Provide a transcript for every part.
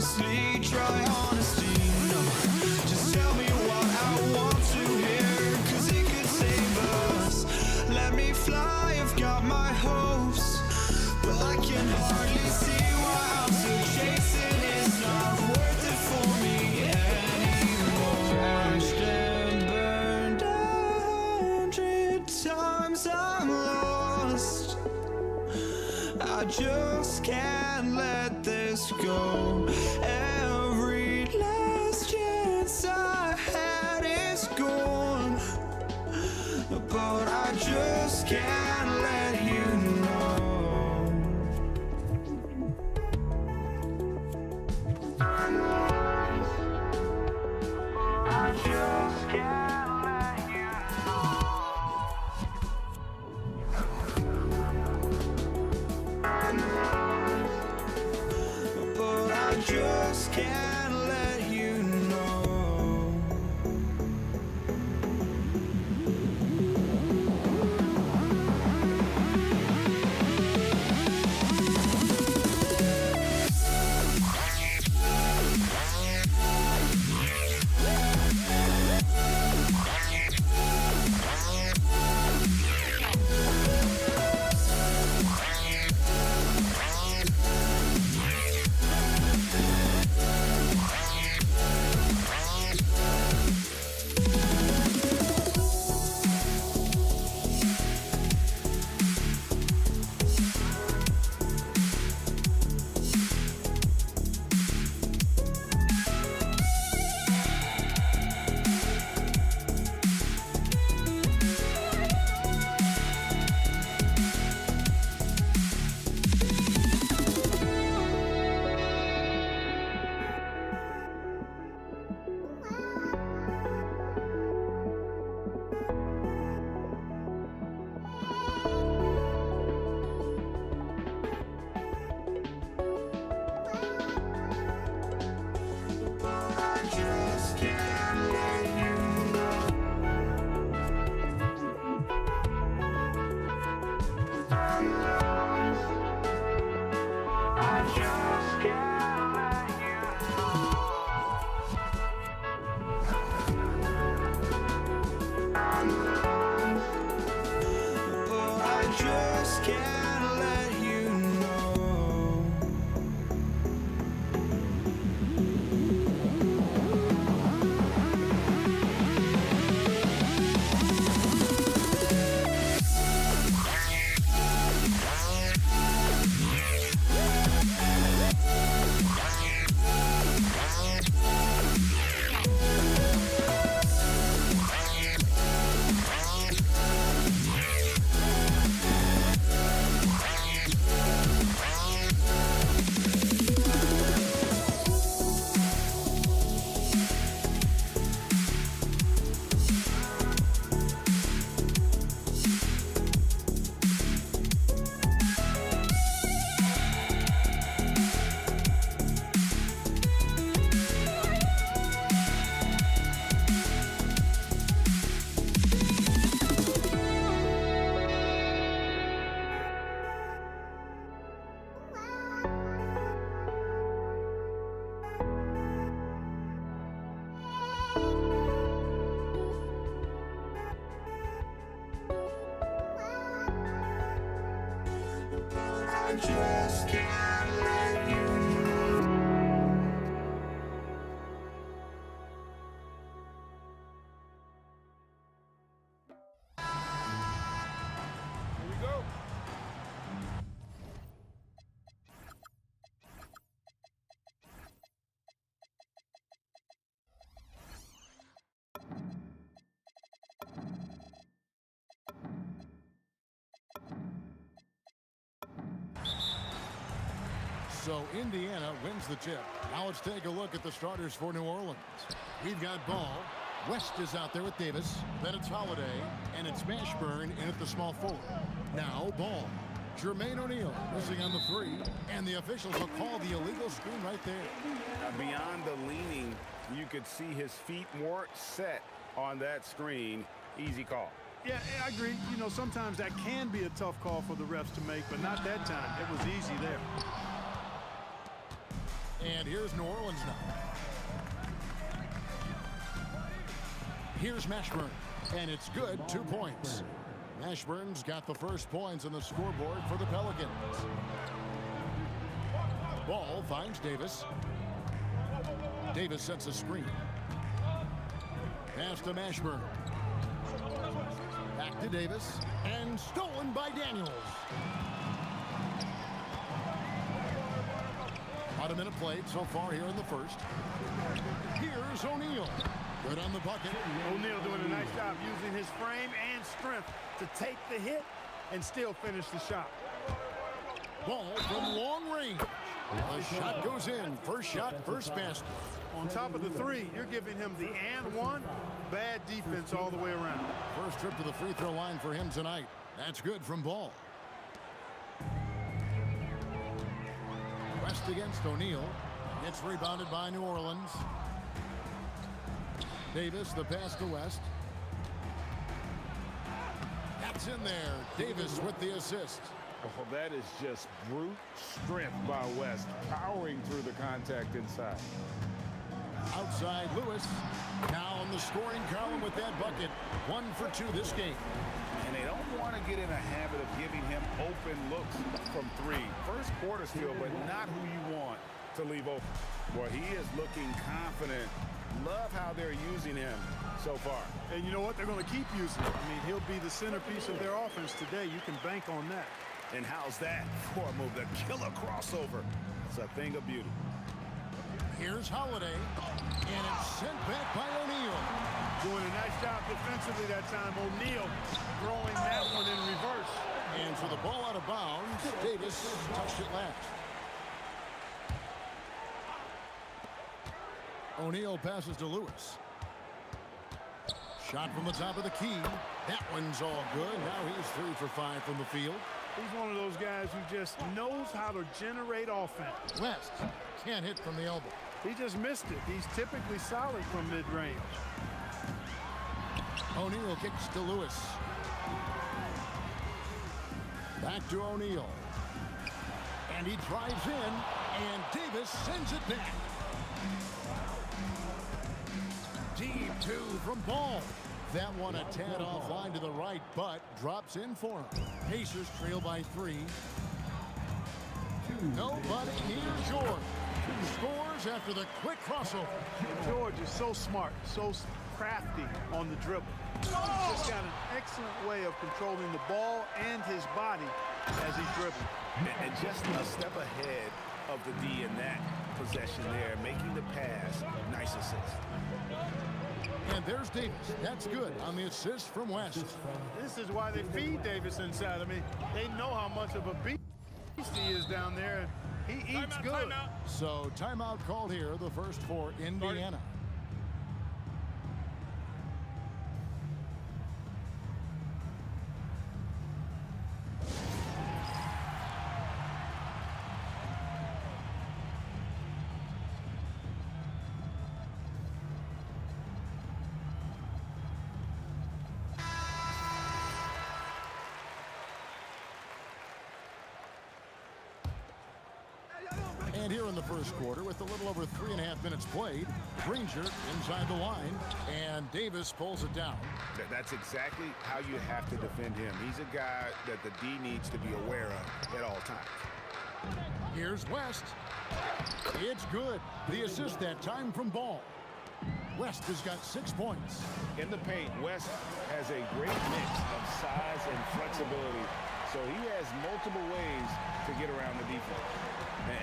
honestly try honesty. No, just tell me what I want to hear, 'cause it could save us. Let me fly, I've got my hopes, but I can hardly see why I'm still chasing. It's not worth it for me anymore. Crashed and burned 100 times, I'm lost. I just can't let this go. Every last chance I had is gone, but I just can't let you know. I just can't let you know. But I just can't let you know. I just can't let you know. Here we go. So Indiana wins the tip. Now let's take a look at the starters for New Orleans. We've got Ball. West is out there with Davis. Then it's Holiday. And it's Mashburn in at the small forward. Now Ball. Jermaine O'Neal missing on the 3. And the officials will call the illegal screen right there. Beyond the leaning, you could see his feet more set on that screen. Easy call. Yeah, I agree. You know, sometimes that can be a tough call for the refs to make, but not that time. It was easy there. And here's New Orleans now. Here's Mashburn, and it's good, 2 points. Mashburn's got the first points on the scoreboard for the Pelicans. Ball finds Davis. Davis sets a screen. Pass to Mashburn. Back to Davis, and stolen by Daniels. About a minute played so far here in the first. Here's O'Neal. Good on the bucket. O'Neal doing a nice job using his frame and strength to take the hit and still finish the shot. Ball from long range. The shot goes in. First shot, first basket. On top of the three, you're giving him the and one. Bad defense all the way around. First trip to the free throw line for him tonight. That's good from Ball. West against O'Neal. It's rebounded by New Orleans. Davis, the pass to West. That's in there. Davis with the assist. Oh, that is just brute strength by West, powering through the contact inside. Outside Lewis. Now on the scoring column with that bucket. 1 for 2 this game. And they don't want to get in a habit of giving him open looks from three. First quarter still, but not who you want to leave open. Well, he is looking confident. Love how they're using him so far. And you know what? They're going to keep using him. I mean, he'll be the centerpiece of their offense today. You can bank on that. And how's that for a move? The killer crossover. It's a thing of beauty. Here's Holiday. And it's sent back by O'Neal. Doing a nice job defensively that time. O'Neal throwing that one in reverse. And for the ball out of bounds, Davis touched it last. O'Neal passes to Lewis. Shot from the top of the key. That one's all good. Now he's 3 for 5 from the field. He's one of those guys who just knows how to generate offense. West can't hit from the elbow. He just missed it. He's typically solid from mid-range. O'Neal kicks to Lewis. Back to O'Neal. And he drives in, and Davis sends it back. Deep 2 from Ball. That one a tad offline to the right, but drops in for him. Pacers trail by 3. Nobody near George. Scores after the quick crossover. George is so smart, so crafty on the dribble. He's just got an excellent way of controlling the ball and his body as he dribbles. And just a step ahead of the D in that possession there, making the pass. Nice assist. And there's Davis. That's good on the assist from West. This is why they feed Davis inside. I mean, they know how much of a beast he is down there. He eats good. Timeout. So timeout called here, the first for Indiana. And here in the first quarter, with a little over 3.5 minutes played, Granger inside the line, and Davis pulls it down. That's exactly how you have to defend him. He's a guy that the D needs to be aware of at all times. Here's West. It's good. The assist that time from Ball. West has got 6 points. In the paint, West has a great mix of size and flexibility, so he has multiple ways to get around the defense.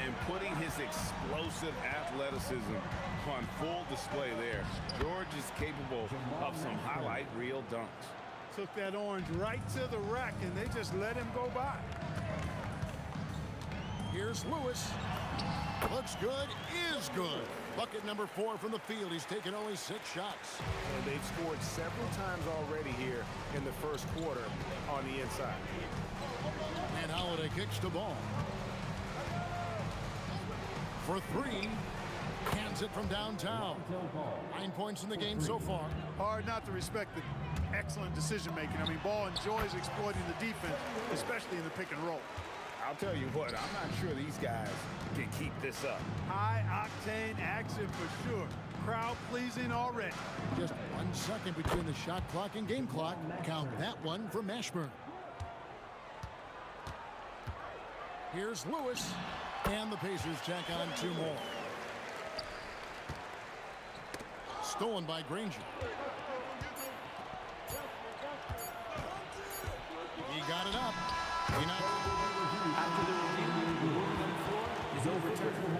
And putting his explosive athleticism on full display there. George is capable of some highlight reel dunks. Took that orange right to the rack, and they just let him go by. Here's Lewis. Looks good, is good. Bucket number 4 from the field. He's taken only 6 shots. And they've scored several times already here in the first quarter on the inside. And Holiday kicks the ball. For 3, hands it from downtown. 9 points in the game so far. Hard not to respect the excellent decision making. I mean, Ball enjoys exploiting the defense, especially in the pick and roll. I'll tell you what, I'm not sure these guys can keep this up. High-octane action for sure. Crowd pleasing already. Just 1 second between the shot clock and game clock. Count that one for Mashburn. Here's Lewis, and the Pacers check on 2 more. Stolen by Granger. He got it up. He knocked After the review, the ruling on the floor is overturned.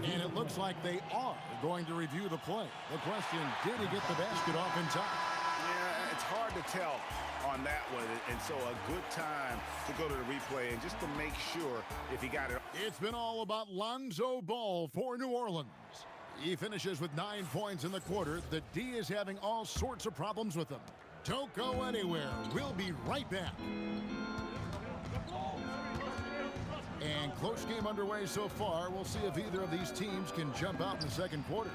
And it looks like they are going to review the play. The question, did he get the basket off in time? Yeah, it's hard to tell on that one, and so a good time to go to the replay and just to make sure if he got it. It's been all about Lonzo Ball for New Orleans. He finishes with 9 points in the quarter. The D is having all sorts of problems with him. Don't go anywhere. We'll be right back. And close game underway so far. We'll see if either of these teams can jump out in the second quarter.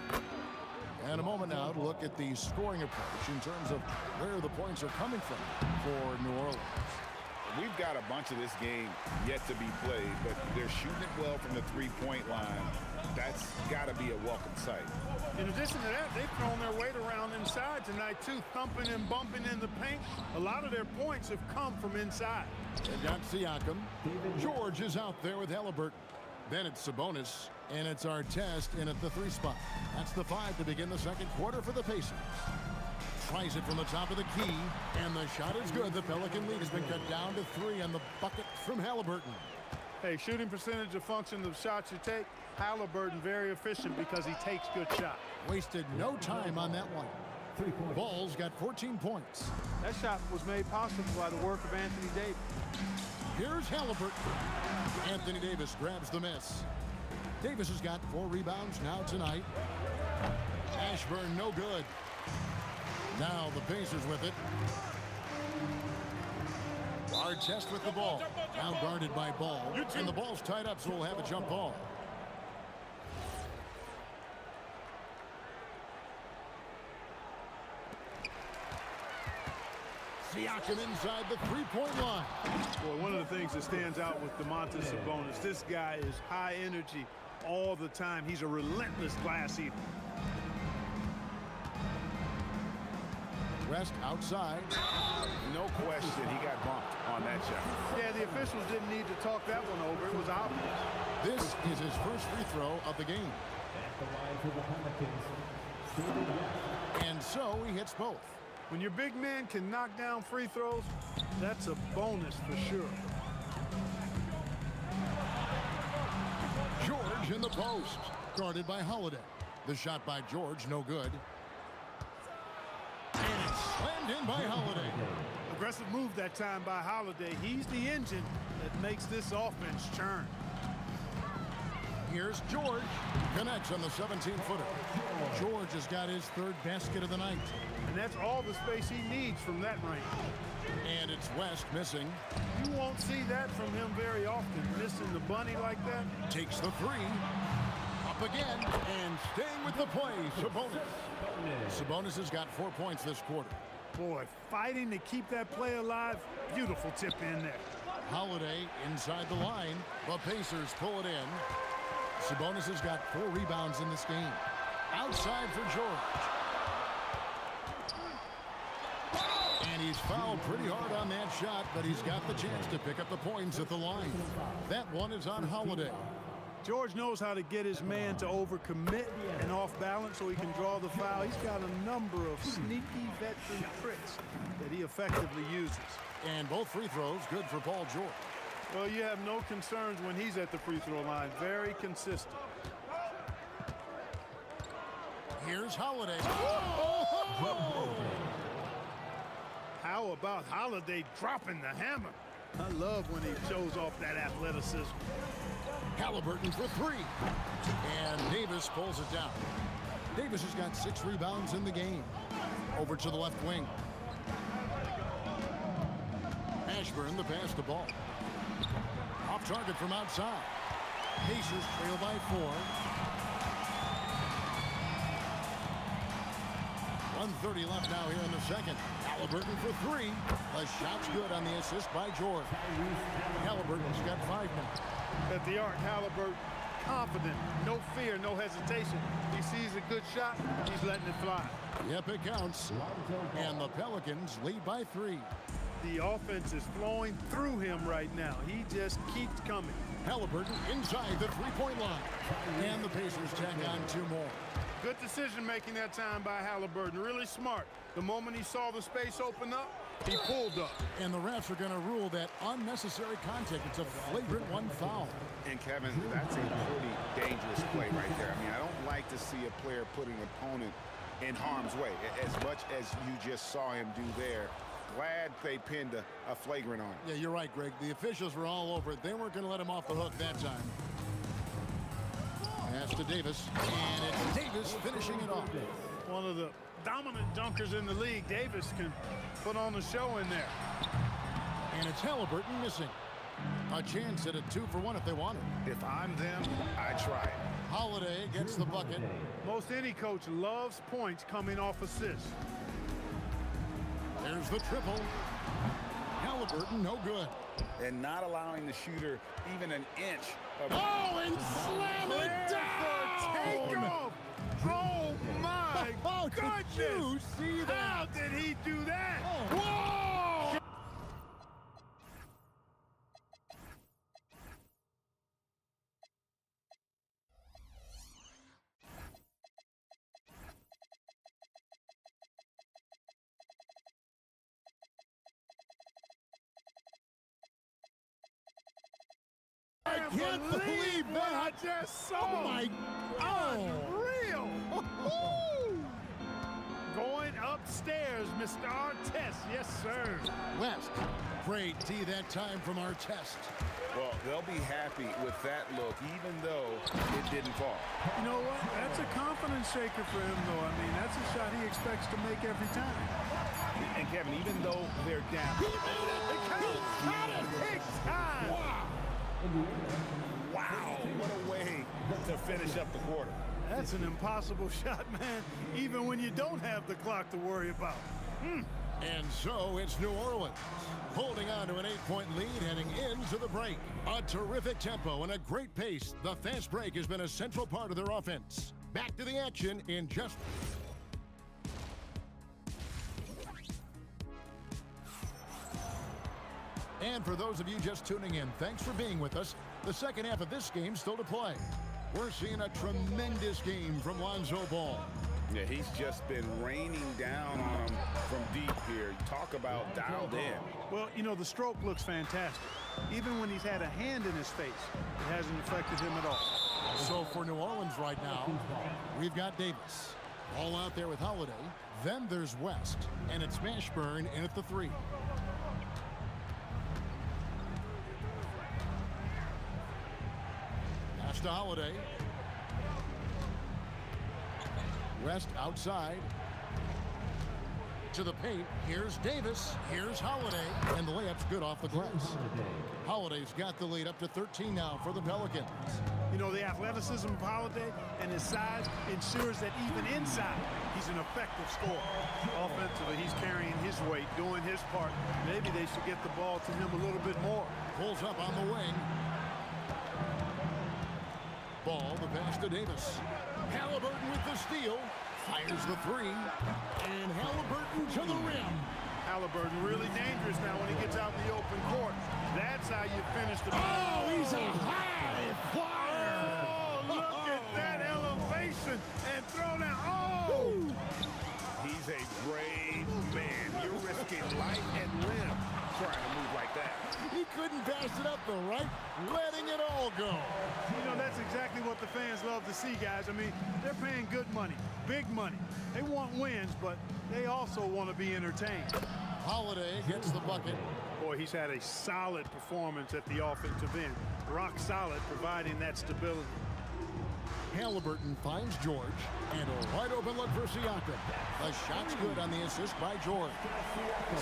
And a moment now to look at the scoring approach in terms of where the points are coming from for New Orleans. We've got a bunch of this game yet to be played, but they're shooting it well from the three-point line. That's got to be a welcome sight. In addition to that, they've thrown their weight around inside tonight, too, thumping and bumping in the paint. A lot of their points have come from inside. They got Siakam. George is out there with Halliburton. Then it's Sabonis, and it's Artest in at the 3 spot. That's the 5 to begin the second quarter for the Pacers. Tries it from the top of the key, and the shot is good. The Pelican lead has been cut down to 3 on the bucket from Halliburton. Hey, shooting percentage of function of shots you take. Halliburton very efficient because he takes good shots. Wasted no time on that one. Ball's got 14 points. That shot was made possible by the work of Anthony Davis. Here's Halliburton. Anthony Davis grabs the miss. Davis has got 4 rebounds now tonight. Ashburn no good. Now the Pacers with it. Artest with the ball. Now guarded by Ball. And the ball's tied up, so we'll have a jump ball. Siakam inside the 3-point line. Well, one of the things that stands out with Domantas Sabonis, this guy is high energy all the time. He's a relentless glass eater. West outside. No question, he got bumped on that shot. Yeah, the officials didn't need to talk that one over. It was obvious. This is his first free throw of the game. And so he hits both. When your big man can knock down free throws, that's a bonus for sure. George in the post. Guarded by Holiday. The shot by George, no good. And it's slammed in by Holiday. Aggressive move that time by Holiday. He's the engine that makes this offense churn. Here's George. Connects on the 17-footer. George has got his 3rd basket of the night. And that's all the space he needs from that range. And it's West missing. You won't see that from him very often, missing the bunny like that. Takes the 3. Up again. And staying with the play, Sabonis. Sabonis has got 4 points this quarter. Boy, fighting to keep that play alive. Beautiful tip in there. Holiday inside the line. The Pacers pull it in. Sabonis has got 4 rebounds in this game. Outside for George. And he's fouled pretty hard on that shot, but he's got the chance to pick up the points at the line. That one is on Holiday. George knows how to get his man to overcommit and off balance so he can draw the foul. He's got a number of sneaky veteran tricks that he effectively uses. And both free throws good for Paul George. Well, you have no concerns when he's at the free throw line. Very consistent. Here's Holiday. How about Holiday dropping the hammer? I love when he shows off that athleticism. Halliburton for 3. And Davis pulls it down. Davis has got 6 rebounds in the game. Over to the left wing. Ashburn, the pass to Ball. Off target from outside. Pacers trail by 4. 2:30 left now here in the second. Halliburton for three. The shot's good on the assist by George. Halliburton's got 5 minutes. At the arc, Halliburton, confident, no fear, no hesitation. He sees a good shot, he's letting it fly. Yep, it counts. And the Pelicans lead by 3. The offense is flowing through him right now. He just keeps coming. Halliburton inside the three-point line. And the Pacers tack on 2 more. Good decision making that time by Halliburton. Really smart. The moment he saw the space open up, he pulled up. And the refs are going to rule that unnecessary contact. It's a flagrant 1 foul. And Kevin, that's a pretty dangerous play right there. I mean, I don't like to see a player put an opponent in harm's way as much as you just saw him do there. Glad they pinned a flagrant on him. Yeah, you're right, Greg. The officials were all over it. They weren't going to let him off the hook that time. Pass to Davis, and it's Davis finishing it off. One of the dominant dunkers in the league. Davis can put on the show in there. And it's Halliburton missing. A chance at a 2-for-1 if they want it. If I'm them, I try it. Holiday gets the bucket. Most any coach loves points coming off assists. There's the triple. Halliburton, no good. And not allowing the shooter even an inch of... Oh, and slam it down! Takeoff! Oh, my Oh, goodness! did you see that? How did he do that? Oh. Whoa! I can't believe what I that! just saw. Oh, my... Oh! Unreal! Going upstairs, Mr. Artest. Yes, sir. West. Great D that time from Artest. Well, they'll be happy with that look, even though it didn't fall. You know what? That's a confidence shaker for him, though. I mean, that's a shot he expects to make every time. And Kevin, even though they're down... He made it! It counts! Big time! Wow, what a way to finish up the quarter. That's an impossible shot, man, even when you don't have the clock to worry about. And so it's New Orleans, holding on to an 8-point lead heading into the break. A terrific tempo and a great pace. The fast break has been a central part of their offense. Back to the action in just... And for those of you just tuning in, thanks for being with us. The second half of this game still to play. We're seeing a tremendous game from Lonzo Ball. Yeah, he's just been raining down on him from deep here. Talk about dialed in. Well, you know, the stroke looks fantastic. Even when he's had a hand in his face, it hasn't affected him at all. So for New Orleans right now, we've got Davis. All out there with Holiday. Then there's West. And it's Mashburn in at the 3. Pass to Holiday. West outside. To the paint. Here's Davis. Here's Holiday. And the layup's good off the glass. Holiday's got the lead up to 13 now for the Pelicans. You know, the athleticism of Holiday and his size ensures that even inside, he's an effective scorer. Offensively, he's carrying his weight, doing his part. Maybe they should get the ball to him a little bit more. Pulls up on the wing. Ball, the pass to Davis. Halliburton with the steal. Fires the 3. And Halliburton to the rim. Halliburton really dangerous now when he gets out in the open court. That's how you finish the... Oh, he's a high flyer. Oh, look at that elevation and throw down. Oh! He's a brave man. You're risking life and limb trying to move like that. He couldn't pass it up the right, letting it all go. You know, that's exactly what the fans love to see, guys. I mean, they're paying good money, big money. They want wins, but they also want to be entertained. Holiday gets the bucket. Boy, he's had a solid performance at the offensive end. Rock solid, providing that stability. Halliburton finds George, and a wide open look for Siakam. The shot's good on the assist by George.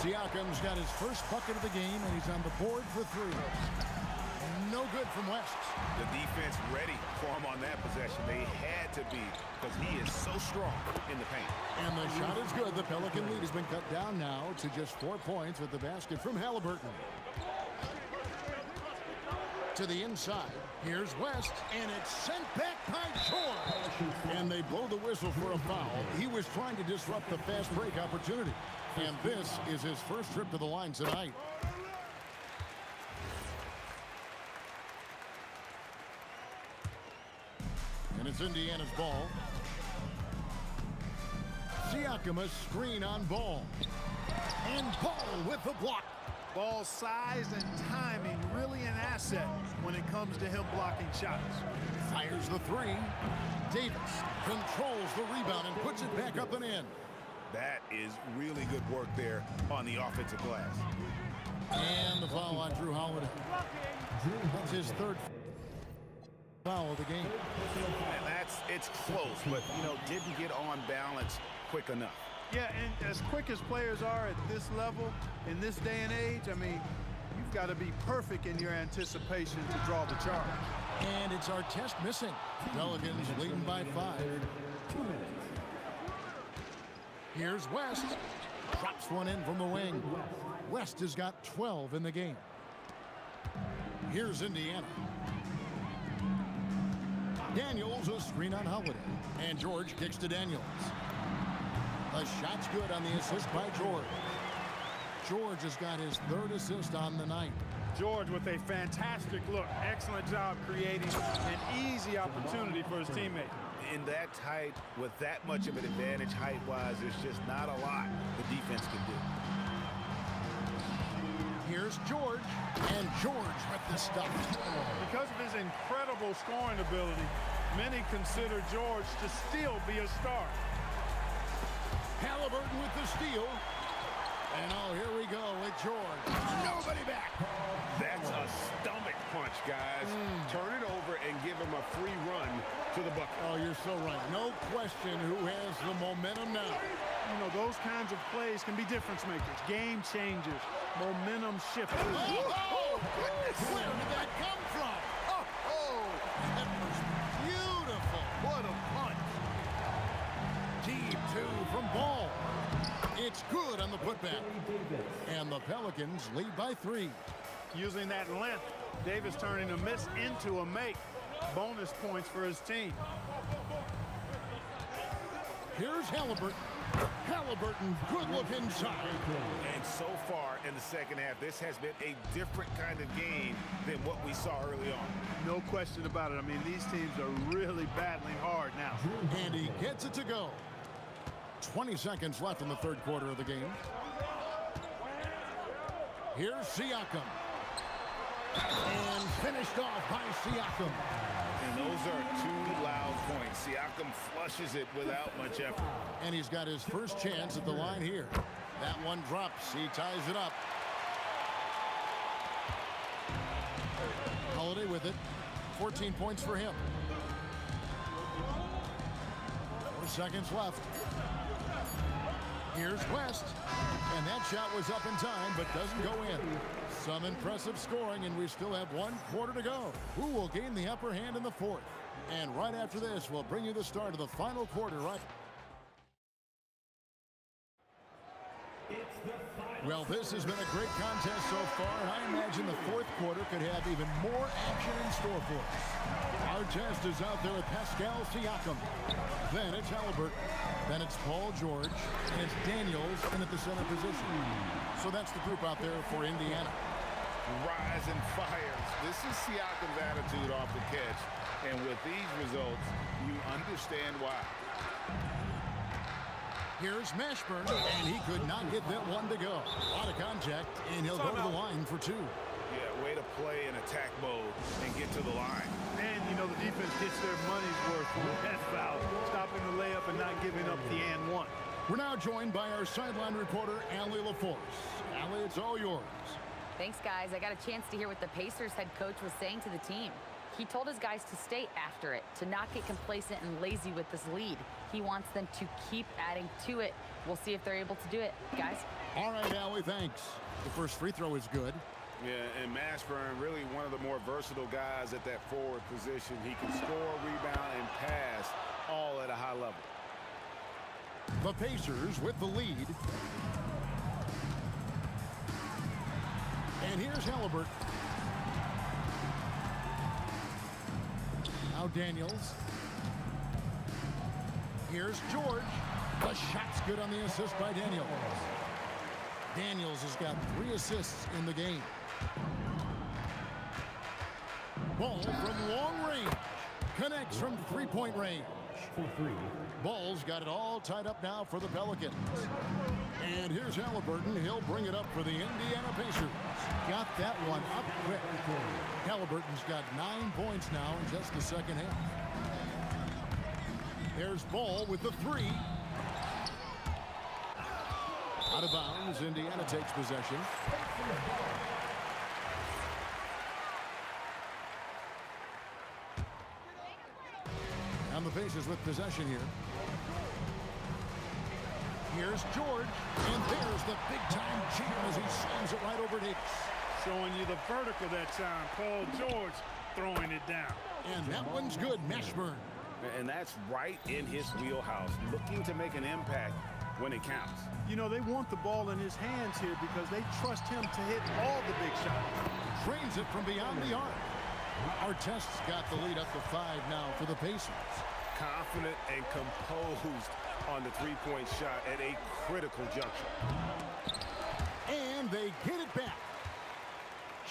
Siakam's got his first bucket of the game, and he's on the board for 3. No good from West. The defense ready for him on that possession. They had to be, because because he is so strong in the paint. And the shot is good. The Pelican lead has been cut down now to just 4 points with the basket from Halliburton. To the inside. Here's West, and it's sent back by George. And they blow the whistle for a foul. He was trying to disrupt the fast break opportunity. And this is his first trip to the line tonight. And it's Indiana's ball. Siakam a screen on Ball. And Ball with the block. Ball size and timing really an asset when it comes to him blocking shots. Fires the three. Davis controls the rebound and puts it back up and in. That is really good work there on the offensive glass. And the foul on Drew Holiday. That's his third foul of the game. And it's close, but, didn't get on balance quick enough. Yeah, and as quick as players are at this level, in this day and age, I mean, you've got to be perfect in your anticipation to draw the charge. And it's Artest missing. Pelicans leading by 5. 2 minutes. Here's West. Drops one in from the wing. West has got 12 in the game. Here's Indiana. Daniels a screen on Holiday. And George kicks to Daniels. A shot's good on the assist by George. George has got his 3rd assist on the night. George with a fantastic look. Excellent job creating an easy opportunity for his teammate. In that tight, with that much of an advantage height-wise, there's just not a lot the defense can do. Here's George. And George with the stuff. Because of his incredible scoring ability, many consider George to still be a star. Halliburton with the steal. And here we go with George. Nobody back. That's a stomach punch, guys. Turn it over and give him a free run to the bucket. Oh, you're so right. No question who has the momentum now. Those kinds of plays can be difference makers, game changers, momentum shifters. Oh, goodness. Where did that come from? That was beautiful. What a punch. Deep 2 from Ball. It's good on the putback. And the Pelicans lead by 3. Using that length, Davis turning a miss into a make. Bonus points for his team. Here's Halliburton. Halliburton, good look inside. And so far in the second half, this has been a different kind of game than what we saw early on. No question about it. I mean, these teams are really battling hard now. And he gets it to go. 20 seconds left in the 3rd quarter of the game. Here's Siakam. And finished off by Siakam. And those are 2 loud points. Siakam flushes it without much effort. And he's got his first chance at the line here. That one drops. He ties it up. Holiday with it. 14 points for him. 4 seconds left. Here's West. And that shot was up in time, but doesn't go in. Some impressive scoring, and we still have 1 quarter to go. Who will gain the upper hand in the 4th? And right after this, we'll bring you the start of the final quarter, right? Well, this has been a great contest so far, and I imagine the 4th quarter could have even more action in store for us. Our test is out there with Pascal Siakam. Then it's Halliburton. Then it's Paul George. And it's Daniels in at the center position. So that's the group out there for Indiana. Rise and fires. This is Siakam's attitude off the catch. And with these results, you understand why. Here's Mashburn, and he could not get that one to go. A lot of contact, and he'll go to the line for 2. Yeah, way to play in attack mode and get to the line. And, the defense gets their money's worth from that foul, stopping the layup and not giving up the and 1. We're now joined by our sideline reporter, Allie LaForce. Allie, it's all yours. Thanks, guys. I got a chance to hear what the Pacers head coach was saying to the team. He told his guys to stay after it, to not get complacent and lazy with this lead. He wants them to keep adding to it. We'll see if they're able to do it, guys. All right, Allie, thanks. The first free throw is good. Yeah, and Mashburn, really one of the more versatile guys at that forward position. He can score, rebound, and pass all at a high level. The Pacers with the lead. And here's Halliburton. Now Daniels. Here's George. The shot's good on the assist by Daniels. Daniels has got 3 assists in the game. Ball from long range. Connects from three-point range. Ball's got it all tied up now for the Pelicans. And here's Halliburton. He'll bring it up for the Indiana Pacers. Got that one up quick. Halliburton's got 9 points now in just the second half. There's Ball with the 3. Out of bounds. Indiana takes possession. And the Pacers with possession here. Here's George. And there's the big-time jam as he slams it right over Davis. Showing you the vertical that time. Paul George throwing it down. And that one's good. Mashburn. And that's right in his wheelhouse, looking to make an impact when it counts. You know, they want the ball in his hands here because they trust him to hit all the big shots. Trains it from beyond the arc. Artest's got the lead up to 5 now for the Pacers. Confident and composed on the three-point shot at a critical juncture. And they get it back.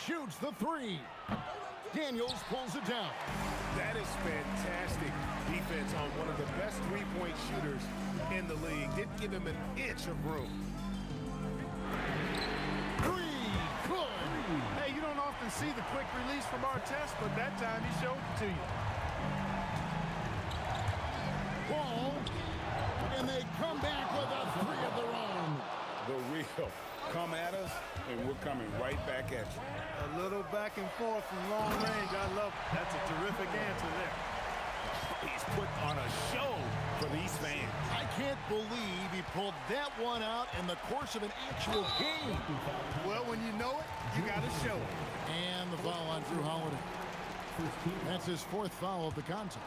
Shoots the 3. Daniels pulls it down. That is fantastic defense on one of the best three-point shooters in the league. Didn't give him an inch of room. 3. Good. Hey, you don't often see the quick release from Artest, but that time he showed it to you. Ball. And they come back with a 3 of their own. The real. Come at us, and we're coming right back at you. A little back and forth from long range. I love it. That's a terrific answer there. He's put on a show for these fans. I can't believe he pulled that one out in the course of an actual game. Well, when you know it, you got to show it. And the foul on Drew Holiday. That's his 4th foul of the contest.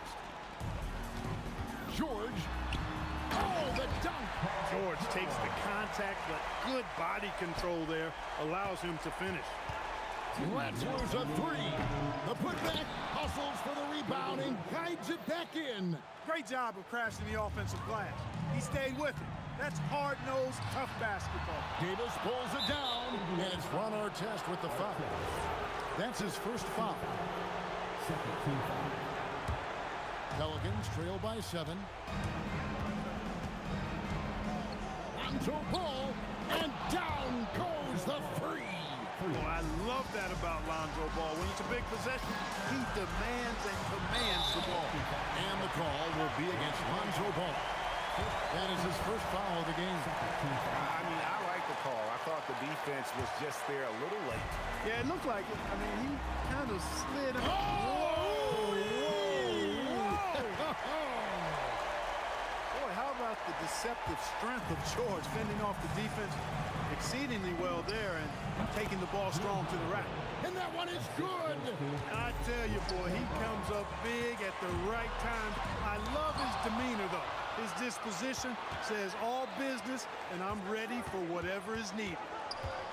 George. Oh, the dunk. George takes the contact, but good body control there allows him to finish. Let's lose a 3. The putback hustles for the rebound and guides it back in. Great job of crashing the offensive glass. He stayed with it. That's hard-nosed, tough basketball. Davis pulls it down, and it's Ron Artest with the foul. That's his 1st foul. Pelicans trail by 7. Lonzo Ball, and down goes the 3. Oh, I love that about Lonzo Ball. When it's a big possession, he demands and commands the ball. And the call will be against Lonzo Ball. That is his 1st foul of the game. I mean, I like the call. I thought the defense was just there a little late. Yeah, it looked like it. I mean, he kind of slid. Boy, how about the deceptive strength of George fending off the defense exceedingly well there and taking the ball strong to the rack. And that one is good. I tell you, boy, he comes up big at the right time. I love his demeanor, though. His disposition says all business, and I'm ready for whatever is needed.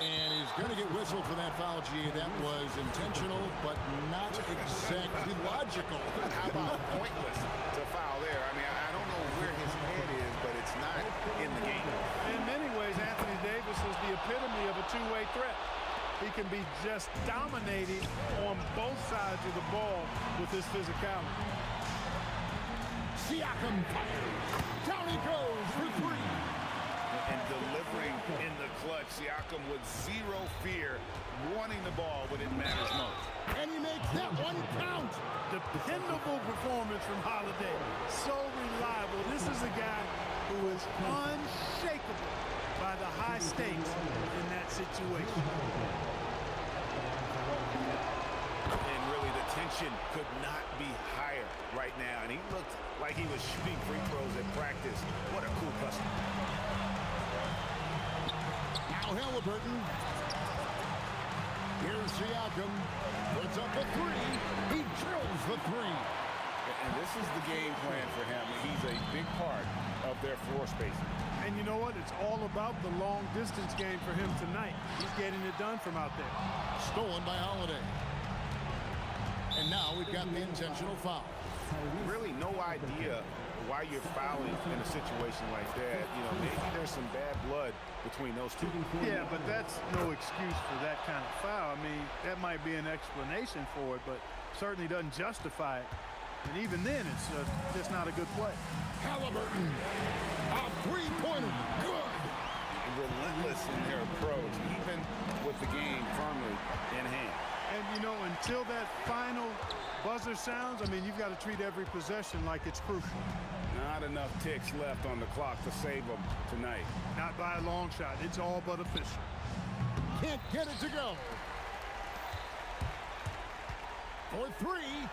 And he's going to get whistled for that foul, G. That was intentional, but not exactly logical. How about pointless to foul there? I mean, I don't know where his head is, but it's not in the game. In many ways, Anthony Davis is the epitome of a two-way threat. He can be just dominating on both sides of the ball with his physicality. Siakam fires. Down he goes for 3. And delivering in the clutch, Siakam with zero fear, wanting the ball when it matters most. And he makes that one count. Dependable performance from Holiday. So reliable. This is a guy who is unshakable by the high stakes in that situation. And really, the tension could not be higher right now. And he looked like he was shooting free throws at practice. What a cool customer. Now Halliburton. Here's Siakam. Puts up a 3. He drills the 3. And this is the game plan for him. He's a big part of their their floor spacing. And you know what? It's all about the long distance game for him tonight. He's getting it done from out there. Stolen by Holiday. And now we've got the intentional foul. Really no idea why you're fouling in a situation like that. You know, maybe there's some bad blood between those two. Yeah, but that's no excuse for that kind of foul. I mean, that might be an explanation for it, but certainly doesn't justify it. And even then, it's just not a good play. Halliburton, a three-pointer, good. Relentless in their approach, even with the game firmly in hand. And, you know, until that final buzzer sounds, I mean, you've got to treat every possession like it's crucial. Not enough ticks left on the clock to save them tonight. Not by a long shot. It's all but official. Can't get it to go. For three.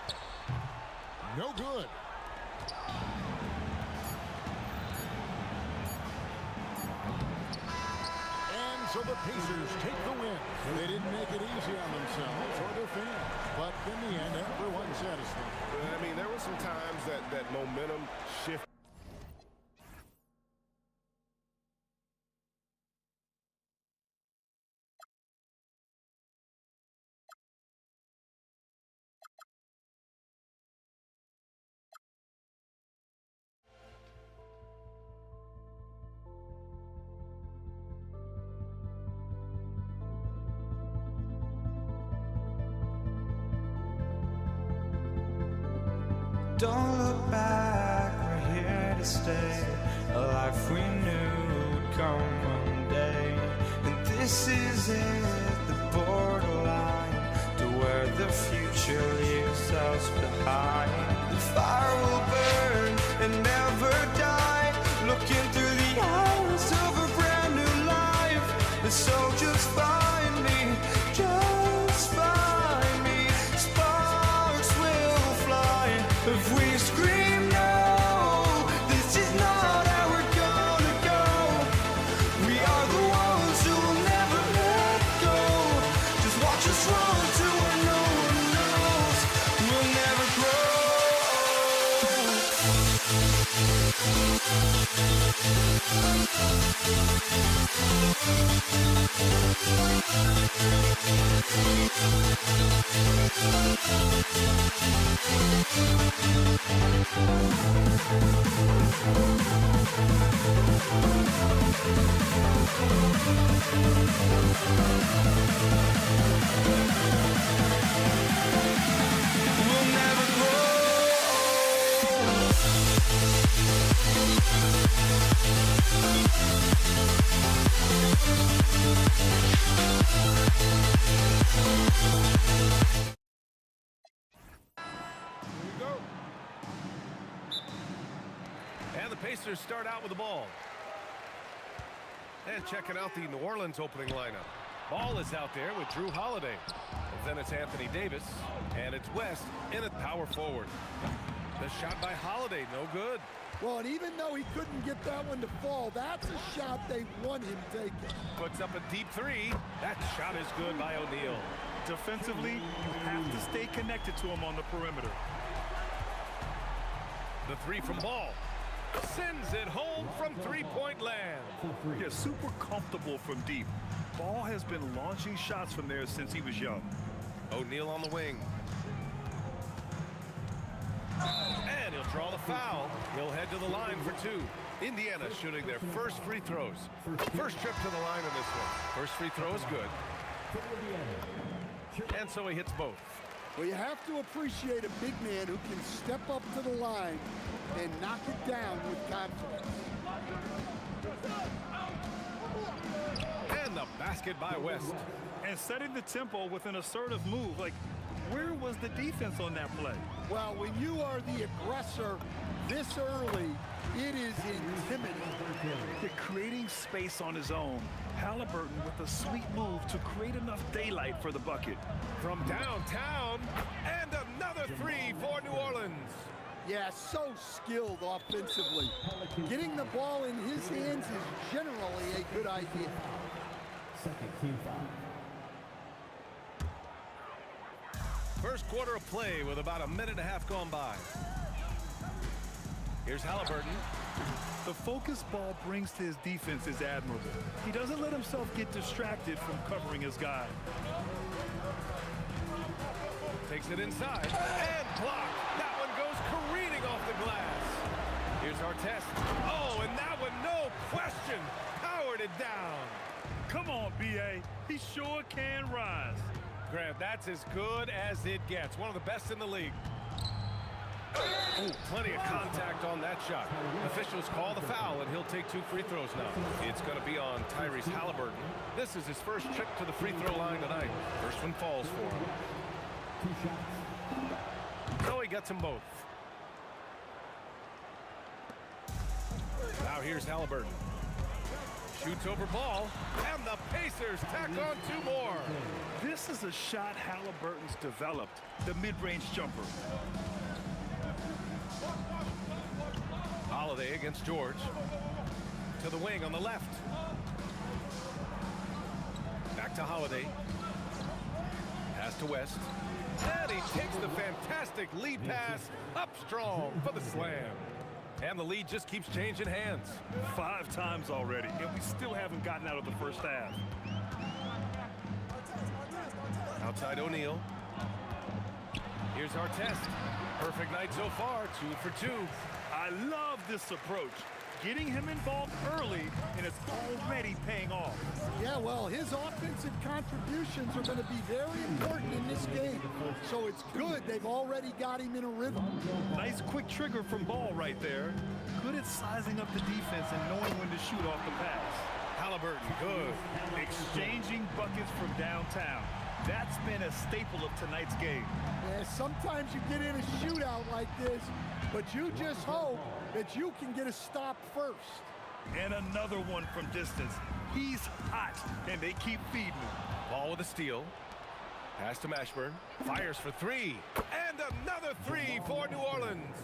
No good. And so the Pacers take the win. They didn't make it easy on themselves or their fans, but in the end, everyone's satisfied. I mean, there were some times that momentum shifted. Don't look back, we're here to stay. A life we knew would come one day. And this is it, the borderline to where the future leaves us behind. The fire will burn and never die, looking through the eyes of a brand new life. And so just find me, just find me. Sparks will fly if we scream no. This is not how we're gonna go. We are the ones who will never let go. Just watch us run to where no one knows. We'll never grow. We'll never grow. And the Pacers start out with the ball. And checking out the New Orleans opening lineup. Ball is out there with Drew Holiday. And then it's Anthony Davis. And it's West in at power forward. The shot by Holiday, no good. Well, and even though he couldn't get that one to fall, that's a shot they want him taking. Puts up a deep three. That shot is good by O'Neal. Defensively, you have to stay connected to him on the perimeter. The three from Ball. Sends it home from three-point land. Yeah, super comfortable from deep. Ball has been launching shots from there since he was young. O'Neal on the wing. And he'll draw the foul. He'll head to the line for two. Indiana shooting their first free throws. First trip to the line in this one. First free throw is good. And so he hits both. Well, you have to appreciate a big man who can step up to the line and knock it down with confidence. And the basket by West. And setting the tempo with an assertive move. Like, where was the defense on that play? Well, when you are the aggressor this early, it is intimidating. They're creating space on his own. Halliburton with a sweet move to create enough daylight for the bucket. From downtown, and another three for New Orleans. Yeah, so skilled offensively. Getting the ball in his hands is generally a good idea. Second team foul. First quarter of play with about a minute and a half gone by. Here's Halliburton. The focus ball brings to his defense is admirable. He doesn't let himself get distracted from covering his guy. Takes it inside and blocked. That one goes careening off the glass. Here's our test. Oh, and that one, no question, powered it down. Come on, B.A. He sure can rise. Grant, that's as good as it gets. One of the best in the league. Oh, plenty of contact on that shot. Officials call the foul, and he'll take 2 free throws now. It's going to be on Tyrese Halliburton. This is his first trip to the free throw line tonight. First one falls for him. So he gets them both. Now here's Halliburton. Shoots over ball, and the Pacers tack on 2 more. This is a shot Halliburton's developed, the mid-range jumper. Holiday against George. To the wing on the left. Back to Holiday. Pass to West. And he takes the fantastic lead pass up strong for the slam. And the lead just keeps changing hands. 5 times already, and we still haven't gotten out of the first half. Outside O'Neal. Here's our test. Perfect night so far, 2 for 2. I love this approach. Getting him involved early, and it's already paying off. Yeah, well, his offensive contributions are going to be very important in this game. So it's good they've already got him in a rhythm. Nice quick trigger from Ball right there. Good at sizing up the defense and knowing when to shoot off the pass. Halliburton, good. Exchanging buckets from downtown. That's been a staple of tonight's game. Yeah, sometimes you get in a shootout like this, but you just hope that you can get a stop first. And another one from distance. He's hot, and they keep feeding him. Ball with a steal. Pass to Mashburn. Fires for 3. And another 3 for New Orleans.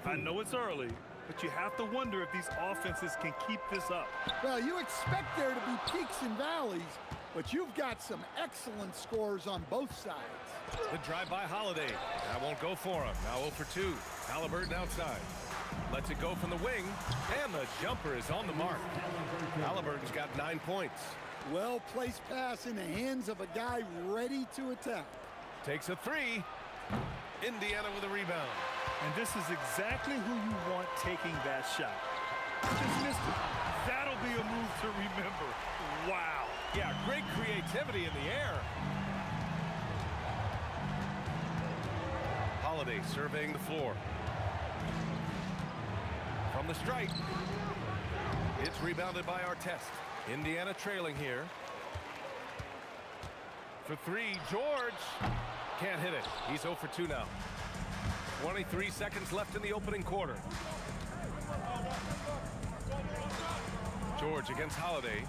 I know it's early, but you have to wonder if these offenses can keep this up. Well, you expect there to be peaks and valleys, but you've got some excellent scores on both sides. The drive by Holiday. That won't go for him. Now 0 for 2. Halliburton outside. Lets it go from the wing, and the jumper is on the mark. Halliburton's got 9 points. Well-placed pass in the hands of a guy ready to attack. Takes a 3. Indiana with a rebound. And this is exactly who you want taking that shot. Just missed it. That'll be a move to remember. Wow. Yeah, great creativity in the air. Holiday surveying the floor. From the stripe. It's rebounded by Artest. Indiana trailing here. For 3, George. Can't hit it. He's 0 for 2 now. 23 seconds left in the opening quarter. George against Holiday.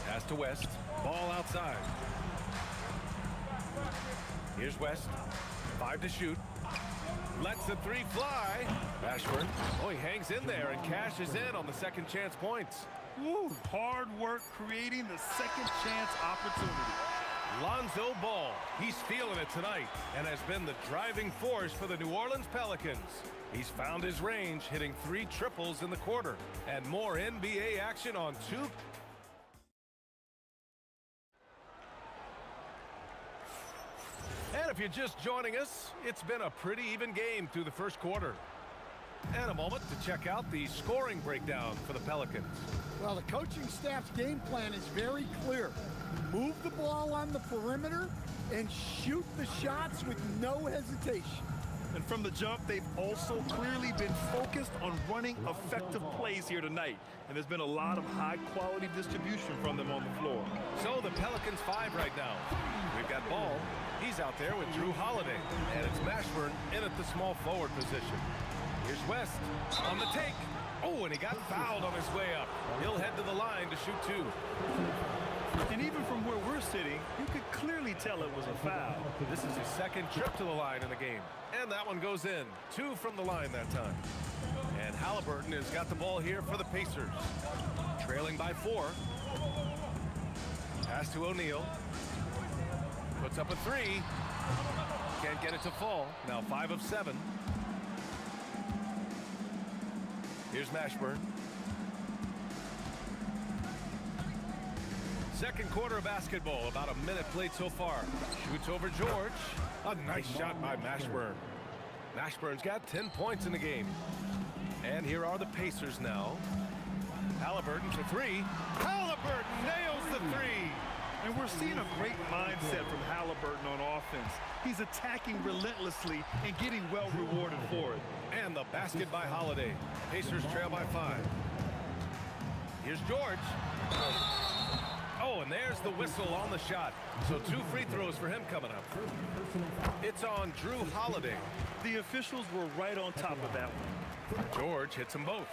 Pass to West. Ball outside. Here's West. 5 to shoot. Lets the 3 fly. Ashburn. Oh, he hangs in there and cashes in on the second chance points. Woo, hard work creating the second chance opportunity. Lonzo Ball. He's feeling it tonight and has been the driving force for the New Orleans Pelicans. He's found his range, hitting 3 triples in the quarter. And more NBA action on 2. And if you're just joining us, it's been a pretty even game through the first quarter. And a moment to check out the scoring breakdown for the Pelicans. Well, the coaching staff's game plan is very clear. Move the ball on the perimeter and shoot the shots with no hesitation. And from the jump, they've also clearly been focused on running effective plays here tonight. And there's been a lot of high-quality distribution from them on the floor. So the Pelicans 5 right now. We've got Ball. He's out there with Drew Holiday. And it's Mashburn in at the small forward position. Here's West on the take. Oh, and he got fouled on his way up. He'll head to the line to shoot 2. And even from where we're sitting, you could clearly tell it was a foul. This is his second trip to the line in the game. And that one goes in. 2 from the line that time. And Halliburton has got the ball here for the Pacers. Trailing by 4. Pass to O'Neal. Puts up a 3. Can't get it to fall. Now 5 of 7. Here's Mashburn. Second quarter of basketball, about a minute played so far. Shoots over George. A nice shot by Mashburn. Mashburn's got 10 points in the game. And here are the Pacers now. Halliburton for three. Halliburton nails the three. And we're seeing a great mindset from Halliburton on offense. He's attacking relentlessly and getting well rewarded for it. And the basket by Holiday. Pacers trail by 5. Here's George. Oh, and there's the whistle on the shot. So 2 free throws for him coming up. It's on Drew Holiday. The officials were right on top of that one. George hits them both.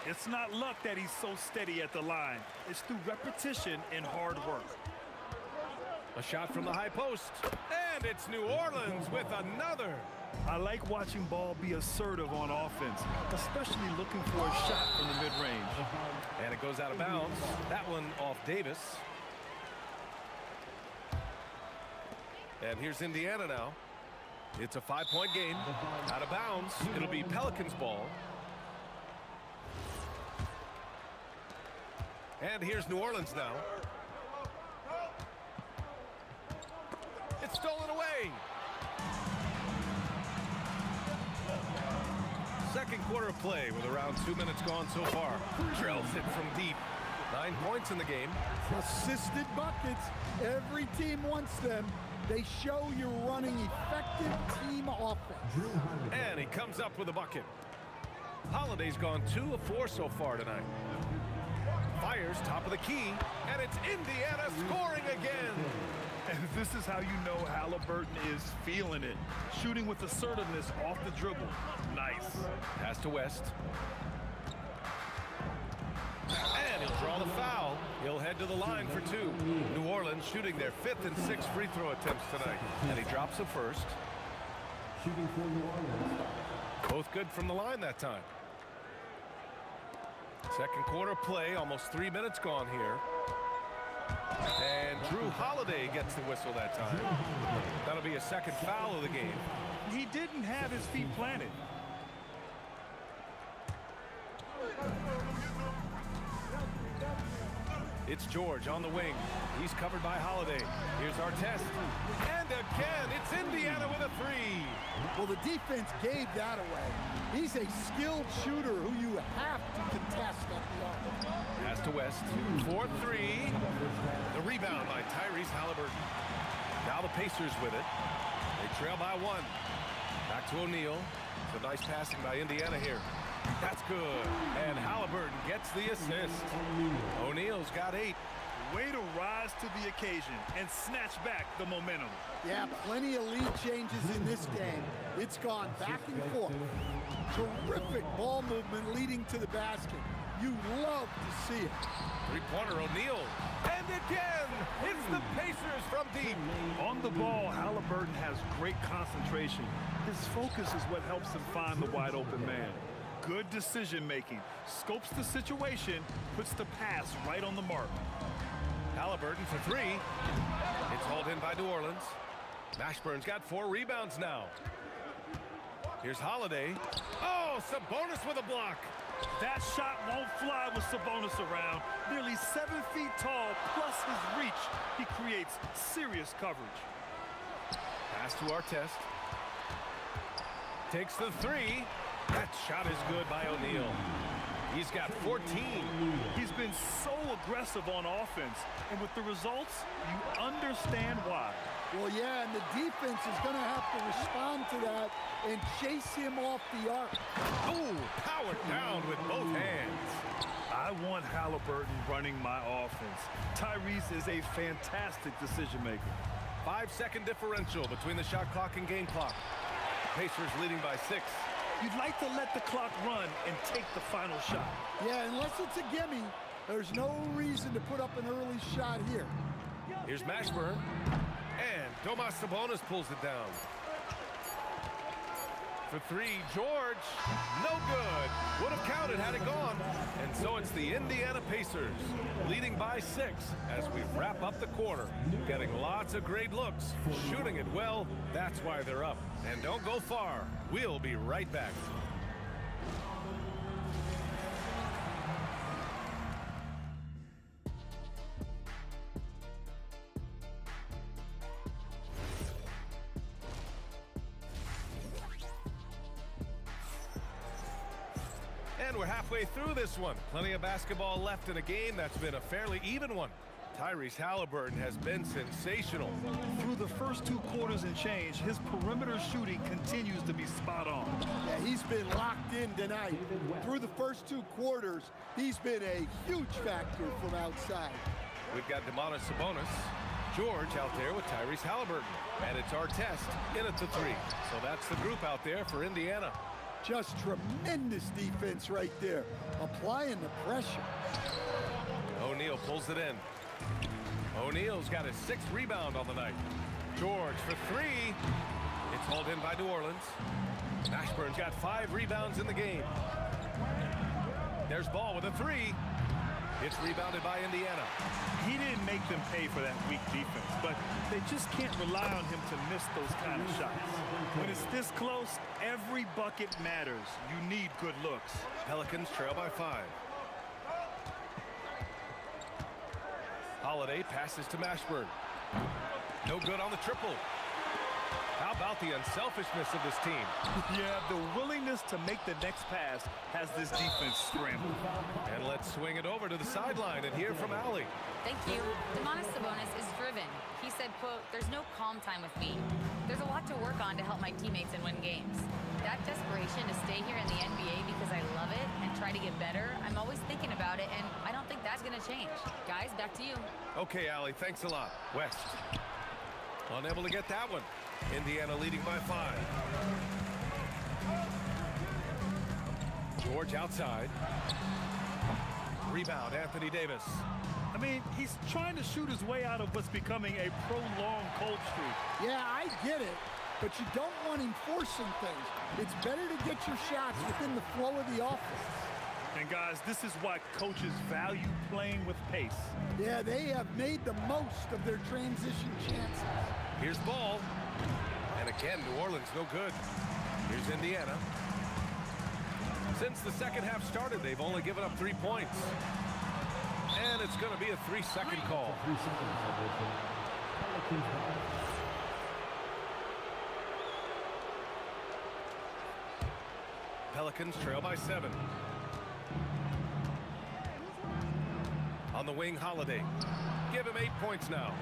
It's not luck that he's so steady at the line. It's through repetition and hard work. A shot from the high post. And it's New Orleans with another. I like watching Ball be assertive on offense, especially looking for a shot from the mid-range. And it goes out of bounds. That one off Davis. And here's Indiana now. It's a 5-point game. Out of bounds. It'll be Pelicans ball. And here's New Orleans now. It's stolen away. Second quarter of play with around 2 minutes gone so far. Drills it from deep. 9 points in the game. Assisted buckets. Every team wants them. They show you're running effective team offense. And he comes up with a bucket. Holiday's gone 2 of 4 so far tonight. Fires top of the key, and it's Indiana scoring again. And this is how you know Halliburton is feeling it. Shooting with assertiveness off the dribble. Nice. Pass to West. And he'll draw the foul. He'll head to the line for 2. New Orleans shooting their 5th and 6th free throw attempts tonight. And he drops the first. Shooting for New Orleans. Both good from the line that time. Second quarter play, almost 3 minutes gone here. And Drew Holiday gets the whistle that time. That'll be a second foul of the game. He didn't have his feet planted. It's George on the wing. He's covered by Holiday. Here's Artest. And again, it's Indiana with a 3. Well, the defense gave that away. He's a skilled shooter who you have to contest at the arc. Pass to West. 4-3. The rebound by Tyrese Halliburton. Now the Pacers with it. They trail by 1. Back to O'Neal. Some nice passing by Indiana here. That's good. And Halliburton gets the assist. O'Neal's got 8. Way to rise to the occasion and snatch back the momentum. Yeah, plenty of lead changes in this game. It's gone back and forth. Terrific ball movement leading to the basket. You love to see it. Three-pointer O'Neal. And again, it's the Pacers from deep. On the ball, Halliburton has great concentration. His focus is what helps him find the wide open man. Good decision-making. Scopes the situation, puts the pass right on the mark. Halliburton for 3. It's hauled in by New Orleans. Mashburn's got 4 rebounds now. Here's Holiday. Oh, Sabonis with a block. That shot won't fly with Sabonis around. Nearly 7 feet tall, plus his reach. He creates serious coverage. Pass to Artest. Takes the 3. That shot is good by O'Neal. He's got 14. He's been so aggressive on offense, and with the results, you understand why. Well, yeah, and the defense is going to have to respond to that and chase him off the arc. Oh, powered down with both hands. I want Halliburton running my offense. Tyrese is a fantastic decision maker. 5-second differential between the shot clock and game clock. Pacers leading by 6. You'd like to let the clock run and take the final shot. Yeah, unless it's a gimme, there's no reason to put up an early shot here. Here's Mashburn. And Domas Sabonis pulls it down. For 3, George. No good. Would have counted had it gone. And so it's the Indiana Pacers leading by 6 as we wrap up the quarter. Getting lots of great looks. Shooting it well. That's why they're up. And don't go far. We'll be right back. And we're halfway through this one. Plenty of basketball left in a game that's been a fairly even one. Tyrese Halliburton has been sensational. Through the first 2 quarters and change, his perimeter shooting continues to be spot on. Yeah, he's been locked in tonight. Through the first 2 quarters, he's been a huge factor from outside. We've got Demonis Sabonis. George out there with Tyrese Halliburton. And it's our test in at the 3. So that's the group out there for Indiana. Just tremendous defense right there, applying the pressure. O'Neal pulls it in. O'Neal's got his 6th rebound on the night. George for 3. It's hauled in by New Orleans. Mashburn's got 5 rebounds in the game. There's Ball with a 3. It's rebounded by Indiana. He didn't make them pay for that weak defense, but they just can't rely on him to miss those kind of shots. When it's this close, every bucket matters. You need good looks. Pelicans trail by 5. Holiday passes to Mashburn. No good on the triple. How about the unselfishness of this team? Yeah, the willingness to make the next pass has this defense scrambled. And let's swing it over to the sideline and hear from Allie. Thank you. Demonis Sabonis is driven. He said, quote, "There's no calm time with me. There's a lot to work on to help my teammates and win games. That desperation to stay here in the NBA because I love it and try to get better, I'm always thinking about it, and I don't think that's going to change." Guys, back to you. Okay, Allie, thanks a lot. West. Unable to get that one. Indiana leading by 5. George outside. Rebound, Anthony Davis. I mean, he's trying to shoot his way out of what's becoming a prolonged cold streak. Yeah, I get it, but you don't want him forcing things. It's better to get your shots within the flow of the offense. And guys, this is why coaches value playing with pace. Yeah, they have made the most of their transition chances. Here's Ball. And again, New Orleans no good. Here's Indiana. Since the second half started, they've only given up 3 points. And it's going to be a 3-second call. 3 seconds. Pelicans trail by 7. On the wing, Holiday. Give him 8 points now.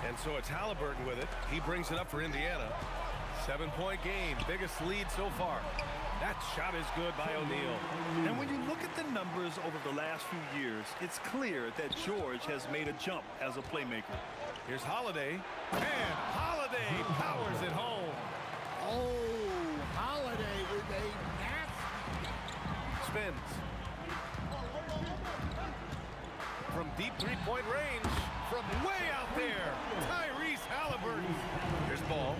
And so it's Halliburton with it. He brings it up for Indiana. 7-point game, biggest lead so far. That shot is good by O'Neal. And when you look at the numbers over the last few years, it's clear that George has made a jump as a playmaker. Here's Holiday. And Holiday powers it home. Oh, Holiday with a nasty. Spins. From deep 3-point range. From way out there, Tyrese Halliburton. Here's Ball.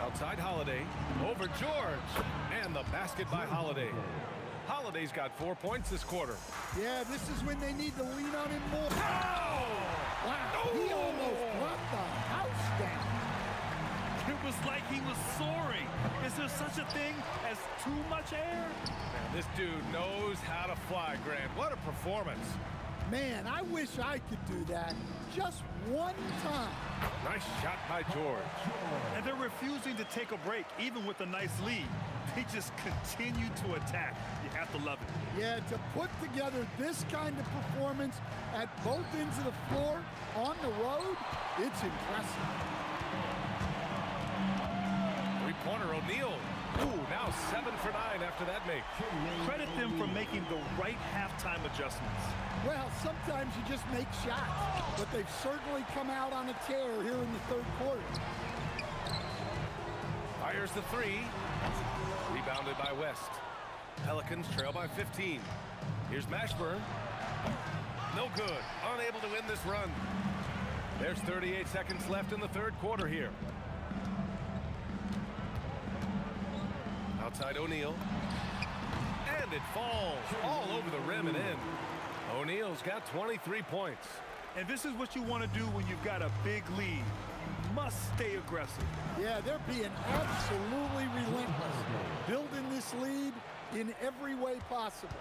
Outside Holiday. Over George. And the basket by Holiday. Holiday's got 4 points this quarter. Yeah, this is when they need to lean on him more. Oh! Wow, he almost brought the house down. It was like he was soaring. Is there such a thing as too much air? Man, this dude knows how to fly, Grant. What a performance. Man, I wish I could do that just one time. Nice shot by George. And they're refusing to take a break, even with a nice lead. They just continue to attack. You have to love it. Yeah, to put together this kind of performance at both ends of the floor on the road, it's impressive. Three-pointer O'Neal. Ooh, now 7 for 9 after that make. Credit them for making the right halftime adjustments. Well, sometimes you just make shots, but they've certainly come out on a tear here in the third quarter. Fires the 3. Rebounded by West. Pelicans trail by 15. Here's Mashburn. No good. Unable to win this run. There's 38 seconds left in the third quarter here. Outside O'Neal. And it falls all over the rim and in. O'Neal's got 23 points. And this is what you want to do when you've got a big lead. You must stay aggressive. Yeah, they're being absolutely relentless, building this lead in every way possible.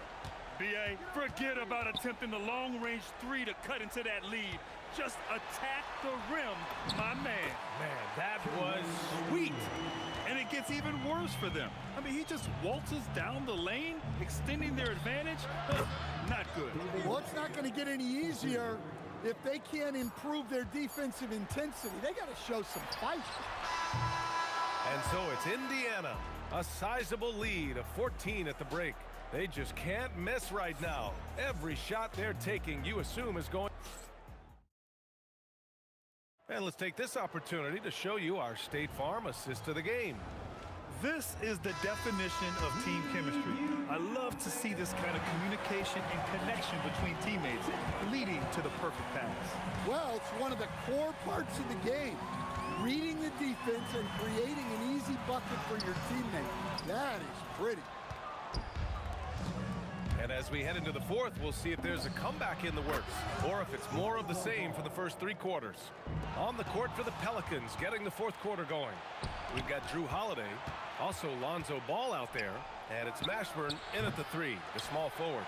B.A., forget about attempting the long-range 3 to cut into that lead. Just attack the rim, my man. Man, that was sweet. And it gets even worse for them. I mean, he just waltzes down the lane, extending their advantage. Not good. Well, it's not going to get any easier if they can't improve their defensive intensity. They got to show some fight. And so it's Indiana, a sizable lead of 14 at the break. They just can't miss right now. Every shot they're taking, you assume, is going. And let's take this opportunity to show you our State Farm assist of the game. This is the definition of team chemistry. I love to see this kind of communication and connection between teammates leading to the perfect pass. Well, it's one of the core parts of the game. Reading the defense and creating an easy bucket for your teammate. That is pretty. And as we head into the fourth, we'll see if there's a comeback in the works or if it's more of the same for the first 3 quarters. On the court for the Pelicans, getting the fourth quarter going. We've got Drew Holiday, also Lonzo Ball out there, and it's Mashburn in at the 3, the small forward.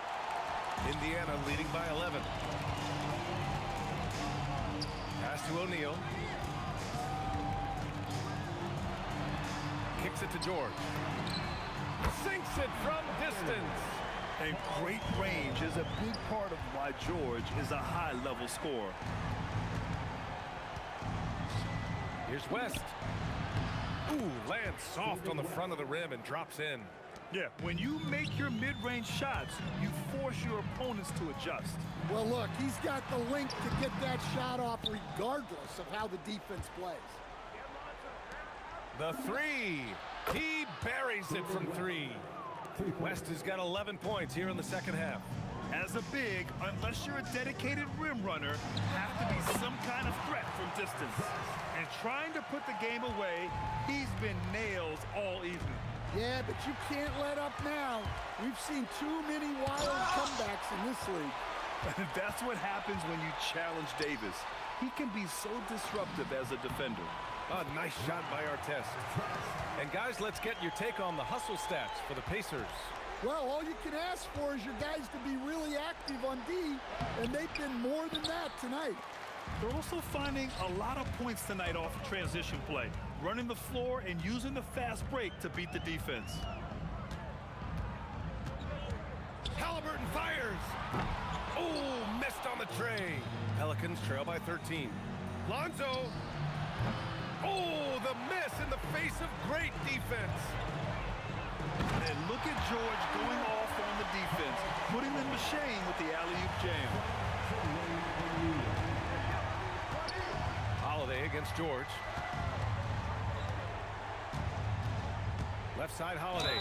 Indiana leading by 11. Pass to O'Neal. Kicks it to George. Sinks it from distance. And great range is a big part of why George is a high-level scorer. Here's West. Ooh, lands soft on the front of the rim and drops in. Yeah, when you make your mid-range shots, you force your opponents to adjust. Well, look, he's got the length to get that shot off regardless of how the defense plays. The 3. He buries it from 3. West has got 11 points here in the second half. As a big, unless you're a dedicated rim runner, have to be some kind of threat from distance. And trying to put the game away, he's been nails all evening. Yeah, but you can't let up now. We've seen too many wild comebacks in this league. That's what happens when you challenge Davis. He can be so disruptive as a defender. A nice shot by Artest. And guys, let's get your take on the hustle stats for the Pacers. Well, all you can ask for is your guys to be really active on D, and they've been more than that tonight. They're also finding a lot of points tonight off of transition play, running the floor and using the fast break to beat the defense. Halliburton fires. Oh, missed on the tray. Pelicans trail by 13. Lonzo. Oh, the miss in the face of great defense. And look at George going off on the defense, putting them to shame with the alley-oop jam. Holiday against George. Left side, Holiday.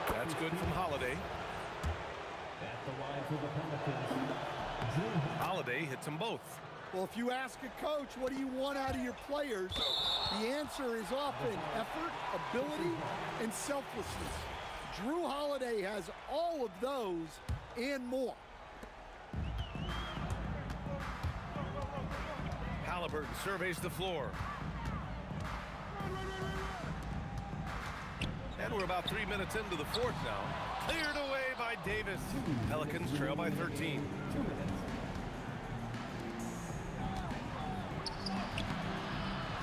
That's good from Holiday. At the line for the Pelicans, Holiday hits them both. Well, if you ask a coach, what do you want out of your players? The answer is often effort, ability, and selflessness. Drew Holiday has all of those and more. Halliburton surveys the floor. And we're about 3 minutes into the fourth now. Cleared away by Davis. Pelicans trail by 13.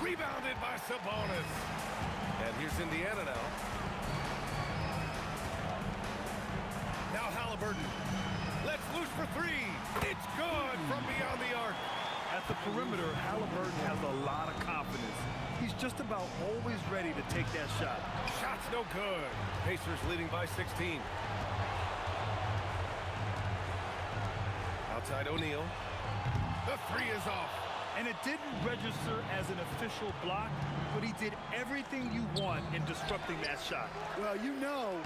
Rebounded by Sabonis. And here's Indiana now. Now Halliburton. Let's loose for 3. It's good from beyond the arc. At the perimeter, Halliburton has a lot of confidence. He's just about always ready to take that shot. Shot's no good. Pacers leading by 16. Outside O'Neal. The 3 is off. And it didn't register as an official block, but he did everything you want in disrupting that shot. Well, you know,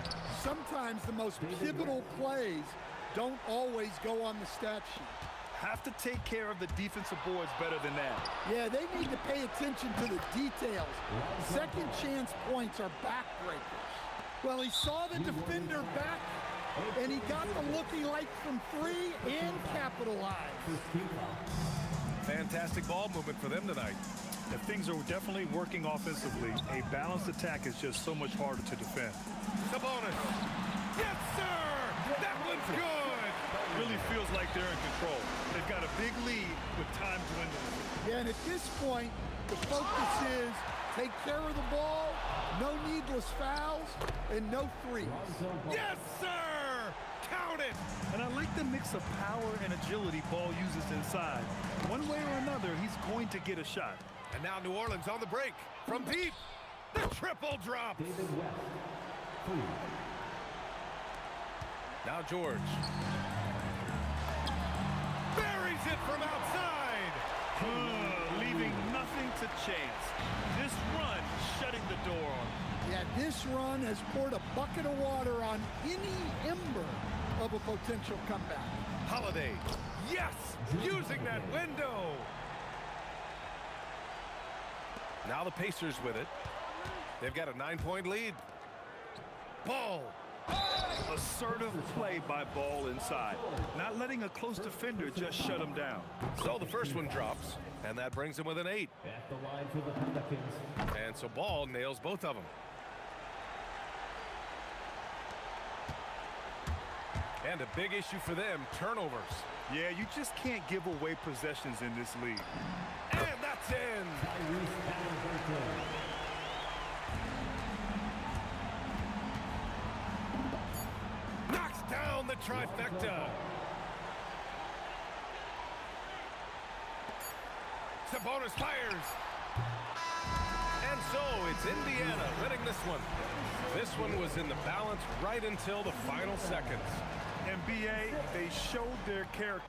sometimes the most pivotal plays don't always go on the stat sheet. Have to take care of the defensive boards better than that. Yeah, they need to pay attention to the details. Second chance points are backbreakers. Well, he saw the defender back, and he got the looking like from 3 and capitalized. Fantastic ball movement for them tonight. If things are definitely working offensively, a balanced attack is just so much harder to defend. Sabonis. Yes, sir! That Good. Really feels like they're in control. They've got a big lead with time dwindling. Yeah, and at this point, the focus is take care of the ball, no needless fouls, and no threes. Yes, sir! Count it! And I like the mix of power and agility Ball uses inside. One way or another, he's going to get a shot. And now New Orleans on the break. From deep, the triple drop. Now George. Buries it from outside. Leaving nothing to chance. This run shutting the door on him. Yeah, this run has poured a bucket of water on any ember of a potential comeback. Holiday. Yes! Using that window. Now the Pacers with it. They've got a 9-point lead. Ball. Assertive play by Ball inside. Not letting a close defender just shut him down. So the first one drops, and that brings him with an 8. At the line for the Pelicans. And so Ball nails both of them. And a big issue for them, turnovers. Yeah, you just can't give away possessions in this league. And that's in. Knocks down the trifecta. Sabonis fires. And so it's Indiana winning this one. This one was in the balance right until the final seconds. NBA, they showed their character.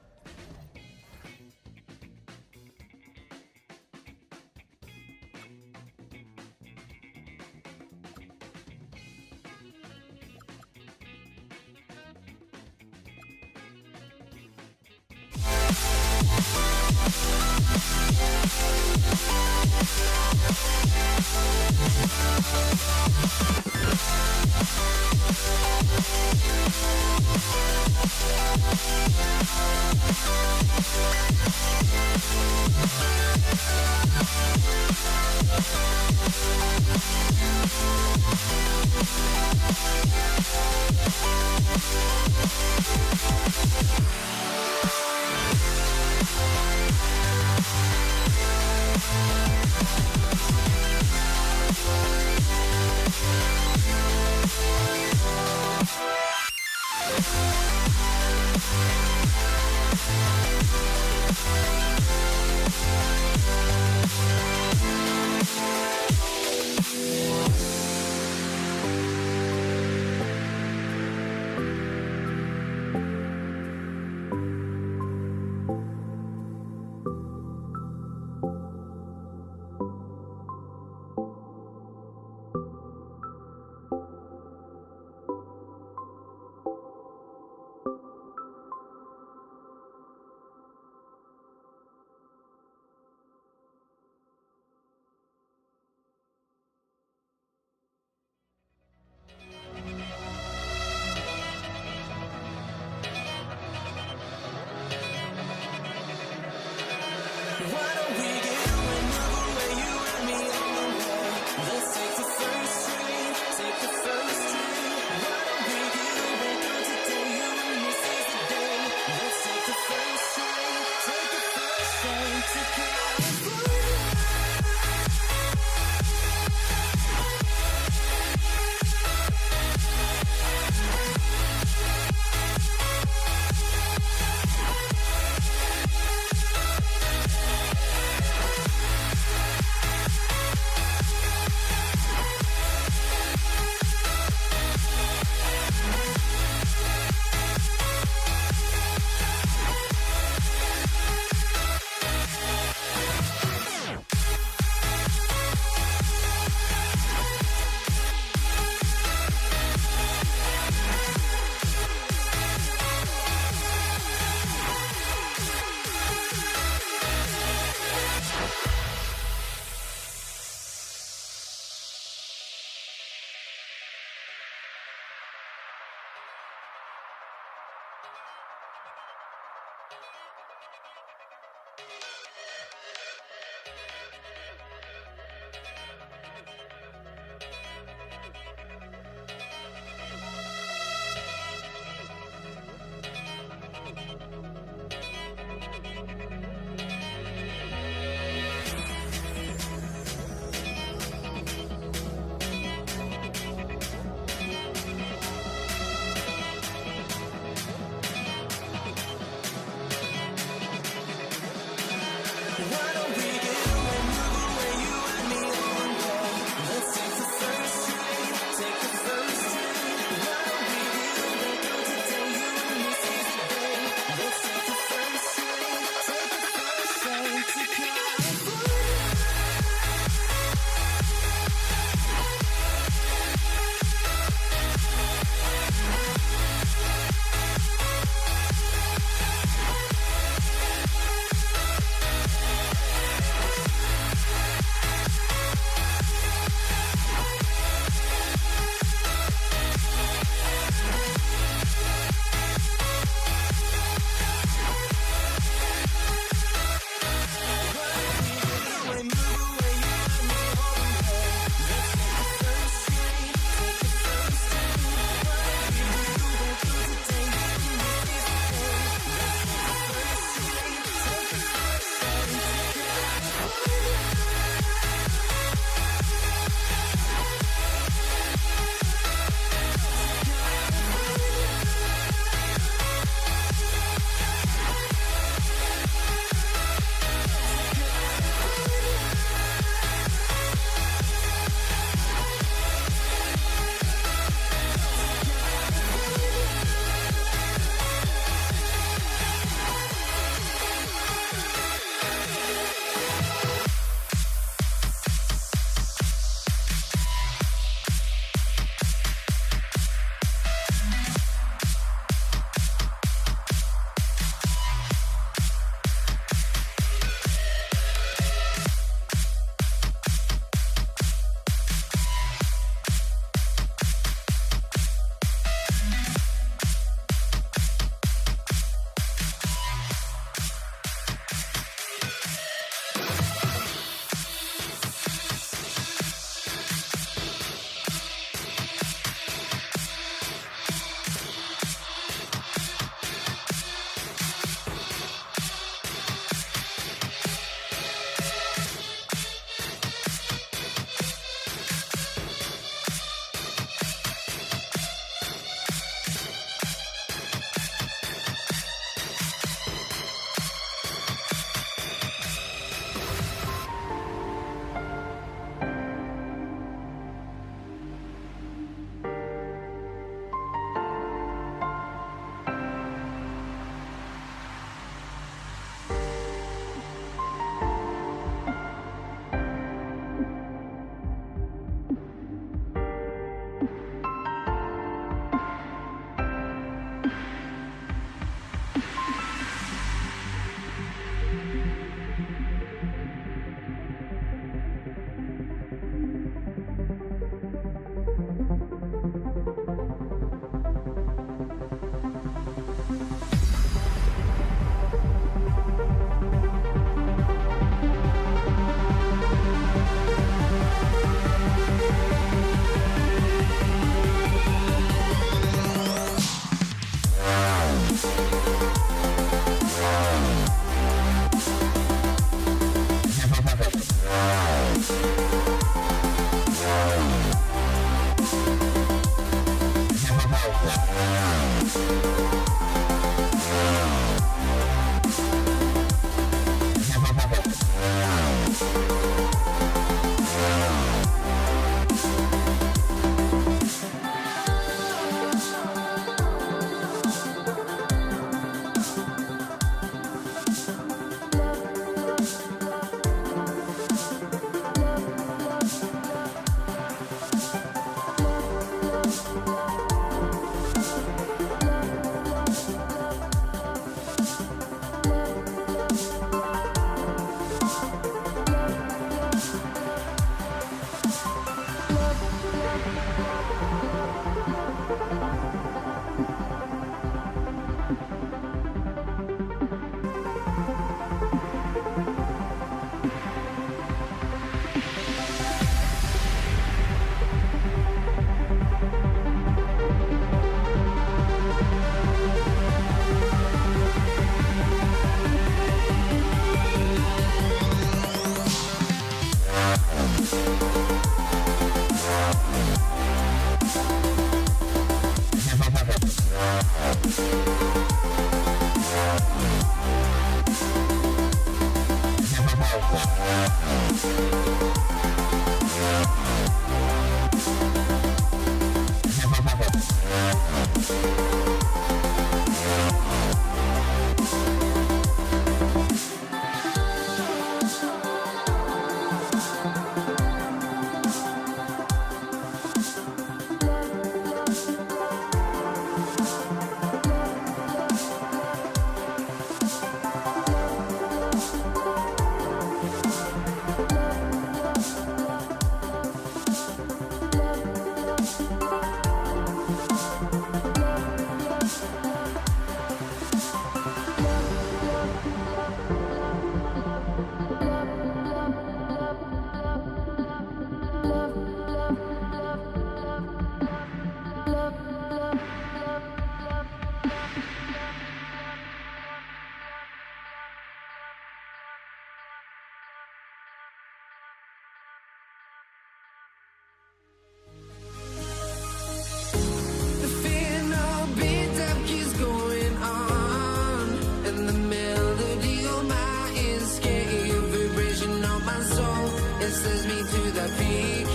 The fear no beat up keeps going on, and the melody on my ears, getting your vibration on my soul. It sends me to the peak,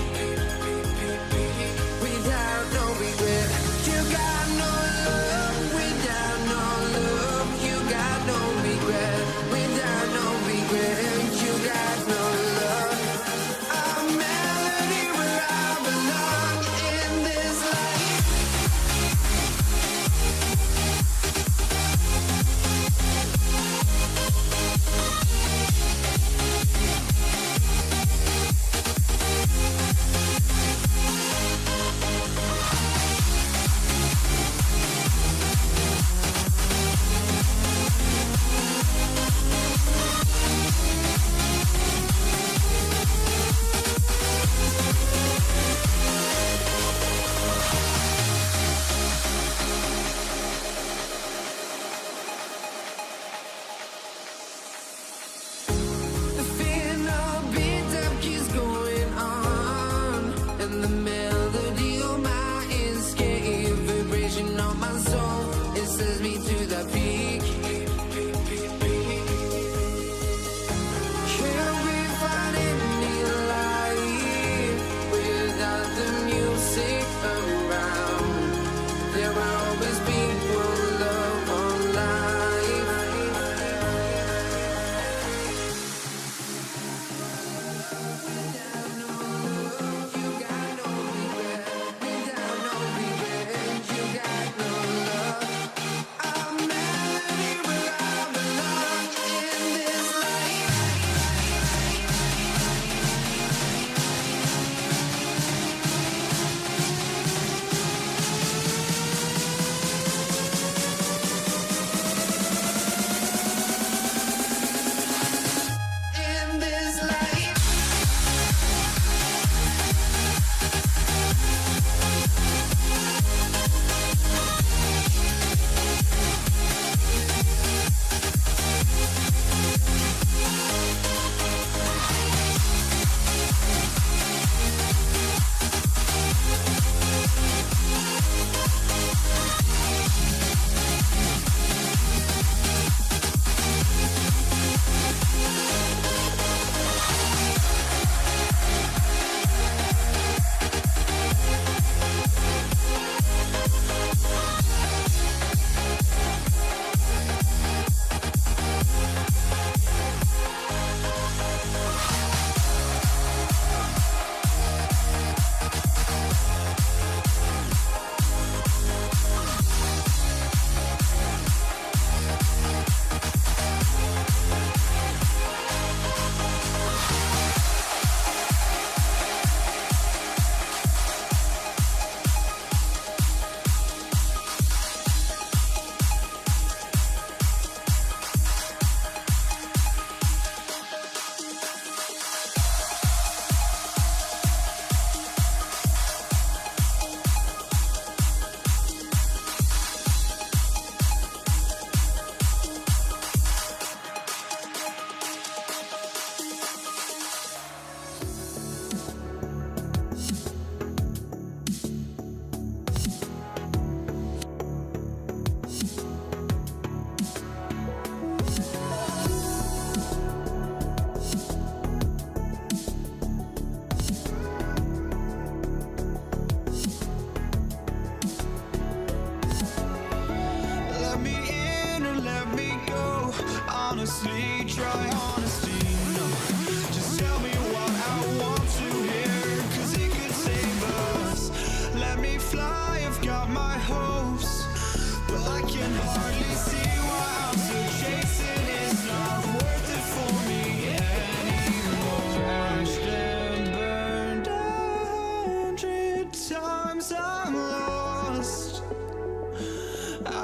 without no regret. You got no love, without no love. You got no regret, without no regret. You got no love. A melody where I belong in this life.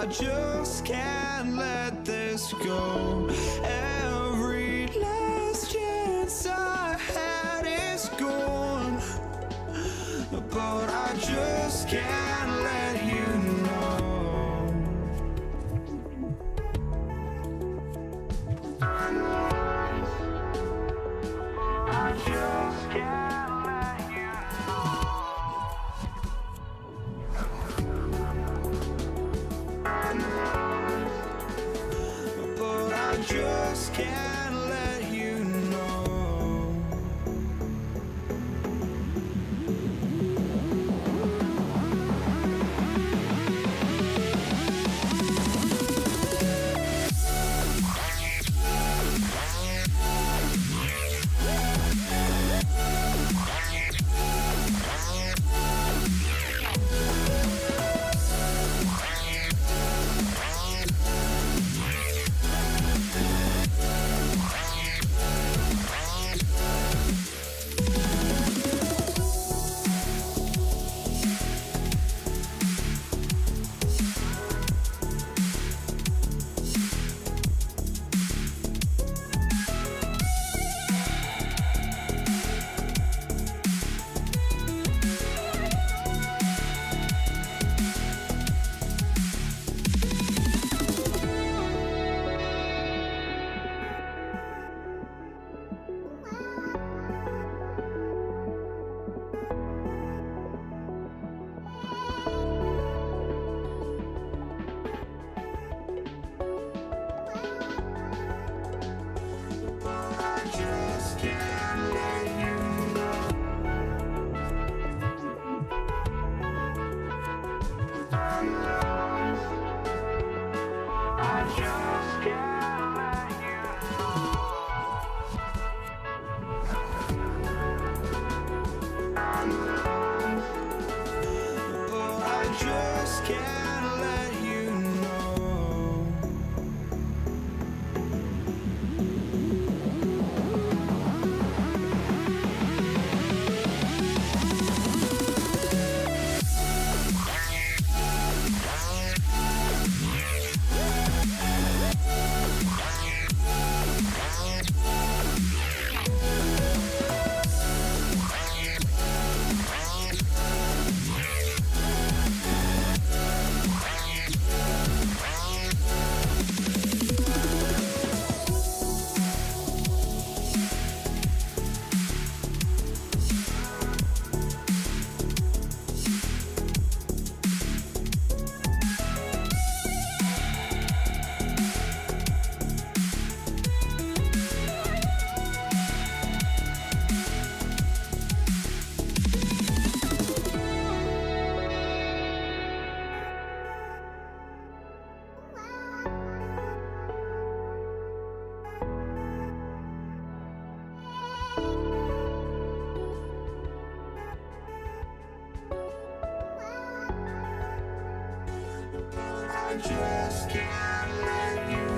I just can't let this go. Every last chance I had is gone, but I just can't let you know. I just can't let you know. But I just can't let you know. Just can't let you know.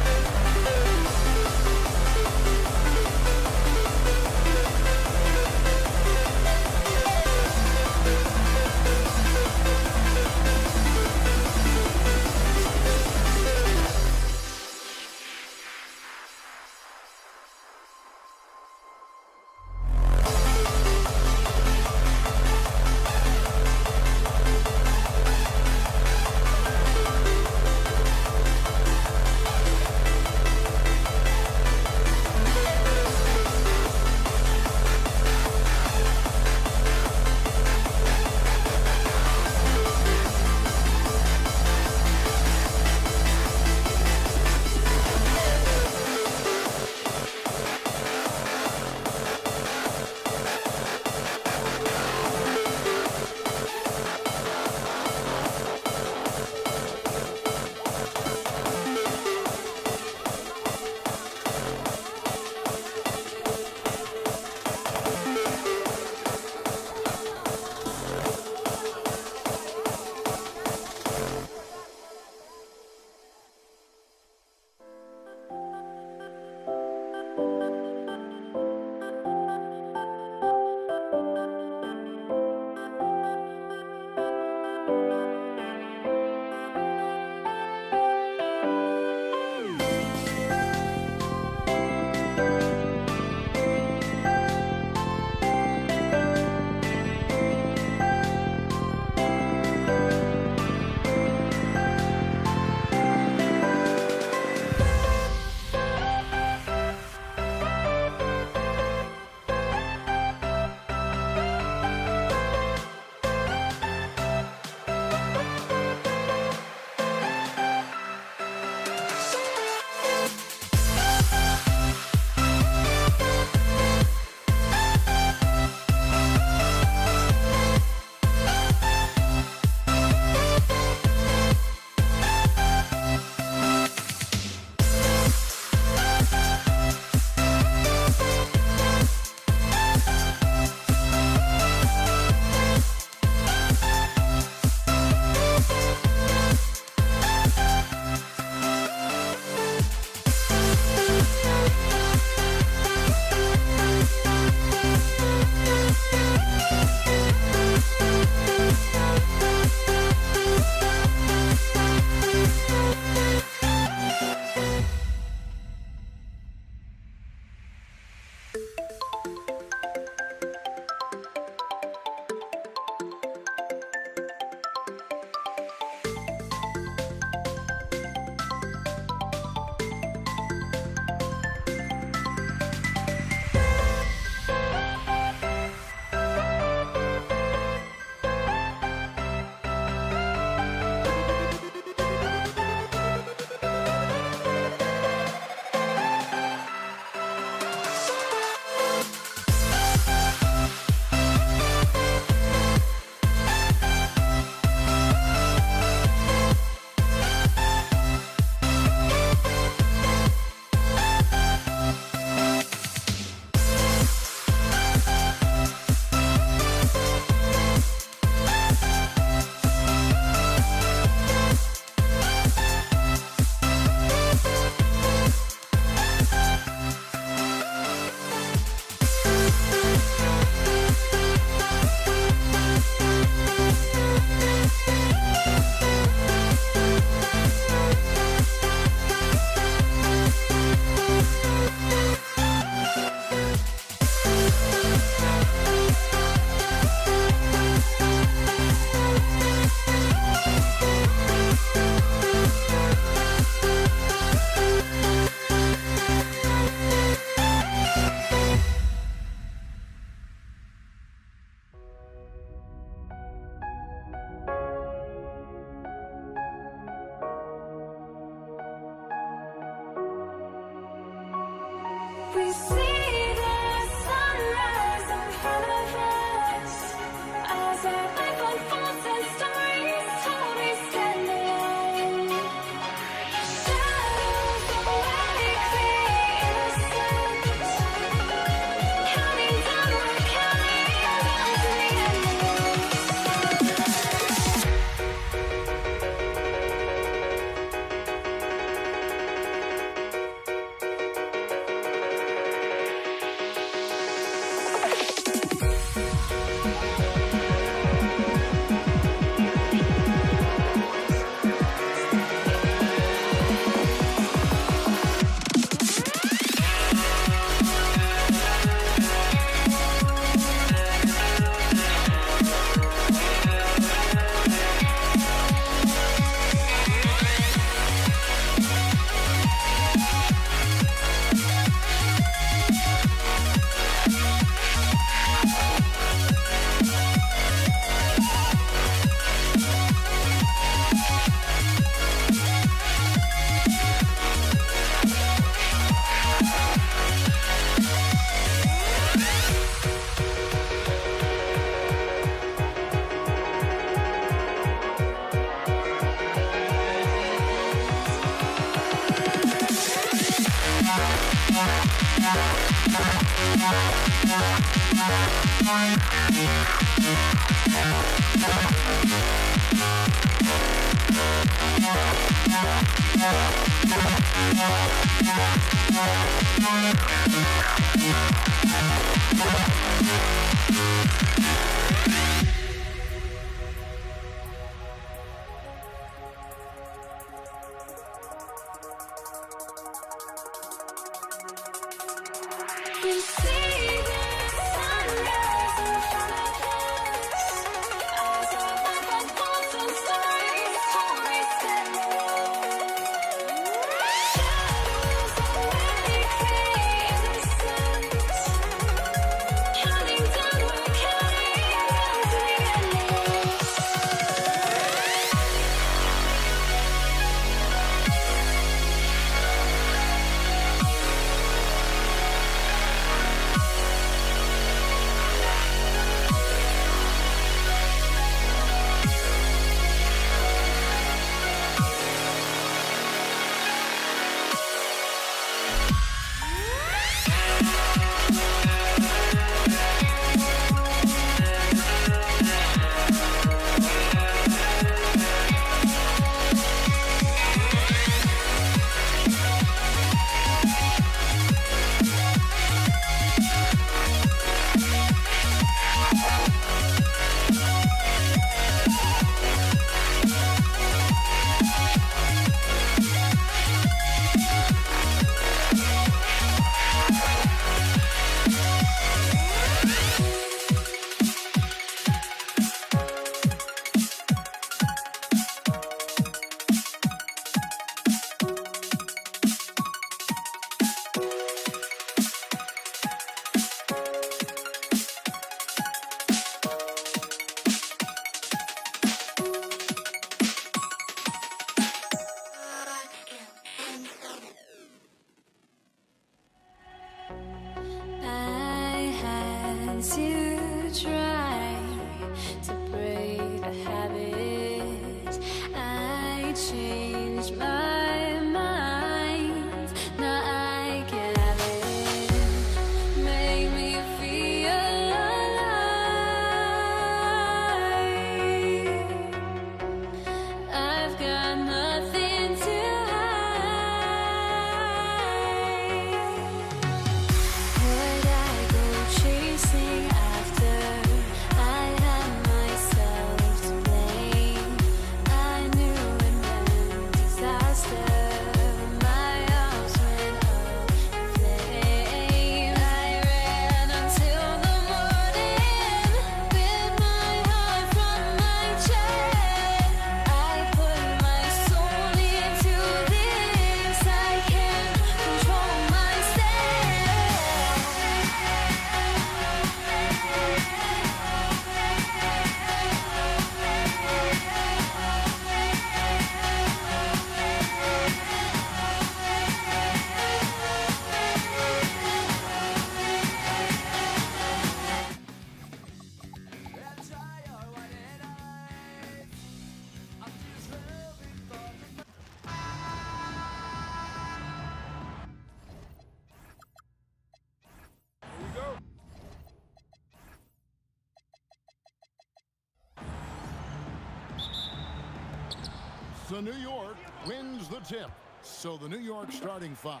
So New York wins the tip. So the New York starting five.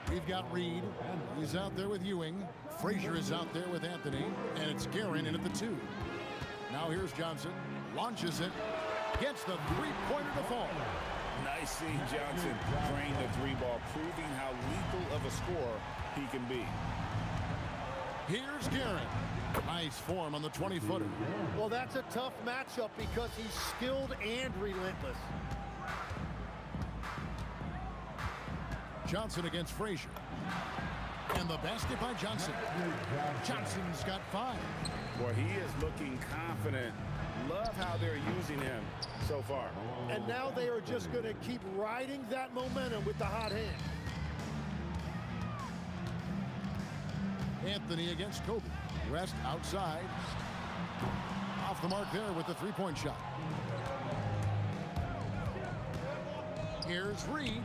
We've got Reed. He's out there with Ewing. Frazier is out there with Anthony. And it's Guerin in at the 2. Now here's Johnson. Launches it. Gets the three-pointer to fall. Nice seeing Johnson drain the 3-ball, proving how lethal of a scorer he can be. Here's Guerin. Nice form on the 20-footer. Well, that's a tough matchup because he's skilled and relentless. Johnson against Frazier. And the basket by Johnson. Johnson's got 5. Boy, he is looking confident. Love how they're using him so far. And now they are just going to keep riding that momentum with the hot hand. Anthony against Kobe. Rest outside. Off the mark there with the three-point shot. Here's Reed.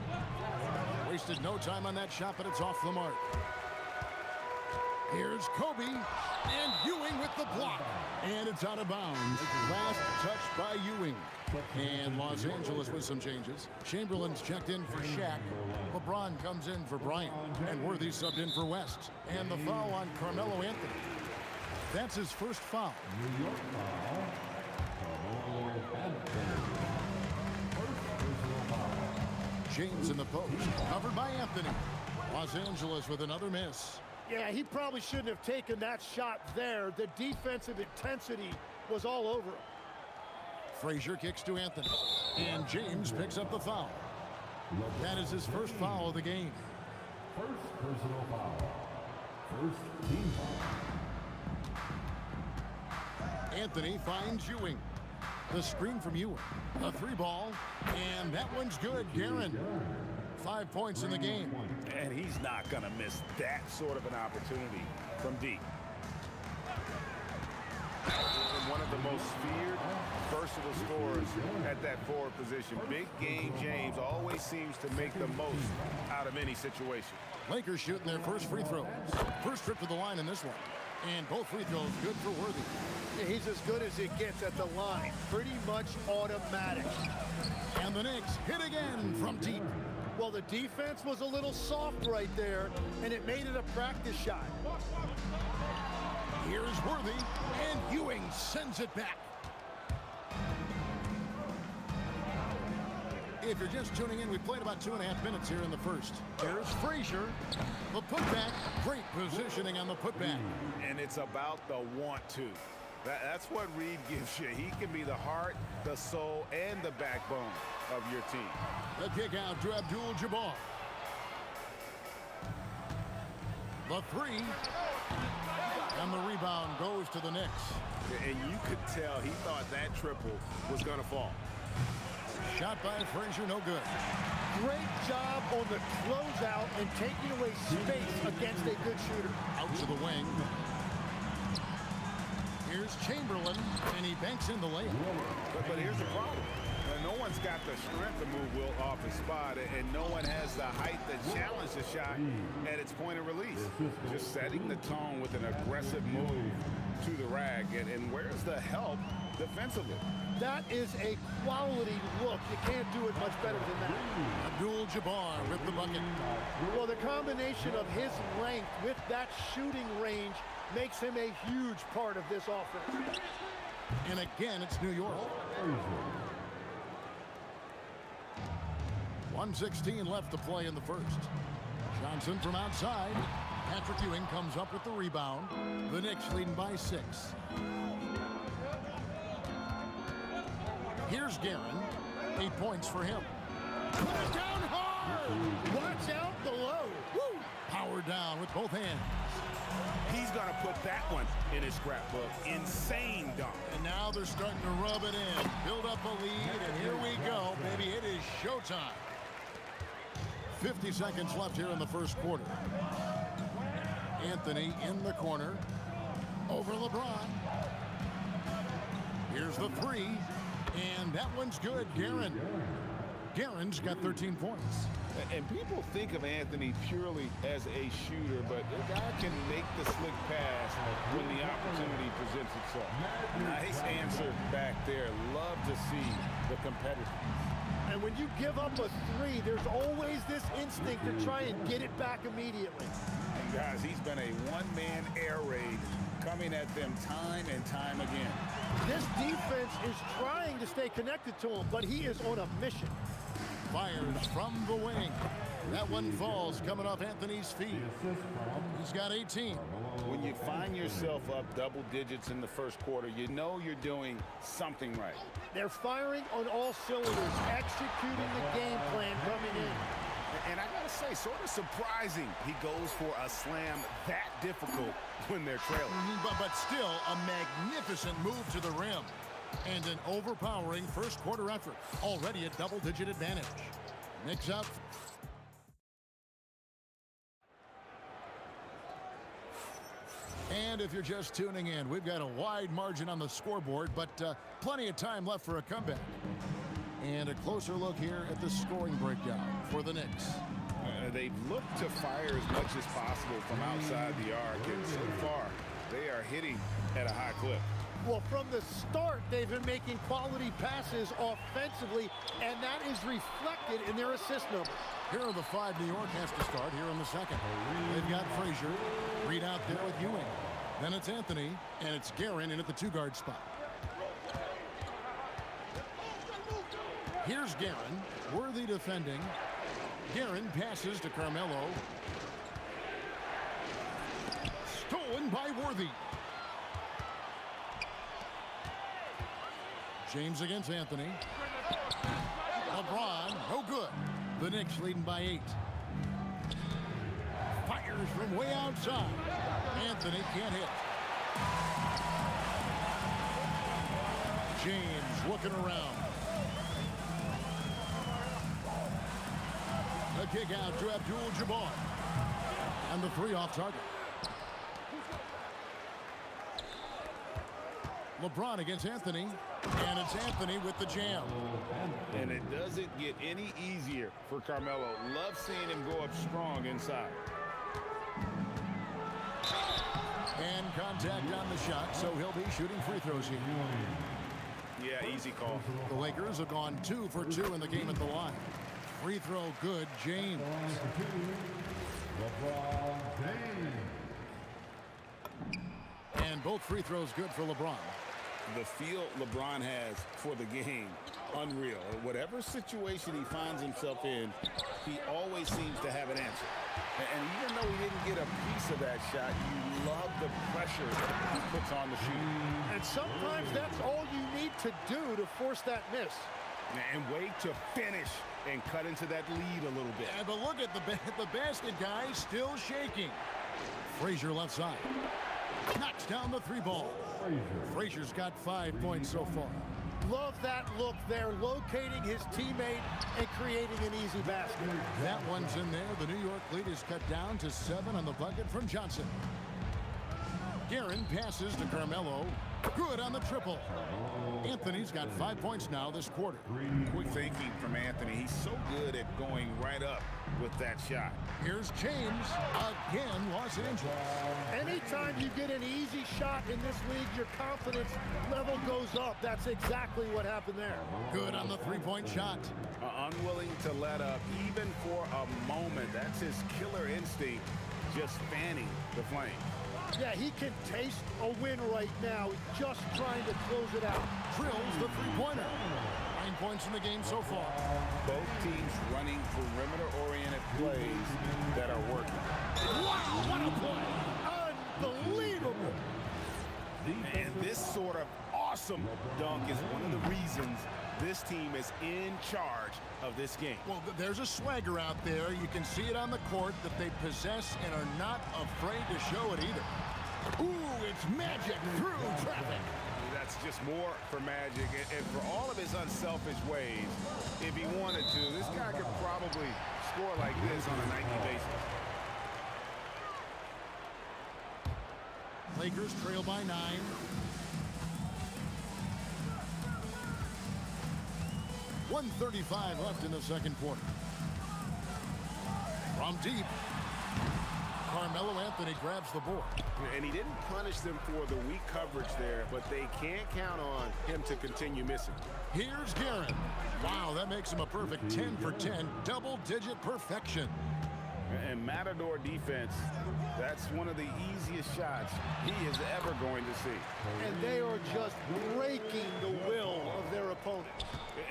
Wasted no time on that shot, but it's off the mark. Here's Kobe, and Ewing with the block. And it's out of bounds. Last touch by Ewing. And Los Angeles with some changes. Chamberlain's checked in for Shaq. LeBron comes in for Bryant. And Worthy subbed in for West. And the foul on Carmelo Anthony. That's his first foul. New York foul. Carmelo Anthony. First personal foul. James in the post. Covered by Anthony. Los Angeles with another miss. Yeah, he probably shouldn't have taken that shot there. The defensive intensity was all over him. Frazier kicks to Anthony. And James picks up the foul. That is his first foul of the game. First personal foul. First team foul. Anthony finds Ewing. The screen from Ewing. A three ball. And that one's good. Guerin. 5 points in the game. And he's not going to miss that sort of an opportunity from deep. One of the most feared, versatile scorers at that forward position. Big game James always seems to make the most out of any situation. Lakers shooting their first free throws. First trip to the line in this one. And both free throws good for Worthy. Yeah, he's as good as it gets at the line. Pretty much automatic. And the Knicks hit again from deep. Well, the defense was a little soft right there, and it made it a practice shot. Here's Worthy, and Ewing sends it back. If you're just tuning in, we played about 2.5 minutes here in the first. Here's Frazier. The putback. Great positioning on the putback. And it's about the want to. That's what Reed gives you. He can be the heart, the soul, and the backbone of your team. The kick out to Abdul-Jabbar. The three. And the rebound goes to the Knicks. And you could tell he thought that triple was going to fall. Shot by Frazier, no good. Great job on the closeout and taking away space against a good shooter. Out to the wing. Here's Chamberlain, and he banks in the layup. But here's the problem. No one's got the strength to move Wilt off his spot, and no one has the height to challenge the shot at its point of release. Just setting the tone with an aggressive move to the rag. And where's the help defensively? That is a quality look. You can't do it much better than that. Abdul-Jabbar with the bucket. Well, the combination of his length with that shooting range makes him a huge part of this offense. And again, it's New York. 1:16 left to play in the first. Johnson from outside. Patrick Ewing comes up with the rebound. The Knicks leading by 6. Here's Guerin. 8 points for him. Put it down hard! Watch out below. Woo! Power down with both hands. He's going to put that one in his scrapbook. Insane dunk. And now they're starting to rub it in. Build up a lead, and here we go, baby. It is showtime. 50 seconds left here in the first quarter. Anthony in the corner. Over LeBron. Here's the three. And that one's good. Guerin's got 13 points. And people think of Anthony purely as a shooter, but the guy can make the slick pass when the opportunity presents itself. Nice answer back there. Love to see the competitiveness. And when you give up a three, there's always this instinct to try and get it back immediately. And guys, he's been a one-man air raid coming at them time and time again. This defense is trying to stay connected to him, but he is on a mission. Fires from the wing. That one falls coming off Anthony's feet. He's got 18. When you find yourself up double digits in the first quarter, you know you're doing something right. They're firing on all cylinders, executing the game plan coming in. And I gotta say, sort of surprising he goes for a slam that difficult when they're trailing. But still a magnificent move to the rim. And an overpowering first quarter effort. Already a double-digit advantage. Knicks up. And if you're just tuning in, we've got a wide margin on the scoreboard, but plenty of time left for a comeback. And a closer look here at the scoring breakdown for the Knicks. They've looked to fire as much as possible from outside the arc, and so far, they are hitting at a high clip. Well, from the start, they've been making quality passes offensively, and that is reflected in their assist numbers. Here are the 5 New York has to start here in the second. They've got Frazier, Reed out there with Ewing. Then it's Anthony, and it's Guerin in at the 2-guard spot. Here's Guerin, Worthy defending. Guerin passes to Carmelo. Stolen by Worthy. James against Anthony. LeBron, no good. The Knicks leading by 8. Fires from way outside. Anthony can't hit. James looking around. A kick out to Abdul-Jabbar. And the 3 off target. LeBron against Anthony. And it's Anthony with the jam. And it doesn't get any easier for Carmelo. Love seeing him go up strong inside. And contact on the shot, so he'll be shooting free throws here. Yeah, easy call. The Lakers have gone 2 for 2 in the game at the line. Free throw good, James. LeBron James. And both free throws good for LeBron. The feel LeBron has for the game, unreal. Whatever situation he finds himself in, he always seems to have an answer. And even though he didn't get a piece of that shot, you love the pressure he puts on the shooter. And sometimes that's all you need to do to force that miss. And wait to finish and cut into that lead a little bit. Yeah, but look at the basket guy still shaking. Frazier left side. Knocks down the 3 ball. Frazier's got 5 points so far. Love that look there, locating his teammate and creating an easy basket. That one's in there. The New York lead is cut down to 7 on the bucket from Johnson. Guerin passes to Carmelo. Good on the triple. Anthony's got 5 points now this quarter. Quick thinking from Anthony. He's so good at going right up with that shot. Here's James. Again, Los Angeles. Anytime you get an easy shot in this league, your confidence level goes up. That's exactly what happened there. Good on the 3-point shot. Unwilling to let up even for a moment. That's his killer instinct, just fanning the flame. Yeah, he can taste a win right now, just trying to close it out. Drills the 3-pointer. 9 points in the game so far. Both teams running perimeter-oriented plays that are working. Wow, what a play! Unbelievable! And this sort of awesome dunk is one of the reasons this team is in charge of this game. Well, there's a swagger out there. You can see it on the court that they possess and are not afraid to show it either. Ooh, it's magic through traffic. That's just more for Magic. And for all of his unselfish ways, if he wanted to, this guy could probably score like this on a nightly basis. Lakers trail by 9. .135 left in the second quarter. From deep, Carmelo Anthony grabs the board. And he didn't punish them for the weak coverage there, but they can't count on him to continue missing. Here's Guerin. Wow, that makes him a perfect 10 for 10, double-digit perfection. And Matador defense, that's one of the easiest shots he is ever going to see. And they are just breaking the will of their opponent.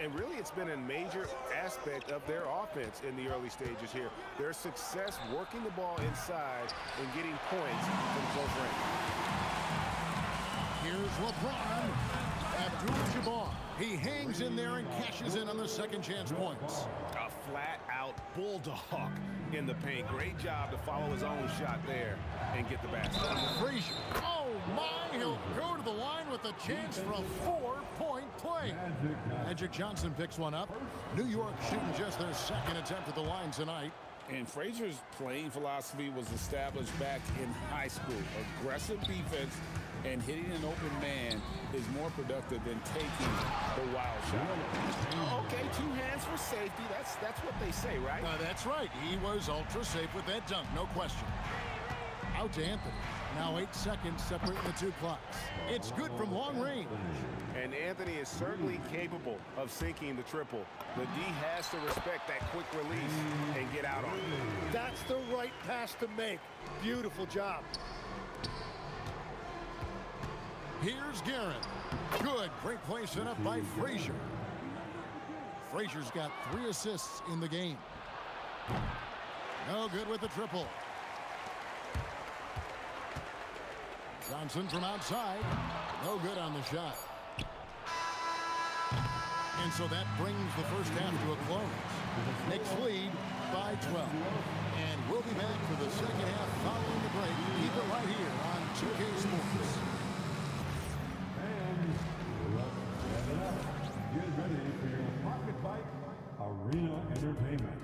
And really, it's been a major aspect of their offense in the early stages here. Their success working the ball inside and getting points from close range. Here's LeBron. Abdul-Jabbar. He hangs in there and cashes in on the second chance points. A flat-out bulldog in the paint. Great job to follow his own shot there and get the basket. Frazier. Oh, my. He'll go to the line with a chance for a 4-point play. Magic Johnson picks one up. New York shooting just their second attempt at the line tonight. And Frazier's playing philosophy was established back in high school. Aggressive defense And hitting an open man is more productive than taking the wild shot. Okay, 2 hands for safety. That's what they say, right? That's right. He was ultra safe with that dunk, no question. Out to Anthony. Now 8 seconds separating the 2 clocks. It's good from long range. And Anthony is certainly capable of sinking the triple. The D has to respect that quick release and get out on it. That's the right pass to make. Beautiful job. Here's Guerin. Good. Great play set up by Frazier. Frazier's got 3 assists in the game. No good with the triple. Johnson from outside. No good on the shot. And so that brings the first half to a close. Knicks lead by 12. And we'll be back for the second half following the break. Keep it right here on 2K Sports. Fans, let's get it up. Get ready for your Pocket Bike Arena Entertainment.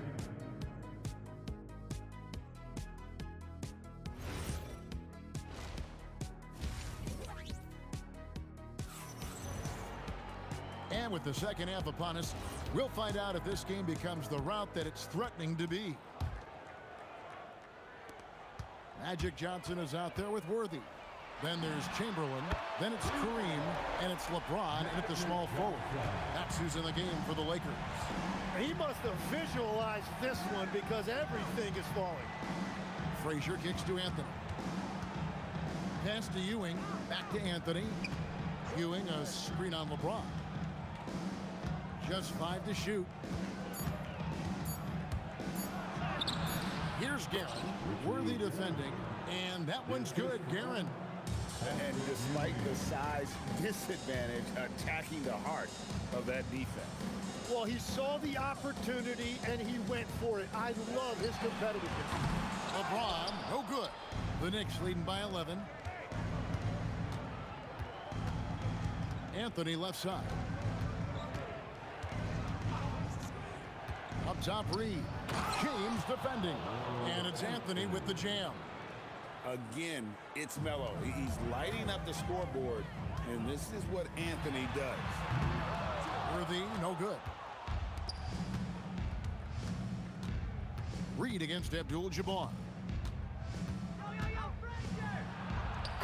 And with the second half upon us, we'll find out if this game becomes the route that it's threatening to be. Magic Johnson is out there with Worthy. Then there's Chamberlain. Then it's Kareem. And it's LeBron and at the small forward. That's who's in the game for the Lakers. He must have visualized this one because everything is falling. Frazier kicks to Anthony. Pass to Ewing. Back to Anthony. Ewing, a screen on LeBron. Just 5 to shoot. Here's Guerin. Worthy defending. And that one's good. Guerin. And despite the size disadvantage, attacking the heart of that defense. Well, he saw the opportunity and he went for it. I love his competitiveness. LeBron, no good. The Knicks leading by 11. Anthony left side. Up top, Reed. James defending. And it's Anthony with the jam. Again, it's Melo. He's lighting up the scoreboard, and this is what Anthony does. Worthy, no good. Reed against Abdul-Jabbar.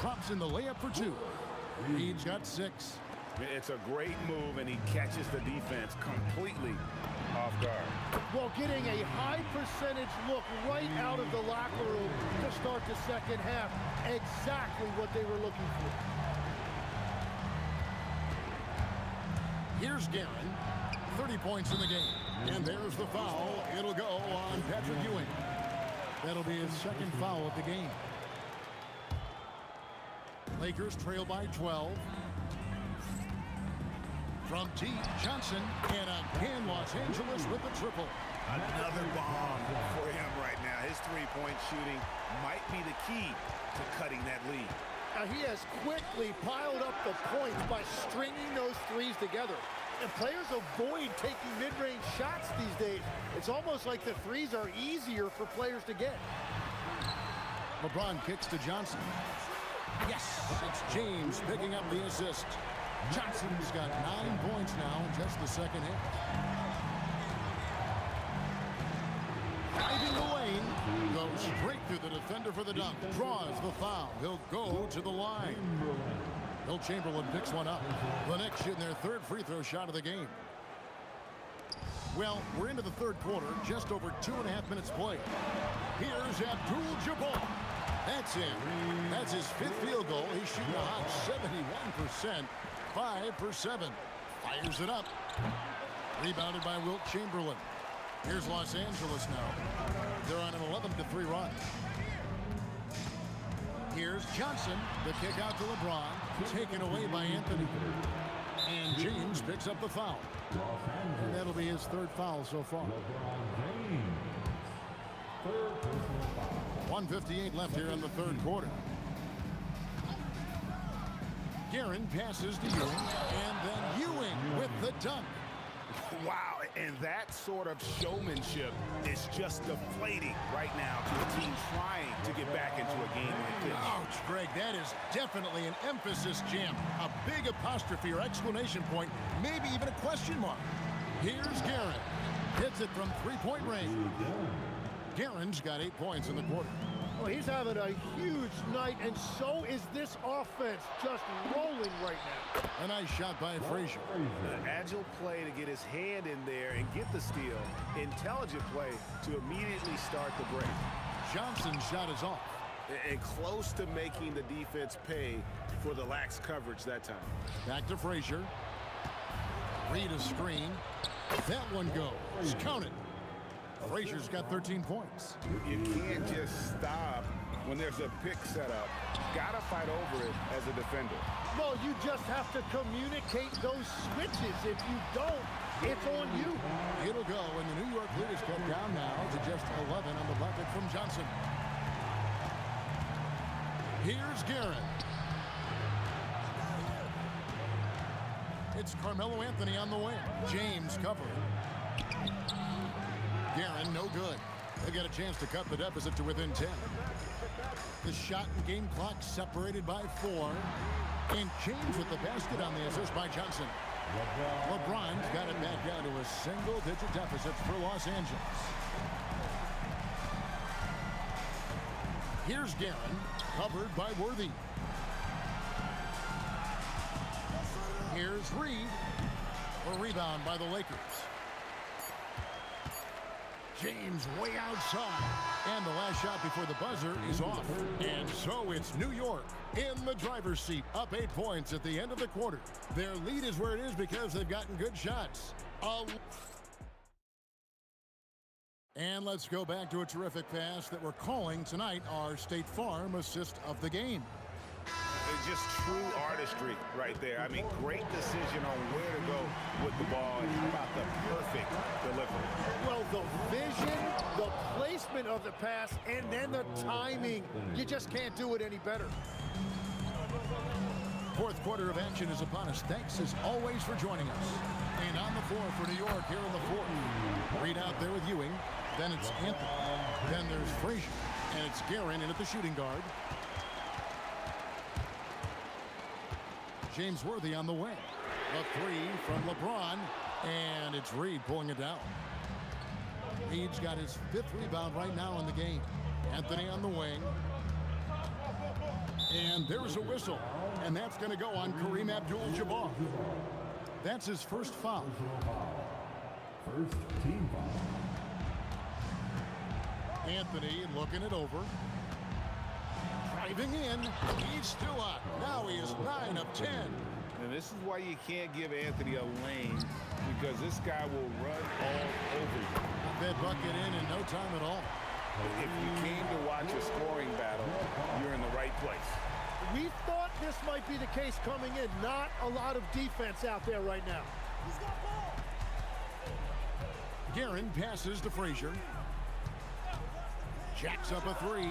Drops in the layup for 2. Reed's got 6. It's a great move, and he catches the defense completely off guard. Well, getting a high percentage look right out of the locker room to start the second half. Exactly what they were looking for. Here's Guerin. 30 points in the game. And there's the foul. It'll go on Patrick Ewing. That'll be his second foul of the game. Lakers trail by 12. From deep, Johnson, and again Los Angeles with the triple. Another bomb for him right now. His three-point shooting might be the key to cutting that lead. Now he has quickly piled up the points by stringing those threes together. And players avoid taking mid-range shots these days. It's almost like the threes are easier for players to get. LeBron kicks to Johnson. Yes, it's James picking up the assist. Johnson's got 9 points now in just the second half. Driving the lane, goes straight through the defender for the dunk. Draws the foul. He'll go to the line. Will Chamberlain picks one up. The Knicks shooting their 3rd free throw shot of the game. Well, we're into the 3rd quarter, just over 2.5 minutes played. Here's Abdul-Jabbar. That's it. That's his 5th field goal. He's shooting a hot 71%. 5 for 7. Fires it up. Rebounded by Wilt Chamberlain. Here's Los Angeles now. They're on an 11-3 run. Here's Johnson. The kick out to LeBron. Taken away by Anthony. And James picks up the foul. And that'll be his 3rd foul so far. 1:58 left here in the 3rd quarter. Guerin passes to Ewing, and then Ewing with the dunk. Wow, and that sort of showmanship is just deflating right now to a team trying to get back into a game like this. Ouch, Greg, that is definitely an emphasis jam. A big apostrophe or exclamation point, maybe even a question mark. Here's Guerin. Hits it from three-point range. Guerin's got 8 points in the quarter. Well, he's having a huge night, and so is this offense, just rolling right now. A nice shot by Frazier. An agile play to get his hand in there and get the steal. Intelligent play to immediately start the break. Johnson's shot is off. And close to making the defense pay for the lax coverage that time. Back to Frazier. Read a screen. That one goes. Count it. Frazier's got 13 points. You can't just stop when there's a pick set up. Gotta fight over it as a defender. Well, you just have to communicate those switches. If you don't, it's on you. It'll go, and the New York lead is cut down now to just 11 on the bucket from Johnson. Here's Guerin. It's Carmelo Anthony on the wing. James covering. Guerin, no good. They get a chance to cut the deficit to within 10. The shot and game clock separated by 4. And James with the basket on the assist by Johnson. LeBron's got it back down to a single-digit deficit for Los Angeles. Here's Guerin, covered by Worthy. Here's Reed. A rebound by the Lakers. James way outside. And the last shot before the buzzer is off. And so it's New York in the driver's seat, up 8 points at the end of the quarter. Their lead is where it is because they've gotten good shots. And let's go back to a terrific pass that we're calling tonight our State Farm assist of the game. It's just true artistry right there. I mean, great decision on where to go with the ball, and how about the perfect delivery. Well, the vision, the placement of the pass, and then the timing. You just can't do it any better. Fourth quarter of action is upon us. Thanks as always for joining us. And on the floor for New York here in the fourth. Reed out there with Ewing. Then it's Anthony. Then there's Frazier. And it's Guerin in at the shooting guard. James Worthy on the wing. A 3 from LeBron. And it's Reed pulling it down. Reed's got his 5th rebound right now in the game. Anthony on the wing. And there's a whistle. And that's going to go on Kareem Abdul-Jabbar. That's his first foul. First team foul. Anthony looking it over. Driving in. He's still up. Now he is 9 of 10. And this is why you can't give Anthony a lane, because this guy will run all over you. That bucket in no time at all. If you came to watch a scoring battle, you're in the right place. We thought this might be the case coming in. Not a lot of defense out there right now. Guerin passes to Frazier. Jacks up a 3.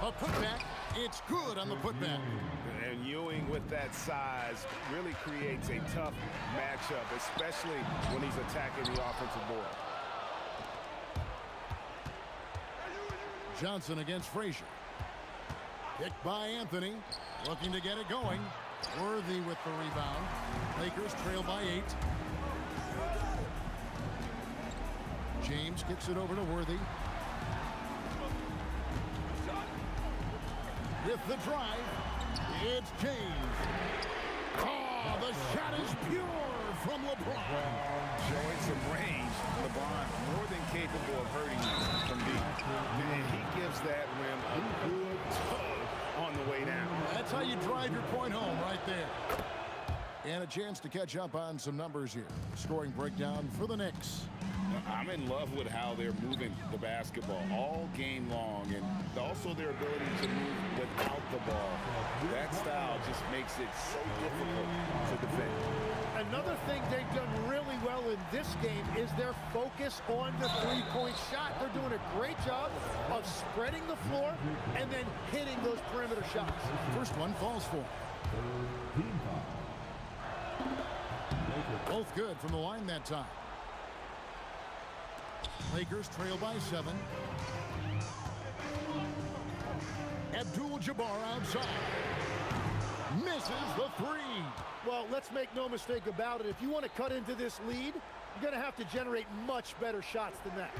A putback. It's good on the putback. And Ewing with that size really creates a tough matchup, especially when he's attacking the offensive board. Johnson against Frazier. Picked by Anthony. Looking to get it going. Worthy with the rebound. Lakers trail by 8. James kicks it over to Worthy. With the drive, it's James. Oh, the shot is pure from LeBron. Showing some range. LeBron more than capable of hurting you from deep. And he gives that rim a good tug on the way down. That's how you drive your point home right there. And a chance to catch up on some numbers here. Scoring breakdown for the Knicks. I'm in love with how they're moving the basketball all game long, and also their ability to move without the ball. That style just makes it so difficult to defend. Another thing they've done really well in this game is their focus on the three-point shot. They're doing a great job of spreading the floor and then hitting those perimeter shots. First one falls for. Team foul. Both good from the line that time. Lakers trail by 7. Abdul-Jabbar outside. Misses the 3. Well, let's make no mistake about it. If you want to cut into this lead, you're going to have to generate much better shots than that.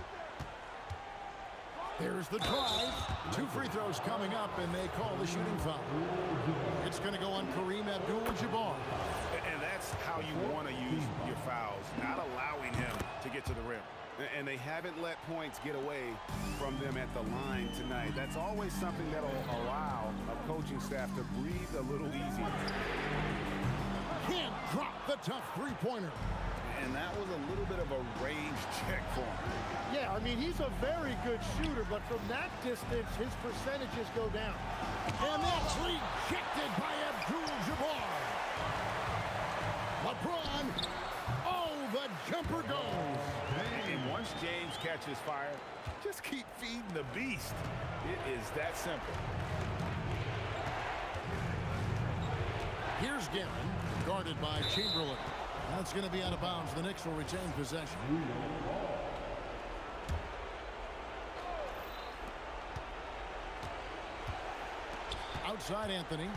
There's the drive. 2 free throws coming up, and they call the shooting foul. It's going to go on Kareem Abdul-Jabbar. And that's how you want to use your fouls, not allowing him to get to the rim. And they haven't let points get away from them at the line tonight. That's always something that'll allow a coaching staff to breathe a little easier. Can't drop the tough three-pointer. And that was a little bit of a range check for him. Yeah, I mean, he's a very good shooter, but from that distance, his percentages go down. And that's rejected by Abdul-Jabbar. LeBron, oh, the jumper goes. And once James catches fire, just keep feeding the beast. It is that simple. Here's Gavin, guarded by Chamberlain. That's going to be out of bounds. The Knicks will retain possession. Outside Anthony.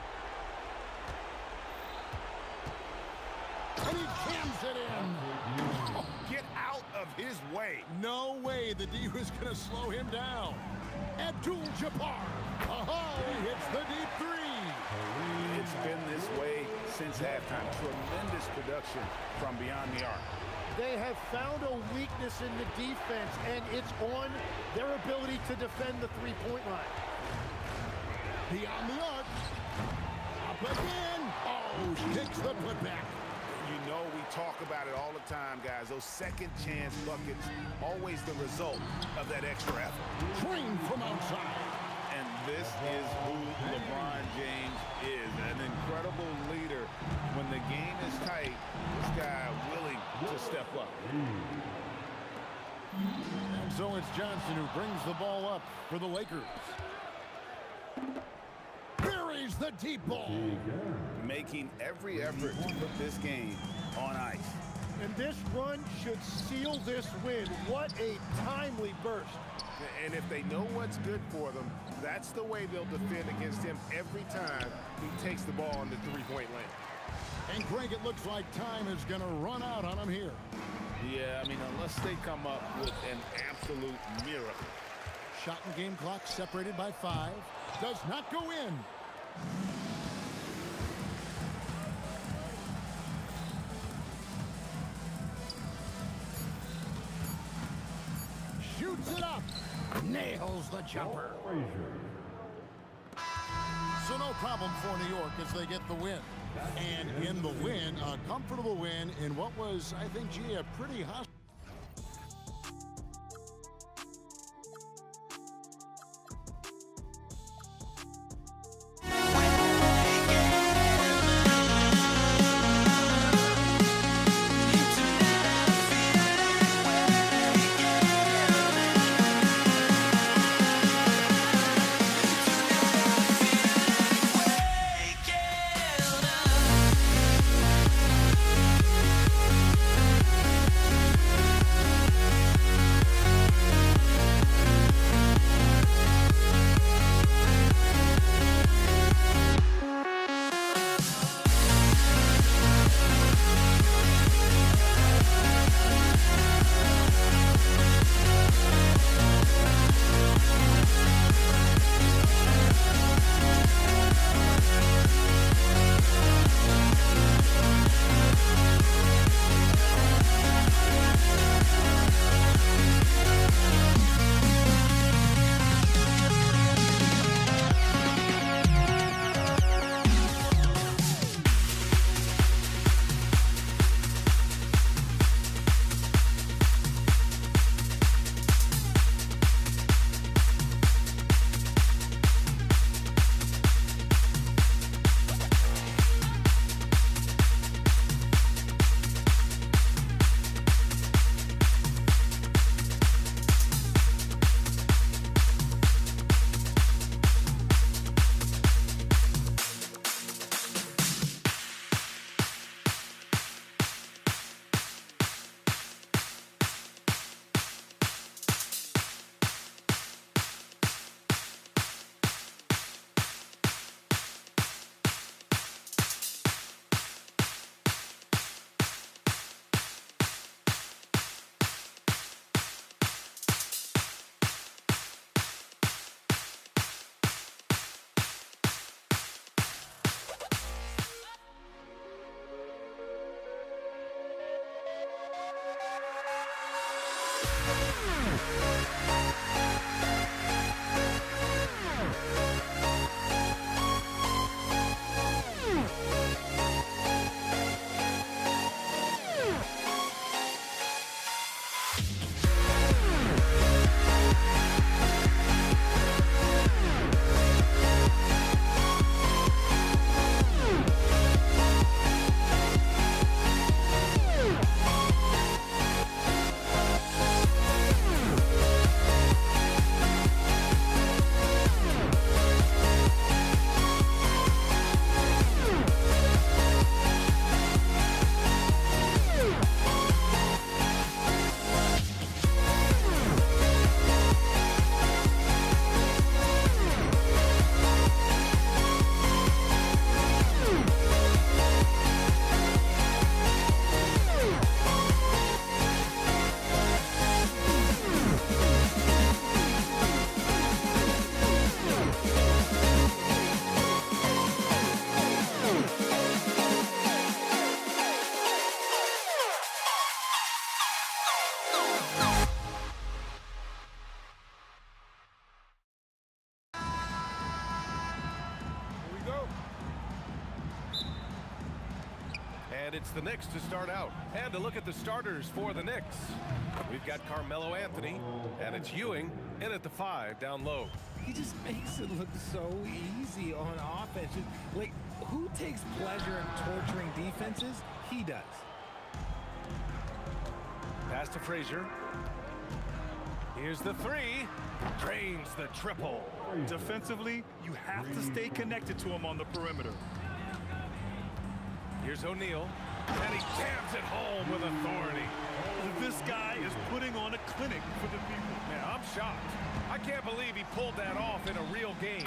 And he jams it in. Oh, get out of his way. No way the D was going to slow him down. Abdul-Jabbar. Oh, he hits the deep 3. It's been this way since halftime. Tremendous production from beyond the arc. They have found a weakness in the defense, and it's on their ability to defend the three-point line. Beyond the arc. Up again. Oh, sticks the putback. You know we talk about it all the time, guys. Those second chance buckets, always the result of that extra effort. Trained from outside. And this is who LeBron James is. An incredible leader. When the game is tight, this guy willing to step up. And so it's Johnson who brings the ball up for the Lakers. Buries the deep ball. Making every effort to put this game on ice. And this run should seal this win. What a timely burst. And if they know what's good for them, that's the way they'll defend against him every time he takes the ball in the three-point lane. And Greg, it looks like time is going to run out on him here. Yeah, I mean, unless they come up with an absolute miracle. Shot and game clock separated by 5. Does not go in. Shoots it up. Nails the jumper. So no problem for New York as they get the win. And in the win, a comfortable win in what was, I think, gee, a pretty hostile. And it's the Knicks to start out. And to look at the starters for the Knicks. We've got Carmelo Anthony, and it's Ewing in at the 5 down low. He just makes it look so easy on offense. Like, who takes pleasure in torturing defenses? He does. Pass to Frazier. Here's the 3. Drains the triple. Defensively, you have to stay connected to him on the perimeter. Here's O'Neal, and he jams it home with authority. This guy is putting on a clinic for the people. Man, I'm shocked. I can't believe he pulled that off in a real game.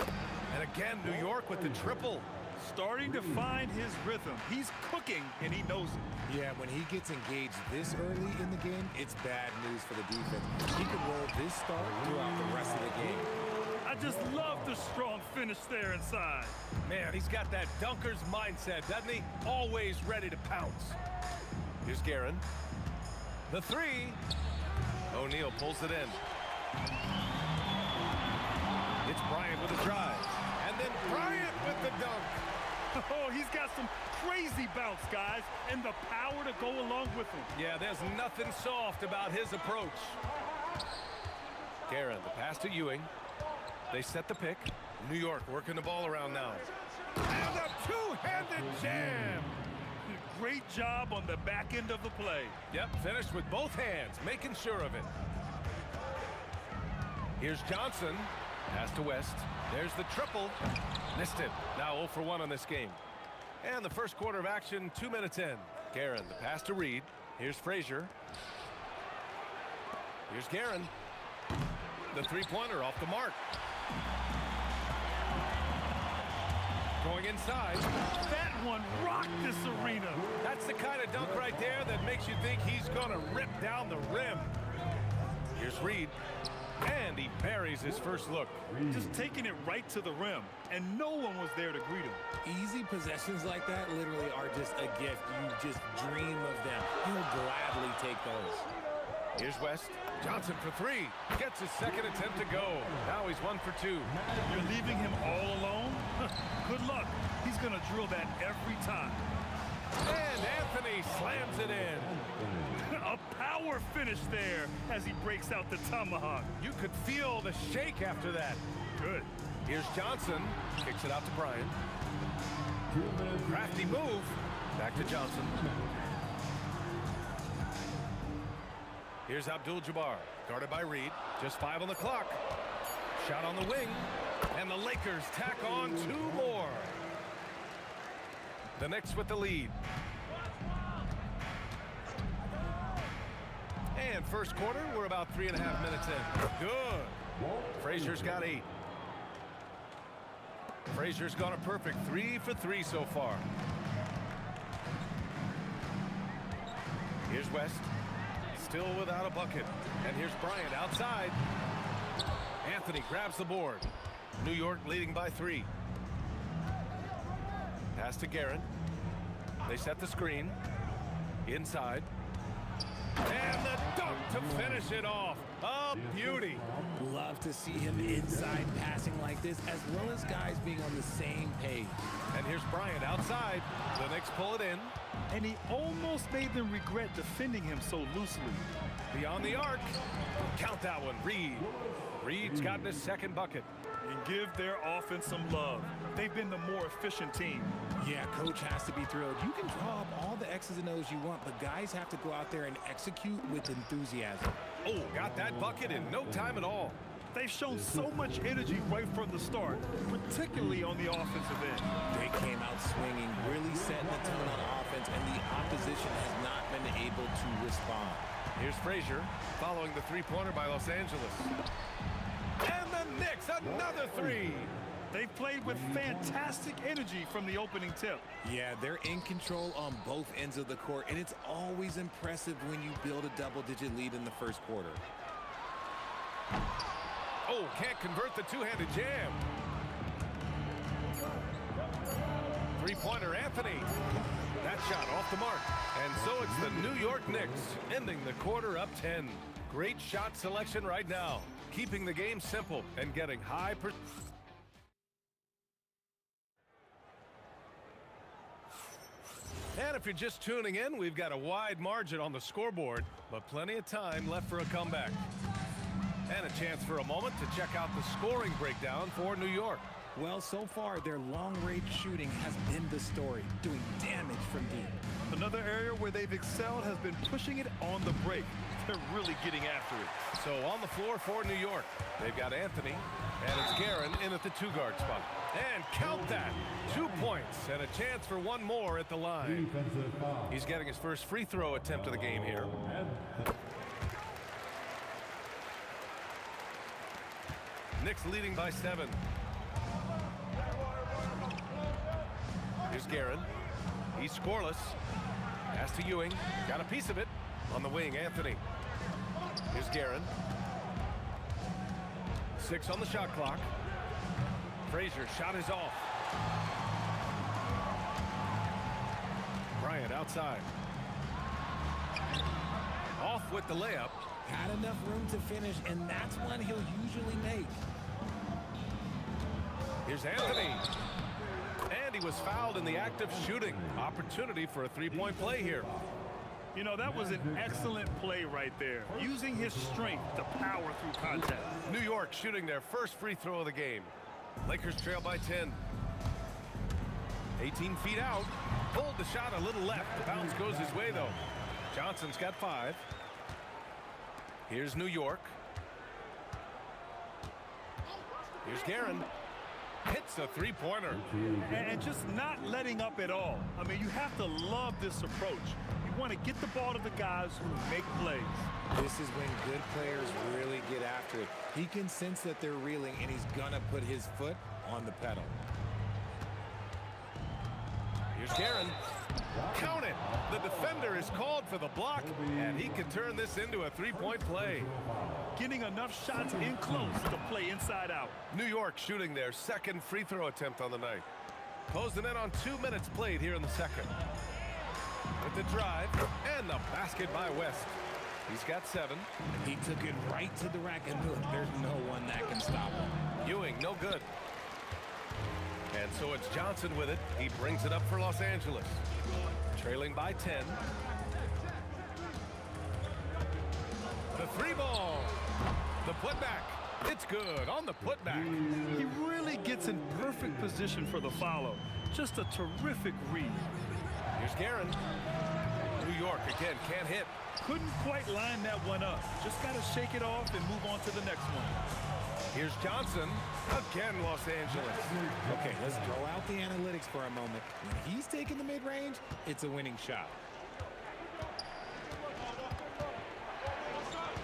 And again, New York with the triple. Starting to find his rhythm. He's cooking, and he knows it. Yeah, when he gets engaged this early in the game, it's bad news for the defense. He could roll this start throughout the rest of the game. I just love the strong finish there inside. Man, he's got that dunker's mindset, doesn't he? Always ready to pounce. Here's Guerin. The 3. O'Neal pulls it in. It's Bryant with a drive. And then Bryant with the dunk. Oh, he's got some crazy bounce, guys, and the power to go along with him. Yeah, there's nothing soft about his approach. Guerin, the pass to Ewing. They set the pick. New York working the ball around now. And a two-handed jam. Great job on the back end of the play. Yep, finished with both hands, making sure of it. Here's Johnson. Pass to West. There's the triple. Missed it. Now 0 for 1 on this game. And the first quarter of action, 2 minutes in. Guerin, the pass to Reed. Here's Frazier. Here's Guerin. The three-pointer off the mark. Going inside. That one rocked this arena. That's the kind of dunk right there that makes you think he's going to rip down the rim. Here's Reed. And he buries his first look. Just taking it right to the rim, and no one was there to greet him. Easy possessions like that literally are just a gift. You just dream of them. He'll gladly take those. Here's West. Johnson for 3. Gets his second attempt to go. Now he's 1 for 2. You're leaving him all alone? Good luck. He's going to drill that every time. And Anthony slams it in. A power finish there as he breaks out the tomahawk. You could feel the shake after that. Good. Here's Johnson. Kicks it out to Bryant. Crafty move. Back to Johnson. Here's Abdul-Jabbar. Guarded by Reed. Just 5 on the clock. Shot on the wing. And the Lakers tack on 2 more. The Knicks with the lead. And first quarter, we're about 3.5 minutes in. Good. Frazier's got 8. Frazier's gone a perfect 3 for 3 so far. Here's West. Still without a bucket. And here's Bryant outside. Anthony grabs the board. New York leading by 3. Pass to Guerin. They set the screen. Inside. And the dunk to finish it off. A beauty. Love to see him inside passing like this, as well as guys being on the same page. And here's Bryant outside. The Knicks pull it in. And he almost made them regret defending him so loosely. Beyond the arc. Count that one, Reed. Reed's gotten his second bucket. And give their offense some love. They've been the more efficient team. Yeah, coach has to be thrilled. You can draw up all the X's and O's you want, but guys have to go out there and execute with enthusiasm. Oh, got that bucket in no time at all. They've shown so much energy right from the start, particularly on the offensive end. They came out swinging, really setting the tone on offense, and the opposition has not been able to respond. Here's Frazier following the three-pointer by Los Angeles. And the Knicks, another 3. They've played with fantastic energy from the opening tip. Yeah, they're in control on both ends of the court, and it's always impressive when you build a double-digit lead in the first quarter. Oh, can't convert the two-handed jam. Three-pointer, Anthony. That shot off the mark. And so it's the New York Knicks ending the quarter up 10. Great shot selection right now, keeping the game simple and getting high And if you're just tuning in, we've got a wide margin on the scoreboard, but plenty of time left for a comeback. And a chance for a moment to check out the scoring breakdown for New York. Well, so far, their long-range shooting has been the story, doing damage from deep. Another area where they've excelled has been pushing it on the break. They're really getting after it. So on the floor for New York, they've got Anthony, and it's Guerin in at the 2-guard spot. And count that, 2 points and a chance for one more at the line. Defensive foul. He's getting his first free throw attempt of the game here. Knicks leading by 7. Here's Guerin. He's scoreless. Pass to Ewing. Got a piece of it. On the wing, Anthony. Here's Guerin. 6 on the shot clock. Frazier, shot is off. Bryant outside. Off with the layup. Had enough room to finish, and that's one he'll usually make. Here's Anthony. And he was fouled in the act of shooting. Opportunity for a three-point play here. You know, that was an excellent play right there. Using his strength to power through contact. New York shooting their first free throw of the game. Lakers trail by 10. 18 feet out. Pulled the shot a little left. The bounce goes his way, though. Johnson's got 5. Here's New York. Here's Guerin. Hits a three-pointer. And just not letting up at all. I mean, you have to love this approach. You want to get the ball to the guys who make plays. This is when good players really get after it. He can sense that they're reeling, and he's gonna put his foot on the pedal. Here's Guerin. Count it. The defender is called for the block, and he can turn this into a three-point play. Getting enough shots in close to play inside out. New York shooting their second free throw attempt on the night. Closing in on 2 minutes played here in the second. With the drive and the basket by West. He's got 7. He took it right to the rack, and look, there's no one that can stop him. Ewing, no good. And so it's Johnson with it. He brings it up for Los Angeles. Trailing by 10. The 3 ball. The putback. It's good on the putback. He really gets in perfect position for the follow. Just a terrific read. Here's Guerin. New York again can't hit. Couldn't quite line that one up. Just got to shake it off and move on to the next one. Here's Johnson. Again, Los Angeles. Okay, let's throw out the analytics for a moment. When he's taking the mid-range, it's a winning shot.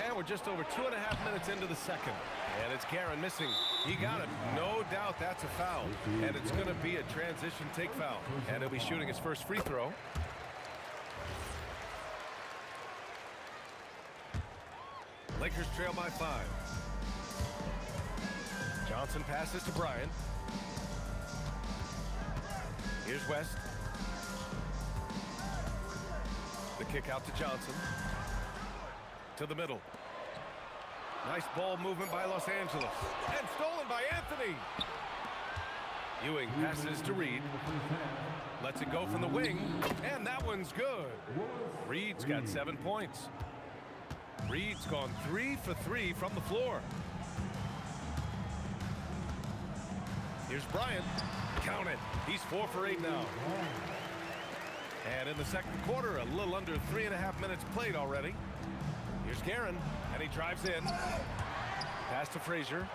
And we're just over 2.5 minutes into the second. And it's Guerin missing. He got it. No doubt that's a foul. And it's going to be a transition take foul. And he'll be shooting his first free throw. Lakers trail by 5. Johnson passes to Bryant. Here's West. The kick out to Johnson. To the middle. Nice ball movement by Los Angeles. And stolen by Anthony. Ewing passes to Reed. Lets it go from the wing. And that one's good. Reed's got 7 points. Reed's gone 3 for 3 from the floor. Here's Bryant. Count it. He's 4 for 8 now. And in the second quarter, a little under 3.5 minutes played already. Here's Guerin, and he drives in. Pass to Frazier.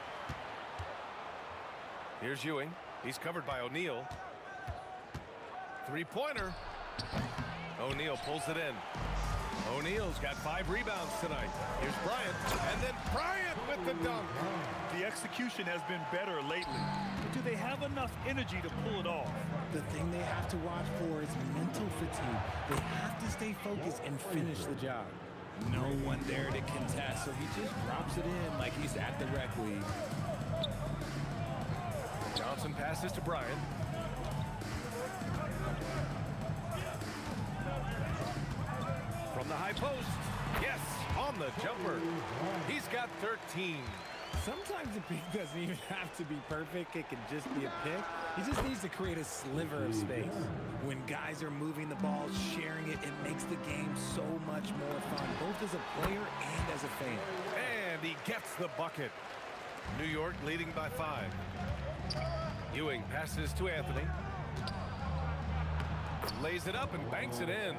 Here's Ewing. He's covered by O'Neal. Three-pointer. O'Neal pulls it in. O'Neal's got 5 rebounds tonight. Here's Bryant, and then Bryant with the dunk. The execution has been better lately. But do they have enough energy to pull it off? The thing they have to watch for is mental fatigue. They have to stay focused and finish the job. No one there to contest, so he just drops it in like he's at the rec league. Johnson passes to Bryant. From the high post. Yes, on the jumper. He's got 13. Sometimes the pick doesn't even have to be perfect. It can just be a pick. He just needs to create a sliver of space. When guys are moving the ball, sharing it, it makes the game so much more fun, both as a player and as a fan. And he gets the bucket. New York leading by 5. Ewing passes to Anthony. Lays it up and banks it in.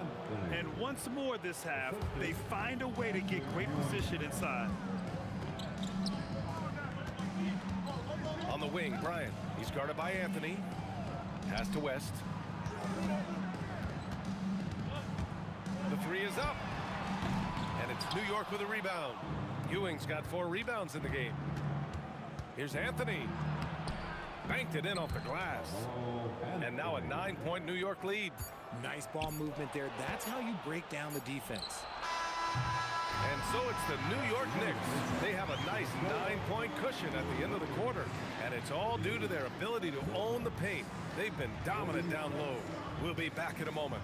And once more this half, they find a way to get great position inside. On the wing, Bryant. He's guarded by Anthony. Pass to West. The 3 is up. And it's New York with a rebound. Ewing's got 4 rebounds in the game. Here's Anthony. Banked it in off the glass. And now a 9-point New York lead. Nice ball movement there. That's how you break down the defense. And so it's the New York Knicks. They have a nice 9-point cushion at the end of the quarter. And it's all due to their ability to own the paint. They've been dominant down low. We'll be back in a moment.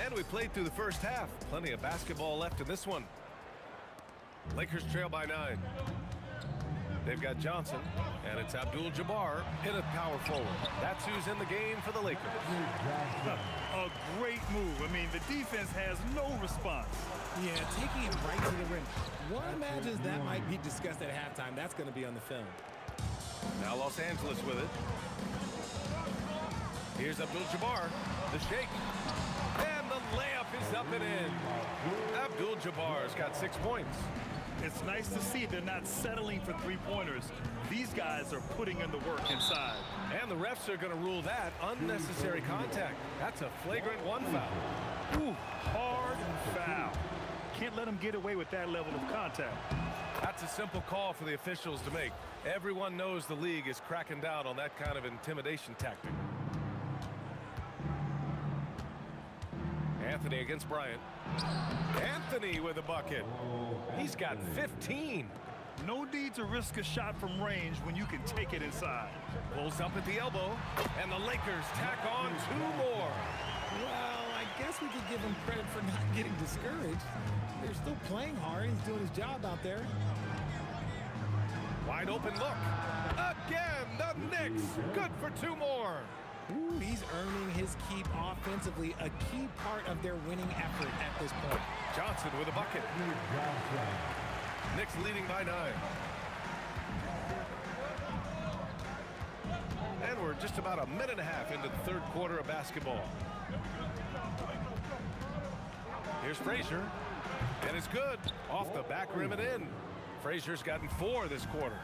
And we played through the first half. Plenty of basketball left in this one. Lakers trail by 9. They've got Johnson, and it's Abdul-Jabbar in a power forward. That's who's in the game for the Lakers. A great move. I mean, the defense has no response. Yeah, taking it right to the rim. One imagines that might be discussed at halftime. That's going to be on the film. Now Los Angeles with it. Here's Abdul-Jabbar, the shake. And the layup is up and in. Abdul-Jabbar's got 6 points. It's nice to see they're not settling for three-pointers. These guys are putting in the work inside. And the refs are going to rule that unnecessary contact. That's a flagrant 1 foul. Ooh, hard foul. Can't let them get away with that level of contact. That's a simple call for the officials to make. Everyone knows the league is cracking down on that kind of intimidation tactic. Anthony against Bryant. Anthony with a bucket. He's got 15. No need to risk a shot from range when you can take it inside. Pulls up at the elbow, and the Lakers tack on 2 more. Well, I guess we could give him credit for not getting discouraged. They're still playing hard. He's doing his job out there. Wide open look. Again, the Knicks. Good for 2 more. Ooh, he's earning his keep offensively, a key part of their winning effort at this point. Johnson with a bucket. Knicks leading by 9. And we're just about a minute and a half into the third quarter of basketball. Here's Frazier. And it's good. Off the back rim and in. Frazier's gotten 4 this quarter.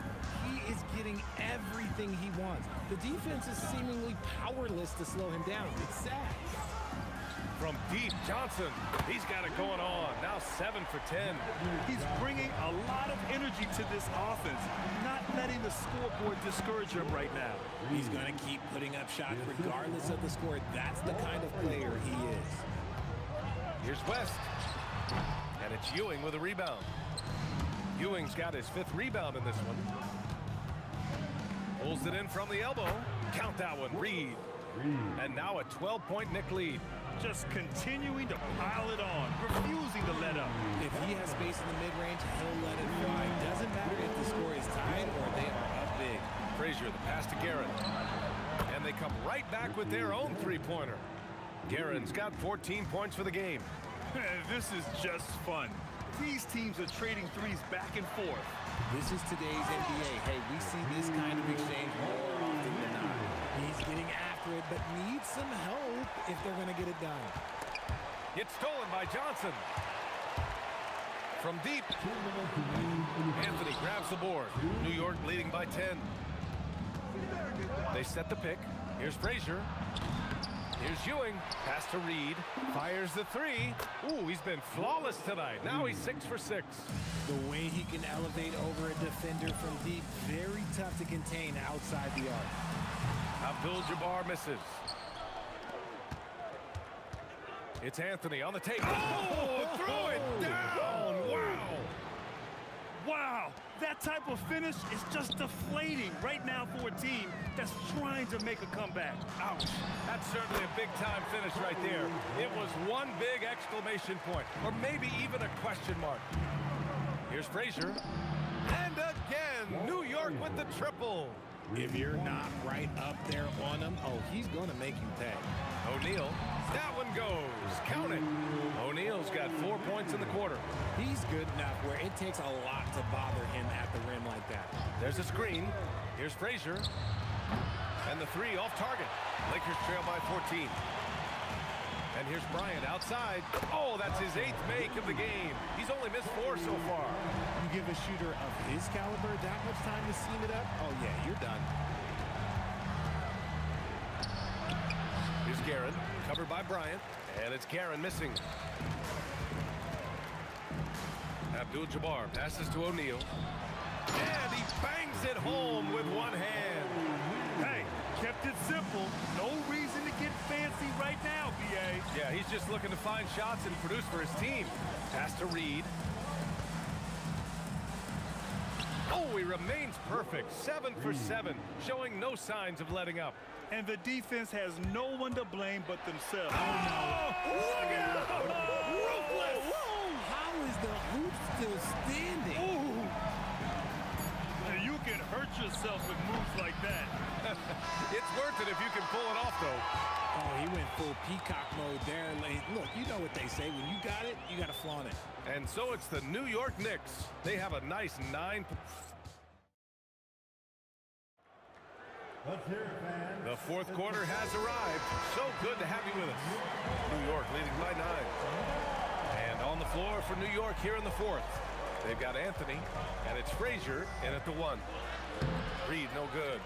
He is getting everything he wants. The defense is seemingly powerless to slow him down. It's sad. From deep, Johnson. He's got it going on. Now 7 for 10. He's bringing a lot of energy to this offense, not letting the scoreboard discourage him right now. He's going to keep putting up shots regardless of the score. That's the kind of player he is. Here's West. And it's Ewing with a rebound. Ewing's got his 5th rebound in this one. Pulls it in from the elbow. Count that one, Reed. And now a 12-point Knick lead. Just continuing to pile it on, refusing to let up. If he has space in the mid-range, he'll let it fly. Doesn't matter if the score is tied or they are up big. Frazier, the pass to Guerin. And they come right back with their own 3-pointer. Guerin's got 14 points for the game. This is just fun. These teams are trading threes back and forth. This is today's NBA. Hey, we see this kind of exchange more often than not. He's getting after it, but needs some help if they're going to get it done. It's stolen by Johnson. From deep. Anthony grabs the board. New York leading by 10. They set the pick. Here's Frazier. Here's Ewing. Pass to Reed. Fires the three. Ooh, he's been flawless tonight. Now he's 6 for 6. The way he can elevate over a defender from deep, very tough to contain outside the arc. Abdul-Jabbar misses. It's Anthony on the take. Oh, throw it down. Wow. Wow, that type of finish is just deflating right now for a team that's trying to make a comeback. Ouch. That's certainly a big-time finish right there. It was one big exclamation point, or maybe even a question mark. Here's Frazier. And again, New York with the triple. If you're not right up there on him, oh, he's going to make you pay. O'Neal. That one goes. Count it. O'Neal's got 4 points in the quarter. He's good enough where it takes a lot to bother him at the rim like that. There's a screen. Here's Frazier. And the three off target. Lakers trail by 14. And here's Bryant outside. Oh, that's his 8th make of the game. He's only missed 4 so far. You give a shooter of his caliber that much time to seam it up? Oh, yeah, you're done. Here's Guerin, covered by Bryant, and it's Guerin missing. Abdul-Jabbar passes to O'Neal, and he bangs it home with one hand. Hey, kept it simple. No reason to get fancy right now, B.A. Yeah, he's just looking to find shots and produce for his team. Pass to Reed. Oh, he remains perfect. 7 for 7, showing no signs of letting up. And the defense has no one to blame but themselves. Oh, look out! Ruthless! How is the hoop still standing? Ooh. And you can hurt yourself with moves like that. It's worth it if you can pull it off, though. Oh, he went full peacock mode there. Look, you know what they say. When you got it, you got to flaunt it. And so it's the New York Knicks. They have a nice 9. Let's hear it, fans. The fourth quarter has arrived. So good to have you with us. New York leading by 9. And on the floor for New York here in the fourth. They've got Anthony, and it's Frazier in at the 1. Reed, no good.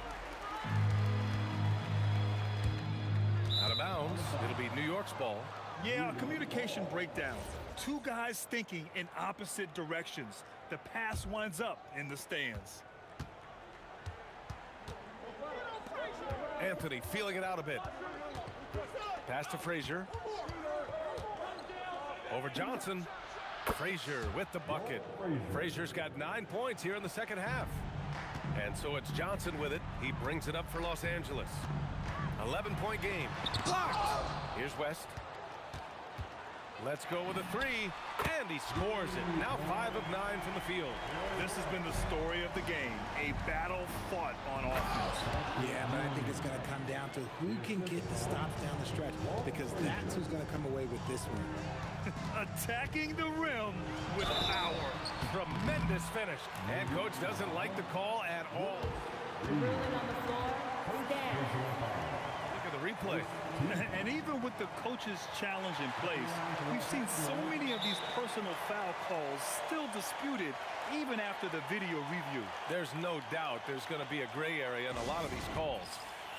Out of bounds. It'll be New York's ball. Yeah, communication breakdown. 2 guys thinking in opposite directions. The pass winds up in the stands. Anthony feeling it out a bit. Pass to Frazier. Over Johnson. Frazier with the bucket. Frazier's got 9 points here in the second half. And so it's Johnson with it. He brings it up for Los Angeles. 11-point game. Blocked! Here's West. Let's go with a 3, and he scores it. Now 5 of 9 from the field. This has been the story of the game, a battle fought on offense. Yeah, but I think it's going to come down to who can get the stops down the stretch, because that's who's going to come away with this one. Attacking the rim with power. Tremendous finish. And coach doesn't like the call at all. Ruling on the floor. Who's there? Look at the replay. And even with the coach's challenge in place, we've seen so many of these personal foul calls still disputed even after the video review. There's no doubt there's going to be a gray area in a lot of these calls.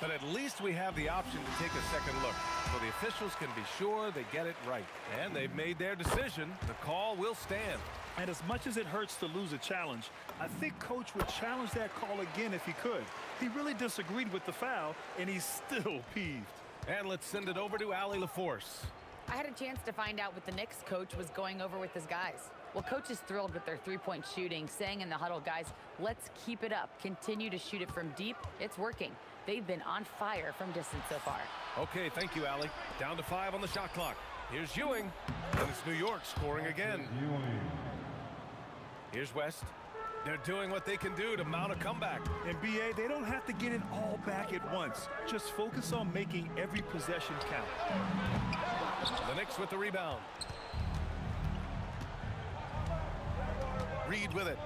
But at least we have the option to take a second look, so the officials can be sure they get it right. And they've made their decision. The call will stand. And as much as it hurts to lose a challenge, I think Coach would challenge that call again if he could. He really disagreed with the foul, and he's still peeved. And let's send it over to Allie LaForce. I had a chance to find out what the Knicks coach was going over with his guys. Well, coach is thrilled with their three-point shooting, saying in the huddle, guys, let's keep it up. Continue to shoot it from deep. It's working. They've been on fire from distance so far. Okay, thank you, Allie. Down to 5 on the shot clock. Here's Ewing, and it's New York scoring again. Here's West. They're doing what they can do to mount a comeback. And B.A., they don't have to get it all back at once. Just focus on making every possession count. The Knicks with the rebound. Reed with it.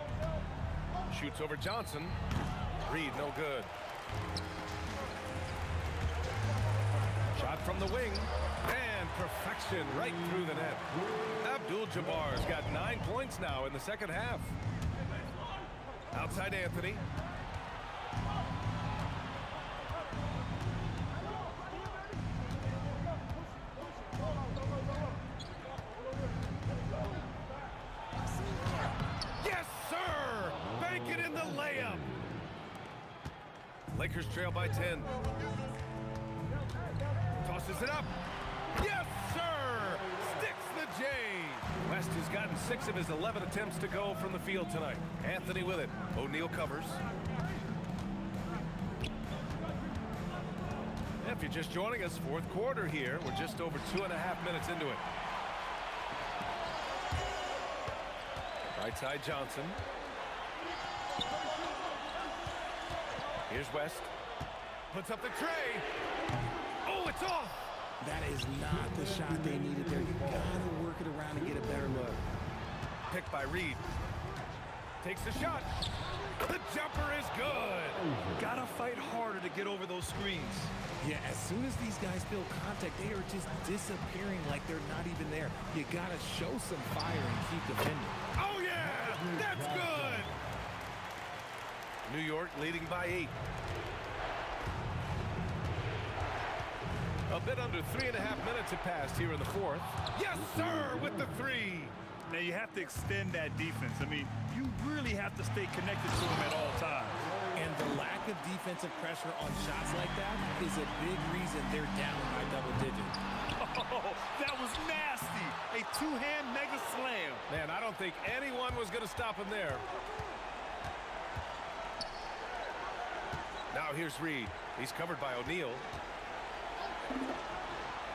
Shoots over Johnson. Reed, no good. Shot from the wing. And perfection right through the net. Abdul-Jabbar's got 9 points now in the second half. Outside Anthony. Lakers trail by 10. Tosses it up. Yes, sir! Sticks the J. West has gotten 6 of his 11 attempts to go from the field tonight. Anthony with it. O'Neal covers. If you're just joining us, fourth quarter here. We're just over 2.5 minutes into it. Right side Johnson. Here's West. Puts up the tray. Oh, it's off. That is not the shot they needed there. You gotta work it around and get a better look. Picked by Reed. Takes the shot. The jumper is good. Gotta fight harder to get over those screens. Yeah, as soon as these guys feel contact, they are just disappearing like they're not even there. You gotta show some fire and keep defending. Oh, yeah! That's good! New York leading by 8. A bit under 3.5 minutes have passed here in the fourth. Yes, sir, with the 3. Now, you have to extend that defense. I mean, you really have to stay connected to them at all times. And the lack of defensive pressure on shots like that is a big reason they're down by double digits. Oh, that was nasty. A two-hand mega slam. Man, I don't think anyone was going to stop him there. Now here's Reed. He's covered by O'Neal.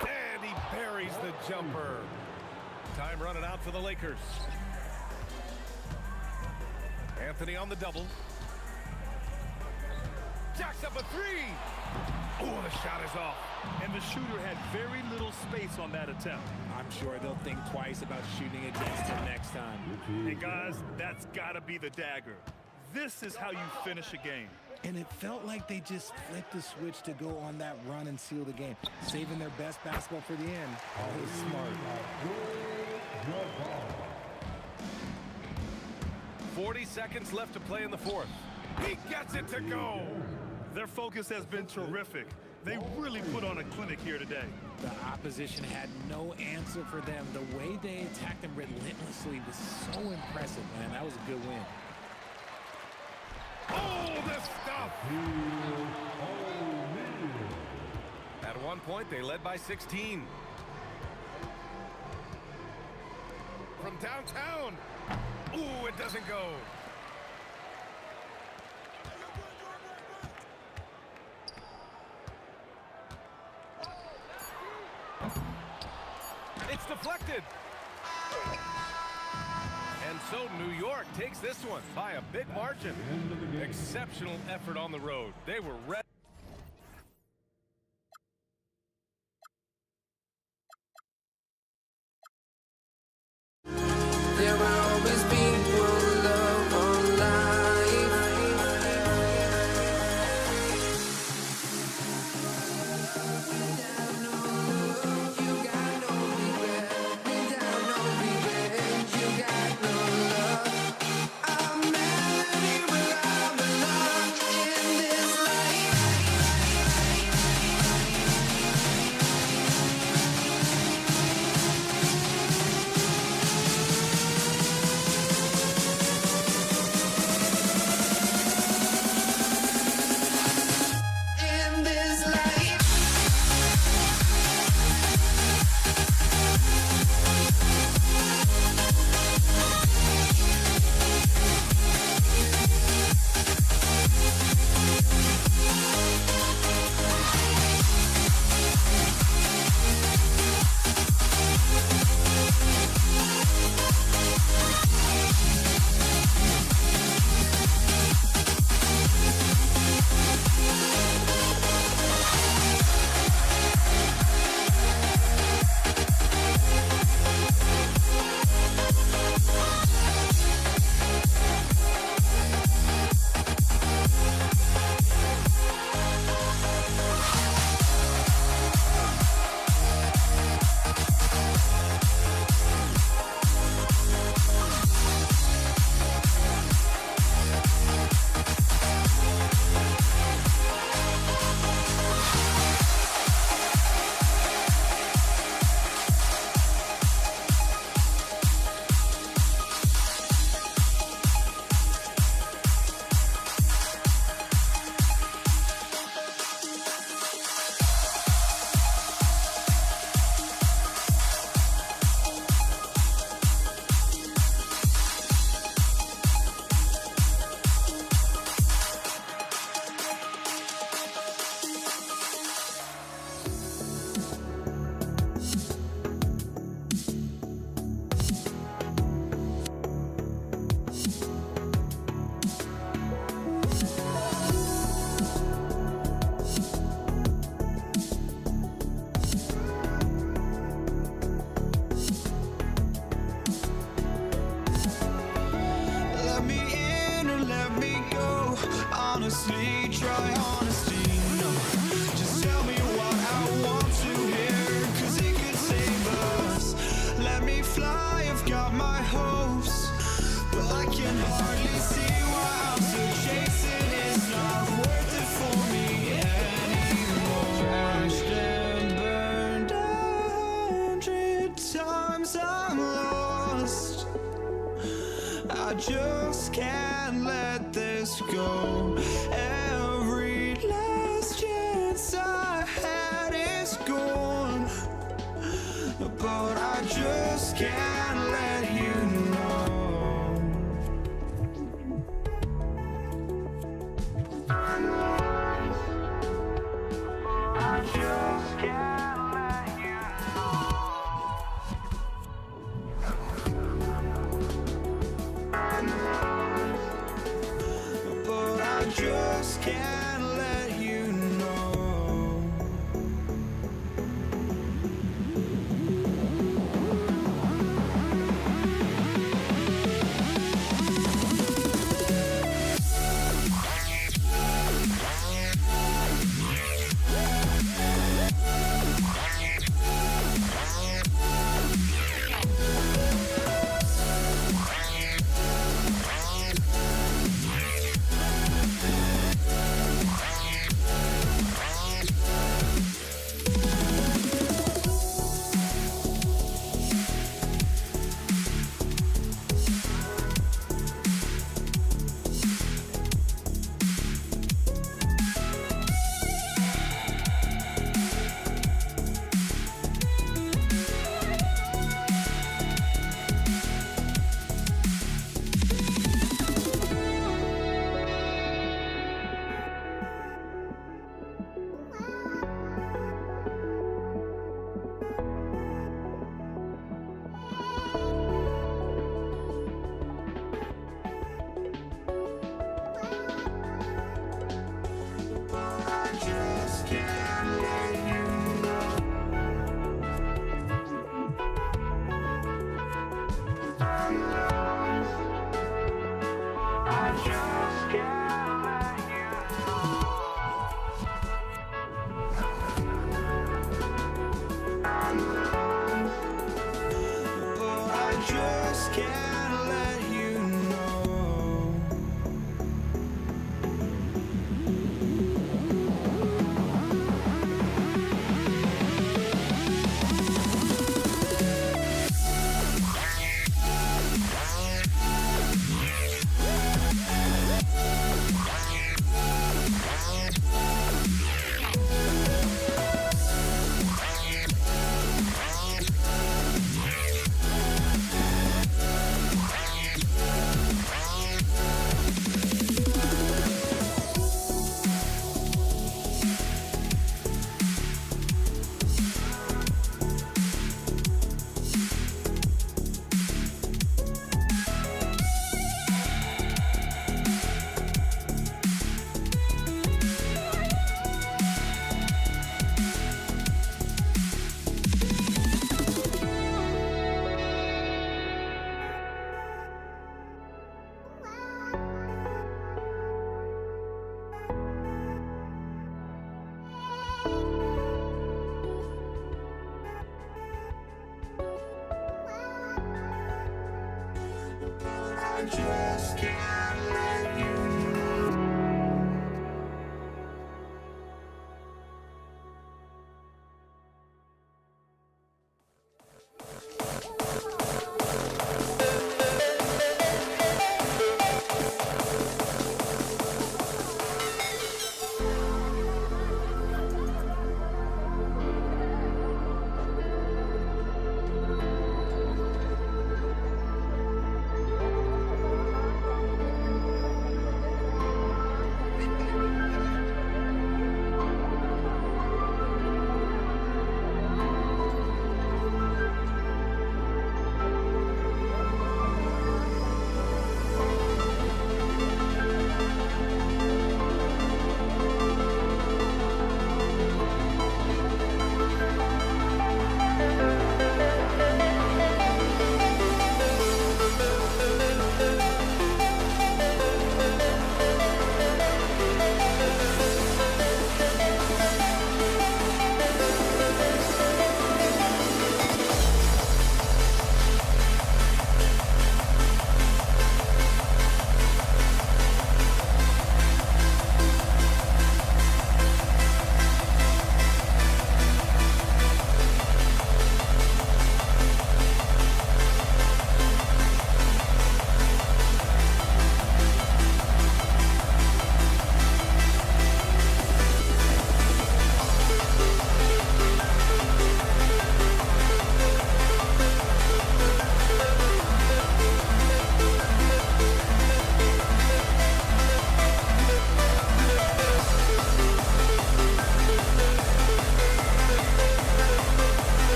And he buries the jumper. Time running out for the Lakers. Anthony on the double. Jacks up a 3. Oh, the shot is off. And the shooter had very little space on that attempt. I'm sure they'll think twice about shooting against him next time. And guys, that's got to be the dagger. This is how you finish a game. And it felt like they just flipped the switch to go on that run and seal the game, saving their best basketball for the end. Always smart. 40 seconds left to play in the fourth. He gets it to go. Their focus has been terrific. They really put on a clinic here today. The opposition had no answer for them. The way they attacked them relentlessly was so impressive, man. That was a good win. Oh, the stuff! At one point, they led by 16. From downtown. Ooh, it doesn't go. It's deflected. And so New York takes this one by a big margin. Exceptional effort on the road. They were ready. There will always be one love on life. Without no love, you got no regret. Without no revenge, you got no love. I'm mad where I belong in this life. honestly, try honesty. No, just tell me what I want to hear, 'cause it could save us. Let me fly, I've got my hopes, but I can hardly see why I'm still chasing. It's not worth it for me anymore. Crashed and burned 100 times, I'm lost. I just can't let this go. Every last chance I had is gone, but I just can't let you know. I just can't let you know. But I just can't let you know. Just can't let you know.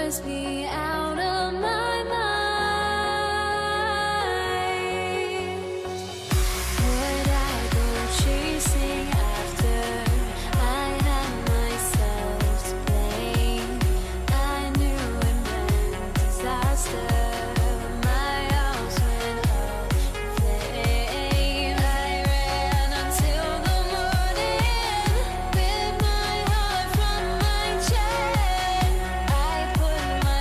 must be out of my mind. Would I go chasing after? I had myself to blame. I knew it meant disaster. My house went up in flames. I ran until the morning, with my heart from my chest. I put my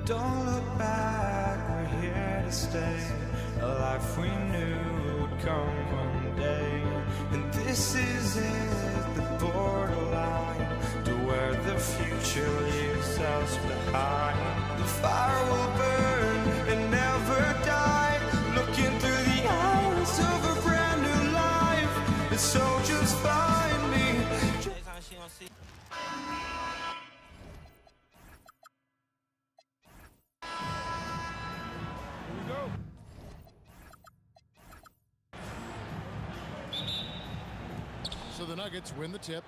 Don't look back, we're here to stay. A life we knew would come one day. And this is it, the borderline to where the future leaves us behind. The fire will burn and never die. Looking through the eyes of a brand new life. And so just find me. So the Nuggets win the tip.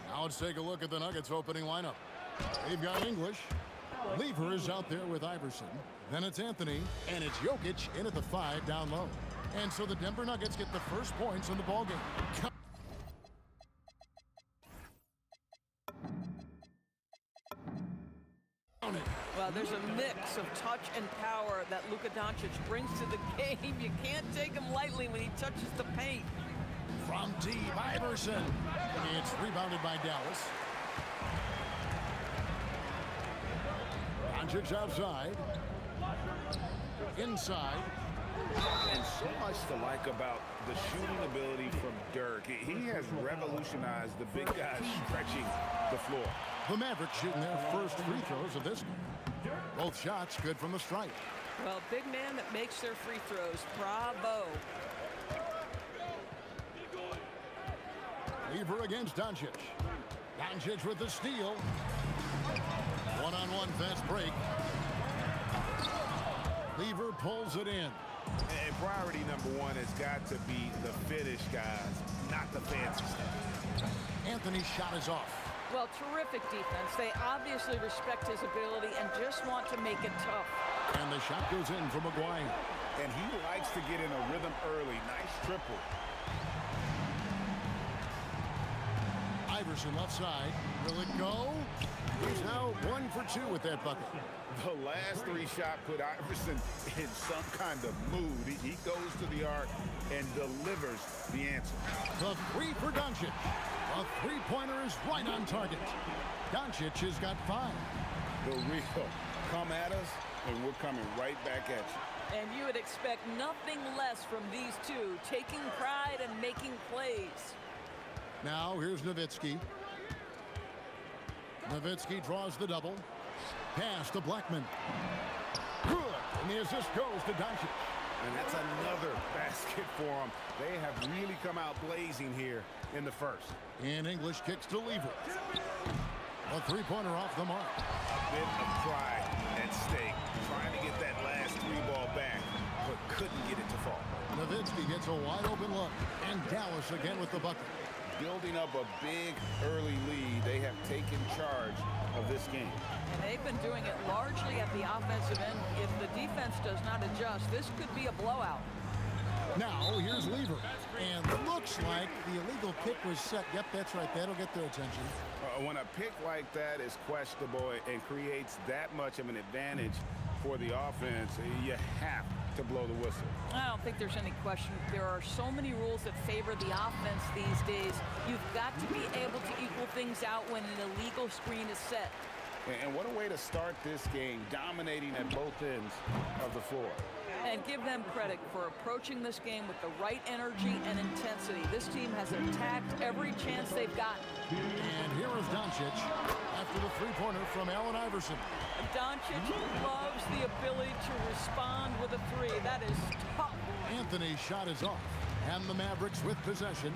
Now let's take a look at the Nuggets opening lineup. They've got English. Lever is out there with Iverson. Then it's Anthony, and it's Jokic in at the 5 down low. And so the Denver Nuggets get the first points in the ballgame. Well, there's a mix of touch and power that Luka Doncic brings to the game. You can't take him lightly when he touches the paint. From deep, Iverson. It's rebounded by Dallas. Doncic outside. Inside. And so much to like about the shooting ability from Dirk. He has revolutionized the big guys stretching the floor. The Mavericks shooting their first free throws of this game. Both shots good from the stripe. Well, big man that makes their free throws. Bravo. Lever against Doncic. Doncic with the steal. One-on-one fast break. Lever pulls it in. And priority number one has got to be the finish, guys, not the fancy stuff. Anthony's shot is off. Well, terrific defense. They obviously respect his ability and just want to make it tough. And the shot goes in from McGuire. And he likes to get in a rhythm early. Nice triple. Iverson left side. Will it go? He's now 1 for 2 with that bucket. The last 3 shots put Iverson in some kind of mood. He goes to the arc and delivers the answer. The 3 for Doncic. A three-pointer is right on target. Doncic has got 5. The real come at us, and we're coming right back at you. And you would expect nothing less from these two, taking pride and making plays. Now here's Nowitzki. Nowitzki draws the double. Pass to Blackman. Good. And the assist goes to Doncic. And that's another basket for them. They have really come out blazing here in the first. And English kicks to Lever. A three-pointer off the mark. A bit of pride at stake. Trying to get that last 3 ball back, but couldn't get it to fall. Nowitzki gets a wide-open look. And Dallas again with the bucket. Building up a big early lead, they have taken charge of this game. And they've been doing it largely at the offensive end. If the defense does not adjust, this could be a blowout. Now, here's Lever. And looks like the illegal kick was set. Yep, that's right. That'll get their attention. When a pick like that is questionable and creates that much of an advantage for the offense, you have to blow the whistle. I don't think there's any question. There are so many rules that favor the offense these days. You've got to be able to equal things out when an illegal screen is set. And what a way to start this game, dominating at both ends of the floor. And give them credit for approaching this game with the right energy and intensity. This team has attacked every chance they've gotten. And here is Doncic after the three-pointer from Allen Iverson. Doncic loves the ability to respond with a 3. That is tough. Anthony's shot is off. And the Mavericks with possession.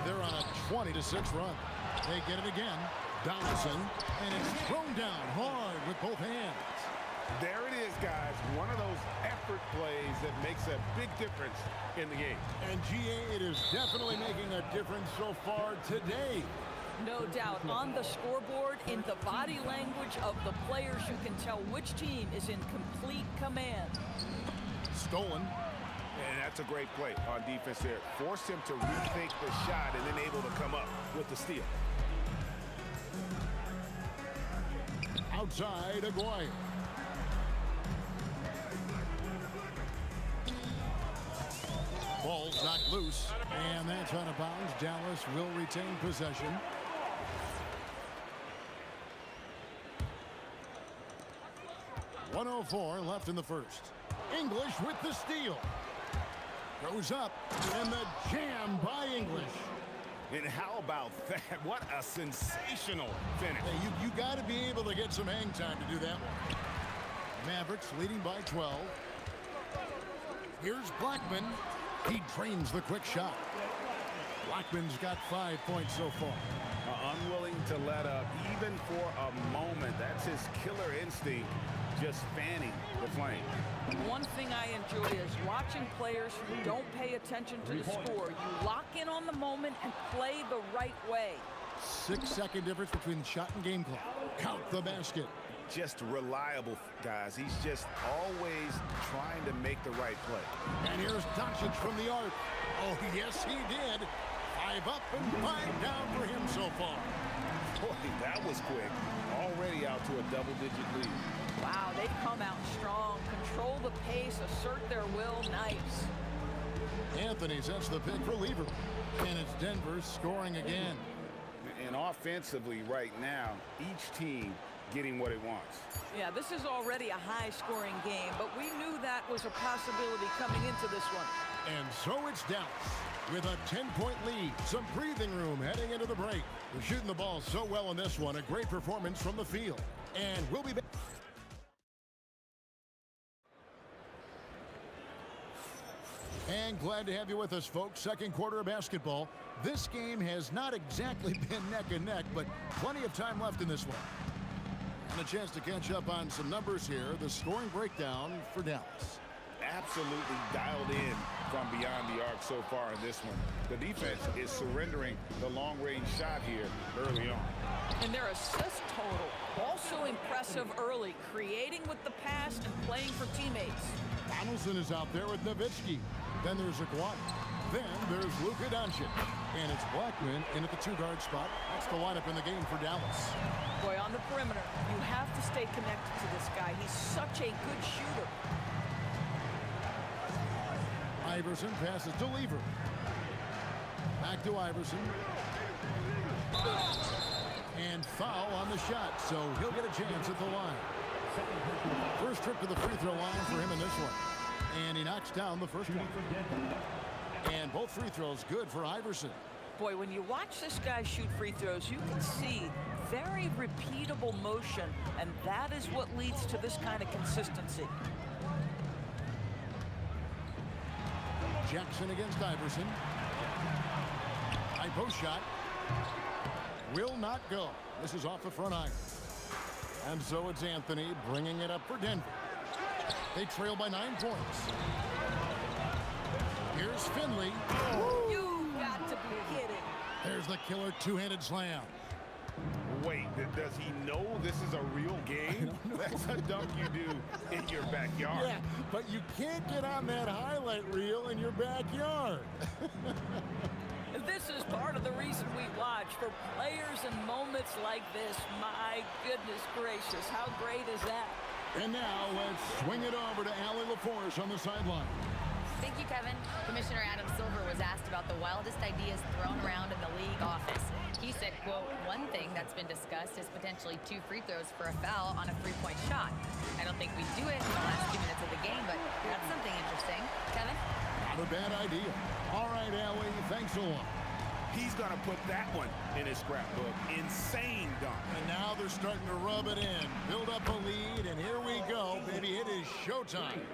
They're on a 20-6 run. They get it again. Donaldson, and it's thrown down hard with both hands. There it is, guys. One of those effort plays that makes a big difference in the game. And GA, it is definitely making a difference so far today. No doubt. On the scoreboard, in the body language of the players, you can tell which team is in complete command. Stolen. And that's a great play on defense there. Force him to rethink the shot and then able to come up with the steal. Outside, Aguirre. Ball's knocked loose, and that's out of bounds. Dallas will retain possession. 1:04 left in the first. English with the steal. Goes up, and the jam by English. And how about that? What a sensational finish. Hey, you got to be able to get some hang time to do that one. Mavericks leading by 12. Here's Blackman. He drains the quick shot. Blackman's got 5 points so far. Unwilling to let up even for a moment. That's his killer instinct, just fanning the flame. One thing I enjoy is watching players who don't pay attention to the score. You lock in on the moment and play the right way. 6-second difference between shot and game clock. Count the basket. Just reliable, guys. He's just always trying to make the right play. And here's Doncic from the arc. Oh, yes, he did. 5 up and 5 down for him so far. Boy, that was quick. Already out to a double-digit lead. Wow, they've come out strong. Control the pace, assert their will. Nice. Anthony sets the pick for Lever. And it's Denver scoring again. And offensively right now, each team getting what it wants. Yeah, this is already a high-scoring game, but we knew that was a possibility coming into this one. And so it's Dallas with a 10-point lead. Some breathing room heading into the break. They're shooting the ball so well in this one. A great performance from the field. And we'll be back. And glad to have you with us, folks. Second quarter of basketball. This game has not exactly been neck and neck, but plenty of time left in this one. And a chance to catch up on some numbers here. The scoring breakdown for Dallas. Absolutely dialed in from beyond the arc so far in this one. The defense is surrendering the long-range shot here early on. And their assist total, also impressive early, creating with the pass and playing for teammates. Donaldson is out there with Nowitzki. Then there's Aguado. Then there's Luka Doncic. And it's Blackman in at the 2-guard spot. That's the lineup in the game for Dallas. Boy, on the perimeter, you have to stay connected to this guy. He's such a good shooter. Iverson passes to Lever. Back to Iverson. And foul on the shot, so he'll get a chance at the line. First trip to the free throw line for him in this one. And he knocks down the first one. And both free throws good for Iverson. Boy, when you watch this guy shoot free throws, you can see very repeatable motion, and that is what leads to this kind of consistency. Jackson against Iverson. High post shot. Will not go. This is off the front iron. And so it's Anthony bringing it up for Denver. They trail by 9 points. Here's Finley. Oh. You've got to be kidding. There's the killer two-handed slam. Wait, does he know this is a real game? That's a dunk you do in your backyard. Yeah, but you can't get on that highlight reel in your backyard. This is part of the reason we watch. For players and moments like this, my goodness gracious, how great is that? And now let's swing it over to Allie LaForce on the sideline. Thank you, Kevin. Commissioner Adam Silver was asked about the wildest ideas thrown around in the league office. He said, quote, one thing that's been discussed is potentially 2 free throws for a foul on a 3-point shot. I don't think we do it in the last 2 minutes of the game, but that's something interesting. Kevin? Not a bad idea. All right, Allie, thanks a lot. He's going to put that one in his scrapbook. Insane dunk. And now they're starting to rub it in. Build up a lead, and here we go, baby. It is showtime.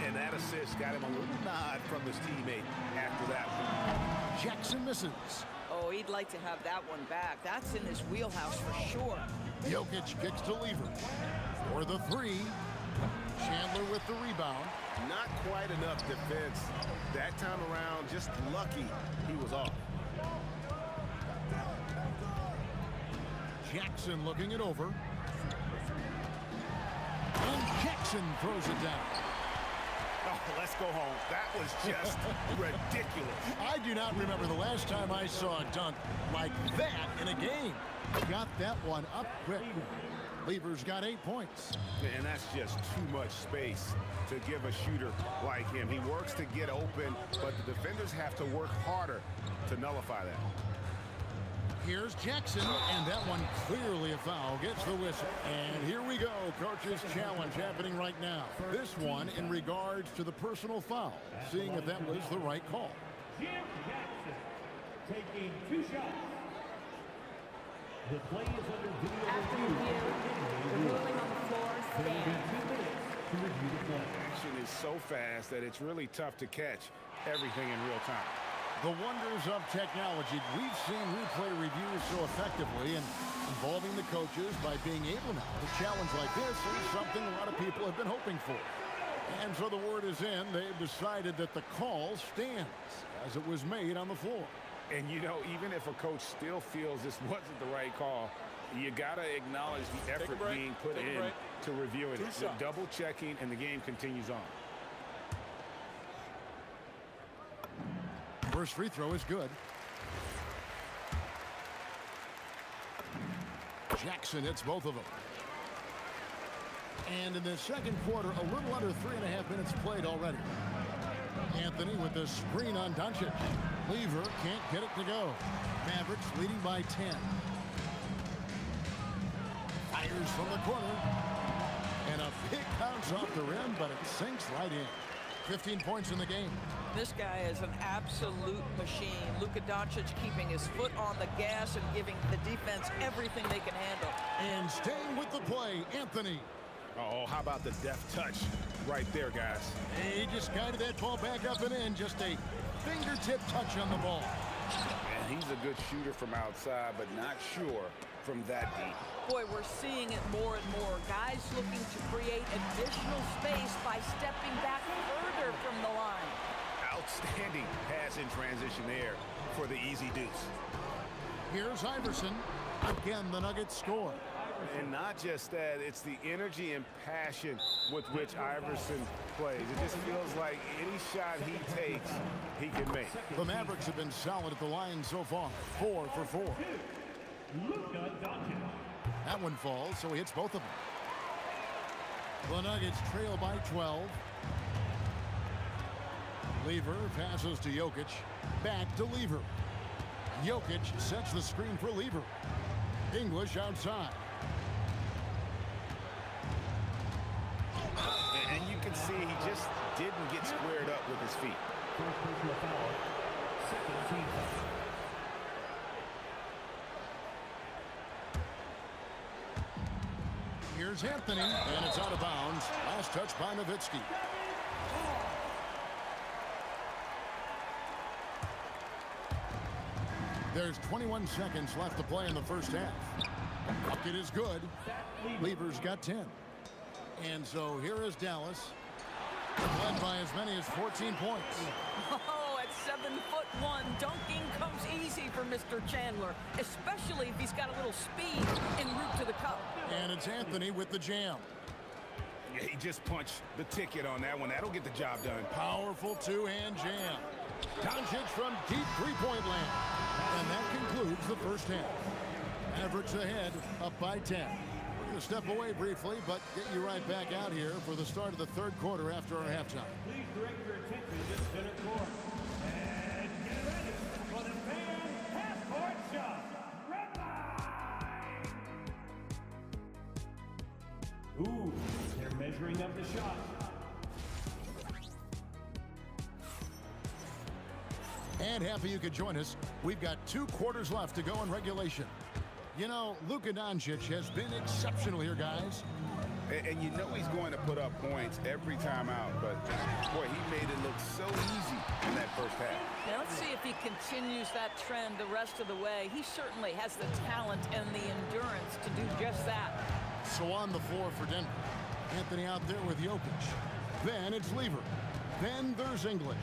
And that assist got him a little nod from his teammate after that one. Jackson misses. Oh, he'd like to have that one back. That's in his wheelhouse for sure. Jokic kicks to Lever. For the 3. Chandler with the rebound. Not quite enough defense. That time around, just lucky he was off. Jackson looking it over. And Jackson throws it down. Oh, let's go home. That was just ridiculous. I do not remember the last time I saw a dunk like that in a game. Got that one up quick. Lever's got 8 points. And that's just too much space to give a shooter like him. He works to get open, but the defenders have to work harder to nullify that. Here's Jackson, and that one clearly a foul. Gets the whistle. And here we go. Coach's challenge happening right now. This one in regards to the personal foul, seeing if that was the right call. Jim Jackson taking 2 shots. The play is under video After review. review, the ruling on the floor There will be stands. 2 minutes to review the play. Action is so fast that it's really tough to catch everything in real time. The wonders of technology. We've seen replay reviews so effectively and involving the coaches by being able now to challenge like this is something a lot of people have been hoping for. And so the word is in. They've decided that the call stands as it was made on the floor. And, you know, even if a coach still feels this wasn't the right call, you got to acknowledge the effort being put in to reviewing it. The double checking, and the game continues on. First free throw is good. Jackson hits both of them. And in the second quarter, a little under 3.5 minutes played already. Anthony with the screen on Doncic. Lever can't get it to go. Mavericks leading by 10. Fires from the corner. And a big bounce off the rim, but it sinks right in. 15 points in the game. This guy is an absolute machine. Luka Doncic keeping his foot on the gas and giving the defense everything they can handle. And staying with the play, Anthony. Oh, how about the deft touch right there, guys? He just guided that ball back up and in. Just a fingertip touch on the ball. And he's a good shooter from outside, but not sure from that deep. Boy, we're seeing it more and more. Guys looking to create additional space by stepping back further from the line. Outstanding pass in transition there for the easy deuce. Here's Iverson. Again, the Nuggets score. And not just that, it's the energy and passion with which Iverson plays. It just feels like any shot he takes, he can make. The Mavericks have been solid at the line so far. 4 for 4. Luka Doncic. That one falls, so he hits both of them. The Nuggets trail by 12. Lever passes to Jokic. Back to Lever. Jokic sets the screen for Lever. English outside. And you can see he just didn't get squared up with his feet. First personal foul. Second team foul. Here's Anthony, and it's out of bounds. Last touch by Nowitzki. There's 21 seconds left to play in the first half. Bucket is good. Lever's got 10. And so here is Dallas, led by as many as 14 points. Oh, at 7'1", dunking comes easy for Mr. Chandler, especially if he's got a little speed en route to the cup. And it's Anthony with the jam. Yeah, he just punched the ticket on that one. That'll get the job done. Powerful two-hand jam. Doncic from deep three-point land. And that concludes the first half. Mavericks ahead, up by 10. We're going to step away briefly, but get you right back out here for the start of the third quarter after our halftime. Please direct your attention to the center court. And get ready for the fan half-court shot. Red line. Ooh, they're measuring up the shot. And happy you could join us. We've got 2 quarters left to go in regulation. You know, Luka Doncic has been exceptional here, guys. And you know he's going to put up points every time out, but boy, he made it look so easy in that first half. Now let's see if he continues that trend the rest of the way. He certainly has the talent and the endurance to do just that. So on the floor for Denver. Anthony out there with Jokic. Then it's Lever. Then there's English.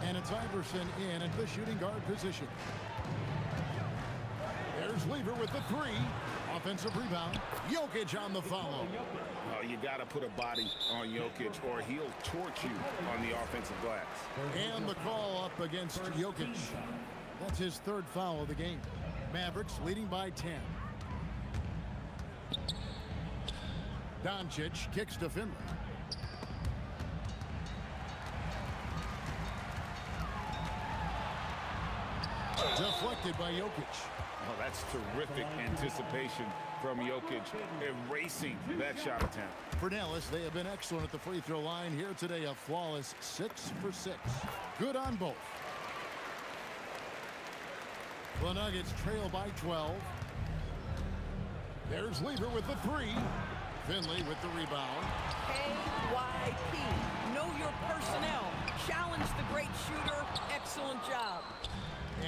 And it's Iverson in at the shooting guard position. There's Lever with the 3. Offensive rebound. Jokic on the follow. Oh, you got to put a body on Jokic or he'll torch you on the offensive glass. And the call up against Jokic. That's his 3rd foul of the game. Mavericks leading by 10. Doncic kicks to Finley. Deflected deflected by Jokic. Oh, that's terrific anticipation from Jokic, erasing that shot attempt. For Dallas, they have been excellent at the free throw line here today. A flawless 6 for 6. Good on both. The Nuggets trail by 12. There's Lever with the 3. Finley with the rebound. KYP. Know your personnel. Challenge the great shooter. Excellent job.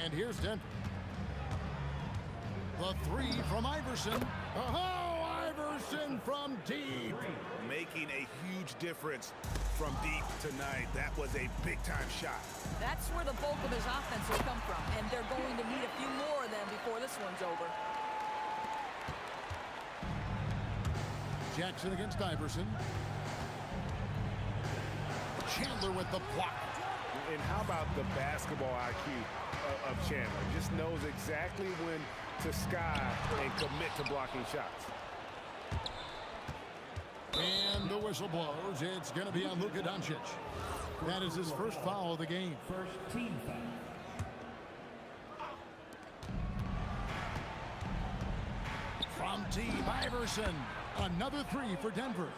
And here's Denver. The 3 from Iverson. Oh, Iverson from deep. Making a huge difference from deep tonight. That was a big-time shot. That's where the bulk of his offense will come from, and they're going to need a few more of them before this one's over. Jackson against Iverson. Chandler with the block. And how about the basketball IQ of Chandler? Just knows exactly when to sky and commit to blocking shots. And the whistle blows. It's going to be on Luka Doncic. That is his first foul of the game. First team foul. From Team Iverson. Another 3 for Denver.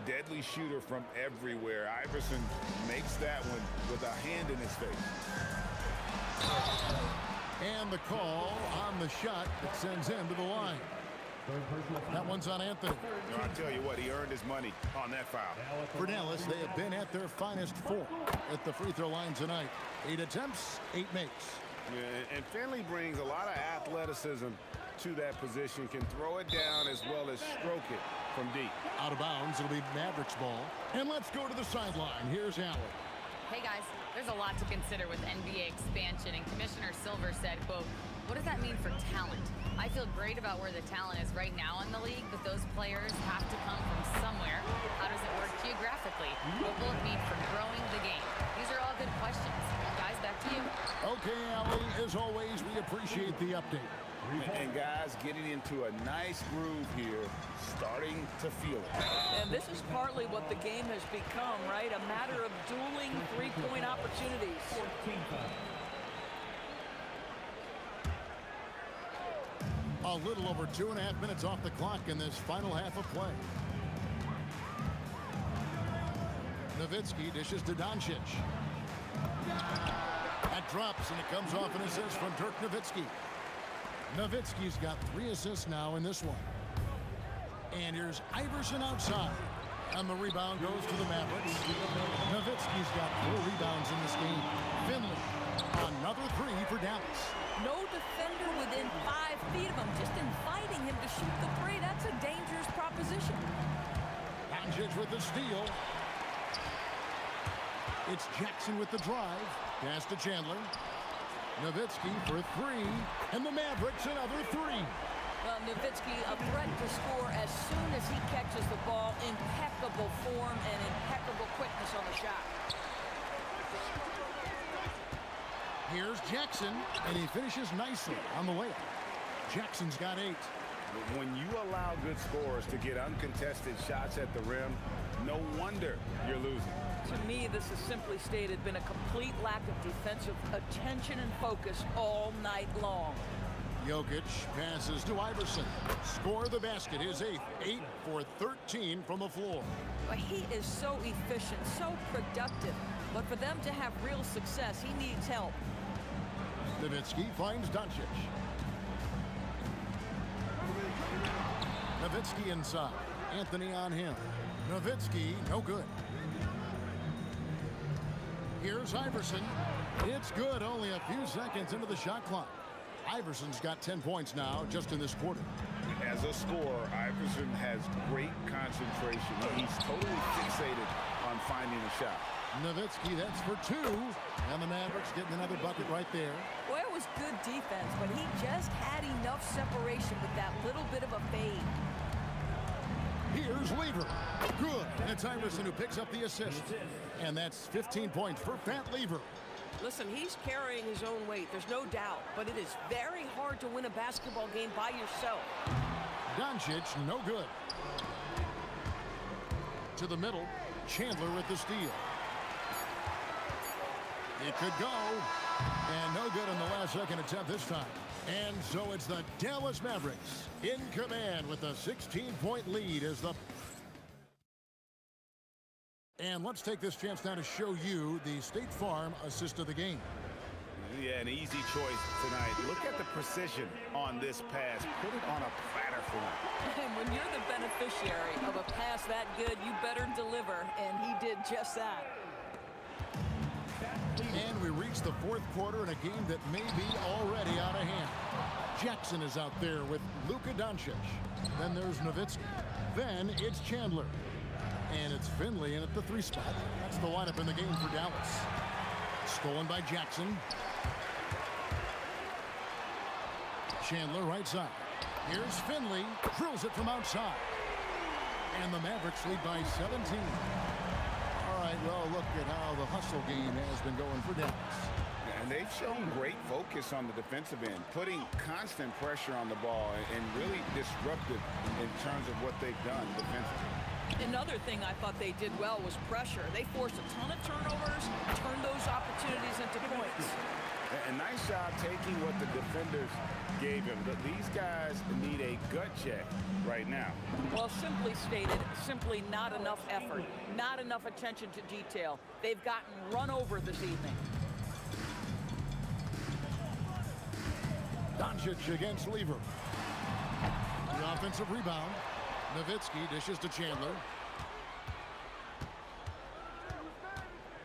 Deadly shooter from everywhere. Iverson makes that one with a hand in his face. And the call on the shot that sends him to the line. That one's on Anthony. No, I tell you what, he earned his money on that foul. For Dallas, they have been at their finest 4 at the free throw line tonight. 8 attempts, 8 makes. Yeah, and Finley brings a lot of athleticism to that position, can throw it down as well as stroke it from deep. Out of bounds, it'll be Mavericks ball. And let's go to the sideline. Here's Allen. Hey guys, there's a lot to consider with NBA expansion, and Commissioner Silver said, quote, "What does that mean for talent? I feel great about where the talent is right now in the league, but those players have to come from somewhere. How does it work geographically? What will it mean for growing the game?" These are all good questions. Guys, back to you. Okay, Allie, as always, we appreciate the update. And guys, getting into a nice groove here, starting to feel it. And this is partly what the game has become, right? A matter of dueling three-point opportunities. A little over 2.5 minutes off the clock in this final half of play. Nowitzki dishes to Doncic. That drops, and it comes off an assist from Dirk Nowitzki. Nowitzki's got 3 assists now in this one. And here's Iverson outside. And the rebound goes to the Mavericks. Nowitzki's got 4 rebounds in this game. Finley, another 3 for Dallas. No defender within 5 feet of him, just inviting him to shoot the 3. That's a dangerous proposition. Doncic with the steal. It's Jackson with the drive. Pass to Chandler. Nowitzki for 3, and the Mavericks another 3. Well, Nowitzki, a threat to score as soon as he catches the ball. Impeccable form and impeccable quickness on the shot. Here's Jackson, and he finishes nicely on the layup. Jackson's got 8. When you allow good scorers to get uncontested shots at the rim, no wonder you're losing. To me, this is simply stated been a complete lack of defensive attention and focus all night long. Jokic passes to Iverson. Score the basket, his 8th. 8 for 13 from the floor. But he is so efficient, so productive. But for them to have real success, he needs help. Nowitzki finds Doncic. Nowitzki inside. Anthony on him. Nowitzki, no good. Here's Iverson. It's good, only a few seconds into the shot clock. Iverson's got 10 points now, just in this quarter. As a scorer, Iverson has great concentration. He's totally fixated on finding a shot. Nowitzki, that's for 2. And the Mavericks getting another bucket right there. Well, it was good defense, but he just had enough separation with that little bit of a fade. Here's Lever. Good. And it's Iverson who picks up the assist. And that's 15 points for Fat Lever. Listen, he's carrying his own weight, there's no doubt, but it is very hard to win a basketball game by yourself. Doncic, no good. To the middle, Chandler with the steal. It could go. And no good on the last second attempt this time. And so it's the Dallas Mavericks in command with a 16-point lead as the... And let's take this chance now to show you the State Farm assist of the game. Yeah, an easy choice tonight. Look at the precision on this pass. Put it on a platter for him. And when you're the beneficiary of a pass that good, you better deliver, and he did just that. And we reach the fourth quarter in a game that may be already out of hand. Jackson is out there with Luka Doncic. Then there's Nowitzki. Then it's Chandler. And it's Finley in at the 3 spot. That's the lineup in the game for Dallas. Stolen by Jackson. Chandler right side. Here's Finley. Drills it from outside. And the Mavericks lead by 17. All right, well, look at how the hustle game has been going for Dallas. And they've shown great focus on the defensive end, putting constant pressure on the ball and really disruptive in terms of what they've done defensively. Another thing I thought they did well was pressure. They forced a ton of turnovers, turned those opportunities into points. A nice job taking what the defenders gave him. But these guys need a gut check right now. Well, simply stated, simply not enough effort, not enough attention to detail. They've gotten run over this evening. Doncic against Lever. The offensive rebound. Nowitzki dishes to Chandler.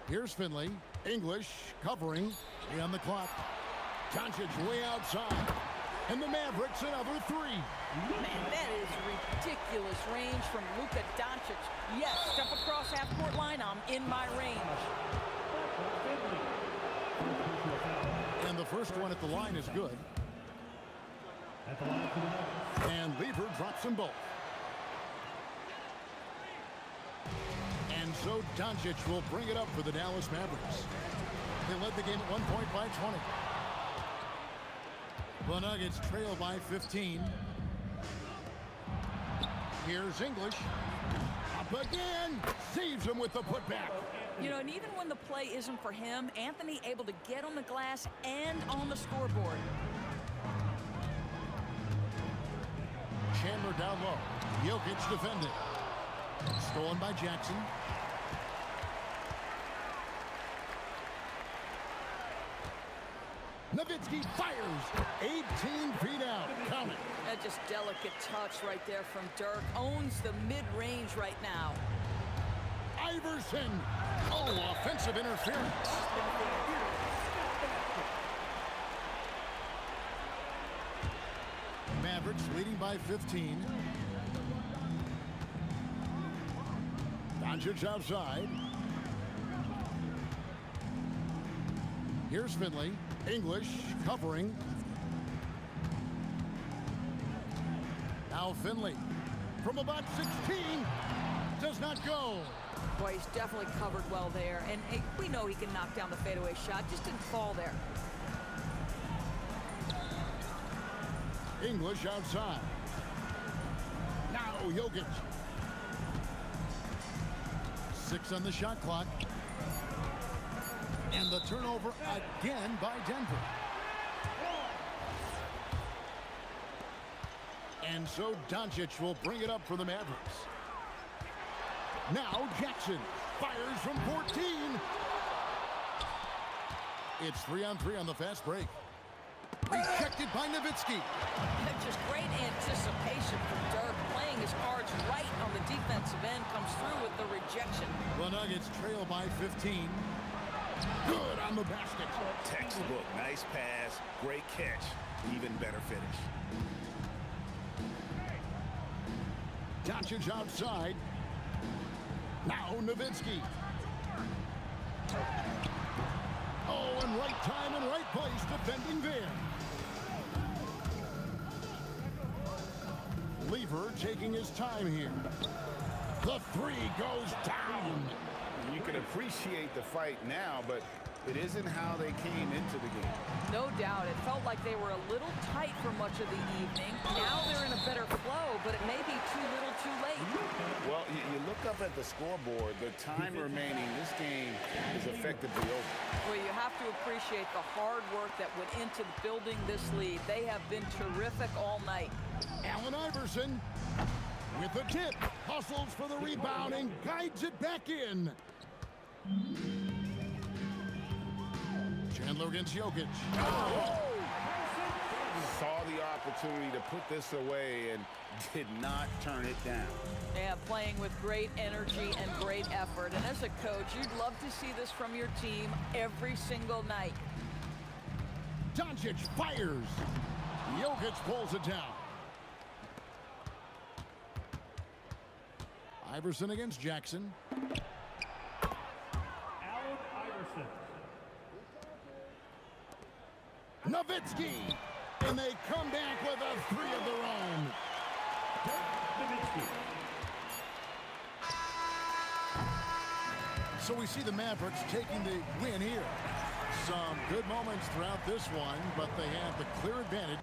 Here's Finley. English covering. On the clock. Doncic way outside. And the Mavericks another 3. Man, that is ridiculous range from Luka Doncic. Yes, step across half-court line, I'm in my range. And the first one at the line is good. And Lever drops them both. And so Doncic will bring it up for the Dallas Mavericks. They led the game at 1 point by 20. The Nuggets trail by 15. Here's English. Up again. Saves him with the putback. You know, and even when the play isn't for him, Anthony able to get on the glass and on the scoreboard. Chandler down low. Jokic defending. Stolen by Jackson. Nowitzki fires. 18 feet out. Count it. That just delicate touch right there from Dirk. Owns the mid-range right now. Iverson. Oh, offensive interference. Mavericks leading by 15. Doncic outside. Here's Finley. English covering. Now Finley from about 16. Does not go. Boy, he's definitely covered well there. And hey, we know he can knock down the fadeaway shot. Just didn't fall there. English outside. Now Jokic. 6 on the shot clock. And the turnover again by Denver. And so Doncic will bring it up for the Mavericks. Now Jackson fires from 14. It's 3-on-3 on the fast break. Rejected by Nowitzki. Just great anticipation from Dirk, playing his cards right on the defensive end, comes through with the rejection. The Nuggets trail by 15. Good on the basket. Textbook, nice pass, great catch, even better finish. Doncic outside. Now Nowitzki. Oh, and right time and right place defending there. Lever taking his time here. The 3 goes down. You can appreciate the fight now, but it isn't how they came into the game. No doubt. It felt like they were a little tight for much of the evening. Now they're in a better flow, but it may be too little too late. Well, you look up at the scoreboard, the time remaining, this game is effectively over. Well, you have to appreciate the hard work that went into building this lead. They have been terrific all night. Allen Iverson with the tip, hustles for the rebound and guides it back in. Chandler against Jokic. Saw the opportunity to put this away and did not turn it down. Yeah, playing with great energy and great effort. And as a coach, you'd love to see this from your team every single night. Doncic fires. Jokic pulls it down. Iverson against Jackson. Allen Iverson. Nowitzki. And they come back with a three of their own. So we see the Mavericks taking the win here. Some good moments throughout this one, but they have the clear advantage.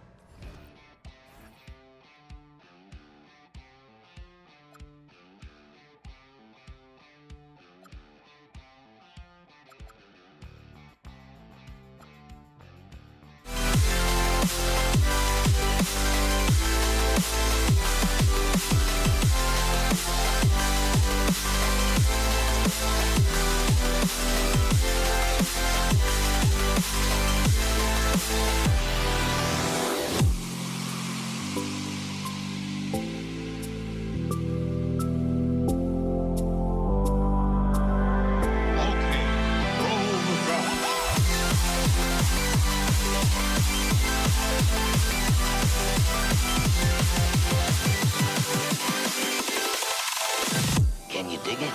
Can you dig it?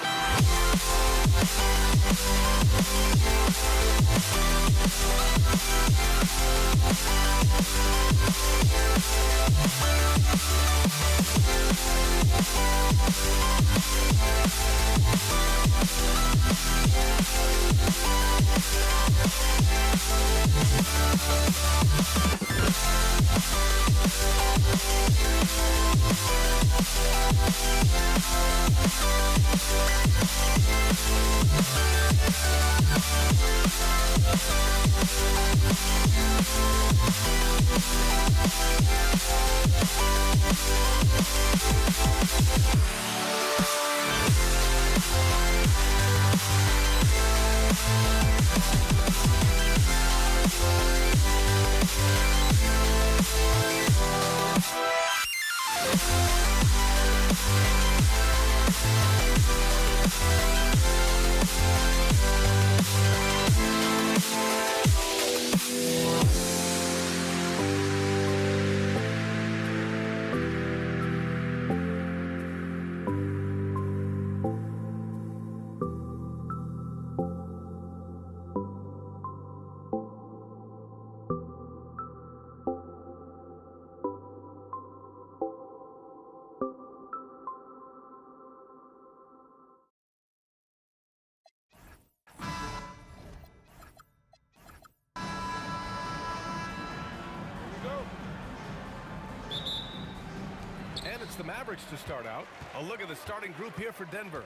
And it's the Mavericks to start out. A look at the starting group here for Denver.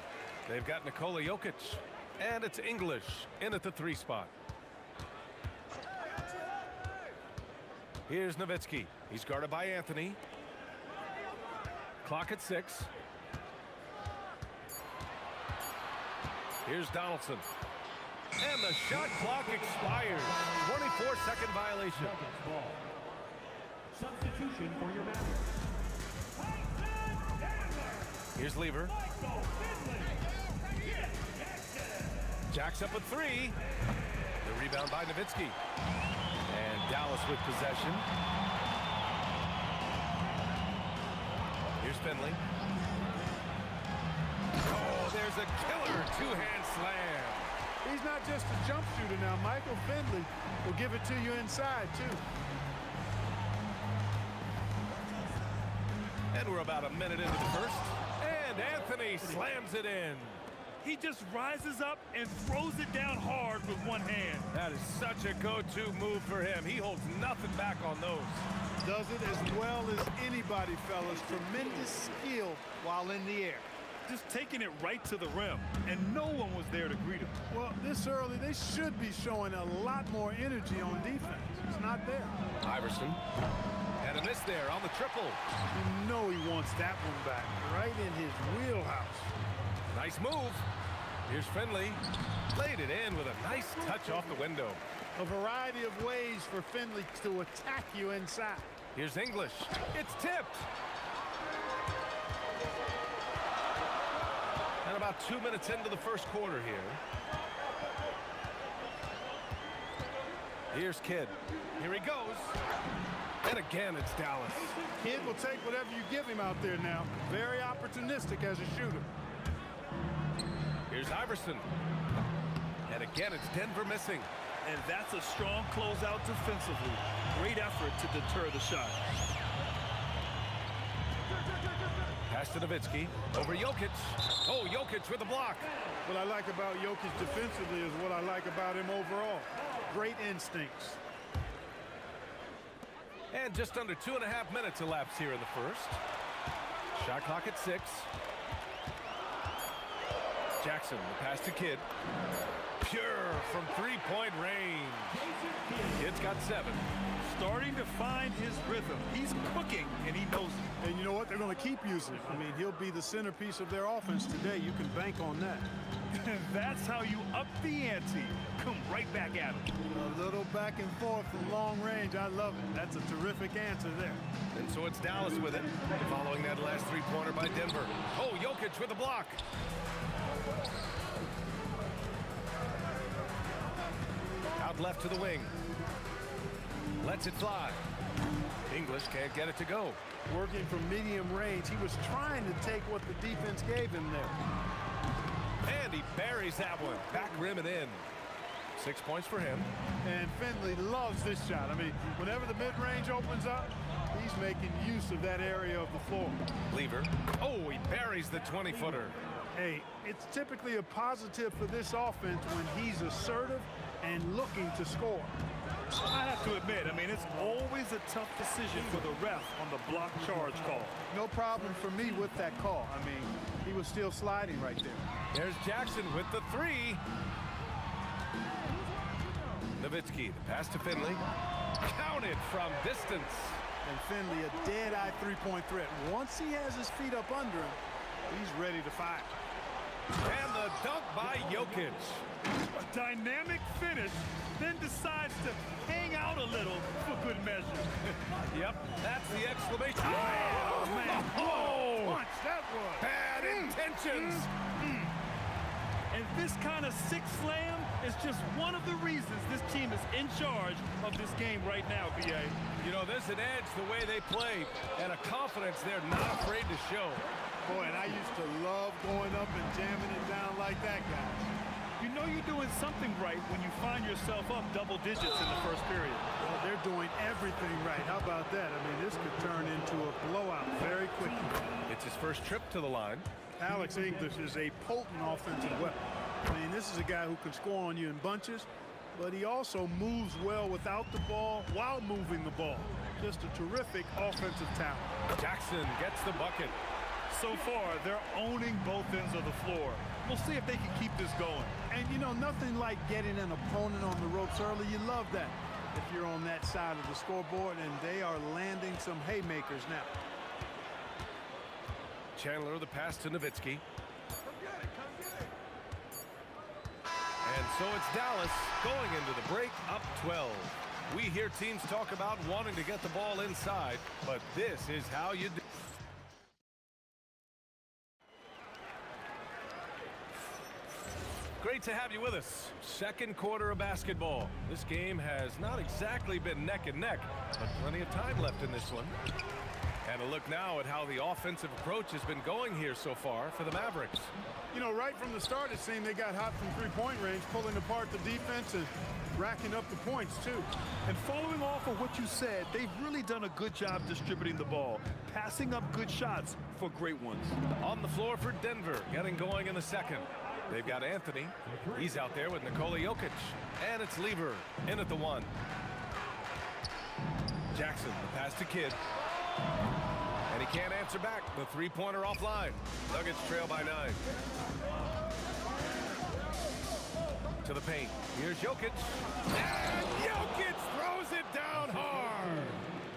They've got Nikola Jokic, and it's English in at the 3 spot. Here's Nowitzki. He's guarded by Anthony. Clock at 6. Here's Donaldson. And the shot clock expires. 24-second violation. Substitution for your Mavericks. Here's Lever. Jacks up at 3. The rebound by Nowitzki. And Dallas with possession. Here's Finley. Oh, there's a killer two-hand slam. He's not just a jump shooter now. Michael Finley will give it to you inside, too. And we're about a minute into the first. And Anthony slams it in. He just rises up and throws it down hard with one hand. That is such a go-to move for him. He holds nothing back on those. Does it as well as anybody, fellas. Tremendous skill while in the air. just taking it right to the rim, and no one was there to greet him. Well, this early, they should be showing a lot more energy on defense. It's not there. Iverson. And a miss there on the triple. You know he wants that one back, right in his wheelhouse. Nice move. Here's Finley. Played it in with a nice touch off the window. A variety of ways for Finley to attack you inside. Here's English. It's tipped. And about 2 minutes into the first quarter here. Here's Kidd. Here he goes. And again, it's Dallas. Kidd will take whatever you give him out there now. Very opportunistic as a shooter. Here's Iverson. And again, it's Denver missing. And that's a strong closeout defensively. Great effort to deter the shot. Pass to Nowitzki. Over Jokic. Oh, Jokic with a block. What I like about Jokic defensively is what I like about him overall. Great instincts. And just under 2.5 minutes elapsed here in the first. Shot clock at 6. Jackson, the pass to Kidd. Pure from three-point range. Kidd's got 7. Starting to find his rhythm. He's cooking, and he knows it. And you know what? They're going to keep using it. I mean, he'll be the centerpiece of their offense today. You can bank on that. That's how you up the ante. Come right back at him. A little back and forth from long range. I love it. That's a terrific answer there. And so it's Dallas with it, following that last three-pointer by Denver. Oh, Jokic with a block. Out left to the wing. Lets it fly. English can't get it to go. Working from medium range. He was trying to take what the defense gave him there. And he buries that one. Back rim and in. 6 points for him. And Finley loves this shot. I mean, whenever the mid-range opens up, he's making use of that area of the floor. Lever. Oh, he buries the 20-footer. Hey, it's typically a positive for this offense when he's assertive and looking to score. I have to admit, I mean, it's always a tough decision for the ref on the block charge call. No problem for me with that call. I mean, he was still sliding right there. There's Jackson with the 3. Nowitzki, the pass to Finley. Counted from distance. And Finley, a dead-eye three-point threat. Once he has his feet up under him, he's ready to fire. And the dunk by Jokic. A dynamic finish, then decides to hang out a little for good measure. Yep, that's the exclamation. Oh, man. Oh, punch, that was. Bad intentions. And this kind of sick slam is just one of the reasons this team is in charge of this game right now, B.A. You know, there's an edge the way they play and a confidence they're not afraid to show. Boy, and I used to love going up and jamming it down like that, guy. You know you're doing something right when you find yourself up double digits in the first period. Well, they're doing everything right. How about that? I mean, this could turn into a blowout very quickly. It's his first trip to the line. Alex English is a potent offensive weapon. I mean, this is a guy who can score on you in bunches, but he also moves well without the ball while moving the ball. Just a terrific offensive talent. Jackson gets the bucket. So far, they're owning both ends of the floor. We'll see if they can keep this going. And, you know, nothing like getting an opponent on the ropes early. You love that if you're on that side of the scoreboard, and they are landing some haymakers now. Chandler, the pass to Nowitzki. And so it's Dallas going into the break up 12. We hear teams talk about wanting to get the ball inside, but this is how you do. Great to have you with us. Second quarter of basketball. This game has not exactly been neck and neck, but plenty of time left in this one. And a look now at how the offensive approach has been going here so far for the Mavericks. You know, right from the start, it seemed they got hot from three-point range, pulling apart the defense and racking up the points, too. And following off of what you said, they've really done a good job distributing the ball, passing up good shots for great ones. On the floor for Denver, getting going in the second. They've got Anthony. He's out there with Nikola Jokic. And it's Lever in at the 1. Jackson, the pass to Kidd. And he can't answer back. The three-pointer offline. Nuggets trail by 9. To the paint. Here's Jokic. And Jokic throws it down hard.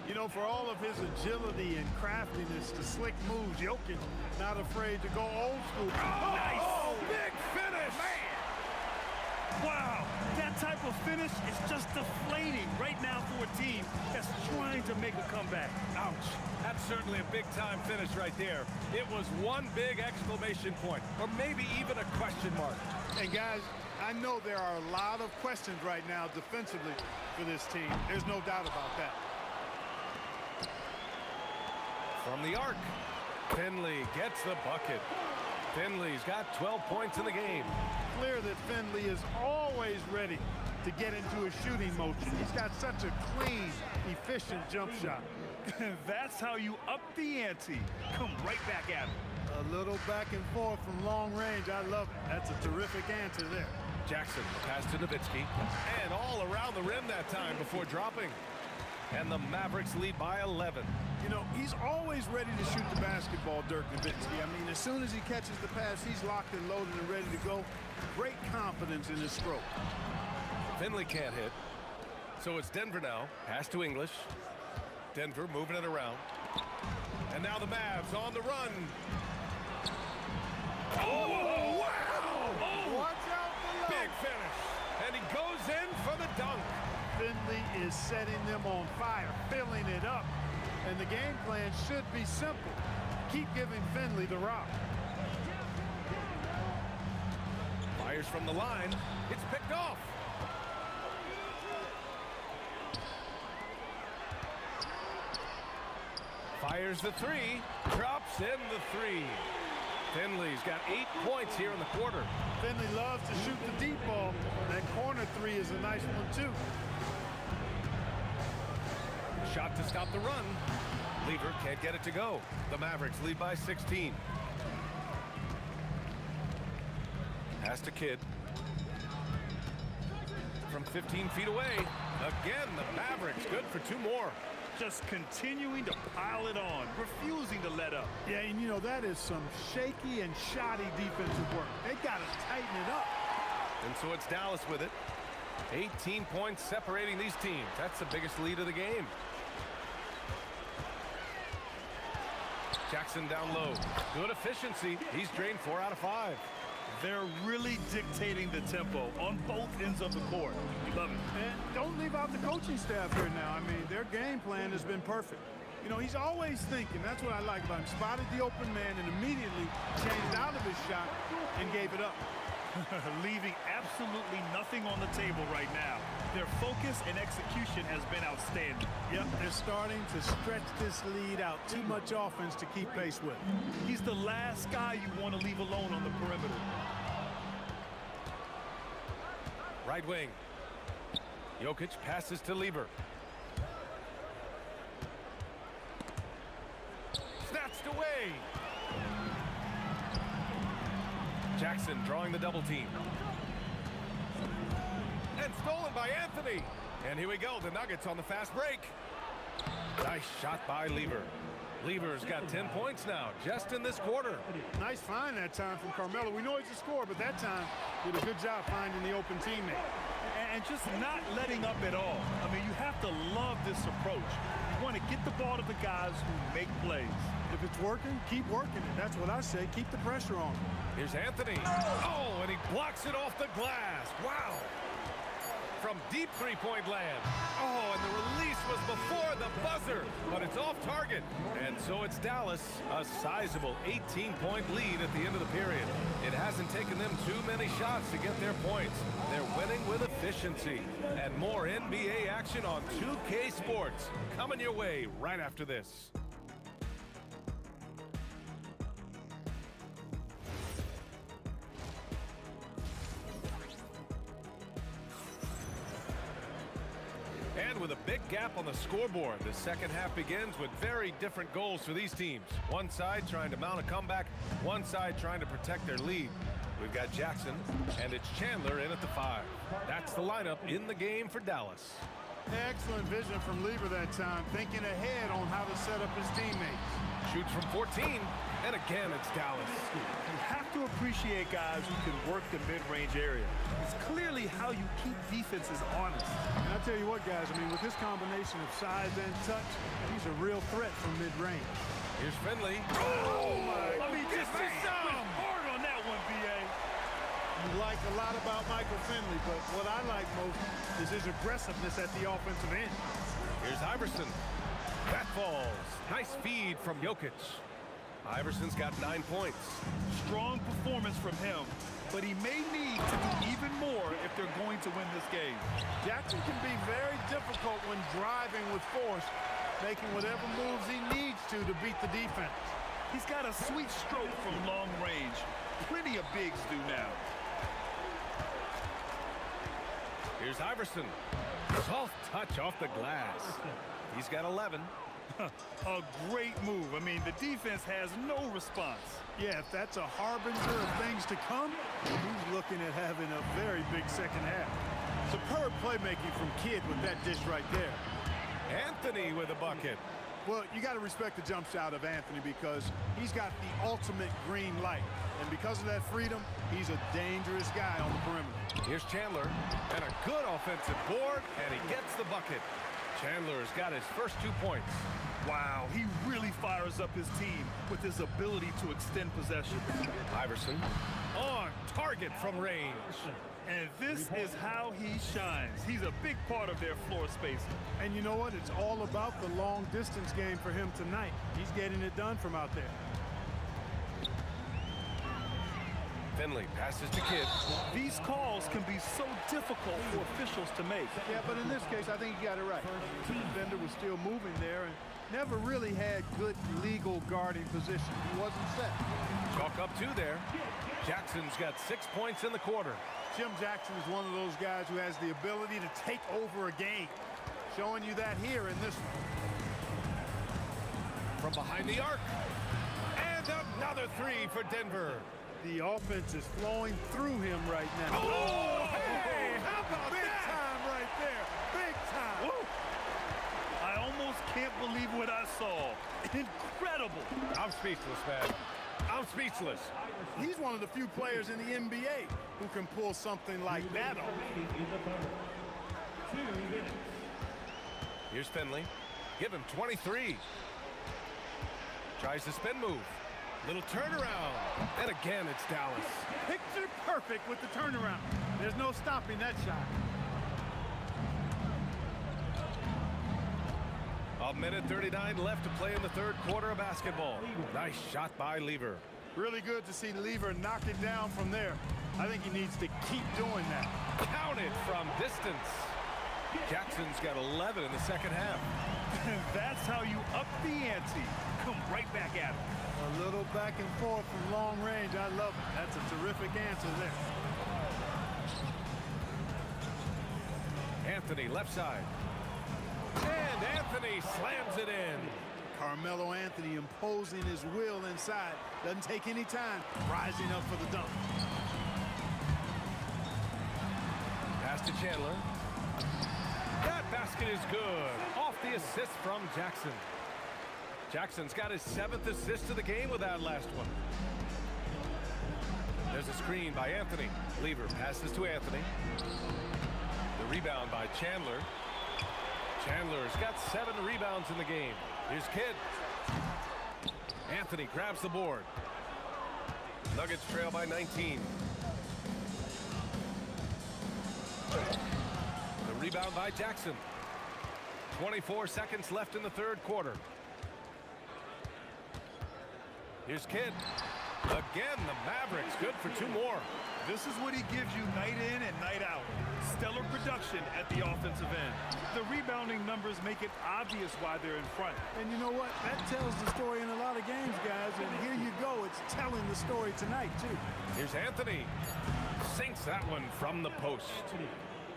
You know, for all of his agility and craftiness, the slick moves, Jokic not afraid to go old school. Oh, nice. Big finish. Man. Wow. That type of finish is just deflating right now for a team that's trying to make a comeback. Ouch. That's certainly a big-time finish right there. It was one big exclamation point, or maybe even a question mark. And guys, I know there are a lot of questions right now defensively for this team. There's no doubt about that. From the arc, Finley gets the bucket. Finley's got 12 points in the game. Clear that Finley is always ready to get into a shooting motion. He's got such a clean, efficient jump shot. That's how you up the ante. Come right back at him. A little back and forth from long range. I love it. That's a terrific answer there. Jackson, pass to Nowitzki. And all around the rim that time before dropping. And the Mavericks lead by 11. You know, he's always ready to shoot the basketball, Dirk Nowitzki. I mean, as soon as he catches the pass, he's locked and loaded and ready to go. Great confidence in his stroke. Finley can't hit. So it's Denver now. Pass to English. Denver moving it around. And now the Mavs on the run. Oh, wow! Oh, watch out below. Big finish. And he goes in for the dunk. Finley is setting them on fire, filling it up. And the game plan should be simple. Keep giving Finley the rock. Fires from the line. It's picked off. Fires the three. Drops in the three. Finley's got 8 points here in the quarter. Finley loves to shoot the deep ball. That corner three is a nice one, too. Shot to stop the run. Lever can't get it to go. The Mavericks lead by 16. Pass to Kidd. From 15 feet away. Again, the Mavericks good for 2 more. Just continuing to pile it on, refusing to let up. Yeah, and you know, that is some shaky and shoddy defensive work. They got to tighten it up. And so it's Dallas with it. 18 points separating these teams. That's the biggest lead of the game. Jackson down low. Good efficiency. He's drained 4 out of 5. They're really dictating the tempo on both ends of the court. We love it. And don't leave out the coaching staff here now. I mean, their game plan has been perfect. You know, he's always thinking. That's what I like about him. Spotted the open man and immediately changed out of his shot and gave it up. Leaving absolutely nothing on the table right now. Their focus and execution has been outstanding. Yep, they're starting to stretch this lead out. Too much offense to keep pace with. He's the last guy you want to leave alone on the perimeter. Right wing. Jokic passes to Lever. Snatched away. Jackson drawing the double team. And stolen by Anthony. And here we go, the Nuggets on the fast break. Nice shot by Lever. Lever's got 10 points now, just in this quarter. Nice find that time from Carmelo. We know he's a scorer, but that time did a good job finding the open teammate. And just not letting up at all. I mean, you have to love this approach. You want to get the ball to the guys who make plays. If it's working, keep working it. That's what I say. Keep the pressure on. Here's Anthony. Oh, and he blocks it off the glass. Wow. From deep three-point land. Oh, and the release was before the buzzer, but it's off target. And so it's Dallas, a sizable 18-point lead at the end of the period. It hasn't taken them too many shots to get their points. They're winning with efficiency. And more NBA action on 2K Sports coming your way right after this. And with a big gap on the scoreboard, the second half begins with very different goals for these teams. One side trying to mount a comeback, one side trying to protect their lead. We've got Jackson, and it's Chandler in at the 5. That's the lineup in the game for Dallas. Excellent vision from Lever that time, thinking ahead on how to set up his teammates. Shoots from 14, and again it's Dallas. You have to appreciate guys who can work the mid-range area. It's clearly how you keep defenses honest. And I tell you what, guys, I mean, with this combination of size and touch, he's a real threat from mid-range. Here's Finley. Oh, my. I mean, just hard on that one, B.A. You like a lot about Michael Finley, but what I like most is his aggressiveness at the offensive end. Here's Iverson. That falls. Nice feed from Jokic. Iverson's got 9 points. Strong performance from him, but he may need to do even more if they're going to win this game. Jackson can be very difficult when driving with force, making whatever moves he needs to beat the defense. He's got a sweet stroke from long range. Plenty of bigs do now. Here's Iverson. Soft touch off the glass. He's got 11. A great move. I mean, the defense has no response. Yeah, if that's a harbinger of things to come, he's looking at having a very big second half. Superb playmaking from Kidd with that dish right there. Anthony with a bucket. Well, you got to respect the jump shot of Anthony because he's got the ultimate green light. And because of that freedom, he's a dangerous guy on the perimeter. Here's Chandler, and a good offensive board, and he gets the bucket. Chandler's got his first 2 points. Wow, he really fires up his team with his ability to extend possession. Iverson on target from range. And this is how he shines. He's a big part of their floor space. And you know what? It's all about the long distance game for him tonight. He's getting it done from out there. Finley passes to Kidd. These calls can be so difficult for officials to make. Yeah, but in this case, I think you got it right. The defender was still moving there and never really had good legal guarding position. He wasn't set. Chalk up 2 there. Jackson's got 6 points in the quarter. Jim Jackson is one of those guys who has the ability to take over a game. Showing you that here in this one. From behind the arc. And another 3 for Denver. The offense is flowing through him right now. Oh, hey, how about big that? Big time right there. Big time. Woo. I almost can't believe what I saw. Incredible. I'm speechless, man. I'm speechless. He's one of the few players in the NBA who can pull something like that off. Here's Finley. Give him 23. Tries the spin move. Little turnaround. And again, it's Dallas. Picture perfect with the turnaround. There's no stopping that shot. A minute 39 left to play in the third quarter of basketball. Nice shot by Lever. Really good to see Lever knock it down from there. I think he needs to keep doing that. Counted from distance. Jackson's got 11 in the second half. That's how you up the ante. Come right back at him. A little back and forth from long range. I love it. That's a terrific answer there. Anthony left side. And Anthony slams it in. Carmelo Anthony imposing his will inside. Doesn't take any time. Rising up for the dunk. Pass to Chandler. That basket is good. Off the assist from Jackson. Jackson's got his 7th assist of the game with that last one. There's a screen by Anthony. Lever passes to Anthony. The rebound by Chandler. Chandler's got 7 rebounds in the game. Here's Kidd. Anthony grabs the board. Nuggets trail by 19. The rebound by Jackson. 24 seconds left in the third quarter. Here's Kidd. Again, the Mavericks good for 2 more. This is what he gives you night in and night out. Stellar production at the offensive end. The rebounding numbers make it obvious why they're in front. And you know what? That tells the story in a lot of games, guys. And here you go. It's telling the story tonight, too. Here's Anthony. Sinks that one from the post.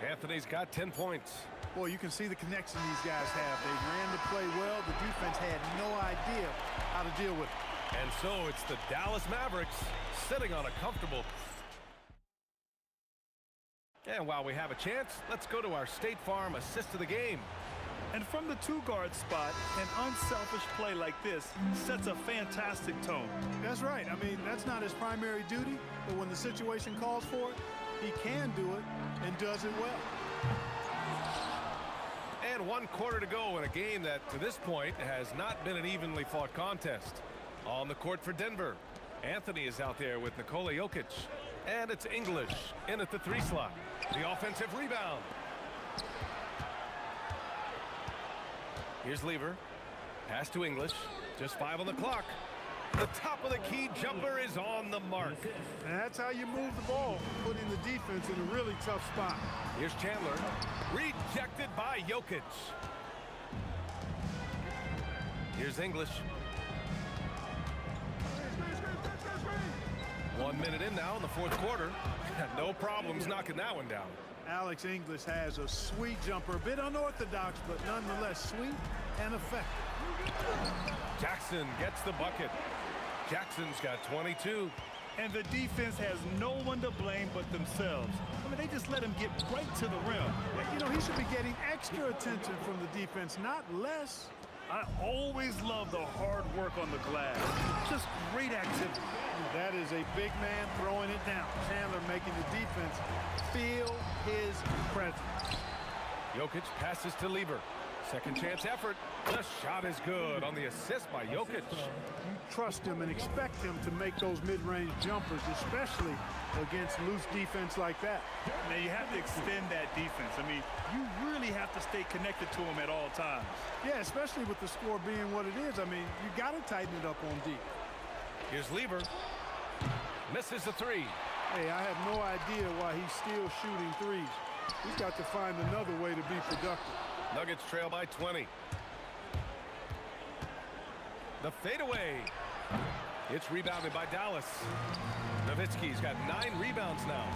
Anthony's got 10 points. Boy, you can see the connection these guys have. They ran the play well. The defense had no idea how to deal with it. And so it's the Dallas Mavericks sitting on a comfortable. And while we have a chance, let's go to our State Farm assist of the game. And from the two-guard spot, an unselfish play like this sets a fantastic tone. That's right. I mean, that's not his primary duty, but when the situation calls for it, he can do it and does it well. And 1 quarter to go in a game that, to this point, has not been an evenly fought contest. On the court for Denver, Anthony is out there with Nikola Jokic. And it's English in at the 3 slot. The offensive rebound. Here's Lever. Pass to English. Just 5 on the clock. The top of the key jumper is on the mark. And that's how you move the ball, putting the defense in a really tough spot. Here's Chandler. Rejected by Jokic. Here's English. 1 minute in now in the 4th quarter. No problems knocking that one down. Alex English has a sweet jumper, a bit unorthodox, but nonetheless sweet and effective. Jackson gets the bucket. Jackson's got 22. And the defense has no one to blame but themselves. I mean, they just let him get right to the rim. You know, he should be getting extra attention from the defense, not less. I always love the hard work on the glass. Just great activity. That is a big man throwing it down. Chandler making the defense feel his presence. Jokic passes to Lever. Second chance effort. The shot is good on the assist by Jokic. You trust him and expect him to make those mid-range jumpers, especially against loose defense like that. Now, you have to extend that defense. I mean, you really have to stay connected to him at all times. Yeah, especially with the score being what it is. I mean, you got to tighten it up on D. Here's Lever. Misses the 3. Hey, I have no idea why he's still shooting threes. He's got to find another way to be productive. Nuggets trail by 20. The fadeaway. It's rebounded by Dallas. Nowitzki's got 9 rebounds now.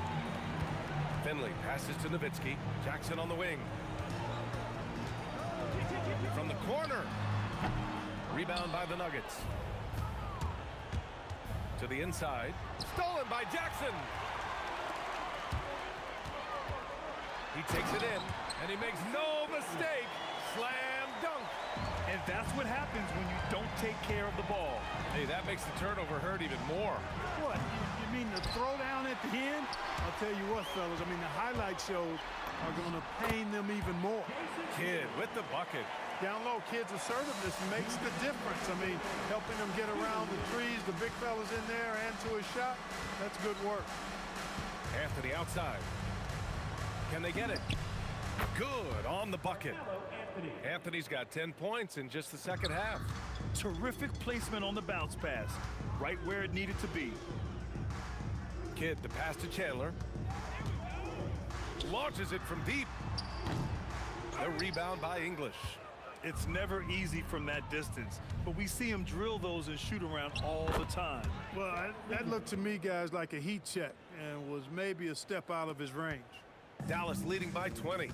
Finley passes to Nowitzki. Jackson on the wing. From the corner. Rebound by the Nuggets. To the inside. Stolen by Jackson. He takes it in, and he makes no mistake. Slam dunk. And that's what happens when you don't take care of the ball. Hey, that makes the turnover hurt even more. What? You mean the throwdown at the end? I'll tell you what, fellas. I mean, the highlight shows are going to pain them even more. Kidd with the bucket. Down low, Kidd's assertiveness makes the difference. I mean, helping them get around the trees, the big fellas in there, and to a shot. That's good work. Anthony outside. Can they get it? Good on the bucket. Anthony's got 10 points in just the second half. Terrific placement on the bounce pass. Right where it needed to be. Kidd to pass to Chandler. Launches it from deep. A rebound by English. It's never easy from that distance, but we see him drill those and shoot around all the time. Well, that looked to me, guys, like a heat check and was maybe a step out of his range. Dallas leading by 20.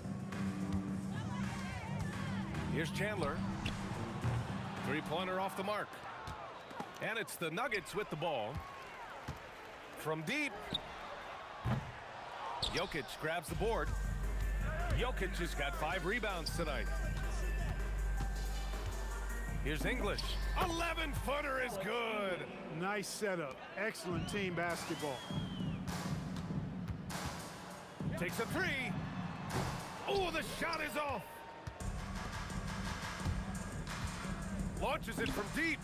Here's Chandler. 3-pointer off the mark. And it's the Nuggets with the ball. From deep. Jokic grabs the board. Jokic has got 5 rebounds tonight. Here's English. 11-footer is good. Nice setup. Excellent team basketball. Takes a 3. Oh, the shot is off. Launches it from deep.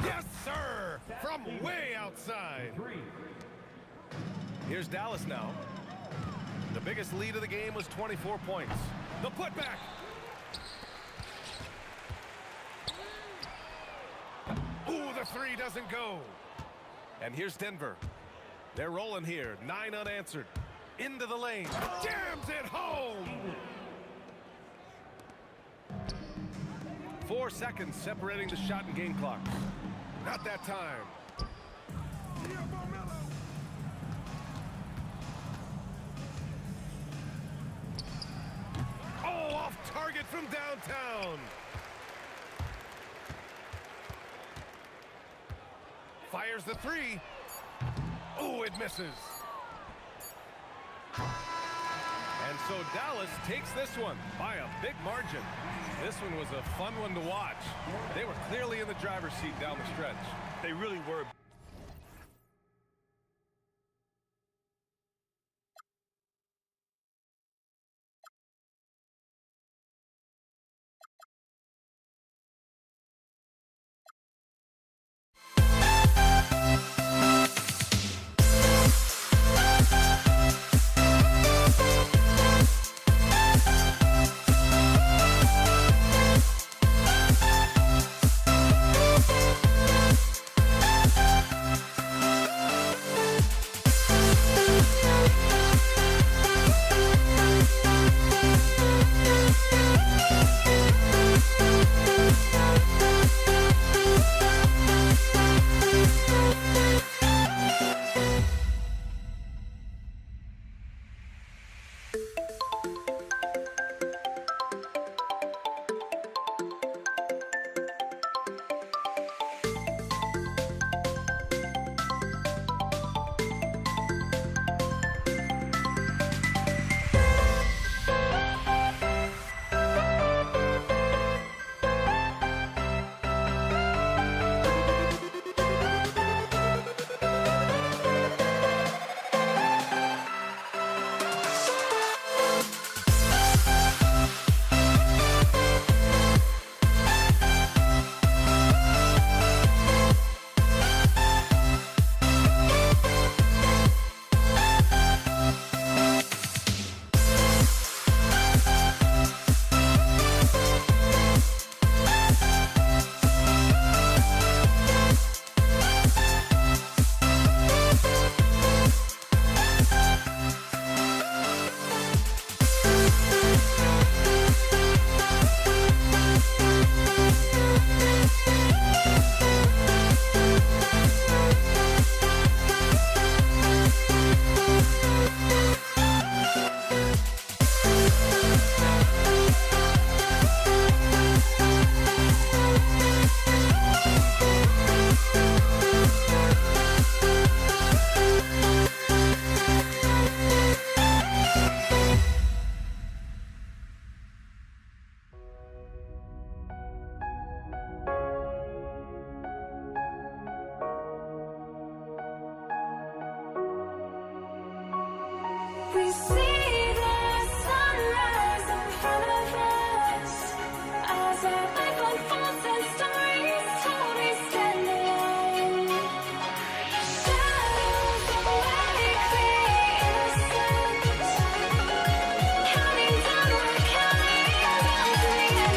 Yes, sir. From way outside. Here's Dallas now. The biggest lead of the game was 24 points. The putback. Ooh, the 3 doesn't go. And here's Denver. They're rolling here. 9 unanswered. Into the lane. Jams it home. 4 seconds separating the shot and game clock. Not that time. Oh, off target from downtown. Fires the 3. Oh, it misses. And so Dallas takes this one by a big margin. This one was a fun one to watch. They were clearly in the driver's seat down the stretch. They really were. We see the sunrise in front of us as our life unfolds and stories told. We stand alone. Shadows awake the innocent, counting down, we're counting down to the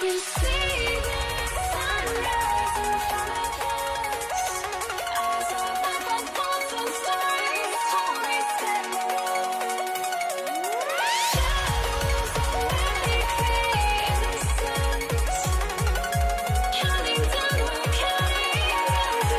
We see the sunrise in front of us as our life unfolds and stories told. We stand alone. Shadows awake the innocent, counting down, we're counting down.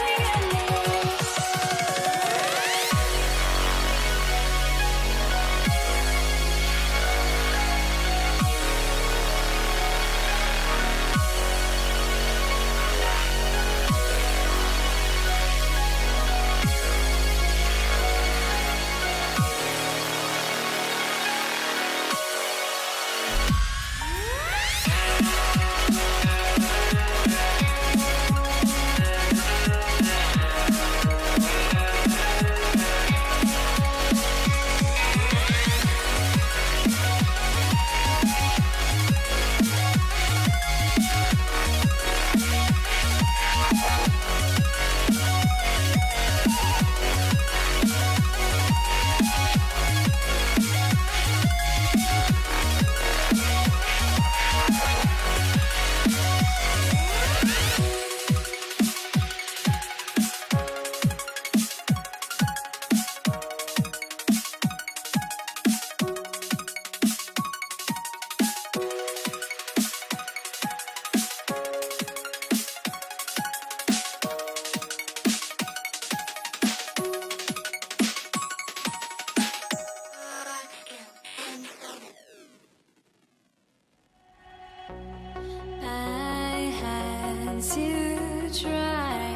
I had to try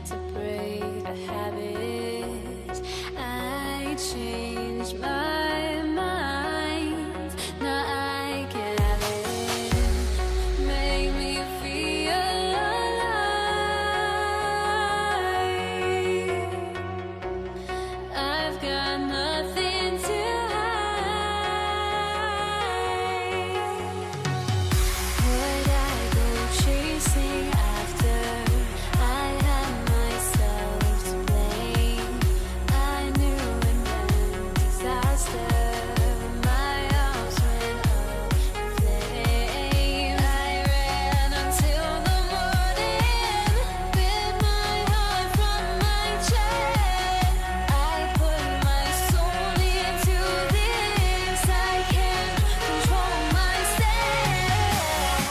to break a habit. I changed my mind. Now I can have it. Make me feel alive. I've got nothing to would I go chasing after? I had myself to blame. I knew it meant disaster. My arms went up in flames. I ran until the morning with my heart from my chest. I put my soul into this. I can't control myself.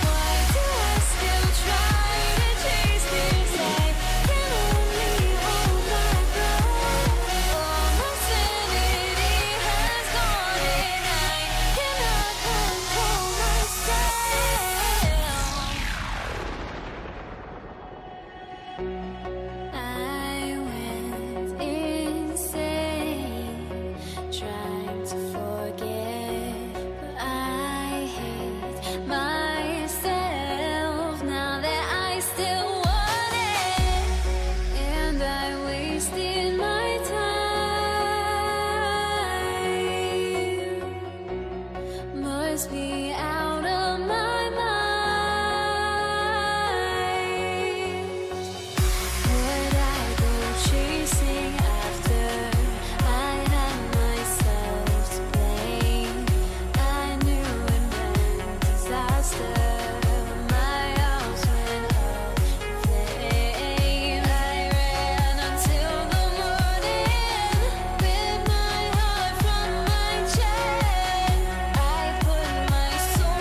Why do I still try to chase this? I can only hold my breath. All my sanity has gone and I cannot control myself. I went insane trying to forget, but I hate myself now that I still want it, and I wasted my time. Must be out of my mind. Would I go chasing after? I had myself to blame. I knew it meant disaster. My arms went up in flames. I ran until the morning with my heart from my chest. I put my soul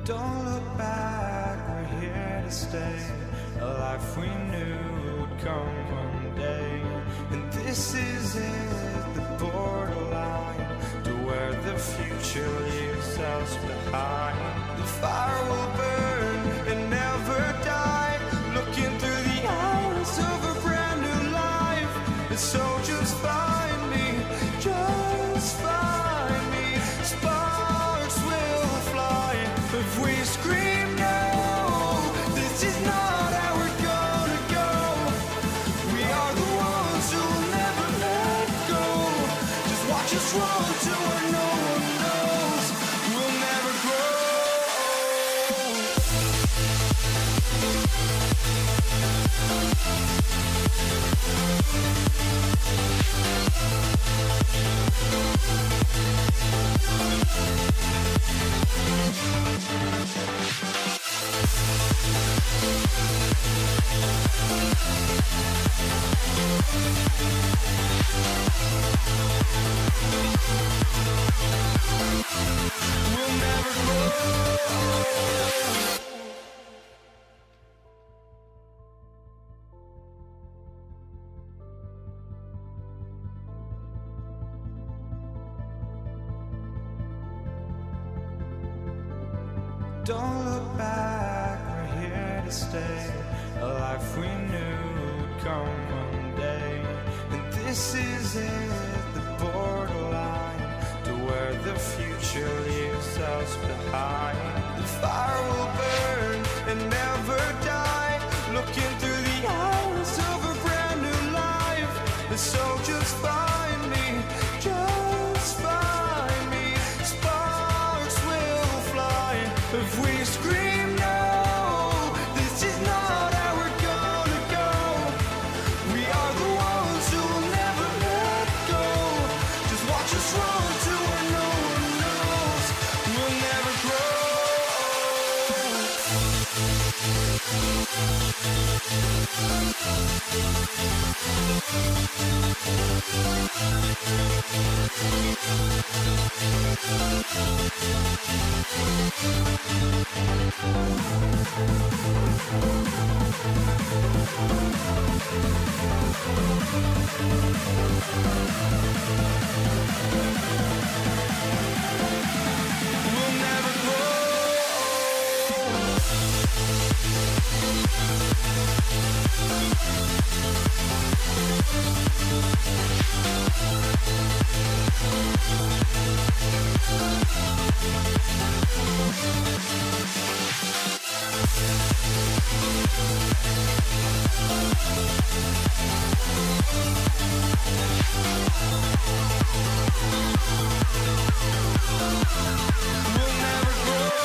Don't look back, we're here to stay. A life we knew would come one day. And this is it, the borderline to where the future leaves us behind. The fire will burn and never die, looking through the eyes of a brand new life. And so just find me, just find me. Sparks will fly if we scream no. This is not how We'll never grow. Don't look back, we're here to stay. A life we knew would come one day. And this is it, the borderline to where the future leaves us behind. The fire will burn and never die, looking through the eyes of a brand new life. And so just find me, just find me. Sparks will fly if we scream no. This is not how we're gonna go. We are the ones who will never let go. Just watch us run to where no one knows. We'll never grow. We'll never grow. We'll never grow.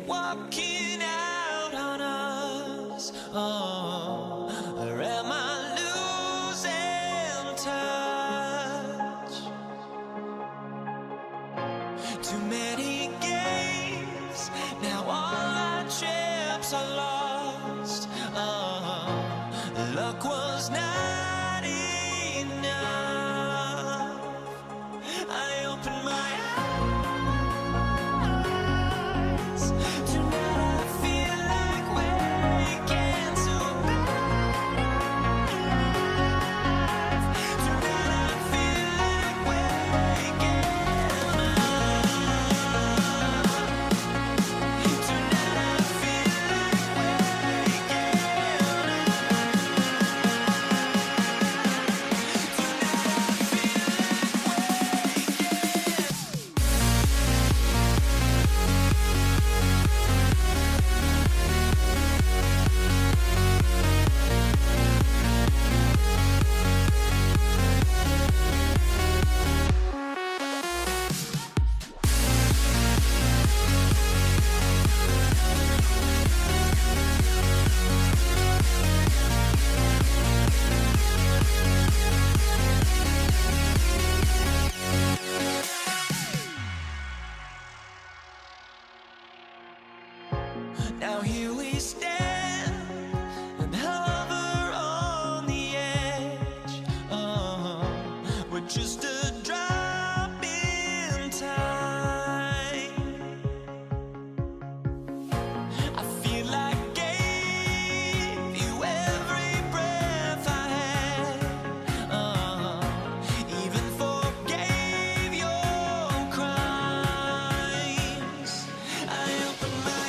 walking out on us? Oh, or am I losing touch? Too many games, now all our chips are lost. Oh, luck was not enough. I opened my eyes. Tonight I feel like waking to a better life. Tonight I feel like waking up. Tonight I feel like waking Now here we stand and hover on the edge. We're just a drop in time. I feel like I gave you every breath I had. Even forgave your crimes. I opened my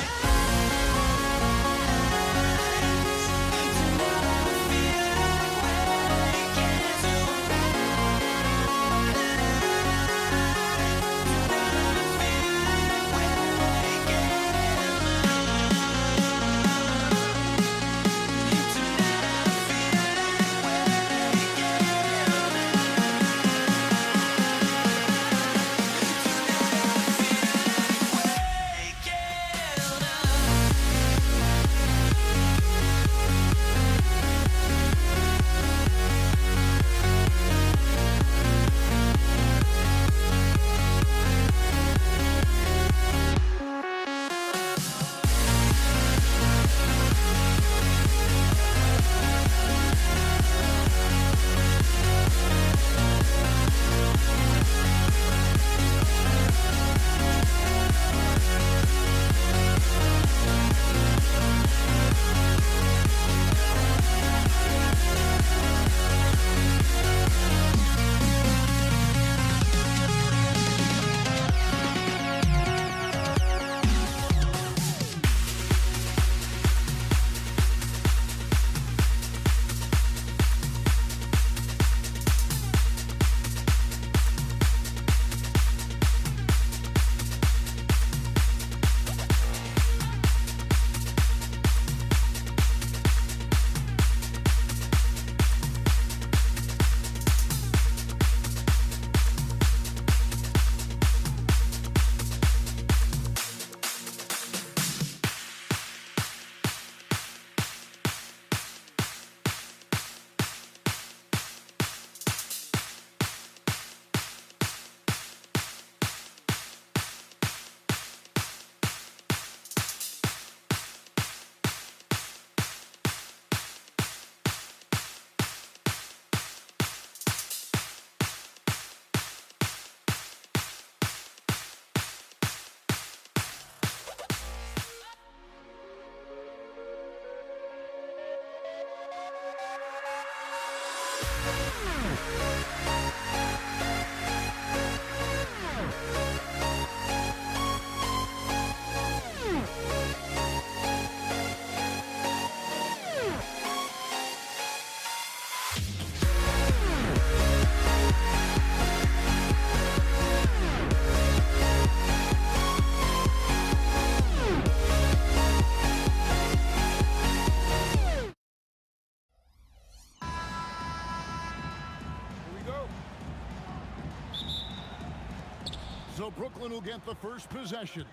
So Brooklyn will get the first possession.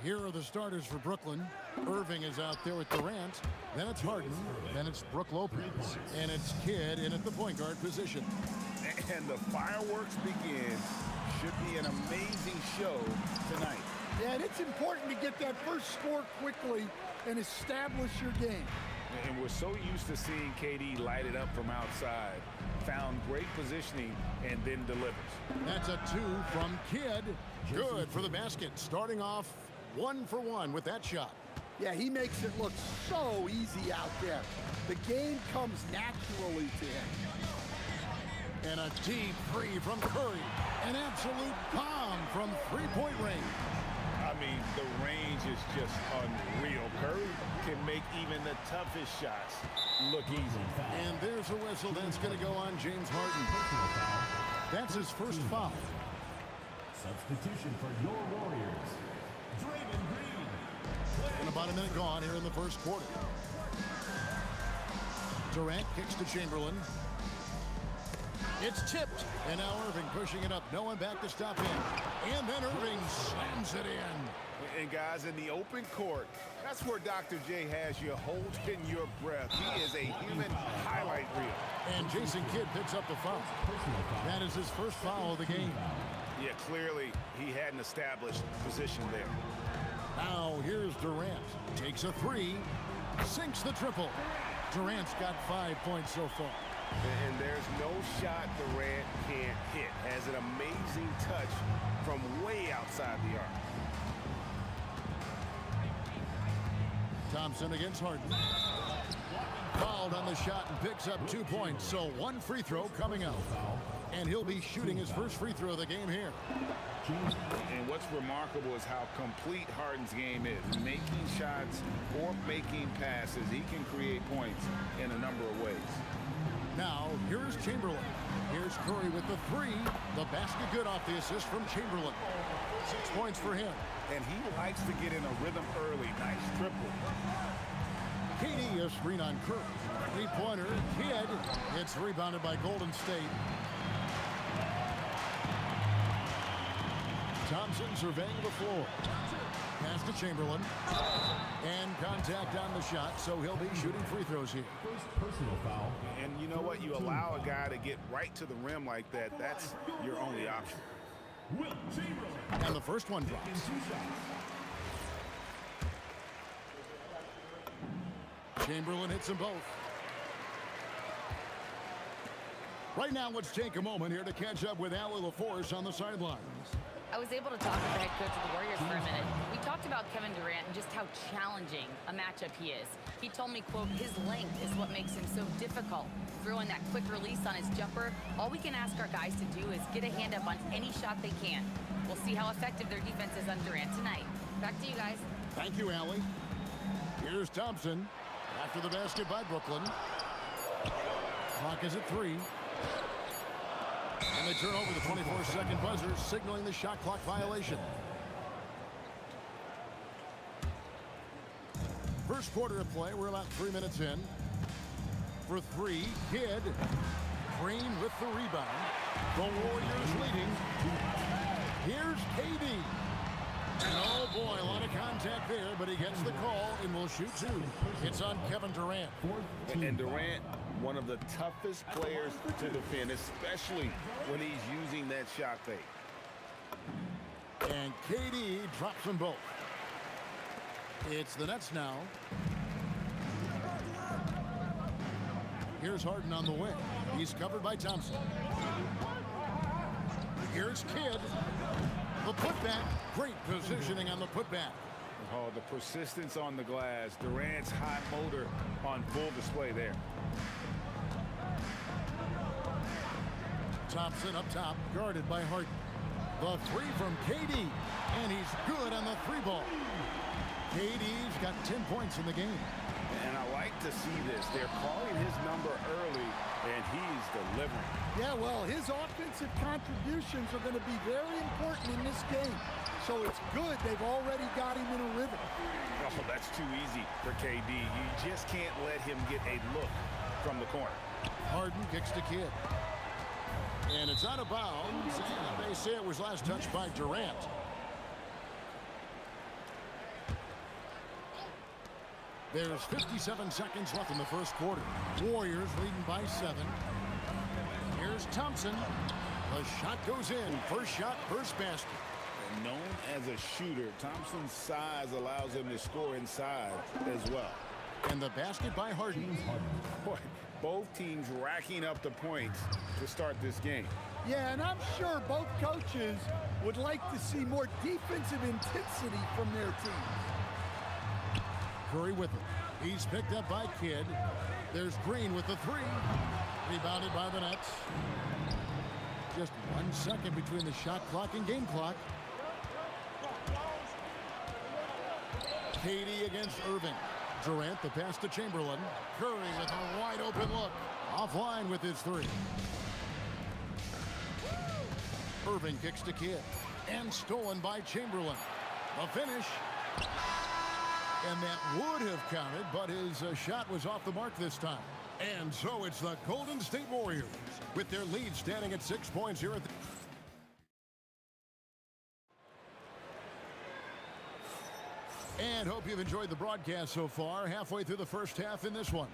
Here are the starters for Brooklyn. Irving is out there with Durant. Then it's Harden. Then it's Brook Lopez. And it's Kidd in at the point guard position. And the fireworks begin. Should be an amazing show tonight. Yeah, and it's important to get that first score quickly and establish your game. And we're so used to seeing KD light it up from outside. Found great positioning and then delivers. That's a 2 from Kidd. Good for the basket. Starting off 1 for 1 with that shot. Yeah, he makes it look so easy out there. The game comes naturally to him. And a deep 3 from Curry. An absolute bomb from three-point range. I mean, the range is just unreal. Curry can make even the toughest shots look easy. And there's a whistle that's going to go on James Harden. That's his first foul. Substitution for your Warriors, Draymond Green. And about a minute gone here in the first quarter. Durant kicks to Chamberlain. It's tipped. And now Irving pushing it up. No one back to stop him. And then Irving slams it in. And guys, in the open court, that's where Dr. J has you holding your breath. He is a human highlight reel. And Jason Kidd picks up the foul. That is his first foul of the game. Yeah, clearly he hadn't established position there. Now here's Durant. Takes a 3. Sinks the triple. Durant's got 5 points so far. And there's no shot Durant can't hit. Has an amazing touch from way outside the arc. Thompson against Harden. Fouled on the shot and picks up 2 points. So 1 free throw coming out. And he'll be shooting his first free throw of the game here. And what's remarkable is how complete Harden's game is. Making shots or making passes. He can create points in a number of ways. Now, here's Chamberlain. Here's Curry with the 3. The basket good off the assist from Chamberlain. 6 points for him. And he likes to get in a rhythm early. Nice triple. KD a screen on Curry. Three-pointer. Kidd. It's rebounded by Golden State. Thompson surveying the floor. Pass to Chamberlain. And contact on the shot, so he'll be shooting free throws here. First personal foul. And you know what? You allow a guy to get right to the rim like that. That's your only option. Will Chamberlain. And the first one drops. Taking 2 shots. Chamberlain hits them both. Right now, let's take a moment here to catch up with Allie LaForce on the sidelines. I was able to talk with the head coach of the Warriors for a minute. We talked about Kevin Durant and just how challenging a matchup he is. He told me, quote, his length is what makes him so difficult. Throwing that quick release on his jumper, all we can ask our guys to do is get a hand up on any shot they can. We'll see how effective their defense is on Durant tonight. Back to you guys. Thank you, Allie. Here's Thompson after the basket by Brooklyn. Clock is at 3. And they turn over the 24-second buzzer, signaling the shot clock violation. First quarter of play, we're about 3 minutes in. For 3, Kidd. Green with the rebound. The Warriors leading. Here's KD. And oh boy, a lot of contact there, but he gets the call and will shoot 2. It's on Kevin Durant. And Durant, one of the toughest players to defend, especially when he's using that shot fake. And KD drops them both. It's the Nets now. Here's Harden on the wing. He's covered by Thompson. Here's Kidd. The putback. Great positioning on the putback. Oh, the persistence on the glass. Durant's high motor on full display there. Thompson up top, guarded by Harden. The 3 from KD. And he's good on the 3-ball. KD's got 10 points in the game. And I like to see this. They're calling his number early, and he's delivering. Yeah, well, his offensive contributions are going to be very important in this game. So it's good they've already got him in a rhythm. Oh, that's too easy for KD. You just can't let him get a look from the corner. Harden kicks to Kidd. And it's out of bounds. And they say it was last touched by Durant. There's 57 seconds left in the first quarter. Warriors leading by 7. Here's Thompson. The shot goes in. First shot, first basket. And known as a shooter, Thompson's size allows him to score inside as well. And the basket by Harden. Boy, both teams racking up the points to start this game. Yeah, and I'm sure both coaches would like to see more defensive intensity from their teams. Curry with it. He's picked up by Kidd. There's Green with the 3. Rebounded by the Nets. Just 1 second between the shot clock and game clock. KD against Irving. Durant the pass to Chamberlain. Curry with a wide open look. Offline with his 3. Irving kicks to Kidd. And stolen by Chamberlain. The finish. And that would have counted, but his shot was off the mark this time. And so it's the Golden State Warriors with their lead standing at 6 points here at the... And hope you've enjoyed the broadcast so far. Halfway through the first half in this one.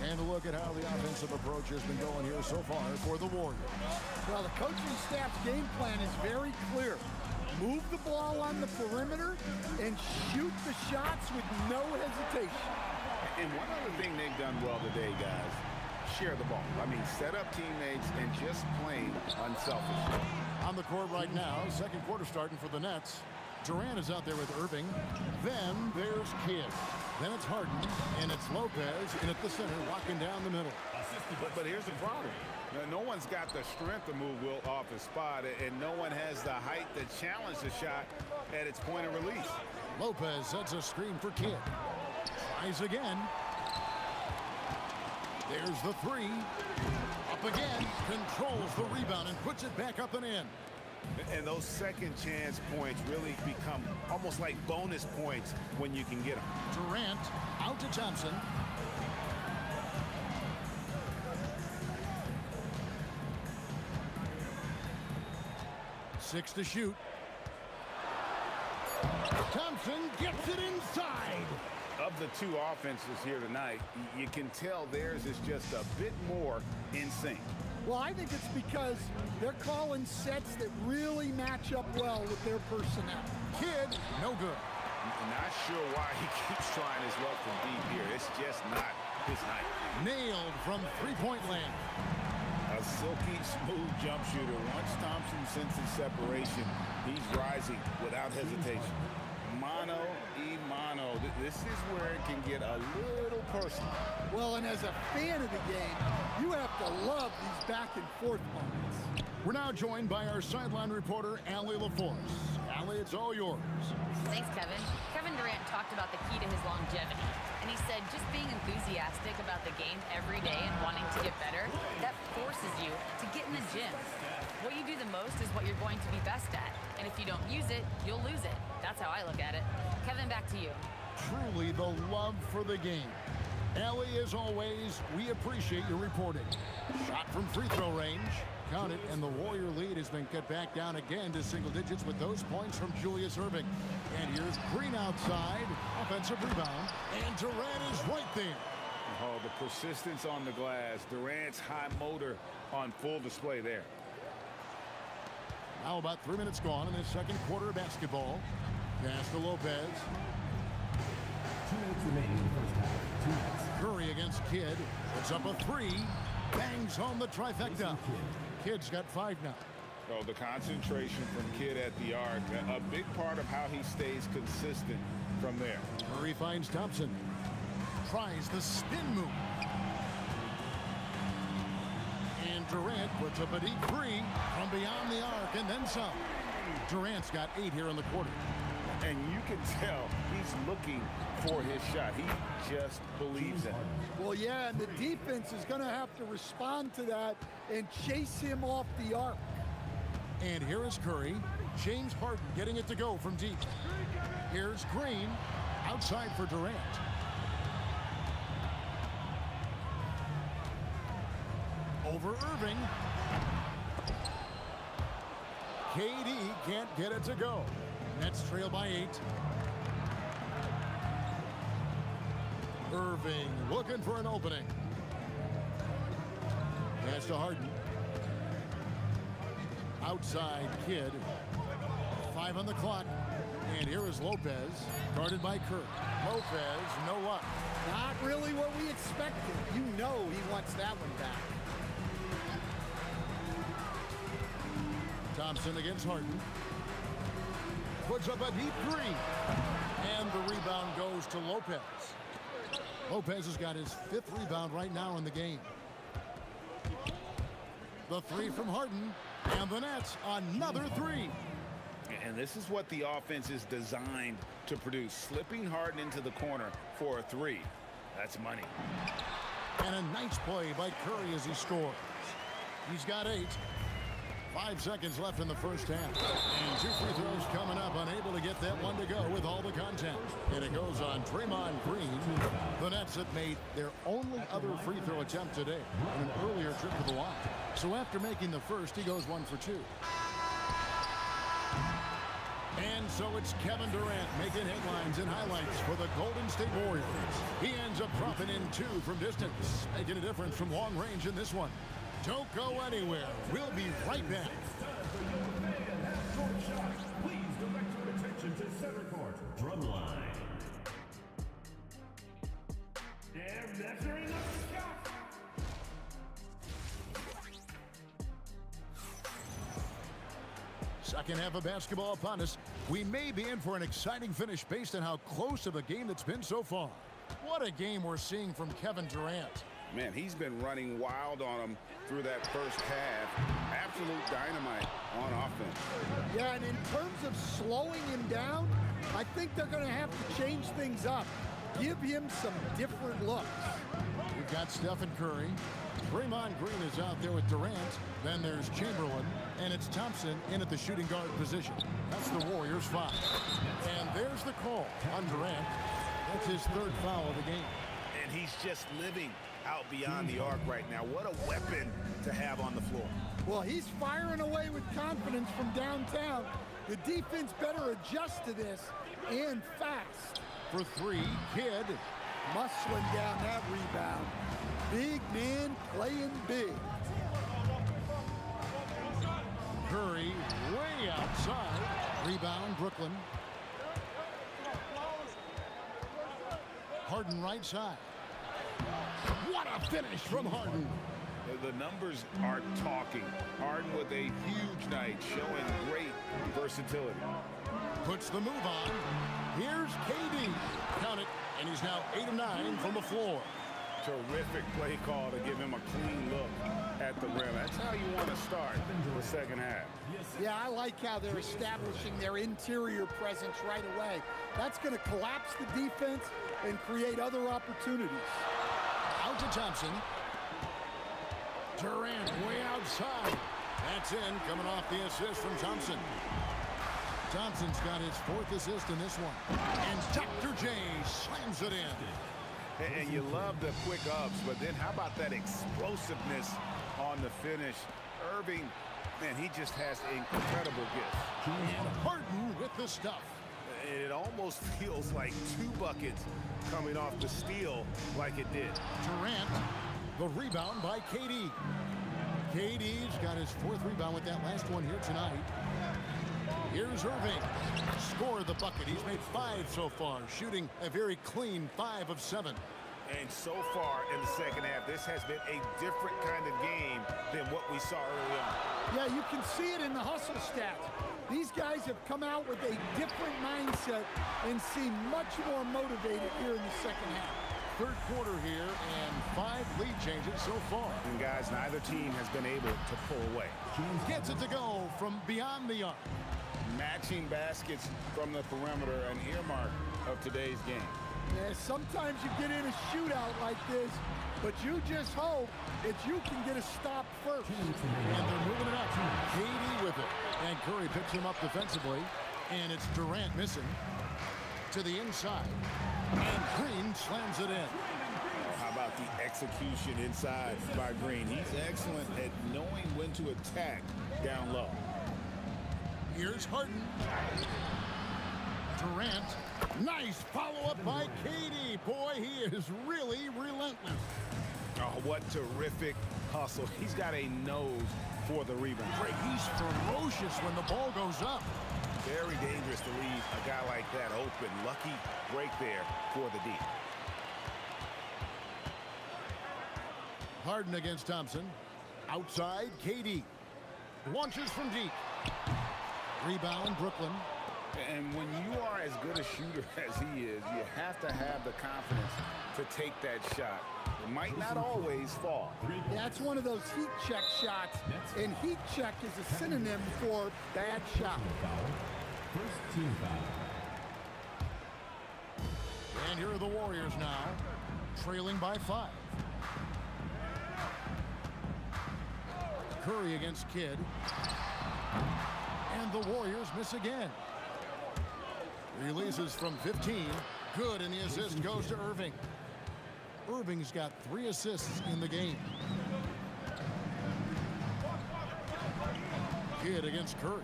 And a look at how the offensive approach has been going here so far for the Warriors. Well, the coaching staff's game plan is very clear. Move the ball on the perimeter and shoot the shots with no hesitation. And one other thing they've done well today, guys, share the ball. I mean, set up teammates and just plain unselfish. On the court right now, second quarter starting for the Nets. Durant is out there with Irving. Then there's Kidd. Then it's Harden, and it's Lopez in at the center, walking down the middle. But here's the problem. No one's got the strength to move Wilt off his spot, and no one has the height to challenge the shot at its point of release. Lopez sets a screen for Kidd. Tries again. There's the 3. Up again. Controls the rebound and puts it back up and in. And those second chance points really become almost like bonus points when you can get them. Durant out to Thompson. Six to shoot. Thompson gets it inside. Of the two offenses here tonight, you can tell theirs is just a bit more in sync. Well, I think it's because they're calling sets that really match up well with their personnel. Kidd, no good. Not sure why he keeps trying his luck from deep here. It's just not his night. Nailed from three-point land. A silky smooth jump shooter. Once Thompson senses separation, he's rising without hesitation. Mano y mano. This is where it can get a little personal. Well, and as a fan of the game, you have to love these back and forth moments. We're now joined by our sideline reporter, Allie LaForce. Allie, it's all yours. Thanks, Kevin. Kevin Durant talked about the key to his longevity. And he said just being enthusiastic about the game every day and wanting to get better, that forces you to get in the gym. What you do the most is what you're going to be best at. And if you don't use it, you'll lose it. That's how I look at it. Kevin, back to you. Truly the love for the game. Allie, as always, we appreciate your reporting. Shot from free throw range. Count it, and the Warrior lead has been cut back down again to single digits with those points from Julius Irving. And here's Green outside. Offensive rebound. And Durant is right there. Oh, the persistence on the glass. Durant's high motor on full display there. Now about 3 minutes gone in this second quarter of basketball. Pass to Lopez. 2 minutes remaining in the first half. 2 minutes. Curry against Kidd. Puts up a 3. Bangs home the trifecta. Kidd's got 5 now. Oh, the concentration from Kidd at the arc. A big part of how he stays consistent from there. Curry finds Thompson. Tries the spin move. And Durant puts up a deep 3 from beyond the arc and then some. Durant's got 8 here in the quarter. And you can tell he's looking for his shot. He just believes in it. Well, yeah, and the defense is going to have to respond to that and chase him off the arc. And here is Curry. James Harden getting it to go from deep. Here's Green. Outside for Durant. Over Irving. KD can't get it to go. Nets trail by 8. Irving looking for an opening. Pass to Harden. Outside Kidd. 5 on the clock. And here is Lopez, guarded by Kirk. Lopez, no luck. Not really what we expected. You know he wants that one back. Thompson against Harden. Puts up a deep three. And the rebound goes to Lopez. Lopez has got his 5th rebound right now in the game. The three from Harden. And the Nets, another three. And this is what the offense is designed to produce. Slipping Harden into the corner for a three. That's money. And a nice play by Curry as he scores. He's got 8. 5 seconds left in the first half. And 2 free throws coming up. Unable to get that one to go with all the contact. And it goes on Draymond Green. The Nets have made their only other free throw attempt today on an earlier trip to the line. So after making the first, he goes 1 for 2. And so it's Kevin Durant making headlines and highlights for the Golden State Warriors. He ends up dropping in 2 from distance, making a difference from long range in this one. Don't go anywhere. We'll be right back. Please direct your attention to center court. Drumline. They're measuring up the shot. Second half of basketball upon us. We may be in for an exciting finish based on how close of a game that's been so far. What a game we're seeing from Kevin Durant. Man, he's been running wild on him through that first half. Absolute dynamite on offense. Yeah, and in terms of slowing him down, I think they're going to have to change things up. Give him some different looks. We've got Stephen Curry. Draymond Green is out there with Durant. Then there's Chamberlain. And it's Thompson in at the shooting guard position. That's the Warriors' 5. And there's the call on Durant. That's his 3rd foul of the game. And he's just living out beyond the arc right now. What a weapon to have on the floor. Well, he's firing away with confidence from downtown. The defense better adjust to this, and fast. For 3, Kidd. Muscling down that rebound. Big man playing big. Curry way outside. Rebound, Brooklyn. Harden right side. What a finish from Harden. The numbers are talking. Harden with a huge night, showing great versatility. Puts the move on. Here's KD. Count it. And he's now 8 of 9 from the floor. Terrific play call to give him a clean look at the rim. That's how you want to start the second half. Yeah, I like how they're establishing their interior presence right away. That's going to collapse the defense and create other opportunities. Out to Thompson. Durant way outside. That's in, coming off the assist from Thompson. Thompson's got his 4th assist in this one. And Dr. J slams it in. And you love the quick ups, but then how about that explosiveness on the finish? Irving, man, he just has incredible gift. And Harden with the stuff. It almost feels like 2 buckets coming off the steal like it did. Durant, the rebound by KD. KD's got his 4th rebound with that last one here tonight. Here's Irving. Scored the bucket. He's made 5 so far, shooting a very clean 5 of 7. And so far in the second half, this has been a different kind of game than what we saw early on. Yeah, you can see it in the hustle stats. These guys have come out with a different mindset and seem much more motivated here in the second half. 3rd quarter here and 5 lead changes so far. And guys, neither team has been able to pull away. Gets it to go from beyond the arc. Matching baskets from the perimeter, an earmark of today's game. Yeah, sometimes you get in a shootout like this, but you just hope that you can get a stop first. And they're moving it up. KD with it. And Curry picks him up defensively. And it's Durant missing. To the inside. And Green slams it in. How about the execution inside by Green? He's excellent at knowing when to attack down low. Here's Harden. Durant. Nice follow-up by Katie. Boy, he is really relentless. Oh, what terrific hustle. He's got a nose for the rebound. He's ferocious when the ball goes up. Very dangerous to leave a guy like that open. Lucky break there for the D. Harden against Thompson. Outside, KD. Launches from deep. Rebound, Brooklyn. And when you are as good a shooter as he is, you have to have the confidence to take that shot. It might not always fall. That's one of those heat check shots, and heat check is a synonym for bad shot. First team foul. And here are the Warriors now, trailing by 5. Curry against Kidd. And the Warriors miss again. Releases from 15. Good, and the assist goes to Irving. Irving's got 3 assists in the game. Kidd against Curry.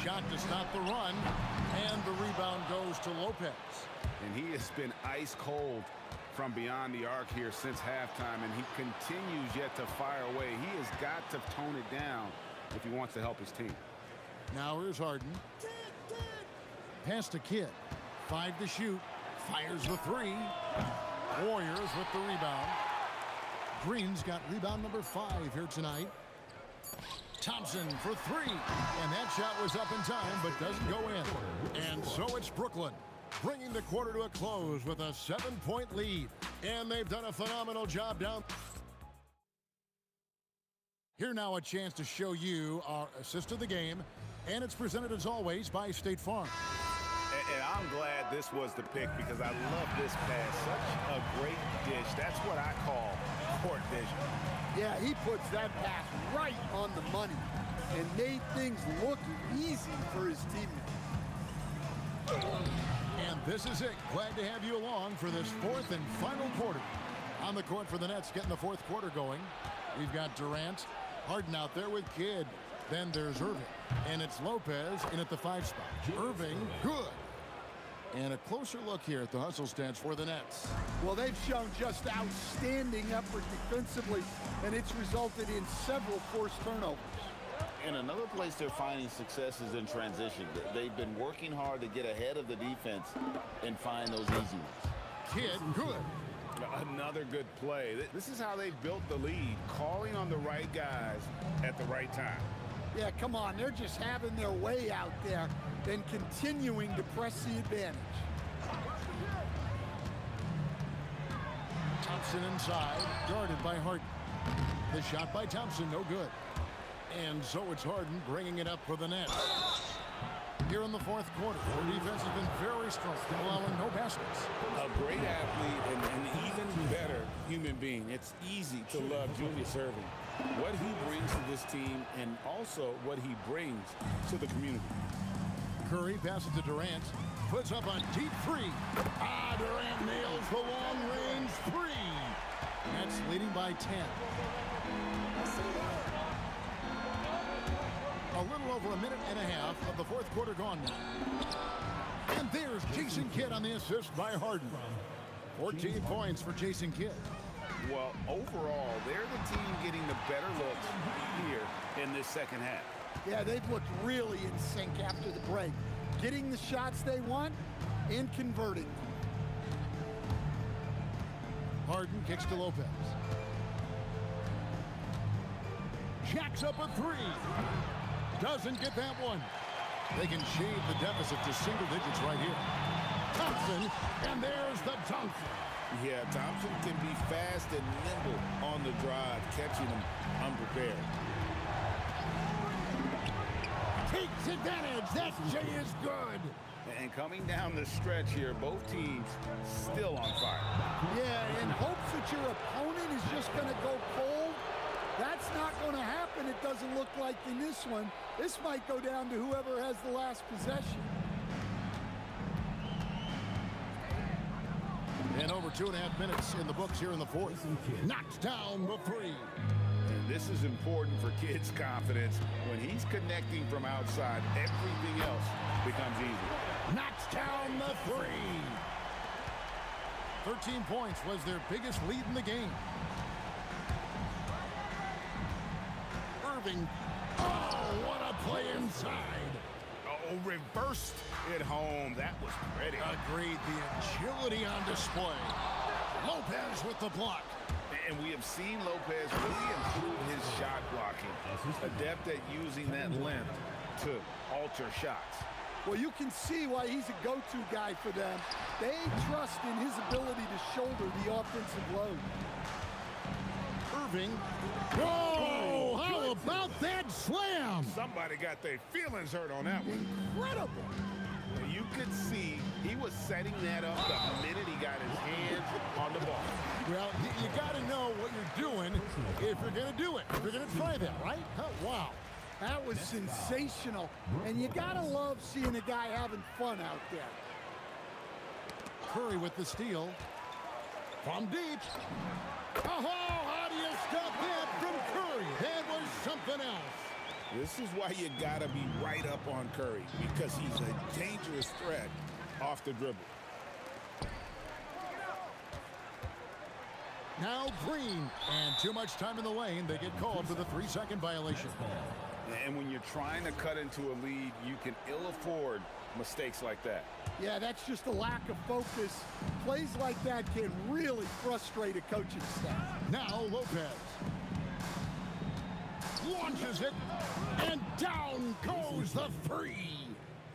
Shot to stop the run, and the rebound goes to Lopez. And he has been ice cold from beyond the arc here since halftime, and he continues yet to fire away. He has got to tone it down if he wants to help his team. Now here's Harden. Pass to Kidd. 5 to shoot. Fires the 3. Warriors with the rebound. Green's got rebound number 5 here tonight. Thompson for 3. And that shot was up in time, but doesn't go in. And so it's Brooklyn, bringing the quarter to a close with a 7-point lead. And they've done a phenomenal job down. Here now a chance to show you our assist of the game. And it's presented as always by State Farm. And I'm glad this was the pick because I love this pass. Such a great dish. That's what I call court vision. Yeah, he puts that pass right on the money and made things look easy for his teammates. And this is it. Glad to have you along for this 4th and final quarter. On the court for the Nets, getting the 4th quarter going. We've got Durant, Harden out there with Kidd. Then there's Irving. And it's Lopez in at the 5 spot. Irving, good. And a closer look here at the hustle stats for the Nets. Well, they've shown just outstanding effort defensively, and it's resulted in several forced turnovers. And another place they're finding success is in transition. They've been working hard to get ahead of the defense and find those easy ones. Kidd, good. Another good play. This is how they built the lead, calling on the right guys at the right time. Yeah, come on. They're just having their way out there and continuing to press the advantage. Thompson inside, guarded by Harden. The shot by Thompson, no good. And so it's Harden bringing it up for the Nets. Here in the 4th quarter, their defense has been very strong, allowing no baskets. A great athlete and an even better human being. It's easy to love Julius Irving. What he brings to this team and also what he brings to the community. Curry passes to Durant. Puts up a deep 3. Durant nails the long-range 3. Nets leading by 10. A little over a minute and a half of the 4th quarter gone now. And there's Jason Kidd on the assist by Harden. 14 points for Jason Kidd. Well, overall, they're the team getting the better looks here in this second half. Yeah, they've looked really in sync after the break. Getting the shots they want and converting them. Harden kicks to Lopez. Jacks up a 3. Doesn't get that one. They can shave the deficit to single digits right here. Thompson, and there's the dunk. Yeah, Thompson can be fast and nimble on the drive, catching them unprepared. Takes advantage. That J is good. And coming down the stretch here, both teams still on fire. Yeah, in hopes that your opponent is just going to go cold. That's not going to happen, it doesn't look like in this one. This might go down to whoever has the last possession. And over 2.5 minutes in the books here in the 4th. Knocks down the 3. And This is important for kids' confidence. When he's connecting from outside, everything else becomes easy. Knocks down the three. 13 points was their biggest lead in the game. Irving. Oh, what a play inside. Oh, reversed it home. That was pretty. Agreed. The agility on display. Lopez with the block. And we have seen Lopez really improve his shot blocking. Adept at using that length to alter shots. Well, you can see why he's a go-to guy for them. They trust in his ability to shoulder the offensive load. Irving. Whoa! How about that slam? Somebody got their feelings hurt on that one. Incredible. You could see he was setting that up the minute he got his hands on the ball. Well, you got to know what you're doing if you're going to do it. If you're going to try that, right? Wow. That was sensational. And you got to love seeing a guy having fun out there. Curry with the steal. From deep. Oh, how do you stop that from Curry? That was something else. This is why you got to be right up on Curry, because he's a dangerous threat off the dribble. Now Green, and too much time in the lane. They get called for the 3-second violation. And when you're trying to cut into a lead, you can ill afford mistakes like that. Yeah, that's just a lack of focus. Plays like that can really frustrate a coaching staff. Now Lopez launches it, and down goes the three.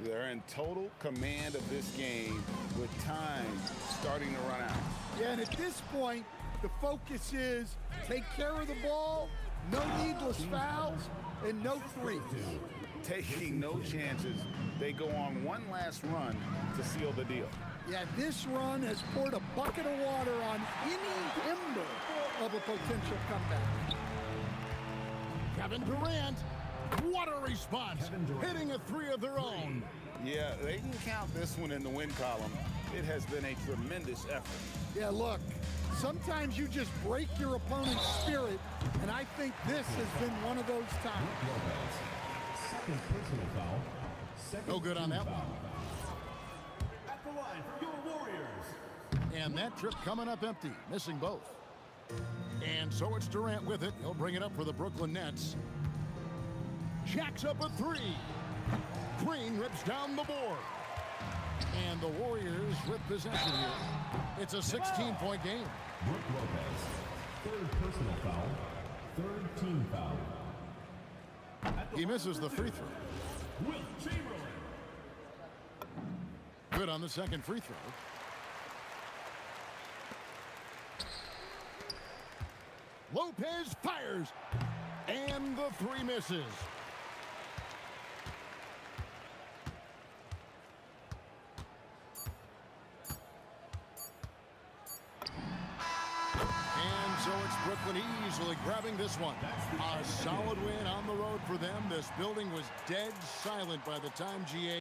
They're in total command of this game with time starting to run out. Yeah, and at this point, the focus is take care of the ball, no needless fouls, and no threes. Taking no chances, they go on one last run to seal the deal. Yeah, this run has poured a bucket of water on any ember of a potential comeback. Kevin Durant, what a response, hitting a three of their own. Yeah, they can count this one in the win column. It has been a tremendous effort. Yeah, look, sometimes you just break your opponent's spirit, and I think this has been one of those times. Second personal foul. No good on that one. At the line for your Warriors. And that trip coming up empty, missing both. And so it's Durant with it. He'll bring it up for the Brooklyn Nets. Jacks up a three. Green rips down the board. And the Warriors with possession here. It's a 16-point game. Brook Lopez. Third personal foul. Third team foul. He misses the free throw. Will Chamberlain. Good on the second free throw. Lopez fires, and the three misses. And so it's Brooklyn easily grabbing this one. A solid win on the road for them. This building was dead silent by the time GA.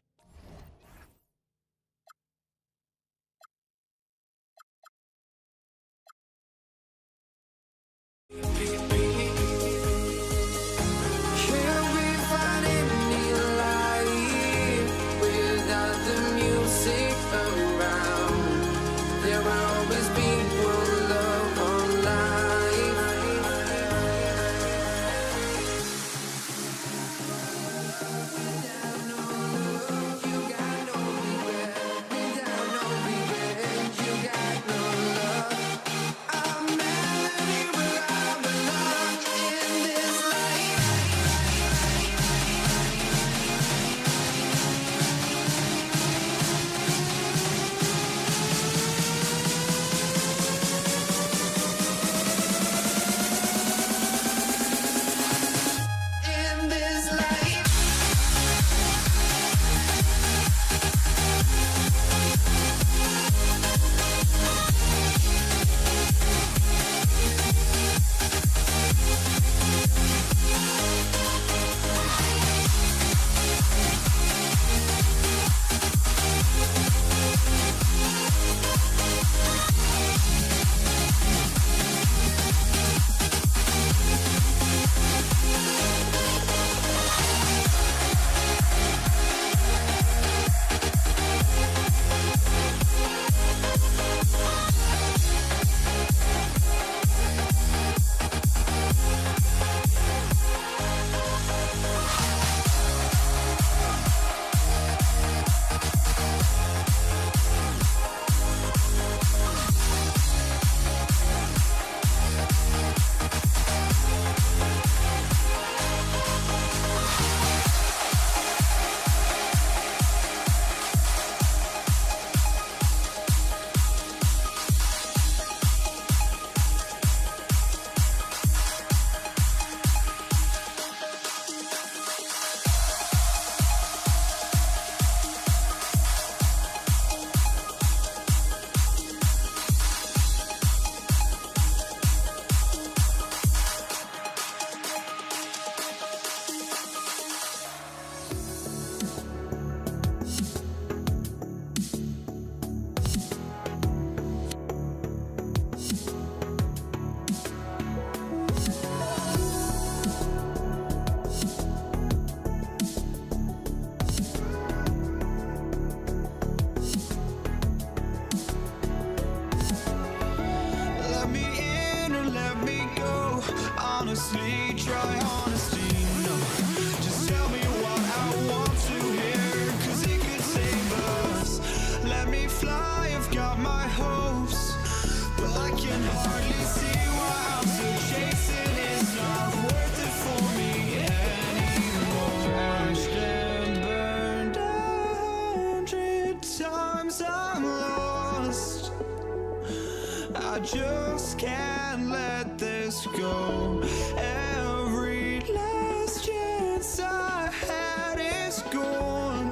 I just can't let this go. Every last chance I had is gone,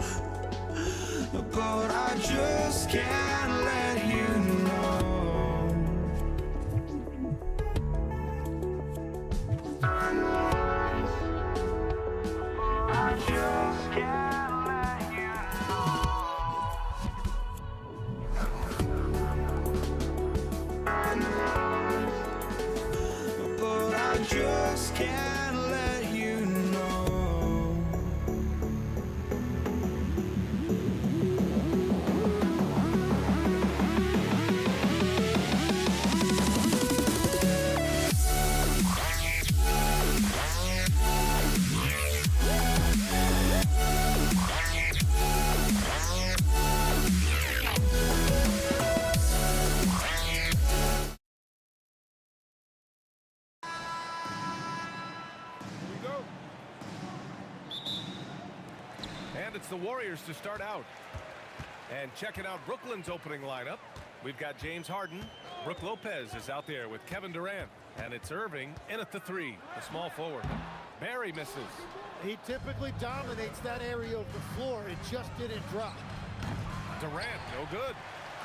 but I just can't let you know. I just can't let you know. But I just can't let you know. And it's the Warriors to start out. And checking out Brooklyn's opening lineup, we've got James Harden. Brook Lopez is out there with Kevin Durant. And it's Irving in at the 3, the small forward. Barry misses. He typically dominates that area of the floor. It just didn't drop. Durant, no good.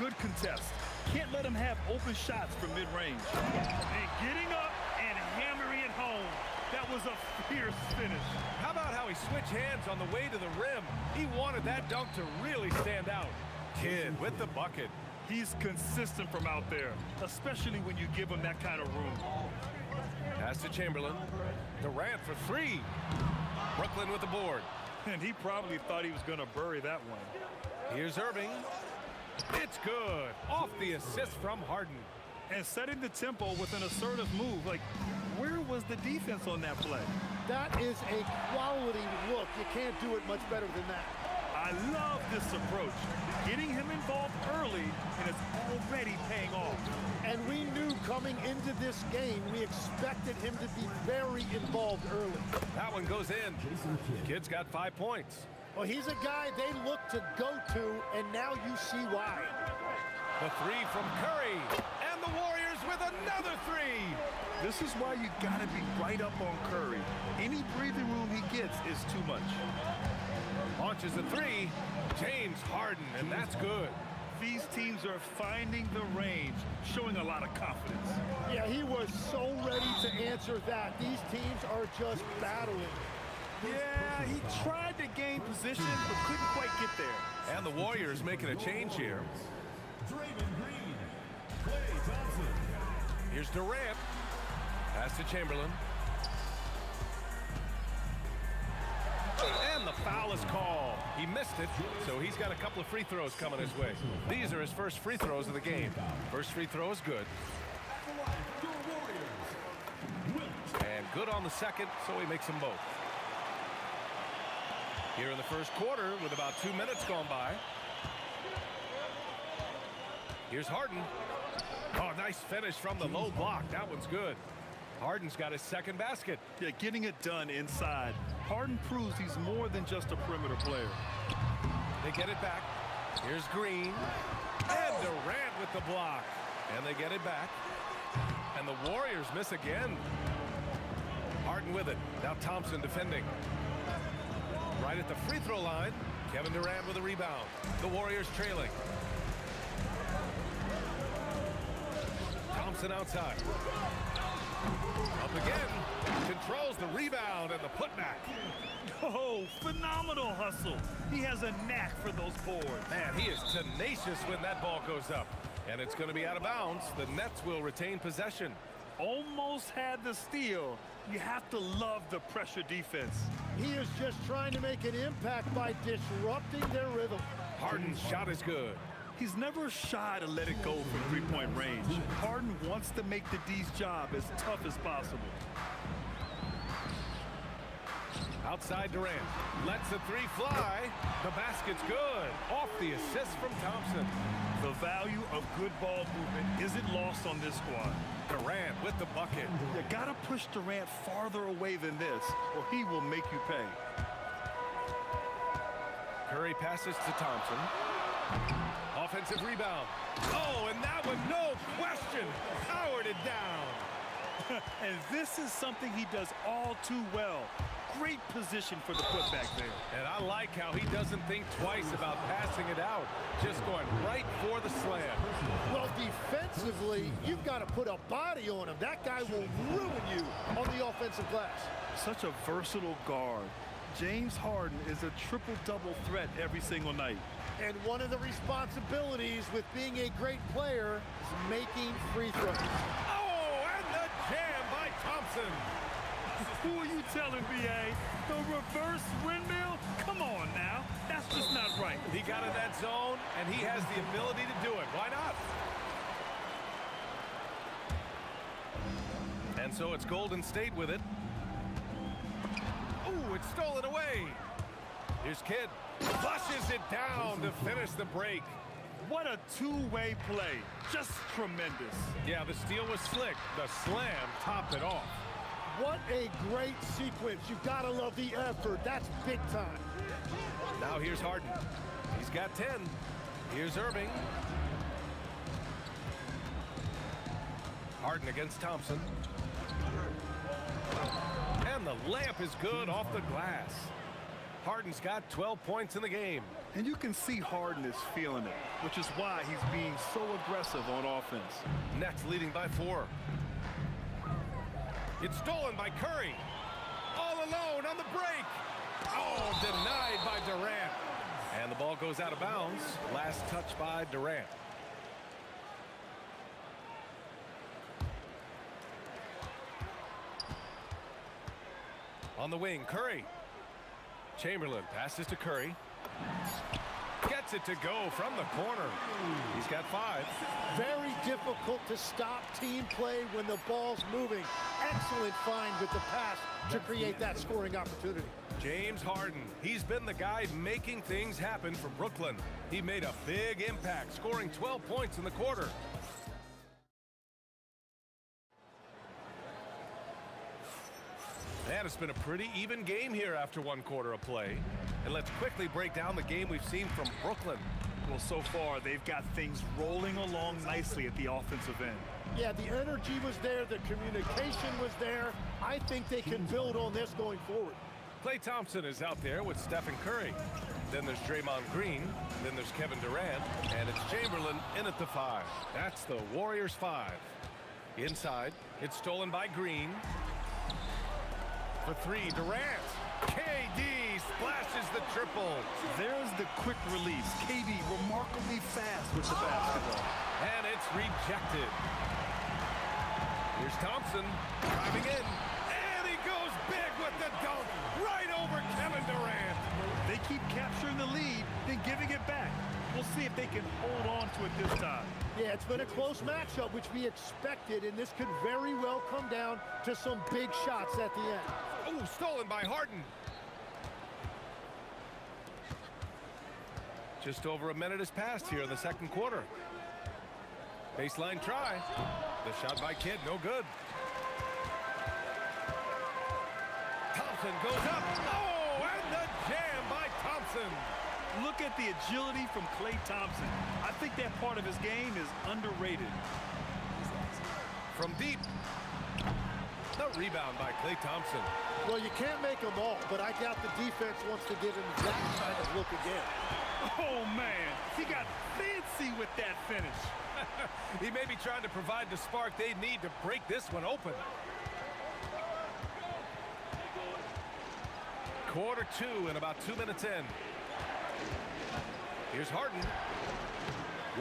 Good contest. Can't let him have open shots from mid-range. And getting up and hammering it home. That was a fierce finish. How about how he switched hands on the way to the rim? He wanted that dunk to really stand out. Kidd with the bucket. He's consistent from out there, especially when you give him that kind of room. Pass to Chamberlain. Durant for 3. Brooklyn with the board. And he probably thought he was going to bury that one. Here's Irving. It's good. Off the assist from Harden. And setting the tempo with an assertive move. Like, where was the defense on that play? That is a quality look. You can't do it much better than that. I love this approach. Getting him involved early, and it's already paying off. And we knew coming into this game, we expected him to be very involved early. That one goes in. Kidd's got 5 points. Well, he's a guy they look to go to, and now you see why. The 3 from Curry. And the Warriors with another 3. This is why you got to be right up on Curry. Any breathing room he gets is too much. Launches a 3. James Harden, and that's good. These teams are finding the range, showing a lot of confidence. Yeah, he was so ready to answer that. These teams are just battling. Yeah, he tried to gain position, but couldn't quite get there. And the Warriors making a change here. Here's Durant. Pass to Chamberlain. And the foul is called. He missed it, so he's got a couple of free throws coming his way. These are his first free throws of the game. First free throw is good. And good on the second, so he makes them both. Here in the first quarter with about 2 minutes gone by. Here's Harden. Oh, nice finish from the low block. That one's good. Harden's got his second basket. Yeah, getting it done inside. Harden proves he's more than just a perimeter player. They get it back. Here's Green. And Durant with the block. And they get it back. And the Warriors miss again. Harden with it. Now Thompson defending. Right at the free throw line. Kevin Durant with a rebound. The Warriors trailing. Thompson outside. Up again. Controls the rebound and the putback. Oh, phenomenal hustle. He has a knack for those boards. Man, he is tenacious when that ball goes up. And it's going to be out of bounds. The Nets will retain possession. Almost had the steal. You have to love the pressure defense. He is just trying to make an impact by disrupting their rhythm. Harden's shot is good. He's never shy to let it go from three-point range. Harden wants to make the D's job as tough as possible. Outside Durant. Lets the 3 fly. The basket's good. Off the assist from Thompson. The value of good ball movement isn't lost on this squad. Durant with the bucket. You gotta push Durant farther away than this, or he will make you pay. Curry passes to Thompson. Offensive rebound. Oh, and that one, no question, powered it down. And this is something he does all too well. Great position for the putback there. And I like how he doesn't think twice about passing it out. Just going right for the slam. Well, defensively, you've got to put a body on him. That guy will ruin you on the offensive glass. Such a versatile guard. James Harden is a triple-double threat every single night. And one of the responsibilities with being a great player is making free throws. Oh, and the jam by Thompson. Who are you telling, B.A.? The reverse windmill? Come on now. That's just not right. He got in that zone, and he has the ability to do it. Why not? And so it's Golden State with it. Ooh, it's stolen away. Here's Kidd. Flushes it down to finish the break. What a two-way play. Just tremendous. Yeah, the steal was slick. The slam topped it off. What a great sequence. You've got to love the effort. That's big time. Now here's Harden. He's got 10. Here's Irving. Harden against Thompson. And the layup is good off the glass. Harden's got 12 points in the game. And you can see Harden is feeling it, which is why he's being so aggressive on offense. Nets leading by 4. It's stolen by Curry. All alone on the break. Oh, denied by Durant. And the ball goes out of bounds. Last touch by Durant. On the wing, Curry. Chamberlain passes to Curry. Gets it to go from the corner. He's got 5. Very difficult to stop team play when the ball's moving. Excellent find with the pass to create that scoring opportunity. James Harden, he's been the guy making things happen for Brooklyn. He made a big impact, scoring 12 points in the quarter. And it's been a pretty even game here after 1 quarter of play. And let's quickly break down the game we've seen from Brooklyn. Well, so far, they've got things rolling along nicely at the offensive end. Yeah, the energy was there. The communication was there. I think they can build on this going forward. Klay Thompson is out there with Stephen Curry. Then there's Draymond Green. Then there's Kevin Durant. And it's Chamberlain in at the 5. That's the Warriors' 5. Inside, it's stolen by Green. For 3, Durant. KD splashes the triple. There's the quick release. KD remarkably fast with the basketball. And it's rejected. Here's Thompson driving in. And he goes big with the dunk right over Kevin Durant. They keep capturing the lead, then giving it back. We'll see if they can hold on to it this time. Yeah, it's been a close matchup, which we expected, and this could very well come down to some big shots at the end. Oh, stolen by Harden. Just over a minute has passed here in the second quarter. Baseline try. The shot by Kidd, no good. Thompson goes up. Oh, and the jam by Thompson. Look at the agility from Klay Thompson. I think that part of his game is underrated. From deep. The rebound by Klay Thompson. Well, you can't make them all, but I doubt the defense wants to give him that kind of look again. Oh, man. He got fancy with that finish. He may be trying to provide the spark they need to break this one open. Quarter 2 and about 2 minutes in. Here's Harden.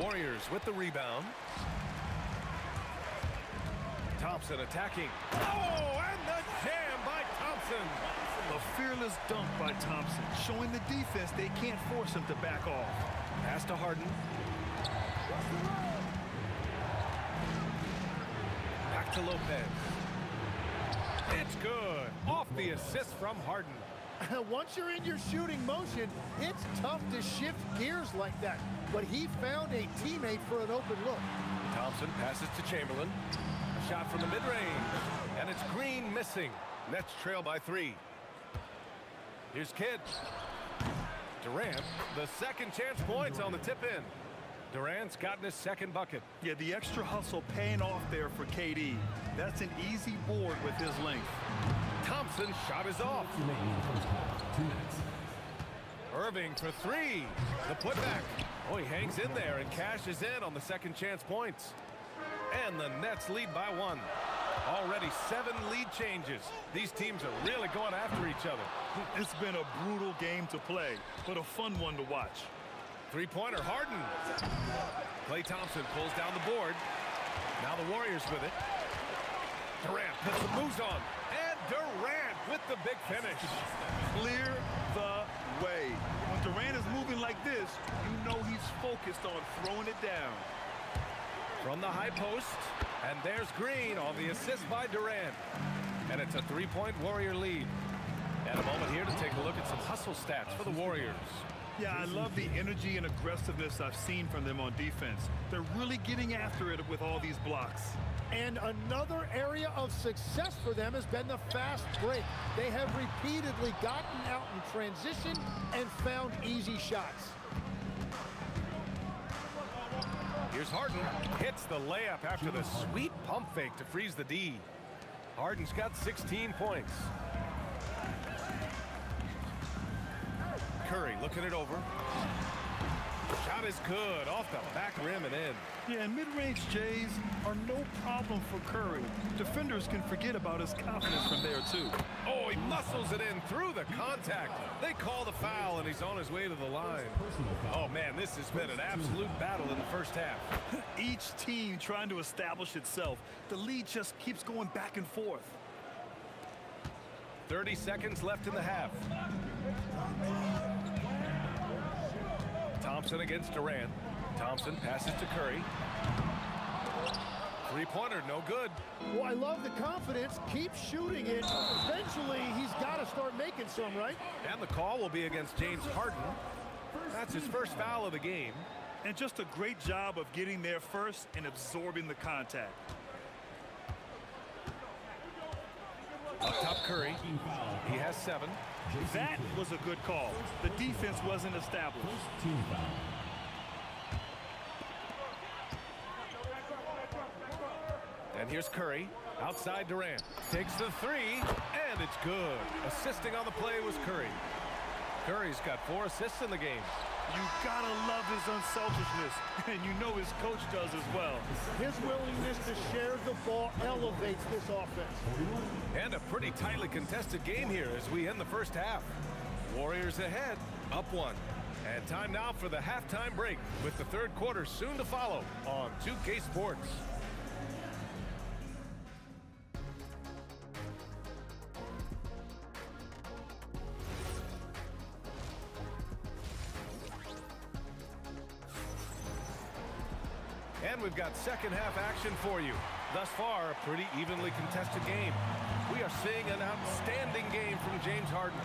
Warriors with the rebound. Thompson attacking. Oh, and the jam by Thompson. A fearless dunk by Thompson, showing the defense they can't force him to back off. Pass to Harden. Back to Lopez. It's good. Off the assist from Harden. Once you're in your shooting motion, it's tough to shift gears like that. But he found a teammate for an open look. Thompson passes to Chamberlain. A shot from the mid-range. And it's Green missing. Nets trail by 3. Here's Kidd. Durant, the second chance points on the tip in. Durant's gotten his second bucket. Yeah, the extra hustle paying off there for KD. That's an easy board with his length. Thompson's shot is off. Irving for three. The putback. Oh, he hangs in there and cashes in on the second chance points. And the Nets lead by one. Already 7 lead changes. These teams are really going after each other. It's been a brutal game to play, but a fun one to watch. Three-pointer, Harden. Klay Thompson pulls down the board. Now the Warriors with it. Durant puts the moves on. And Durant with the big finish. Clear the way. When Durant is moving like this, you know he's focused on throwing it down. From the high post. And there's Green on the assist by Durant. And it's a 3-point Warrior lead. And a moment here to take a look at some hustle stats for the Warriors. Yeah, I love the energy and aggressiveness I've seen from them on defense. They're really getting after it with all these blocks. And another area of success for them has been the fast break. They have repeatedly gotten out in transition and found easy shots. Here's Harden. Hits the layup after the sweet pump fake to freeze the D. Harden's got 16 points. Curry looking it over. Shot is good off the back rim and in. Yeah, and mid-range Jays are no problem for Curry. Defenders can forget about his confidence from there, too. Oh, he muscles it in through the contact. They call the foul, and he's on his way to the line. Oh, man, this has been an absolute battle in the first half. Each team trying to establish itself. The lead just keeps going back and forth. 30 seconds left in the half. Thompson against Durant. Thompson passes to Curry. Three-pointer, no good. Well, I love the confidence. Keep shooting it. Eventually, he's got to start making some, right? And the call will be against James Harden. That's his first foul of the game. And just a great job of getting there first and absorbing the contact. Up top, Curry. He has 7. That was a good call. The defense wasn't established. And here's Curry. Outside Durant. Takes the 3, and it's good. Assisting on the play was Curry. Curry's got 4 assists in the game. You gotta love his unselfishness, and you know his coach does as well. His willingness to share the ball elevates this offense. And a pretty tightly contested game here as we end the first half. Warriors ahead, up 1. And time now for the halftime break with the third quarter soon to follow on 2K Sports. And we've got second half action for you. Thus far, a pretty evenly contested game. We are seeing an outstanding game from James Harden.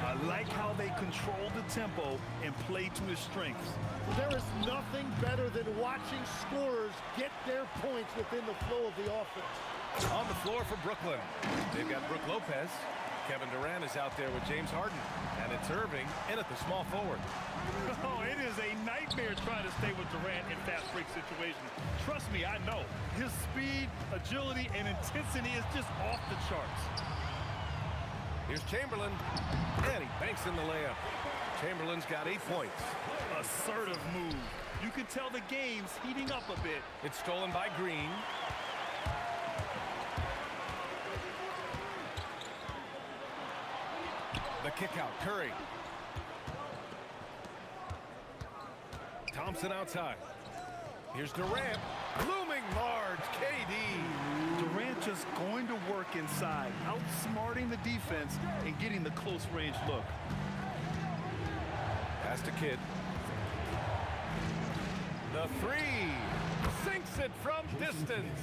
I like how they control the tempo and play to his strengths. There is nothing better than watching scorers get their points within the flow of the offense. On the floor for Brooklyn, they've got Brook Lopez. Kevin Durant is out there with James Harden. And it's Irving in at the small forward. Oh, it is a nightmare trying to stay with Durant in fast break situations. Trust me, I know. His speed, agility, and intensity is just off the charts. Here's Chamberlain, and he banks in the layup. Chamberlain's got 8 points. Assertive move. You can tell the game's heating up a bit. It's stolen by Green. The kick out, Curry. Thompson outside. Here's Durant. Looming large, KD. Durant just going to work inside, outsmarting the defense and getting the close range look. Pass to Kidd. The 3. Sinks it from distance.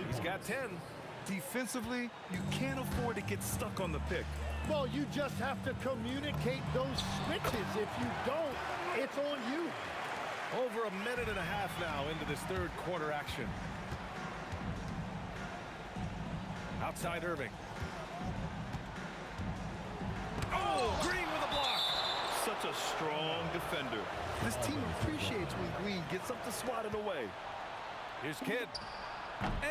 He's got 10. Defensively, you can't afford to get stuck on the pick. Well, you just have to communicate those switches. If you don't, it's on you. Over a minute and a half now into this third quarter action. Outside Irving. Oh, Green with a block. Such a strong defender. defender. This team appreciates when Green gets up the swat it away. Here's Kidd.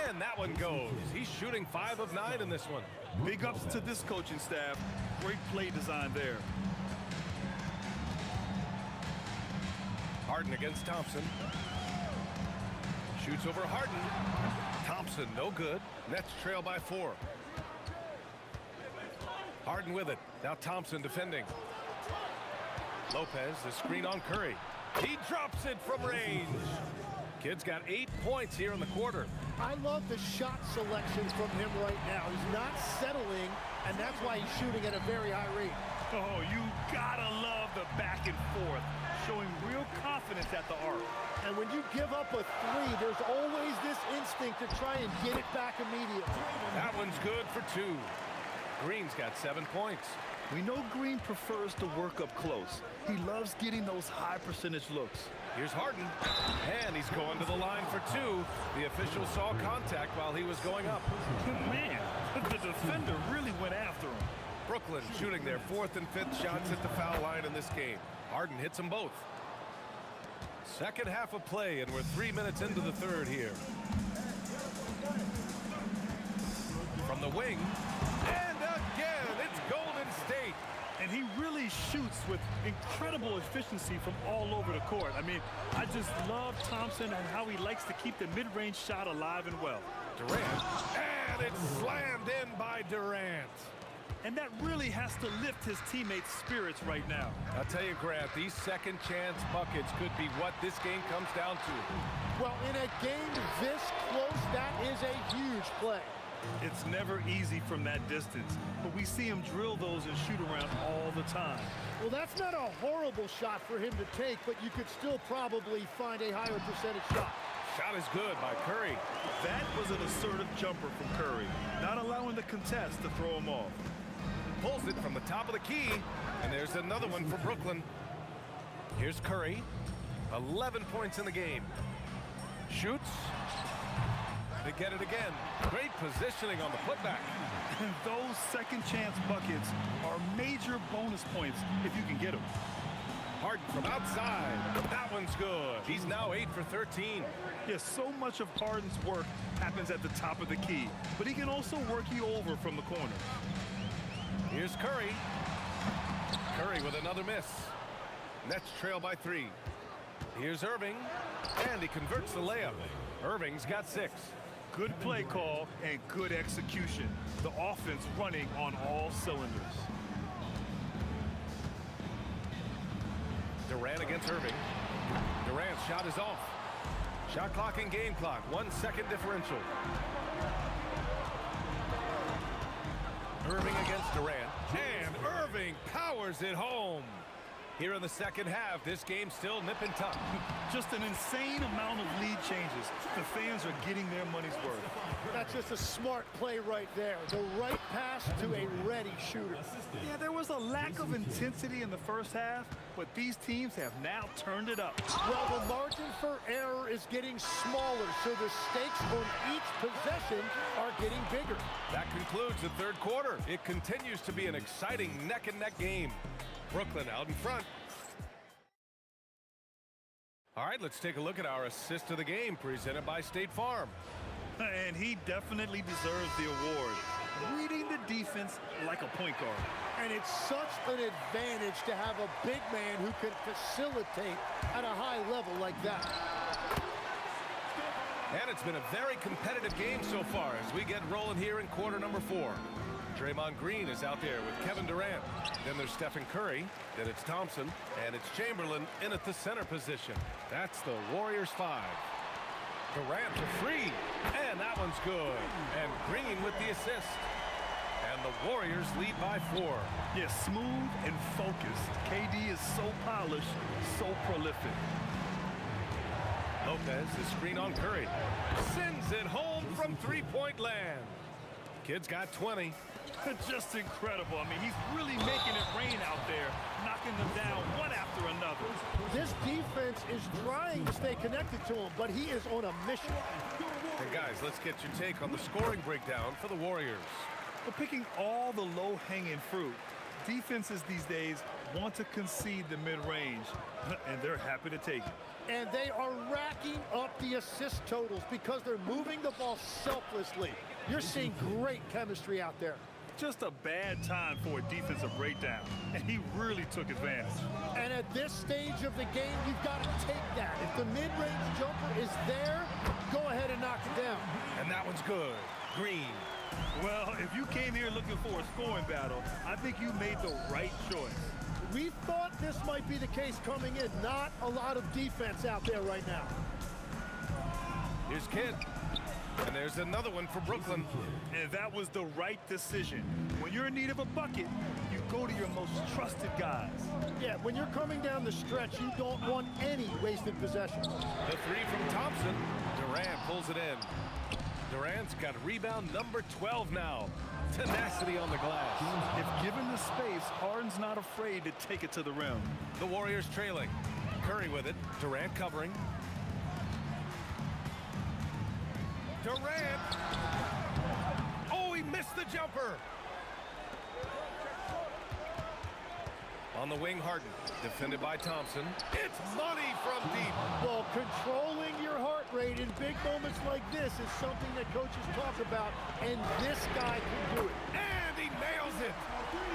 And that one goes. He's shooting 5 of 9 in this one. Big ups to this coaching staff. Great play design there. Harden against Thompson. Shoots over Harden. Thompson, no good. Nets trail by 4. Harden with it. Now Thompson defending. Lopez, the screen on Curry. He drops it from range. Kid's got 8 points here in the quarter. I love the shot selection from him right now. He's not settling, and that's why he's shooting at a very high rate. Oh, you gotta love the back and forth, showing real confidence at the arc. And when you give up a 3, there's always this instinct to try and get it back immediately. That one's good for 2. Green's got 7 points. We know Green prefers to work up close. He loves getting those high percentage looks. Here's Harden, and he's going to the line for 2. The official saw contact while he was going up. Man, the defender really went after him. Brooklyn shooting their 4th and 5th shots at the foul line in this game. Harden hits them both. Second half of play, and we're 3 minutes into the third here. From the wing, and again, it's Golden State. And he really shoots with incredible efficiency from all over the court. I mean, I just love Thompson and how he likes to keep the mid-range shot alive and well. Durant, and it's slammed in by Durant. And that really has to lift his teammates' spirits right now. I'll tell you, Grant, these second chance buckets could be what this game comes down to. Well, in a game this close, that is a huge play. It's never easy from that distance, but we see him drill those and shoot around all the time. Well, that's not a horrible shot for him to take, but you could still probably find a higher percentage shot. Shot is good by Curry. That was an assertive jumper from Curry, not allowing the contest to throw him off. Pulls it from the top of the key, and there's another one for Brooklyn. Here's Curry, 11 points in the game. Shoots. They get it again. Great positioning on the putback. And those second chance buckets are major bonus points if you can get them. Harden from outside. That one's good. He's now 8 for 13. Yes, so much of Harden's work happens at the top of the key, but he can also work you over from the corner. Here's Curry. Curry with another miss. Nets trail by 3. Here's Irving, and he converts the layup. Irving's got 6. Good play call and good execution. The offense running on all cylinders. Durant against Irving. Durant's shot is off. Shot clock and game clock. 1 second differential. Irving against Durant. And Irving powers it home. Here in the second half, this game's still nip and tuck. Just an insane amount of lead changes. The fans are getting their money's worth. That's just a smart play right there. The right pass to a ready shooter. Yeah, there was a lack of intensity in the first half, but these teams have now turned it up. Well, the margin for error is getting smaller, so the stakes on each possession are getting bigger. That concludes the third quarter. It continues to be an exciting neck-and-neck game. Brooklyn out in front. All right, let's take a look at our assist of the game presented by State Farm. And he definitely deserves the award. Reading the defense like a point guard. And it's such an advantage to have a big man who can facilitate at a high level like that. And it's been a very competitive game so far as we get rolling here in quarter number 4. Draymond Green is out there with Kevin Durant. Then there's Stephen Curry. Then it's Thompson. And it's Chamberlain in at the center position. That's the Warriors 5. Durant for 3. And that one's good. And Green with the assist. And the Warriors lead by 4. Yeah, smooth and focused. KD is so polished, so prolific. Lopez, the screen on Curry. Sends it home from three-point land. Kid's got 20. Just incredible. I mean, he's really making it rain out there, knocking them down one after another. This defense is trying to stay connected to him, but he is on a mission. And guys, let's get your take on the scoring breakdown for the Warriors. But picking all the low-hanging fruit, Defenses these days want to concede the mid-range, and they're happy to take it. And they are racking up the assist totals because they're moving the ball selflessly. You're seeing great chemistry out there. Just a bad time for a defensive breakdown, and he really took advantage. And at this stage of the game, you've got to take that. If the mid-range jumper is there, go ahead and knock it down. And that one's good. Green. Well, if you came here looking for a scoring battle, I think you made the right choice. We thought this might be the case coming in. Not a lot of defense out there right now. Here's Kidd. And there's another one for Brooklyn. And that was the right decision. When you're in need of a bucket, you go to your most trusted guys. Yeah, when you're coming down the stretch, you don't want any wasted possession. The three from Thompson. Durant pulls it in. Durant's got rebound number 12 now. Tenacity on the glass. If given the space, Harden's not afraid to take it to the rim. The Warriors trailing. Curry with it. Durant covering. Durant. Oh, he missed the jumper. On the wing, Harden. Defended by Thompson. It's money from deep. Well, controlling your heart rate in big moments like this is something that coaches talk about, and this guy can do it. And he nails it.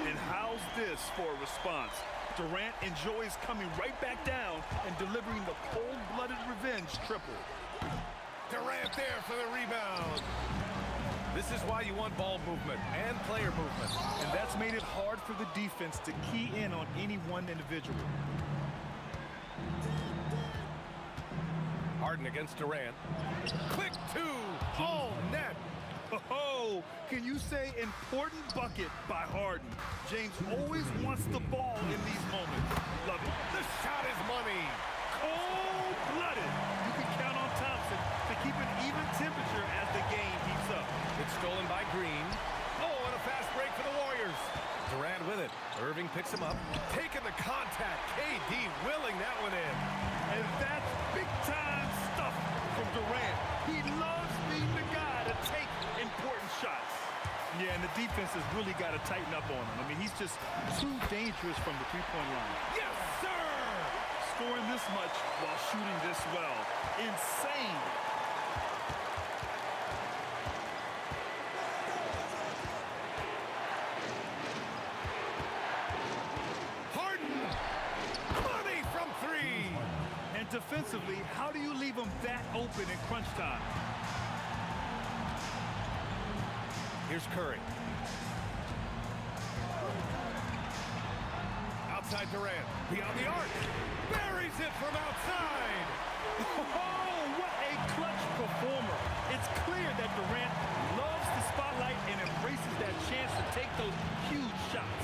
And how's this for a response? Durant enjoys coming right back down and delivering the cold-blooded revenge triple. Durant there for the rebound. This is why you want ball movement and player movement. And that's made it hard for the defense to key in on any one individual. Harden against Durant. Quick two. Oh, net. Oh, can you say important bucket by Harden? James always wants the ball in these moments. Love it. The shot is money. Cold-blooded. You can count on Thompson to keep an even temperature as the game heats up. It's stolen by Green. Oh, and a fast break for the Warriors. Durant with it. Irving picks him up. Taking the contact. KD willing that one in. And that's big-time stuff from Durant. He loves being the guy to take important shots. Yeah, and the defense has really got to tighten up on him. I mean, he's just too dangerous from the three-point line. Yes, sir! Scoring this much while shooting this well. Insane. Harden! Money from three! And defensively, how do you leave him that open in crunch time? Here's Curry. Outside Durant. Beyond the arc. Buries it from outside. Oh, what a clutch performer. It's clear that Durant loves the spotlight and embraces that chance to take those huge shots.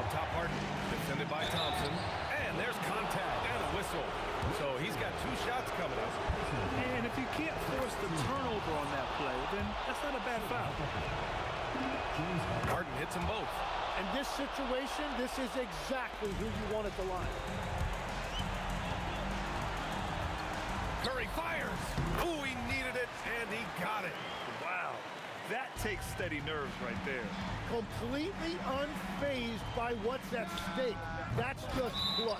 Up top, Harden. Defended by Thompson. And there's contact and a whistle. So he's got two shots coming up. And if you can't force the turnover on that play, then that's not a bad foul. Harden hits them both. In this situation, this is exactly who you want at the line. Curry fires. Oh, he needed it, and he got it. Wow, that takes steady nerves right there. Completely unfazed by what's at stake. That's just clutch.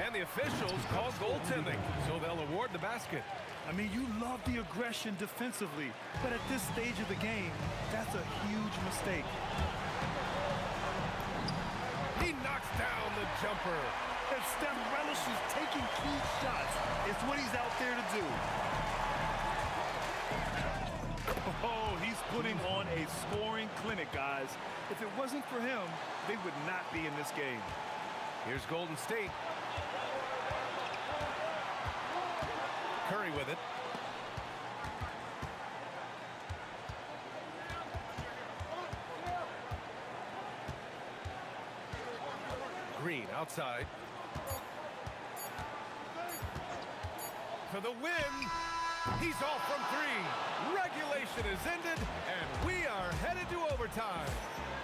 And the officials call goaltending, so they'll award the basket. I mean, you love the aggression defensively, but at this stage of the game, that's a huge mistake. He knocks down the jumper. And Steph relishes taking key shots. It's what he's out there to do. Oh, he's putting on a scoring clinic, guys. If it wasn't for him, they would not be in this game. Here's Golden State. Curry with it. Green outside. For the win. He's off from three. Regulation is ended, and we are headed to overtime.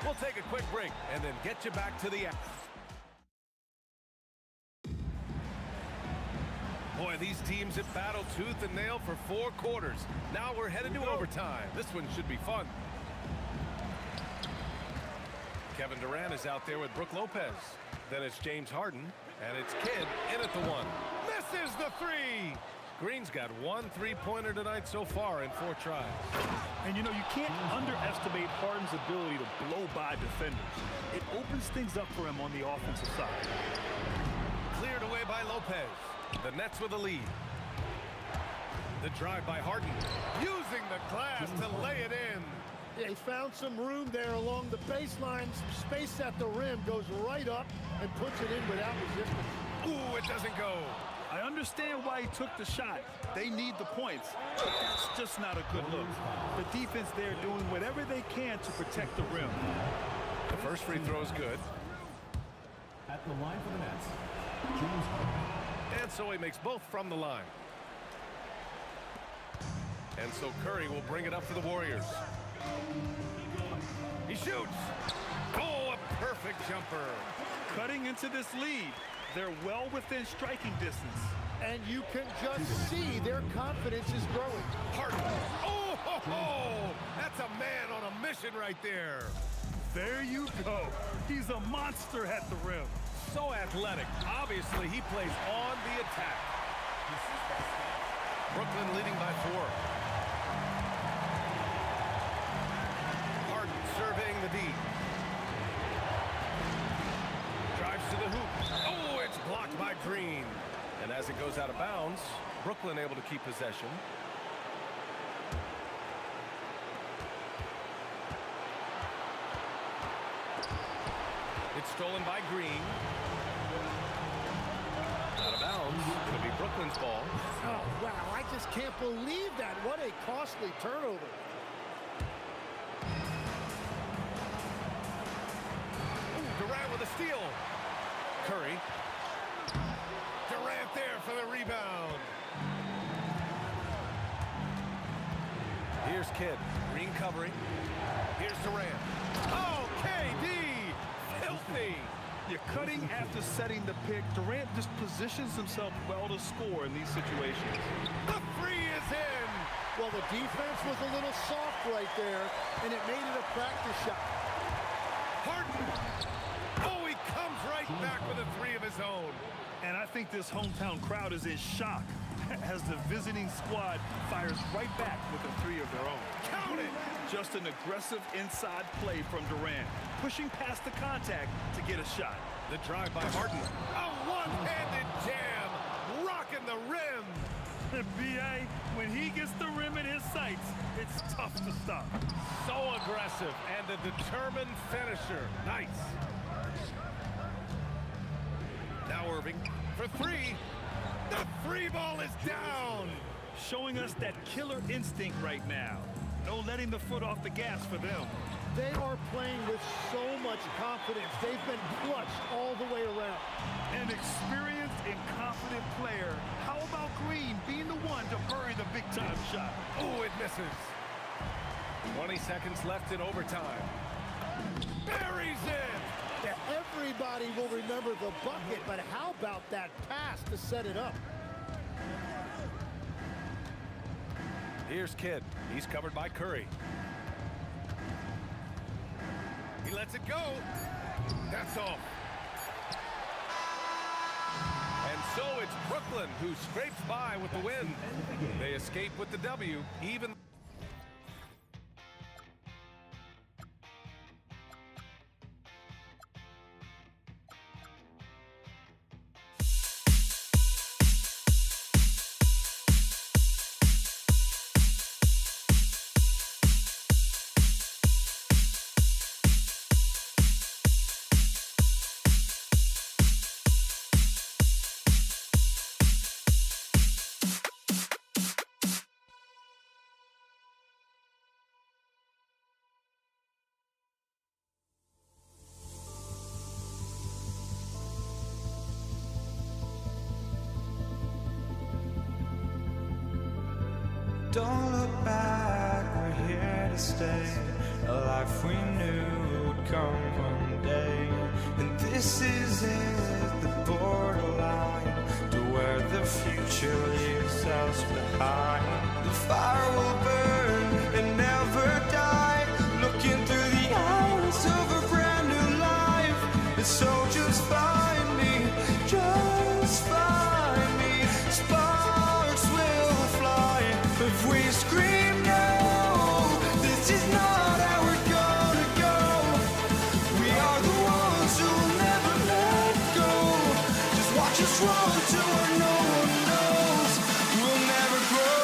We'll take a quick break and then get you back to the action. Boy, these teams have battled tooth and nail for 4 quarters. Now we're headed to overtime. This one should be fun. Kevin Durant is out there with Brook Lopez. Then it's James Harden, and it's Kidd in at the one. Misses the three! Green's got one three-pointer tonight so far in 4 tries. And you know, you can't underestimate Harden's ability to blow by defenders. It opens things up for him on the offensive side. Cleared away by Lopez. The Nets with a lead. The drive by Harden. Using the glass to lay it in. They found some room there along the baseline. Some space at the rim. Goes right up and puts it in without resistance. Ooh, it doesn't go. I understand why he took the shot. They need the points, but that's just not a good look. The defense there doing whatever they can to protect the rim. The first free throw is good. At the line for the Nets, James Harden. And so he makes both from the line. And so Curry will bring it up for the Warriors. He shoots. Oh, a perfect jumper. Cutting into this lead. They're well within striking distance. And you can just see their confidence is growing. Harden. Oh, ho, ho. That's a man on a mission right there. There you go. He's a monster at the rim. So athletic. Obviously, he plays on the attack. Brooklyn leading by 4. Harden surveying the D. Drives to the hoop. Oh, it's blocked by Green. And as it goes out of bounds, Brooklyn able to keep possession. It's stolen by Green. Out of bounds. It'll be Brooklyn's ball. Oh, wow. I just can't believe that. What a costly turnover. Durant with a steal. Curry. Durant there for the rebound. Here's Kidd. Green covering. Here's Durant. Oh, KD! Filthy! You're cutting after setting the pick. Durant just positions himself well to score in these situations. The three is in! Well, the defense was a little soft right there, and it made it a practice shot. Harden! Oh, he comes right back with a three of his own. And I think this hometown crowd is in shock as the visiting squad fires right back with a three of their own. Count it! Just an aggressive inside play from Durant, pushing past the contact to get a shot. The drive by Harden. A one-handed jam, rocking the rim. The B.A., when he gets the rim in his sights, it's tough to stop. So aggressive and a determined finisher. Nice. Now Irving for three. The three ball is down. Showing us that killer instinct right now. No letting the foot off the gas for them. They are playing with so much confidence. They've been clutched all the way around. An experienced and confident player. How about Green being the one to bury the big-time shot? Oh, it misses. 20 seconds left in overtime. Buries it. Yeah, everybody will remember the bucket, but how about that pass to set it up? Here's Kidd. He's covered by Curry. He lets it go. That's all. And so it's Brooklyn who scrapes by with the win. They escape with the W, even. Don't look back, we're here to stay. A life we knew would come one day. And this is it, the borderline to where the future leaves us behind. The fire will burn and never die. Looking through the eyes of a brand new life. And so just find me, just find me. Sparks will fly if we scream no. This is not how we're gonna go. We are the ones who'll never let go. Just watch us run to where no one knows. We'll never grow.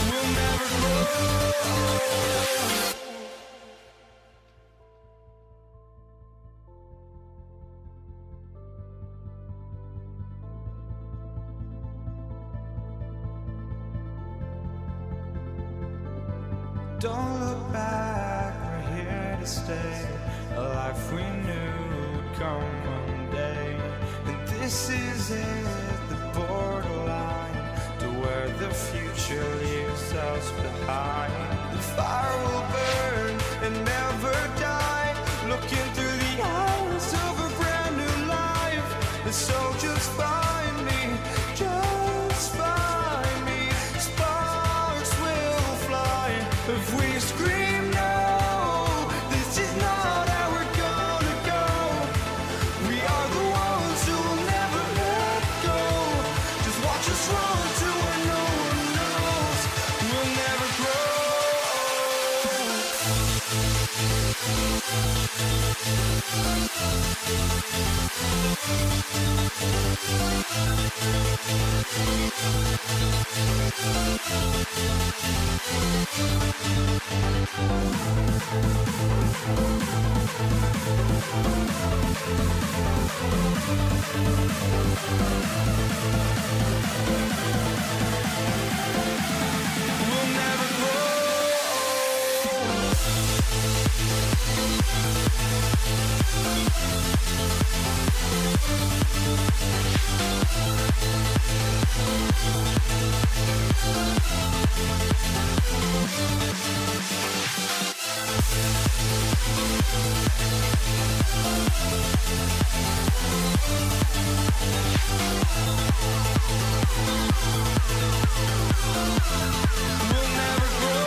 We'll never grow. Don't look back, we're here to stay. A life we knew would come one day. And this is it, the borderline to where the future leaves us behind. The fire will burn and never die, looking through the eyes of a brand new life. And so just find me, just find me. Sparks will fly if we scream no. This is not how we're gonna go. We are the ones who will never let go. Just watch us run to where no one knows. We'll never grow. We'll never grow. We'll never grow.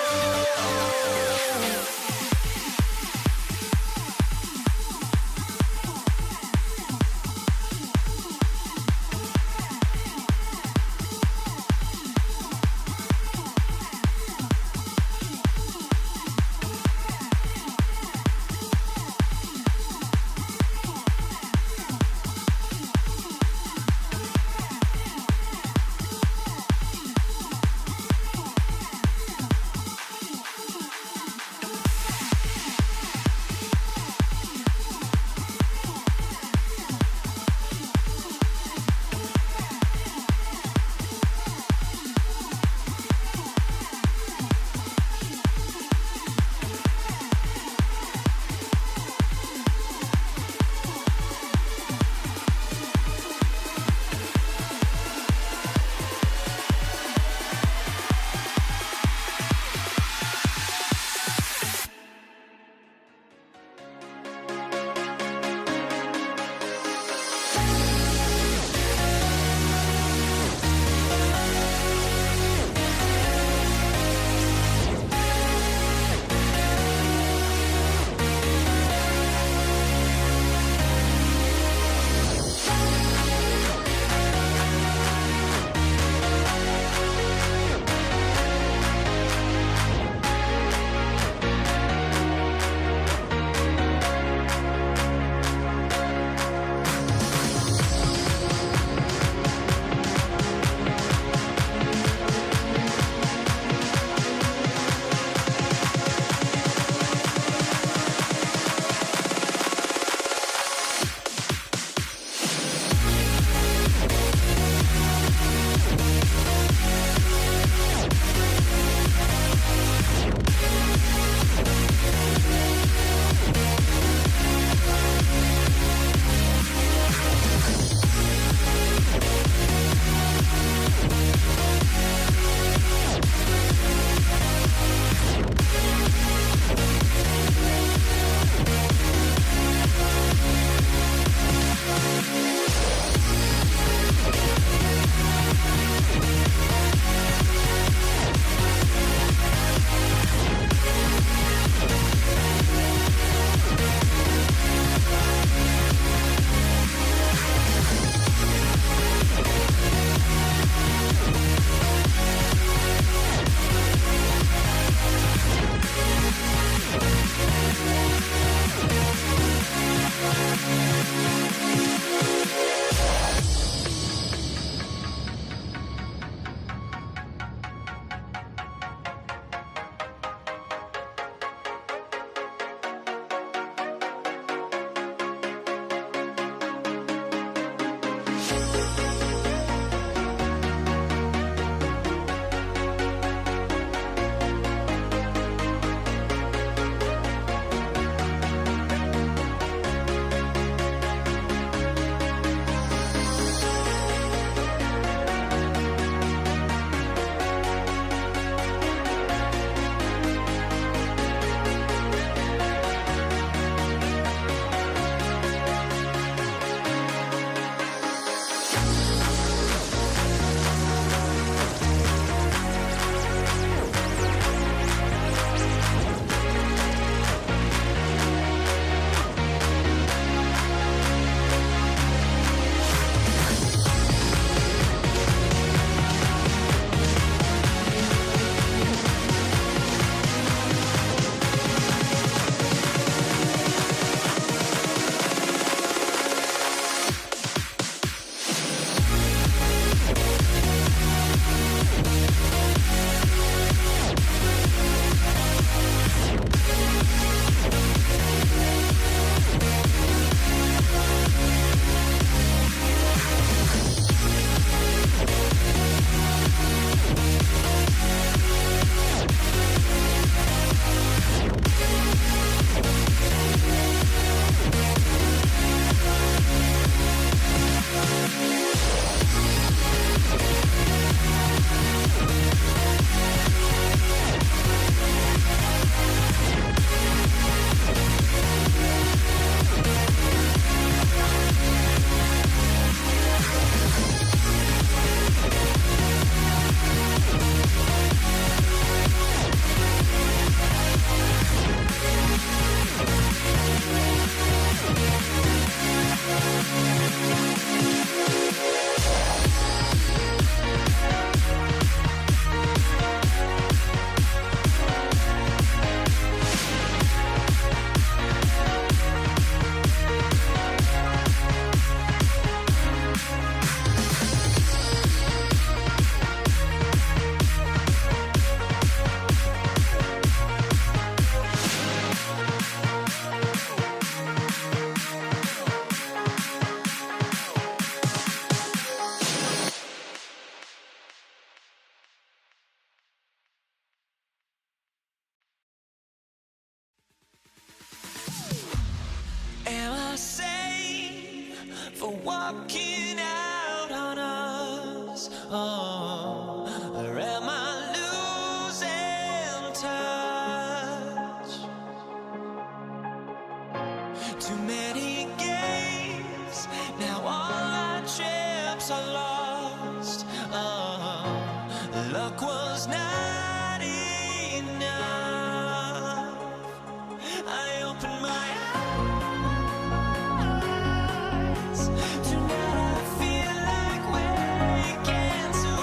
for walking out on us. Oh, or am I losing touch? Too many games, now all our chips are lost. Oh, luck was not enough. I opened my eyes. Tonight I feel like waking to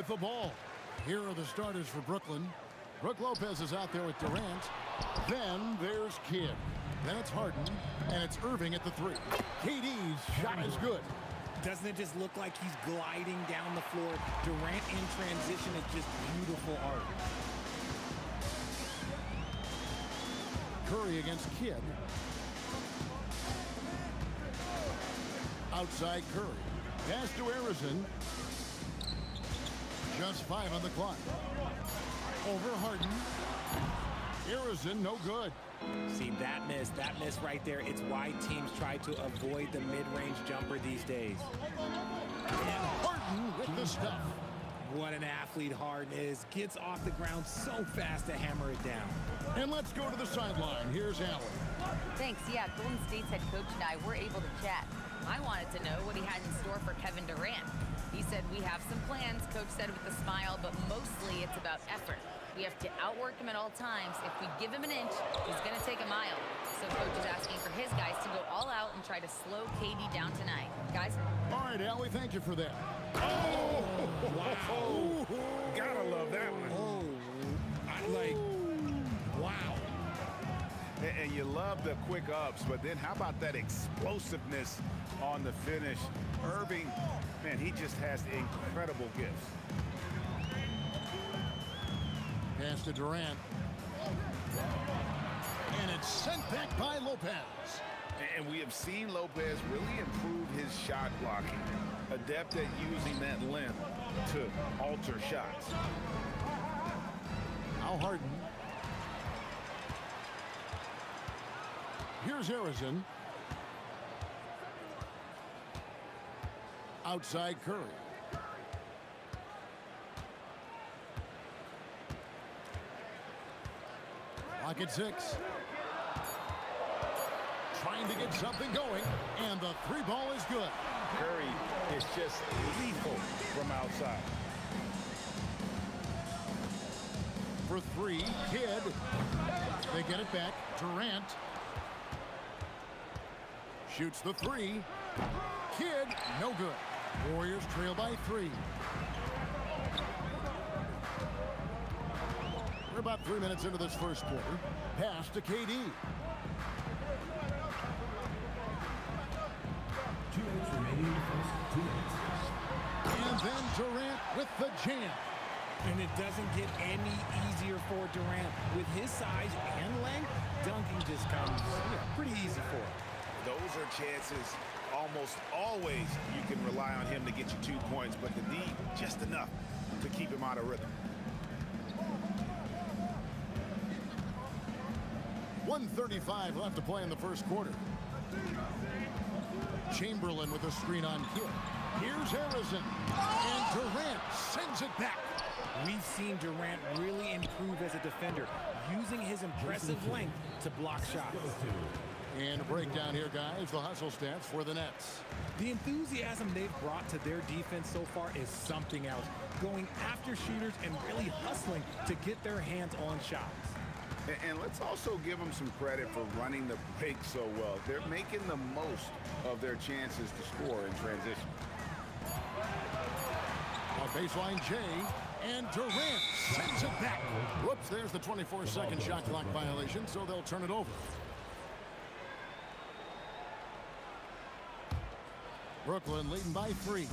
with the ball. Here are the starters for Brooklyn. Brook Lopez is out there with Durant. Then there's Kidd. Then it's Harden, and it's Irving at the 3. KD's shot is good. Doesn't it just look like he's gliding down the floor? Durant in transition is just beautiful art. Curry against Kidd. Outside Curry. Pass to Arizon. Just 5 on the clock. Over Harden. Arizon, no good. See, that miss right there, it's why teams try to avoid the mid-range jumper these days. And Harden with the stuff. What an athlete Harden is. Gets off the ground so fast to hammer it down. And let's go to the sideline. Here's Allen. Thanks. Yeah, Golden State's head coach and I were able to chat. I wanted to know what he had in store for Kevin Durant. He said, we have some plans, Coach said with a smile, but mostly it's about effort. We have to outwork him at all times. If we give him an inch, he's going to take a mile. So Coach is asking for his guys to go all out and try to slow KD down tonight. Guys? All right, Allie, thank you for that. Oh! Wow. Gotta love that one. Wow. And you love the quick ups, but then how about that explosiveness on the finish? Irving, man, he just has incredible gifts. Pass to Durant. And it's sent back by Lopez. And we have seen Lopez really improve his shot blocking. Adept at using that length to alter shots. Now Harden. Here's Arizon. Outside Curry. Lock at 6. Trying to get something going, and the 3 ball is good. Curry is just lethal from outside. For 3, Kidd. They get it back. Durant shoots the 3. Kidd, no good. Warriors trail by 3. We're about 3 minutes into this first quarter. Pass to KD. 2 minutes remaining in the first 2 minutes. And then Durant with the jam. And it doesn't get any easier for Durant. With his size and length, dunking just comes pretty easy for him. Those are chances almost always you can rely on him to get you 2 points, but the D just enough to keep him out of rhythm. 1:35 left to play in the first quarter. Chamberlain with a screen on Kidd. Here's Arizon. And Durant sends it back. We've seen Durant really improve as a defender, using his impressive length to block shots. And a breakdown here, guys. The hustle stats for the Nets. The enthusiasm they've brought to their defense so far is something else. Going after shooters and really hustling to get their hands on shots. And let's also give them some credit for running the break so well. They're making the most of their chances to score in transition. A baseline J, and Durant sends it back. Whoops, there's the 24-second shot clock violation, so they'll turn it over. Brooklyn leading by 3.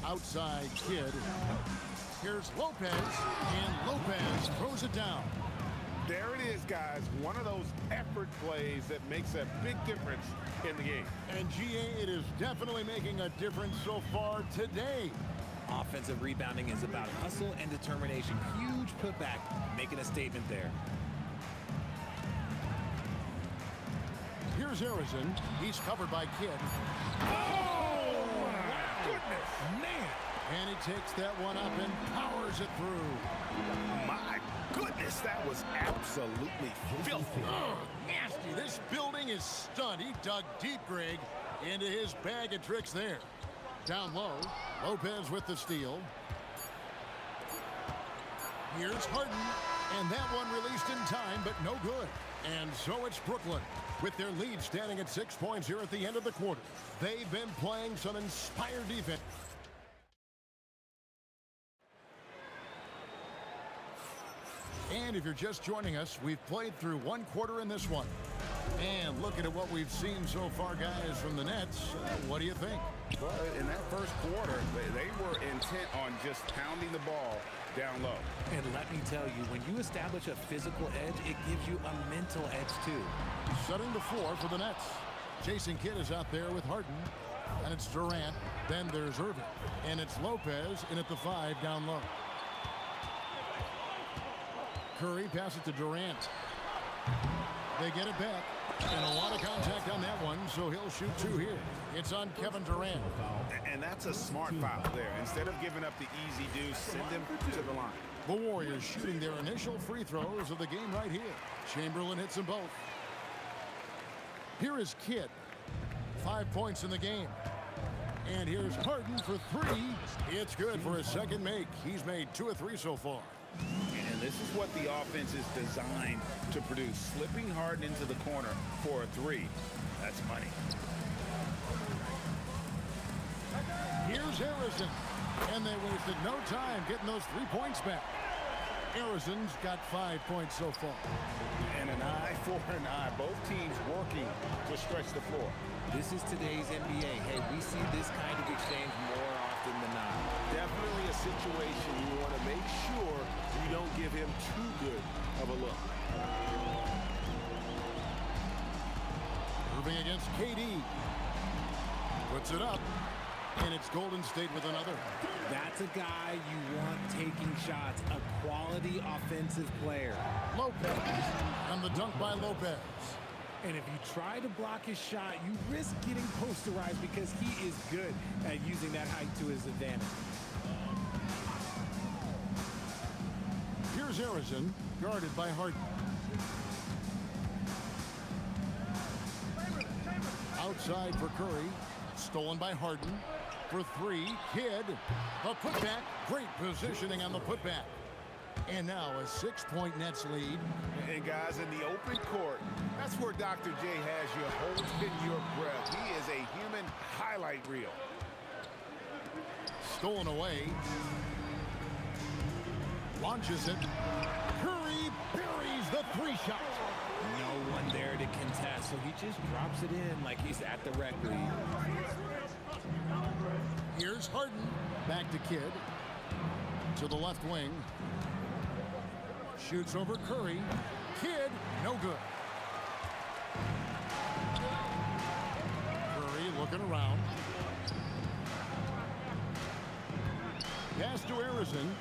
Outside Kidd. Here's Lopez, and Lopez throws it down. There it is, guys. One of those effort plays that makes a big difference in the game. And GA, it is definitely making a difference so far today. Offensive rebounding is about hustle and determination. Huge putback, making a statement there. Here's Arizon. He's covered by Kidd. Oh, my goodness. Man. And he takes that one up and powers it through. My goodness, that was absolutely filthy. Oh, nasty. This building is stunned. He dug deep, Greg, into his bag of tricks there. Down low, Lopez with the steal. Here's Harden, and that one released in time, but no good. And so it's Brooklyn, with their lead standing at 6 points here at the end of the quarter. They've been playing some inspired defense. And if you're just joining us, we've played through one quarter in this one. And looking at what we've seen so far, guys, from the Nets, what do you think? Well, in that first quarter, they were intent on just pounding the ball down low. And let me tell you, when you establish a physical edge, it gives you a mental edge, too. Setting the floor for the Nets. Jason Kidd is out there with Harden. And it's Durant. Then there's Irving. And it's Lopez in at the 5 down low. Curry passes it to Durant. They get it back. And a lot of contact on that one, so he'll shoot 2 here. It's on Kevin Durant. And that's a smart foul there. Instead of giving up the easy deuce, send him to the line. The Warriors shooting their initial free throws of the game right here. Chamberlain hits them both. Here is Kidd. 5 points in the game. And here's Harden for 3. It's good for his second make. He's made 2 of 3 so far. And this is what the offense is designed to produce. Slipping Harden into the corner for a 3. That's money. Here's Harrison. And they wasted no time getting those 3 points back. Harrison's got 5 points so far. And an eye for an eye. Both teams working to stretch the floor. This is today's NBA. Hey, we see this kind of exchange more often than not. Definitely a situation you want to make sure you don't give him too good of a look. Irving against KD. Puts it up. And it's Golden State with another. That's a guy you want taking shots. A quality offensive player. Lopez. And the dunk by Lopez. And if you try to block his shot, you risk getting posterized because he is good at using that height to his advantage. Here's Harrison, guarded by Harden. Outside for Curry, stolen by Harden. For 3, Kidd. A putback, great positioning on the putback. And now a 6-point Nets lead. And guys, in the open court, that's where Dr. J has you holding your breath. He is a human highlight reel. Stolen away. Launches it. Curry buries the 3-shot. No one there to contest, so he just drops it in like he's at the rec league. Here's Harden. Back to Kidd. To the left wing. Shoots over Curry. Kidd, no good. Curry looking around. Pass to Harrison.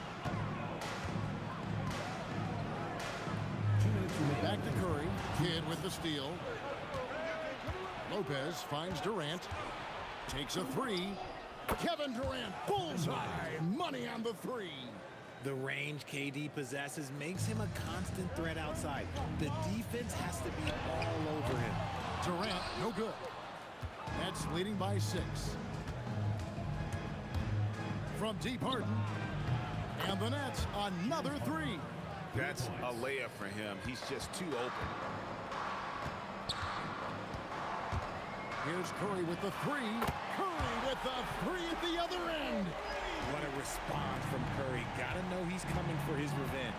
Back to Curry. Kidd with the steal. Lopez finds Durant. Takes a 3. Kevin Durant, bullseye. Money on the 3. The range KD possesses makes him a constant threat outside. The defense has to be all over him. Durant, no good. Nets leading by 6. From deep Harden. And the Nets, another 3. That's a layup for him. He's just too open. Here's Curry with the 3. Curry with the 3 at the other end. What a response from Curry. Gotta know he's coming for his revenge.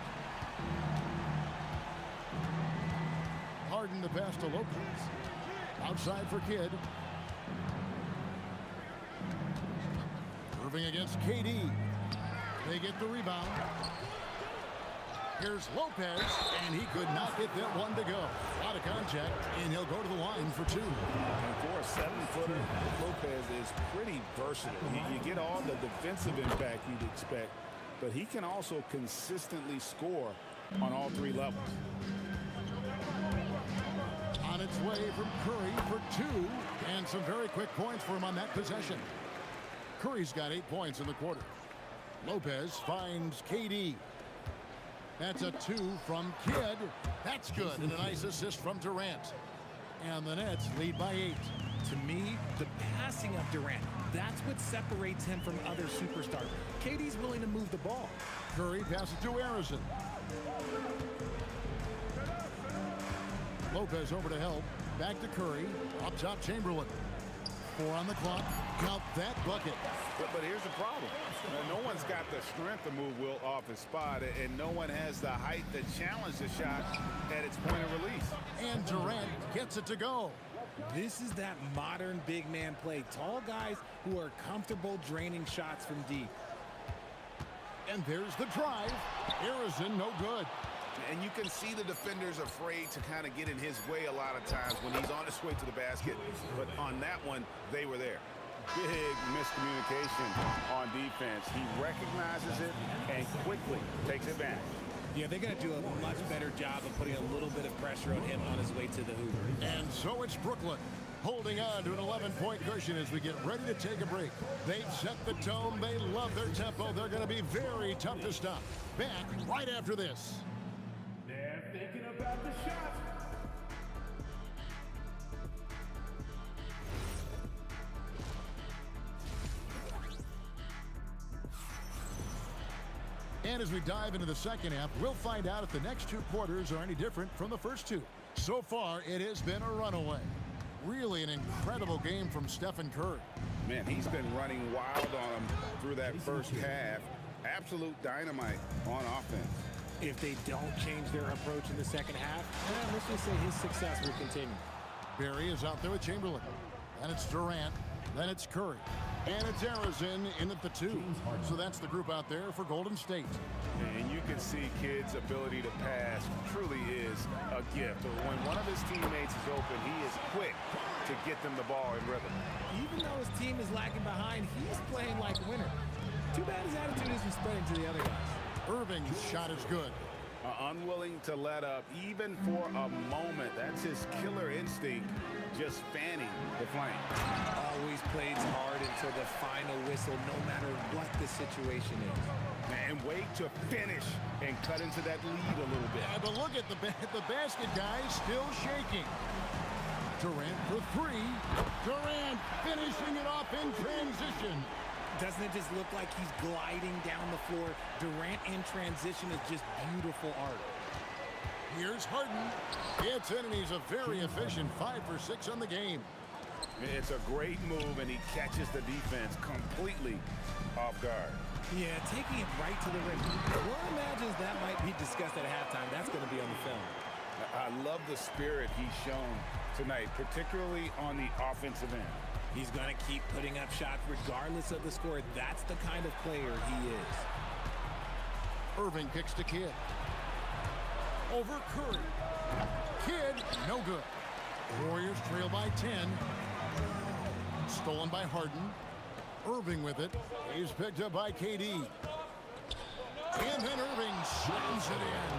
Harden the pass to Lopez. Outside for Kidd. Irving against KD. They get the rebound. Here's Lopez, and he could not get that one to go. A lot of contact, and he'll go to the line for 2. And for a 7-footer, Lopez is pretty versatile. You get all the defensive impact you'd expect, but he can also consistently score on all 3 levels. On its way from Curry for 2, and some very quick points for him on that possession. Curry's got 8 points in the quarter. Lopez finds KD. That's a 2 from Kidd. That's good, and a nice assist from Durant. And the Nets lead by 8. To me, the passing of Durant, that's what separates him from other superstars. KD's willing to move the ball. Curry passes to Harrison. Lopez over to help. Back to Curry. Up top, Chamberlain. 4 on the clock. Count that bucket. But here's the problem. No one's got the strength to move Wilt off his spot, and no one has the height to challenge the shot at its point of release. And Durant gets it to go. This is that modern big man play. Tall guys who are comfortable draining shots from deep. And there's the drive. Harrison, no good. And you can see the defenders afraid to kind of get in his way a lot of times when he's on his way to the basket. But on that one, they were there. Big miscommunication on defense. He recognizes it and quickly takes advantage. Yeah, they're going to do a much better job of putting a little bit of pressure on him on his way to the hoop. And so it's Brooklyn holding on to an 11-point cushion as we get ready to take a break. They've set the tone. They love their tempo. They're going to be very tough to stop. Back right after this. They're thinking about the shot. And as we dive into the second half, we'll find out if the next 2 quarters are any different from the first 2. So far, it has been a runaway. Really an incredible game from Stephen Curry. Man, he's been running wild on him through that first half. Absolute dynamite on offense. If they don't change their approach in the second half, let's just say his success will continue. Barry is out there with Chamberlain. Then it's Durant. Then it's Curry. And it's Harrison in at the 2. So that's the group out there for Golden State. And you can see Kidd's ability to pass truly is a gift. When one of his teammates is open, he is quick to get them the ball in rhythm. Even though his team is lagging behind, he's playing like a winner. Too bad his attitude isn't spreading to the other guys. Irving's shot is good. Unwilling to let up even for a moment. That's his killer instinct, just fanning the flame. Always plays hard until the final whistle, no matter what the situation is. And wait to finish and cut into that lead a little bit. Yeah, but look at the basket, guys, still shaking. Durant for 3. Durant finishing it off in transition. Doesn't it just look like he's gliding down the floor? Durant in transition is just beautiful art. Here's Harden. Gets in, and he's a very efficient 5 for 6 on the game. It's a great move, and he catches the defense completely off guard. Yeah, taking it right to the rim. One imagines that might be discussed at halftime. That's going to be on the film. I love the spirit he's shown tonight, particularly on the offensive end. He's going to keep putting up shots regardless of the score. That's the kind of player he is. Irving kicks to Kidd. Over Curry. Kidd, no good. Warriors trail by 10. Stolen by Harden. Irving with it. He's picked up by KD. And then Irving slams it in.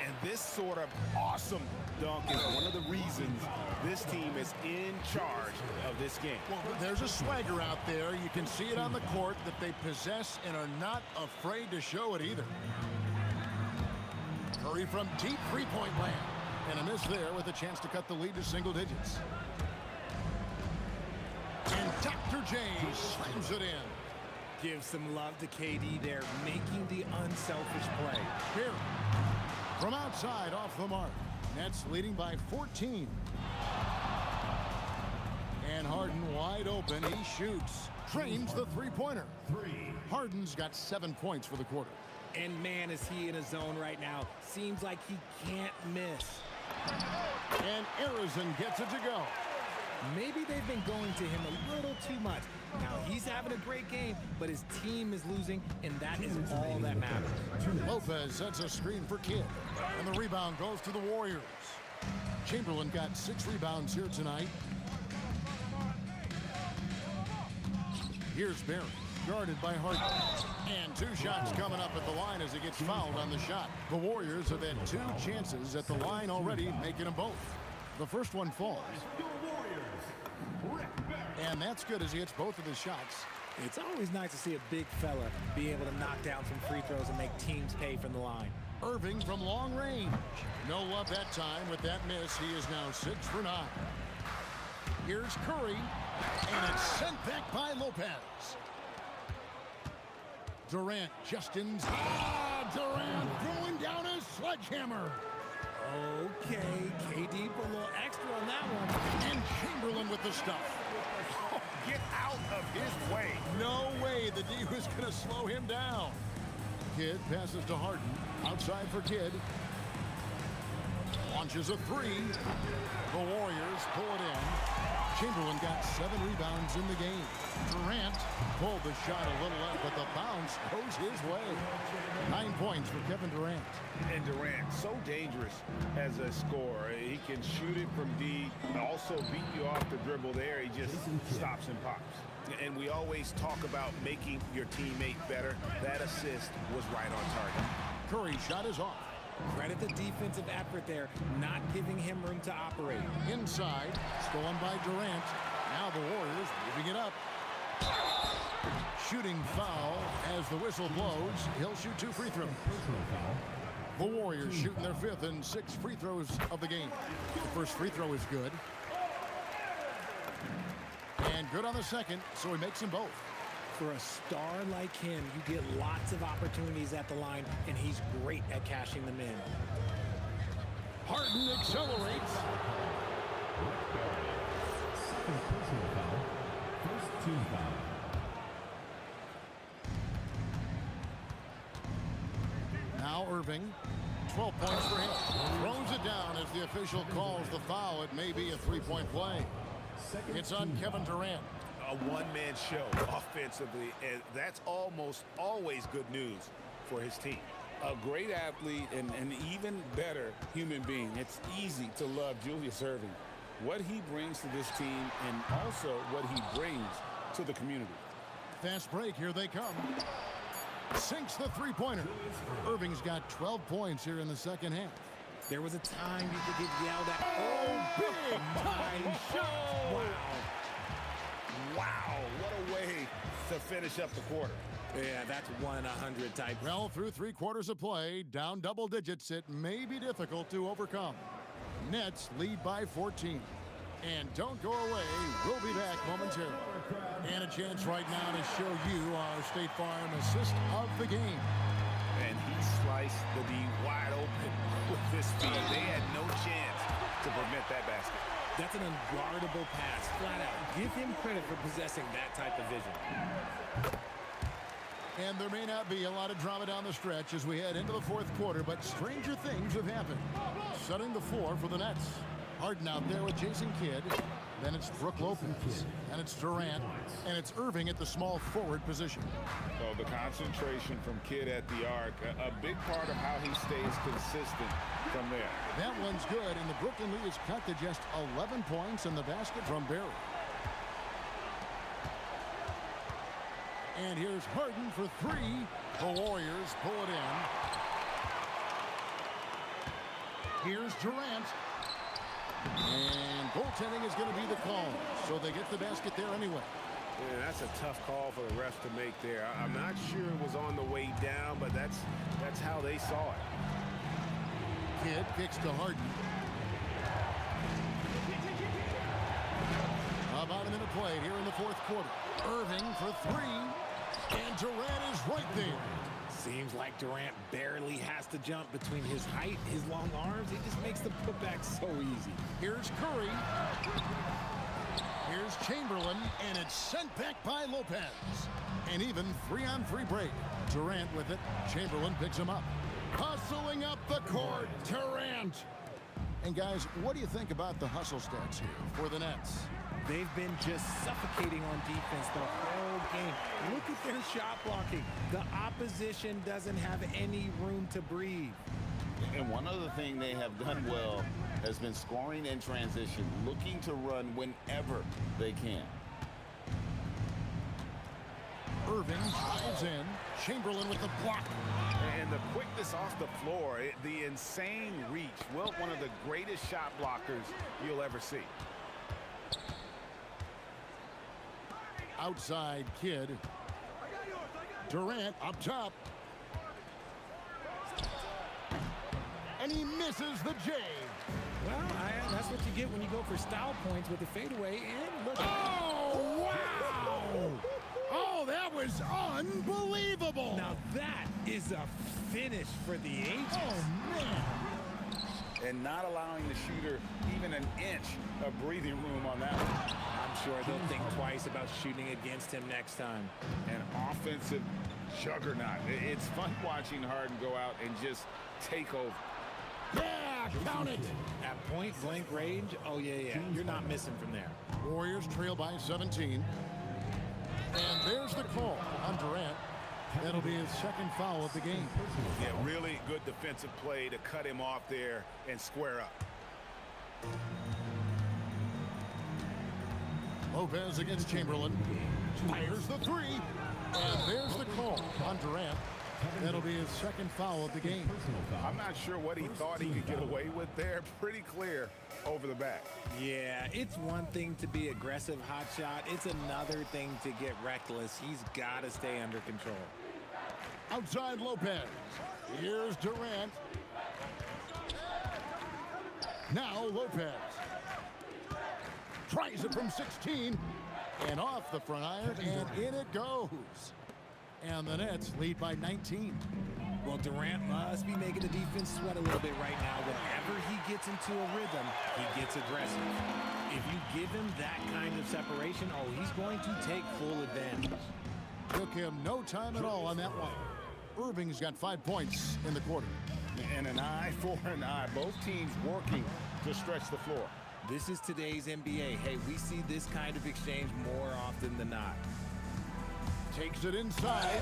And this sort of awesome dunk is one of the reasons this team is in charge of this game. Well, there's a swagger out there. You can see it on the court that they possess and are not afraid to show it either. Curry from deep three-point land. And a miss there with a chance to cut the lead to single digits. And Dr. J slams it in. Give some love to KD there, making the unselfish play. Here. From outside, off the mark. Nets leading by 14. And Harden wide open. He shoots. Drains the three-pointer. Harden's got 7 points for the quarter. And man, is he in a zone right now. Seems like he can't miss. And Harrison gets it to go. Maybe they've been going to him a little too much. Now, he's having a great game, but his team is losing, and that is all that matters. Lopez sets a screen for Kidd. And the rebound goes to the Warriors. Chamberlain got 6 rebounds here tonight. Here's Barry, guarded by Harden. And 2 shots coming up at the line as he gets fouled on the shot. The Warriors have had 2 chances at the line already, making them both. The first one falls. And that's good as he hits both of his shots. It's always nice to see a big fella be able to knock down some free throws and make teams pay from the line. Irving from long range. No love that time. With that miss, he is now 6 for 9. Here's Curry. And it's sent back by Lopez. Durant, Justin's. Durant throwing down his sledgehammer. Okay, KD put a little extra on that one. And Chamberlain with the stuff. Get out of his way. No way the D was going to slow him down. Kidd passes to Harden. Outside for Kidd. Launches a three. The Warriors pull it in. Chamberlain got 7 rebounds in the game. Durant pulled the shot a little left, but the bounce goes his way. 9 points for Kevin Durant. And Durant, so dangerous as a scorer. He can shoot it from D, but also beat you off the dribble there. He just stops and pops. And we always talk about making your teammate better. That assist was right on target. Curry's shot is off. Credit the defensive effort there, not giving him room to operate. Inside, stolen by Durant. Now the Warriors moving it up. Shooting foul as the whistle blows. He'll shoot 2 free throws. The Warriors shooting their 5th and 6th free throws of the game. The first free throw is good. And good on the second, so he makes them both. For a star like him, you get lots of opportunities at the line, and he's great at cashing them in. Harden accelerates. First team foul. Now Irving, 12 points for him. Throws it down as the official calls the foul. It may be a 3-point play. It's on Kevin Durant. A one-man show offensively, and that's almost always good news for his team. A great athlete and an even better human being. It's easy to love Julius Erving. What he brings to this team and also what he brings to the community. Fast break, here they come. Sinks the three-pointer. Irving's got 12 points here in the second half. There was a time you could get yelled at. Oh, big time shot! Wow. Wow, what a way to finish up the quarter. Yeah, that's 1 in 100 type. Well, through 3 quarters of play, down double digits, it may be difficult to overcome. Nets lead by 14. And don't go away, we'll be back momentarily. And a chance right now to show you our State Farm assist of the game. And he sliced the D wide open with this speed. They had no chance to prevent that basket. That's an unguardable pass, flat out. Give him credit for possessing that type of vision. And there may not be a lot of drama down the stretch as we head into the 4th quarter, but stranger things have happened. Setting the floor for the Nets. Harden out there with Jason Kidd. Then it's Brook Lopez. And it's Durant. And it's Irving at the small forward position. So the concentration from Kidd at the arc, a big part of how he stays consistent from there. That one's good, and the Brooklyn lead is cut to just 11 points in the basket from Barry. And here's Harden for 3. The Warriors pull it in. Here's Durant. And goaltending is going to be the call, so they get the basket there anyway. Yeah, that's a tough call for the refs to make there. I'm not sure it was on the way down, but that's how they saw it. Kidd kicks to Harden. About a minute played here in the 4th quarter. Irving for 3. And Durant is right there. Seems like Durant barely has to jump between his height, his long arms. He just makes the putback so easy. Here's Curry. Here's Chamberlain, and it's sent back by Lopez. An even 3-on-3 break. Durant with it. Chamberlain picks him up. Hustling up the court. Durant. And guys, what do you think about the hustle stats here for the Nets? They've been just suffocating on defense the whole game. Look at their shot blocking. The opposition doesn't have any room to breathe. And one other thing they have done well has been scoring in transition, looking to run whenever they can. Irving drives in. Chamberlain with the block. And the quickness off the floor, the insane reach. Well, one of the greatest shot blockers you'll ever see. Outside Kidd. Durant up top. And he misses the J. Well, that's what you get when you go for style points with the fadeaway. And look. Oh, wow! Oh, that was unbelievable! Now that is a finish for the ages. Oh, man. and not allowing the shooter even an inch of breathing room on that one. I'm sure they'll think twice about shooting against him next time. An offensive juggernaut. It's fun watching Harden go out and just take over. Yeah, count it. At point-blank range, oh, yeah. You're not missing from there. Warriors trail by 17. And there's the call on Durant. That'll be his second foul of the game. Yeah, really good defensive play to cut him off there and square up. Lopez against Chamberlain. Fires the three. And there's the call on Durant. That'll be his second foul of the game. I'm not sure what he thought he could get away with there. Pretty clear over the back. Yeah, it's one thing to be aggressive hot shot. It's another thing to get reckless. He's got to stay under control. Outside Lopez. Here's Durant. Now Lopez. Tries it from 16. And off the front iron, and in it goes. And the Nets lead by 19. Well, Durant must be making the defense sweat a little bit right now. Whenever he gets into a rhythm, he gets aggressive. If you give him that kind of separation, oh, he's going to take full advantage. Took him no time at all on that one. Irving's got 5 points in the quarter. And an eye for an eye. Both teams working to stretch the floor. This is today's NBA. Hey, we see this kind of exchange more often than not. Takes it inside.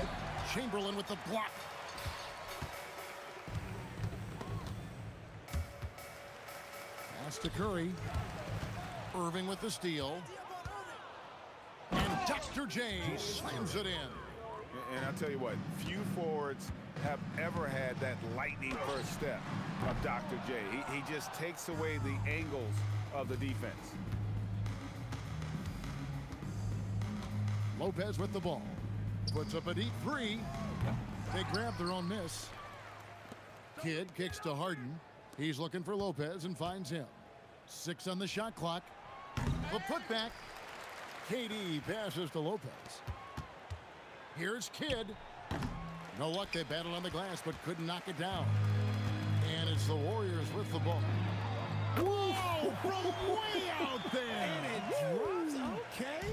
Chamberlain with the block. Pass to Curry. Irving with the steal. And Dr. J slams it in. And I'll tell you what, few forwards have ever had that lightning first step of Dr. J. He just takes away the angles of the defense. Lopez with the ball. Puts up a deep three. They grab their own miss. Kidd kicks to Harden. He's looking for Lopez and finds him. 6 on the shot clock. The putback. KD passes to Lopez. Here's Kidd. No luck, they battled on the glass but couldn't knock it down. And it's the Warriors with the ball. Whoa! From way out there! And it drops. Okay.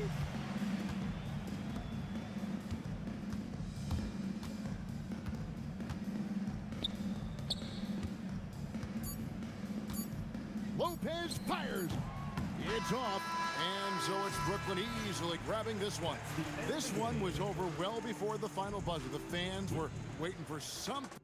Lopez fires. It's off. And so it's Brooklyn easily grabbing this one. This one was over well before the final buzzer. The fans were waiting for something.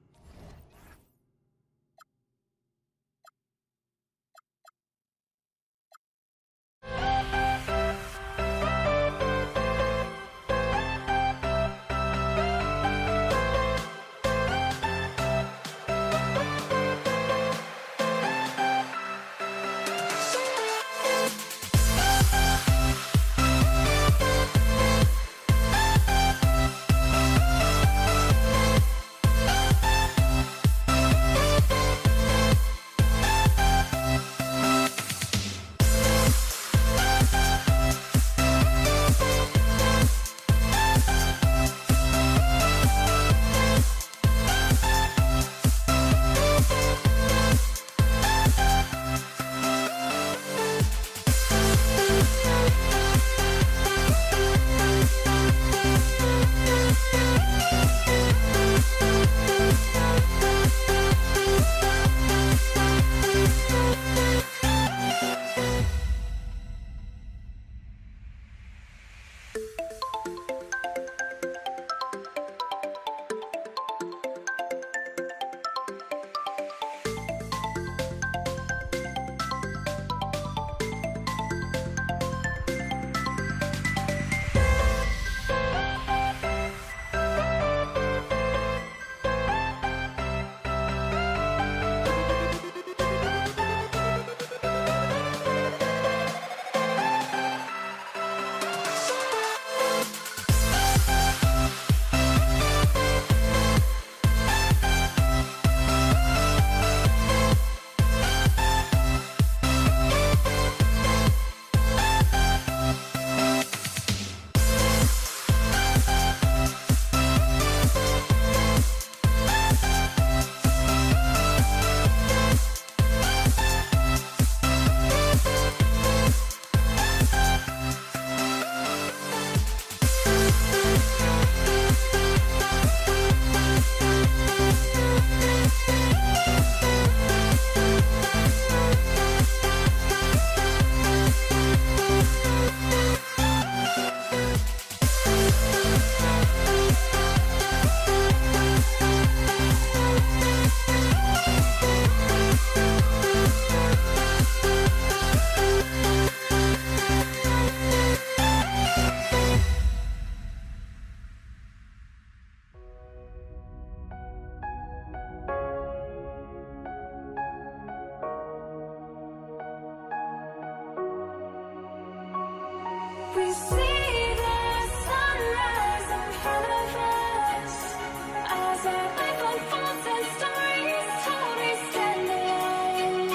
As our life unfolds and stories told, we stand alone.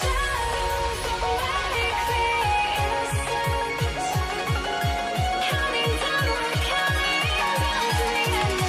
Shadows of radically innocent, counting down, we're counting down to the end of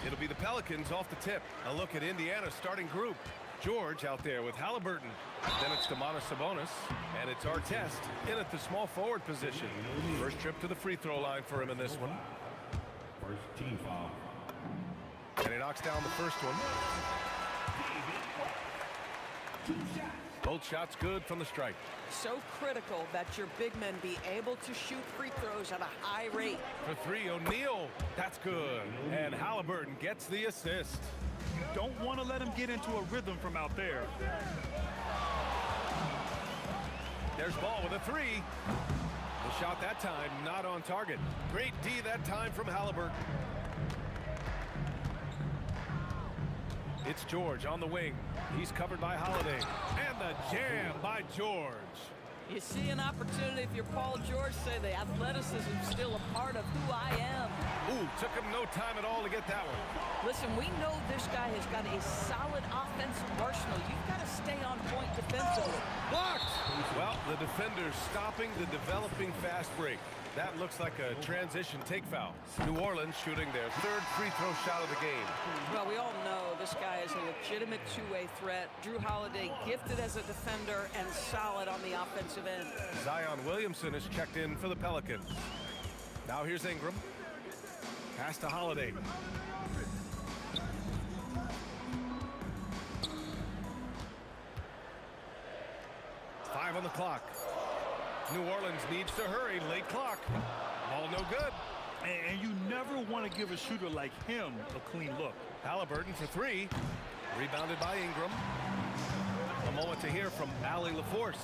It'll be the Pelicans off the tip. A look at Indiana's starting group. George out there with Halliburton. Then it's Sabonis. And it's Artest in at the small forward position. First trip to the free throw line for him in this one. First team foul. And he knocks down the first one. Both shots good from the stripe. So critical that your big men be able to shoot free throws at a high rate. For three, O'Neal. That's good. And Halliburton gets the assist. You don't want to let him get into a rhythm from out there. There's Ball with a three. The shot that time not on target. Great D that time from Halliburton. It's George on the wing. He's covered by Holiday. And the jam by George. You see an opportunity if you're Paul George, say the athleticism's still a part of who I am. Ooh, took him no time at all to get that one. Listen, we know this guy has got a solid offensive arsenal. You've got to stay on point defensively. Blocked! Well, the defender's stopping the developing fast break. That looks like a transition take foul. New Orleans shooting their third free throw shot of the game. Well, we all know this guy is a legitimate two-way threat. Drew Holiday gifted as a defender and solid on the offensive end. Zion Williamson is checked in for the Pelicans. Now here's Ingram. Pass to Holiday. Five on the clock. New Orleans needs to hurry. Late clock. Ball no good. And you never want to give a shooter like him a clean look. Halliburton for three. Rebounded by Ingram. A moment to hear from Allie LaForce.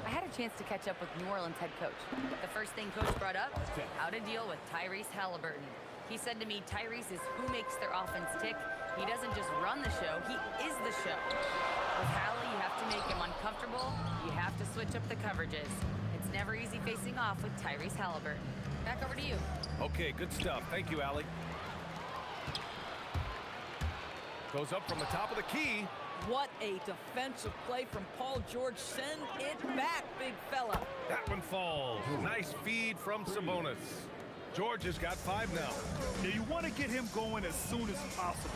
I had a chance to catch up with New Orleans head coach. The first thing coach brought up, how to deal with Tyrese Halliburton. He said to me, Tyrese is who makes their offense tick. He doesn't just run the show, he is the show. With Hallie, you have to make him uncomfortable. You have to switch up the coverages. It's never easy facing off with Tyrese Halliburton. Back over to you. Okay, good stuff. Thank you, Allie. Goes up from the top of the key. What a defensive play from Paul George. Send it back, big fella. That one falls. Nice feed from Sabonis. George has got five now. Yeah, you want to get him going as soon as possible.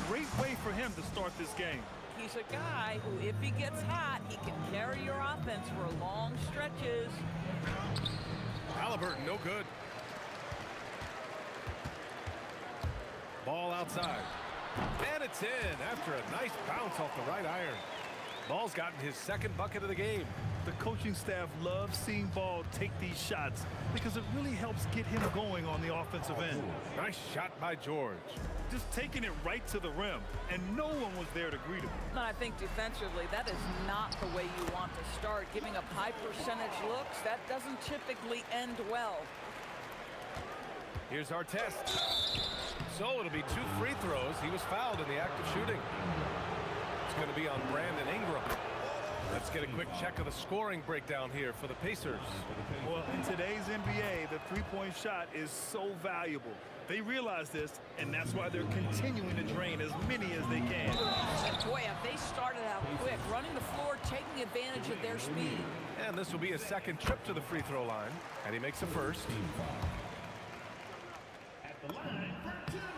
Great way for him to start this game. He's a guy who, if he gets hot, he can carry your offense for long stretches. Halliburton, no good. Ball outside. And it's in after a nice bounce off the right iron. Ball's gotten his second bucket of the game. The coaching staff loves seeing Ball take these shots because it really helps get him going on the offensive end. Nice shot by George. Just taking it right to the rim, and no one was there to greet him. And I think defensively, that is not the way you want to start. Giving up high percentage looks, that doesn't typically end well. Here's Artest. So it'll be two free throws. He was fouled in the act of shooting. It's going to be on Brandon Ingram. Let's get a quick check of the scoring breakdown here for the Pacers. Well, in today's NBA, the three-point shot is so valuable. They realize this, and that's why they're continuing to drain as many as they can. And boy, have they started out quick, running the floor, taking advantage of their speed. And this will be his second trip to the free throw line, and he makes the first.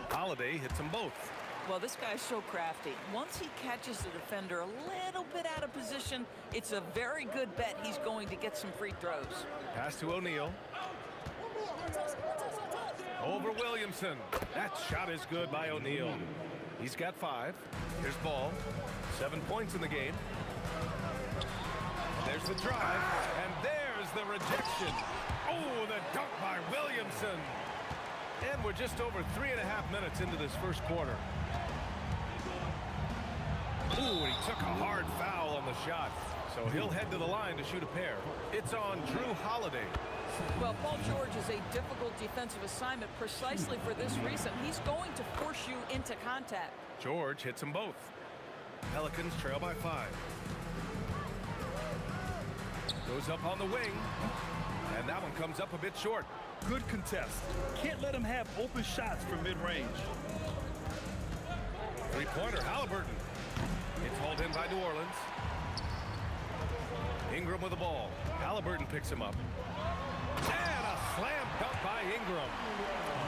Holiday hits them both. Well, this guy's so crafty. Once he catches the defender a little bit out of position, it's a very good bet he's going to get some free throws. Pass to O'Neal. Over Williamson. That shot is good by O'Neal. He's got 5. Here's Ball. 7 points in the game. There's the drive, and there's the rejection. Oh, the dunk by Williamson. And we're just over 3.5 minutes into this first quarter. Ooh, he took a hard foul on the shot. So he'll head to the line to shoot a pair. It's on Drew Holiday. Well, Paul George is a difficult defensive assignment precisely for this reason. He's going to force you into contact. George hits them both. Pelicans trail by 5. Goes up on the wing. And that one comes up a bit short. Good contest. Can't let him have open shots from mid-range. Three-pointer, Halliburton. It's hauled in by New Orleans. Ingram with the ball. Halliburton picks him up. And a slam dunk by Ingram.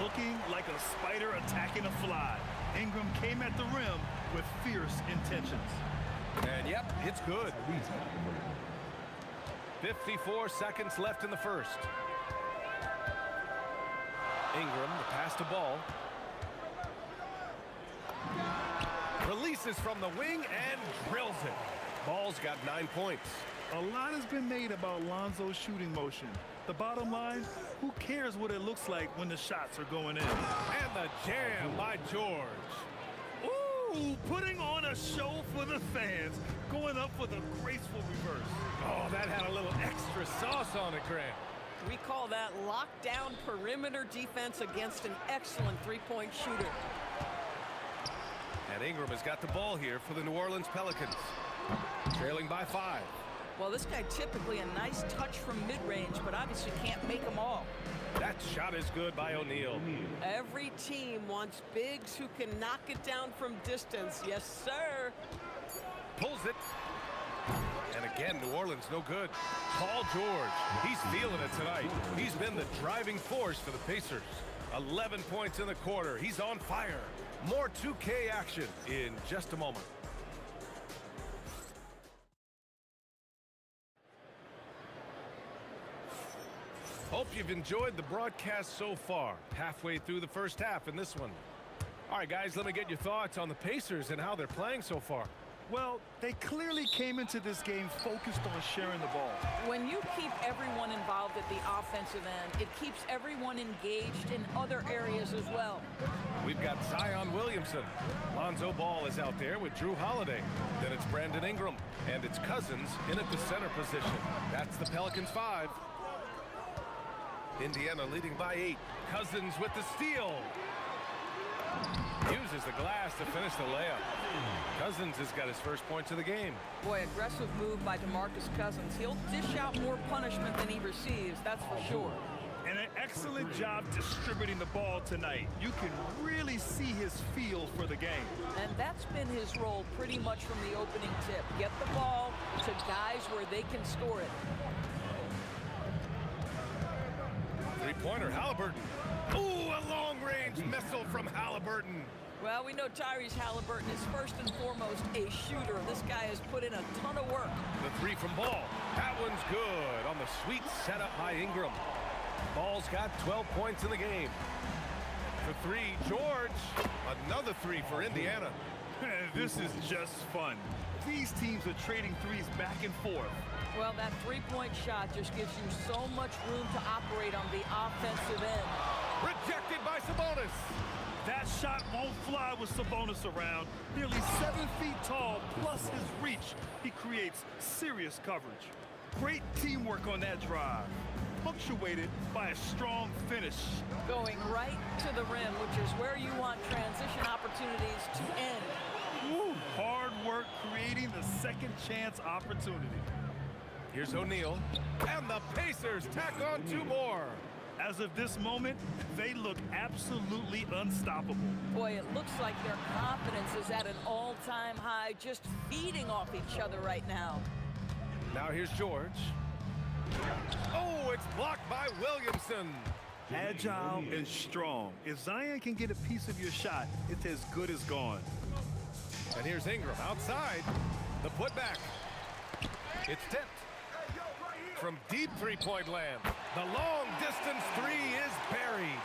Looking like a spider attacking a fly. Ingram came at the rim with fierce intentions. And yep, it's good. 54 seconds left in the first. Ingram, the pass to Ball. Releases from the wing and drills it. Ball's got 9 points. A lot has been made about Lonzo's shooting motion. The bottom line, who cares what it looks like when the shots are going in? And the jam by George. Ooh, putting on a show for the fans, going up with a graceful reverse. Oh, that had a little extra sauce on it, Grant. We call that lockdown perimeter defense against an excellent three-point shooter. And Ingram has got the ball here for the New Orleans Pelicans. Trailing by 5. Well, this guy typically a nice touch from mid-range, but obviously can't make them all. That shot is good by O'Neal. Every team wants bigs who can knock it down from distance. Yes, sir. Pulls it. And again, New Orleans no good. Paul George, he's feeling it tonight. He's been the driving force for the Pacers. 11 points in the quarter. He's on fire. More 2K action in just a moment. Hope you've enjoyed the broadcast so far. Halfway through the first half in this one. All right, guys, let me get your thoughts on the Pacers and how they're playing so far. Well, they clearly came into this game focused on sharing the ball. When you keep everyone involved at the offensive end, it keeps everyone engaged in other areas as well. We've got Zion Williamson. Lonzo Ball is out there with Drew Holiday. Then it's Brandon Ingram. And it's Cousins in at the center position. That's the Pelicans 5. Indiana leading by 8. Cousins with the steal. Uses the glass to finish the layup. Cousins has got his first points of the game. Boy, aggressive move by DeMarcus Cousins. He'll dish out more punishment than he receives, that's for sure. And an excellent job distributing the ball tonight. You can really see his feel for the game. And that's been his role pretty much from the opening tip. Get the ball to guys where they can score it. Three-pointer, Halliburton. Ooh, a long-range missile from Halliburton. Well, we know Tyrese Halliburton is first and foremost a shooter. This guy has put in a ton of work. The three from Ball. That one's good on the sweet setup by Ingram. Ball's got 12 points in the game. For 3, George. Another 3 for Indiana. This is just fun. These teams are trading threes back and forth. Well, that three-point shot just gives you so much room to operate on the offensive end. Rejected by Sabonis. That shot won't fly with Sabonis around. Nearly 7 feet tall, plus his reach. He creates serious coverage. Great teamwork on that drive, punctuated by a strong finish. Going right to the rim, which is where you want transition opportunities to end. Woo, hard work creating the second chance opportunity. Here's O'Neal, and the Pacers tack on 2 more. As of this moment, they look absolutely unstoppable. Boy, it looks like their confidence is at an all-time high, just feeding off each other right now. Now here's George. Oh, it's blocked by Williamson. agile and strong. If Zion can get a piece of your shot, it's as good as gone. And here's Ingram outside. The putback. It's tipped. From deep three-point land. The long distance three is buried.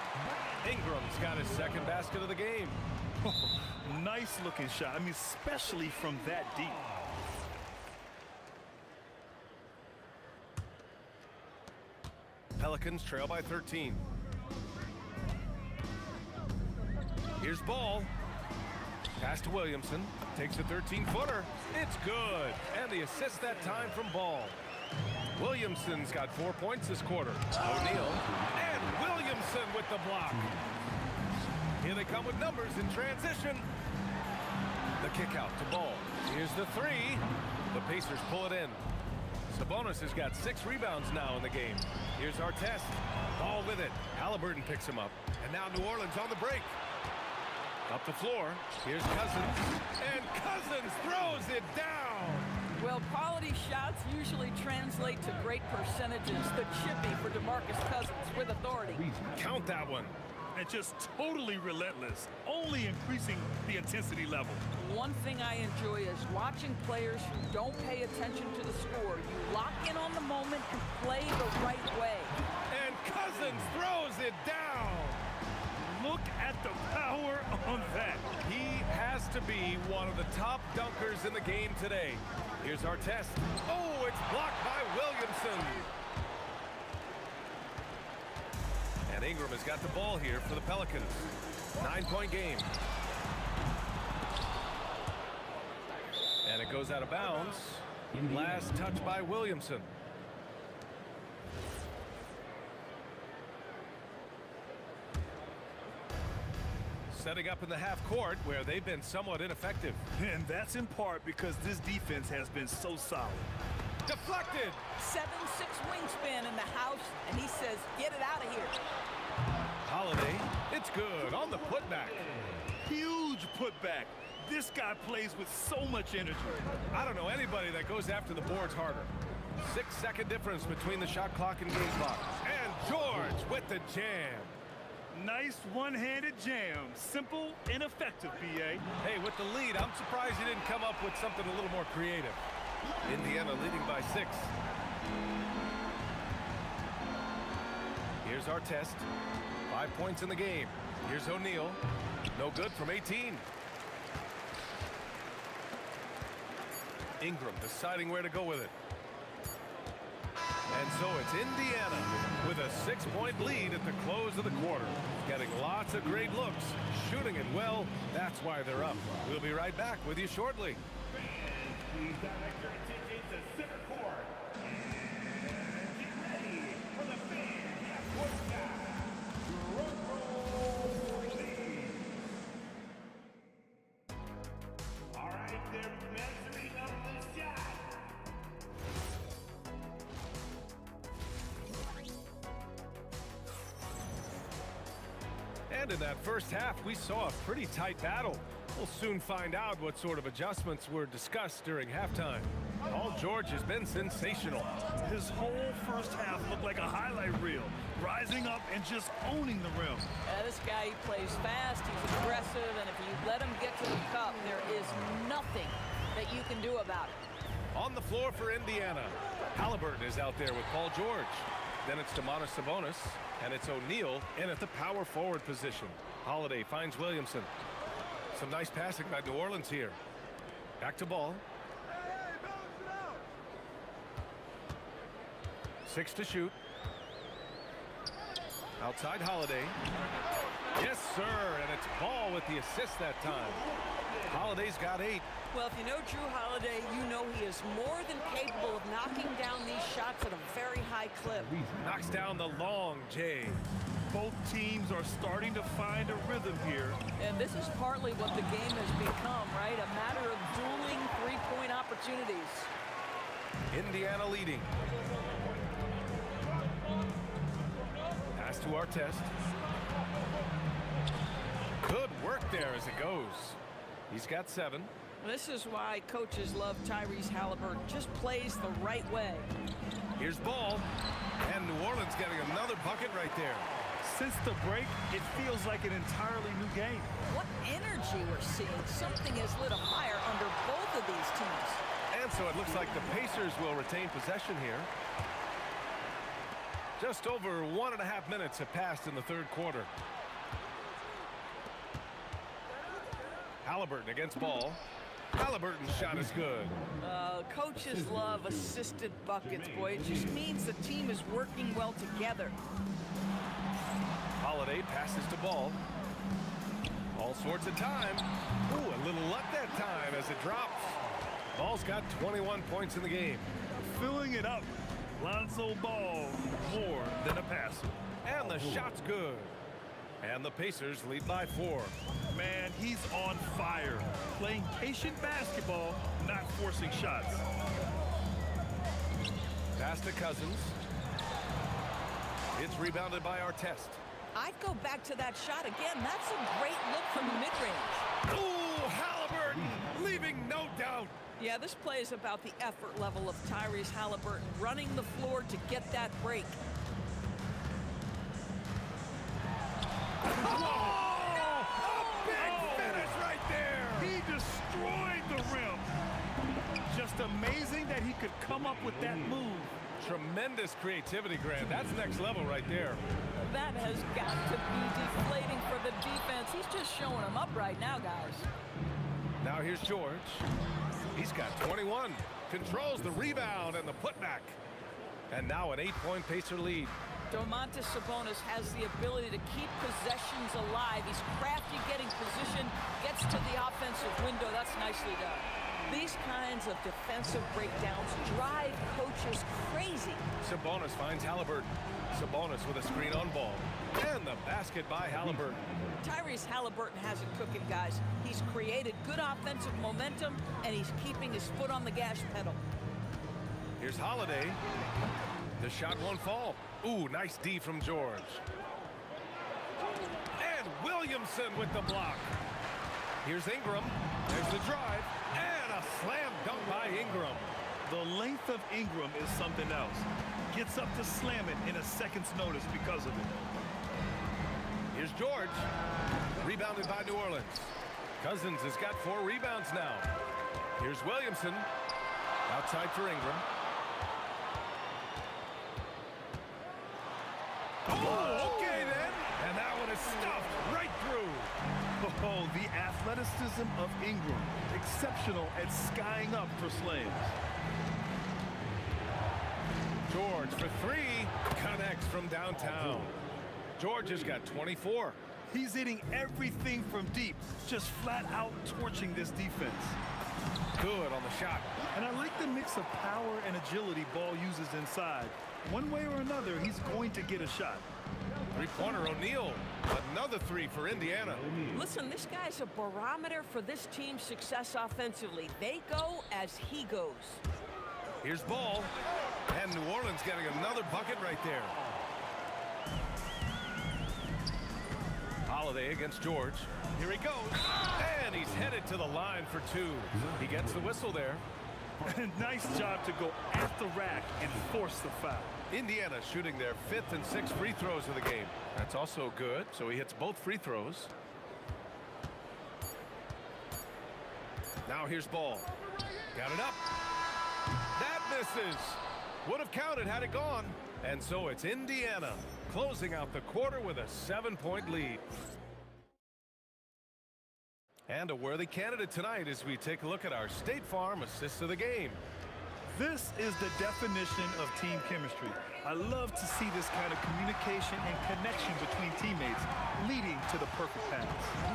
Ingram's got his second basket of the game. Nice looking shot. I mean, especially from that deep. Pelicans trail by 13. Here's Ball. Pass to Williamson. Takes a 13-footer. It's good. And the assist that time from Ball. Williamson's got 4 points this quarter. O'Neal. And Williamson with the block. Here they come with numbers in transition. The kick out to Ball. Here's the three. The Pacers pull it in. Sabonis has got 6 rebounds now in the game. Here's Artest. Ball with it. Halliburton picks him up. And now New Orleans on the break. Up the floor. Here's Cousins. And Cousins throws it down. Well, quality shots usually translate to great percentages. The chippy for DeMarcus Cousins with authority. Count that one. And just totally relentless, only increasing the intensity level. One thing I enjoy is watching players who don't pay attention to the score. You lock in on the moment and play the right way. And Cousins throws it down. Look at the power on that. He has to be one of the top dunkers in the game today. Here's Artest. Oh, it's blocked by Williamson. And Ingram has got the ball here for the Pelicans. 9-point game. And it goes out of bounds. Last touch by Williamson. Setting up in the half court where they've been somewhat ineffective. And that's in part because this defense has been so solid. Deflected. 7'6" wingspan in the house, and he says, get it out of here. Holiday, it's good on the putback. Huge putback. This guy plays with so much energy. I don't know anybody that goes after the boards harder. 6-second difference between the shot clock and game clock. And George with the jam. Nice one-handed jam. Simple and effective, B.A. Hey, with the lead, I'm surprised he didn't come up with something a little more creative. Indiana leading by 6. Here's Artest. 5 points in the game. Here's O'Neal. No good from 18. Ingram deciding where to go with it. And so it's Indiana with a 6-point lead at the close of the quarter. Getting lots of great looks, shooting it well. That's why they're up. We'll be right back with you shortly. Please direct your attention to center court. And get ready for the fan half-court shot. Drum roll, please. All right, they're measuring up the shot. And in that first half, we saw a pretty tight battle. We'll soon find out what sort of adjustments were discussed during halftime. Paul George has been sensational. His whole first half looked like a highlight reel, rising up and just owning the rim. This guy, he plays fast, he's aggressive, and if you let him get to the cup, there is nothing that you can do about it. On the floor for Indiana, Halliburton is out there with Paul George. Then it's Domantas Sabonis, and it's O'Neal in at the power forward position. Holiday finds Williamson. Some nice passing by New Orleans here. Back to Ball. 6 to shoot. Outside Holiday. Yes, sir, and it's Ball with the assist that time. Holiday's got 8. Well, if you know Drew Holiday, you know he is more than capable of knocking down these shots at a very high clip. Knocks down the long J. Both teams are starting to find a rhythm here. And this is partly what the game has become, right? A matter of dueling three-point opportunities. Indiana leading. Pass to Artest. Good work there as it goes. He's got 7. This is why coaches love Tyrese Halliburton. Just plays the right way. Here's Ball. And New Orleans getting another bucket right there. Since the break, it feels like an entirely new game. What energy we're seeing. Something has lit a fire under both of these teams. And so it looks like the Pacers will retain possession here. Just over 1.5 minutes have passed in the third quarter. Halliburton against Ball. Halliburton's shot is good. Coaches love assisted buckets, boy. It just means the team is working well together. Holiday passes to Ball. All sorts of time. Ooh, a little luck that time as it drops. Ball's got 21 points in the game. Filling it up. Lonzo Ball, more than a passer. And the shot's good. And the Pacers lead by 4. Man, he's on fire. Playing patient basketball, not forcing shots. Pass to Cousins. It's rebounded by Artest. I'd go back to that shot again. That's a great look from the mid-range. Ooh, Halliburton, leaving no doubt. Yeah, this play is about the effort level of Tyrese Halliburton running the floor to get that break. A big finish right there. He destroyed the rim. Just amazing that he could come up with that move. Tremendous creativity, Grant. That's next level right there. That has got to be deflating for the defense. He's just showing them up right now, guys. Now here's George. He's got 21. Controls the rebound and the putback. And now an 8-point Pacer lead. Domantas Sabonis has the ability to keep possessions alive. He's crafty getting position, gets to the offensive window. That's nicely done. These kinds of defensive breakdowns drive coaches crazy. Sabonis finds Halliburton. Sabonis with a screen on Ball. And the basket by Halliburton. Tyrese Halliburton has it cooking, guys. He's created good offensive momentum, and he's keeping his foot on the gas pedal. Here's Holiday. The shot won't fall. Ooh, nice D from George. And Williamson with the block. Here's Ingram. There's the drive. And a slam dunk by Ingram. The length of Ingram is something else. Gets up to slam it in a second's notice because of it. Here's George. Rebounded by New Orleans. Cousins has got 4 rebounds now. Here's Williamson. Outside for Ingram. Oh, okay then. And that one is stuffed right through. Oh, the athleticism of Ingram. Exceptional at skying up for slams. George for 3. Connects from downtown. George has got 24. He's hitting everything from deep, just flat out torching this defense. Good on the shot. And I like the mix of power and agility Ball uses inside. One way or another, he's going to get a shot. Three-pointer O'Neal. Another 3 for Indiana. Listen, this guy's a barometer for this team's success offensively. They go as he goes. Here's Ball. And New Orleans getting another bucket right there. Holiday against George. Here he goes. And he's headed to the line for 2. He gets the whistle there. Nice job to go at the rack and force the foul. Indiana shooting their 5th and 6th free throws of the game. That's also good. So he hits both free throws. Now here's Ball. Got it up. That misses. Would have counted had it gone. And so it's Indiana closing out the quarter with a 7-point lead. And a worthy candidate tonight as we take a look at our State Farm assists of the game. This is the definition of team chemistry. I love to see this kind of communication and connection between teammates leading to the perfect pass.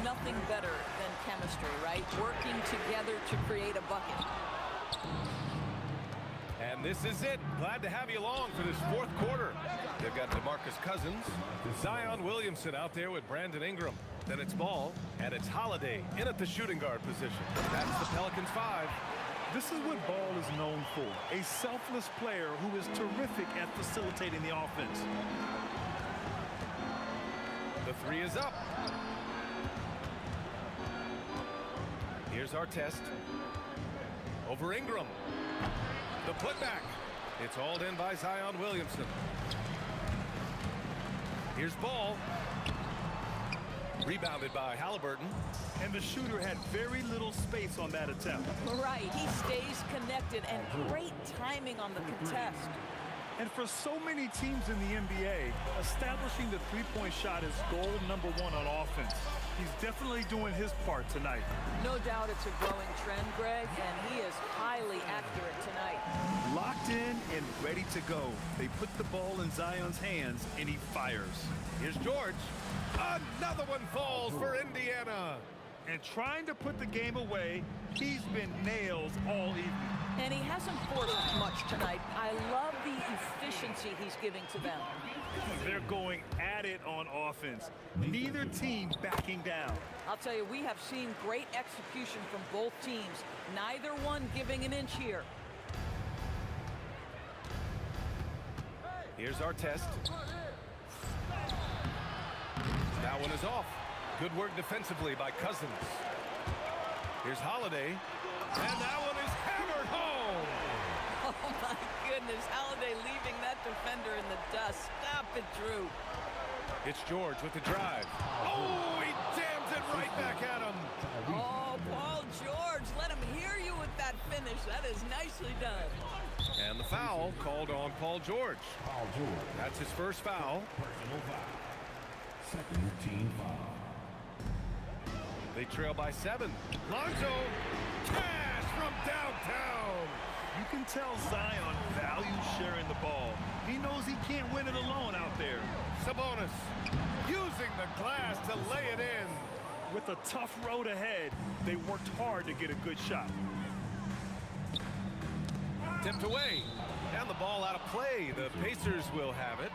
Nothing better than chemistry, right? Working together to create a bucket. And this is it. Glad to have you along for this 4th quarter. They've got DeMarcus Cousins, Zion Williamson out there with Brandon Ingram. Then it's Ball, and it's Holiday in at the shooting guard position. That's the Pelicans 5. This is what Ball is known for, a selfless player who is terrific at facilitating the offense. The 3 is up. Here's our test. Over Ingram. The putback. It's hauled in by Zion Williamson. Here's ball. Rebounded by Halliburton. And the shooter had very little space on that attempt. Right, he stays connected, and great timing on the contest. And for so many teams in the NBA, establishing the three-point shot is goal number one on offense. He's definitely doing his part tonight. No doubt it's a growing trend, Greg, and he is highly accurate tonight. Locked in and ready to go. They put the ball in Zion's hands, and he fires. Here's George. Another one falls for Indiana. And trying to put the game away, he's been nails all evening. And he hasn't forced much tonight. I love the efficiency he's giving to them. They're going at it on offense. Neither team backing down. I'll tell you, we have seen great execution from both teams. Neither one giving an inch here. Here's our test. That one is off. Good work defensively by Cousins. Here's Holiday. And that one is hammered home. Oh, my goodness. Holiday leaving that defender in the dust. Stop it, Drew. It's George with the drive. Oh, he jams it right back at him. Oh, Paul George, let him hear you with that finish. That is nicely done. And the foul called on Paul George. That's his first foul. Second team foul. They trail by 7. Lonzo, cash from downtown. You can tell Zion values sharing the ball. He knows he can't win it alone out there. Sabonis using the glass to lay it in. With a tough road ahead, they worked hard to get a good shot. Tipped away. And the ball out of play. The Pacers will have it.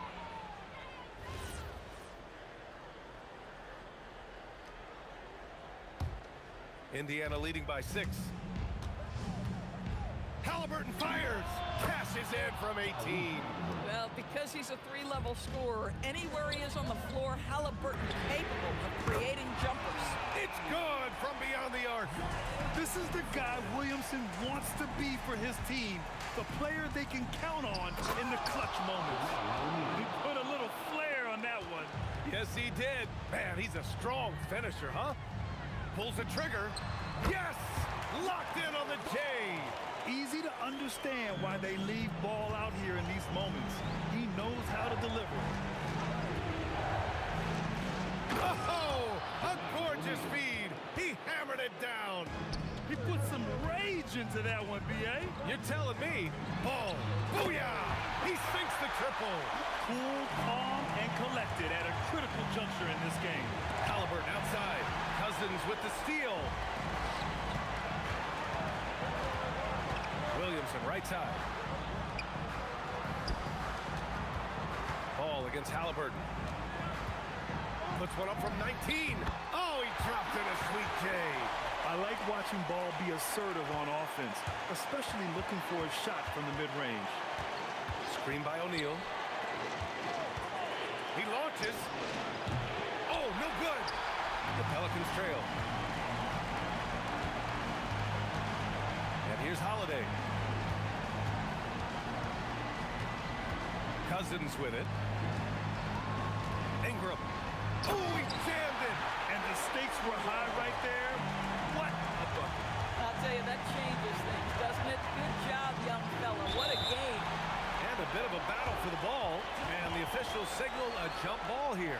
Indiana leading by 6. Halliburton fires. Cashes in from 18. Well, because he's a three-level scorer, anywhere he is on the floor, Halliburton capable of creating jumpers. It's good from beyond the arc. This is the guy Williamson wants to be for his team. The player they can count on in the clutch moments. He put a little flair on that one. Yes, he did. Man, he's a strong finisher, huh? Pulls the trigger. Yes! Locked in on the J. Easy to understand why they leave ball out here in these moments. He knows how to deliver. Oh, a gorgeous feed. He hammered it down. He put some rage into that one, B.A. You're telling me. Ball. Booyah! He sinks the triple. Cool, calm, and collected at a critical juncture in this game. Halliburton outside. Cousins with the steal. Williamson right side. Ball against Halliburton. Puts one up from 19. Oh, he dropped in a sweet J. I like watching Ball be assertive on offense, especially looking for a shot from the mid-range. Screen by O'Neal. He launches. Oh, no good. The Pelicans trail. And here's Holiday. Cousins with it. Ingram. Oh, he jammed it. And the stakes were high right there. What a bucket. I'll tell you, that changes things, doesn't it? Good job, young fella. What a game. And a bit of a battle for the ball. And the officials signal a jump ball here.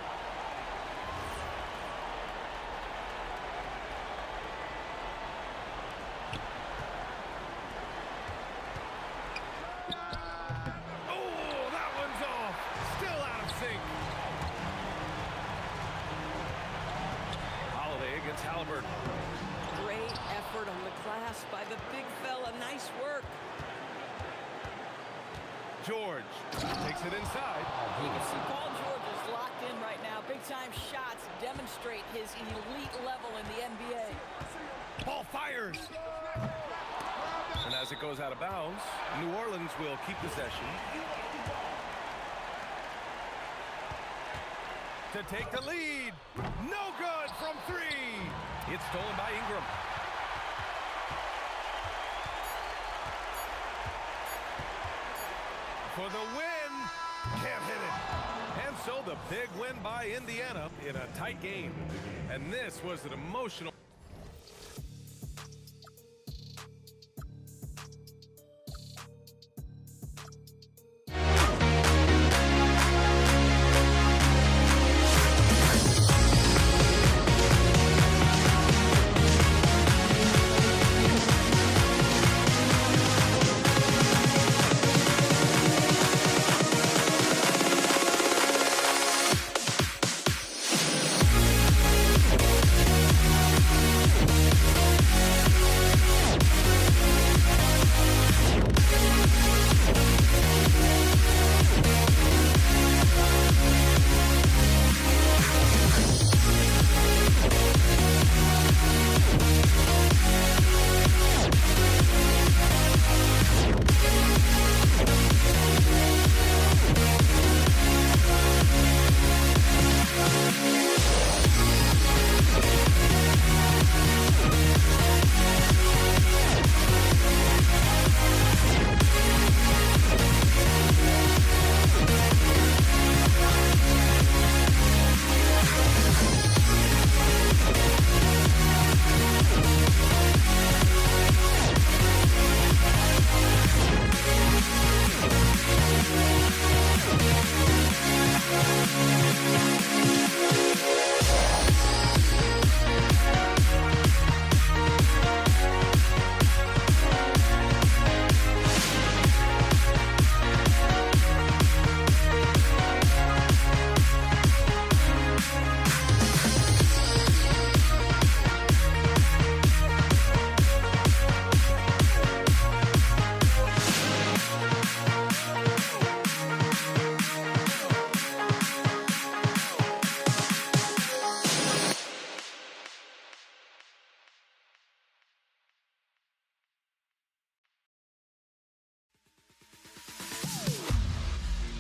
Halliburton. Great effort on the glass by the big fella. Nice work. George takes it inside. You can see Paul George is locked in right now. Big-time shots demonstrate his elite level in the NBA. Ball fires. And as it goes out of bounds, New Orleans will keep possession. To take the lead. No good from 3. It's stolen by Ingram. For the win. Can't hit it. And so the big win by Indiana in a tight game. And this was an emotional...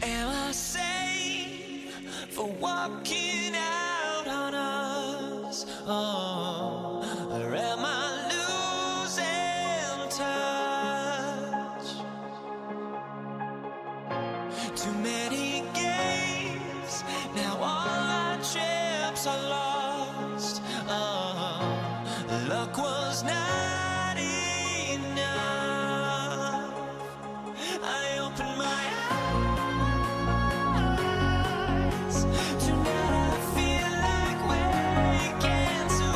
Am I sane for walking out on us? Oh, or am I losing touch? Too many games, now all our chips are lost. Oh, luck was not enough. I opened my eyes. Tonight I feel like waking to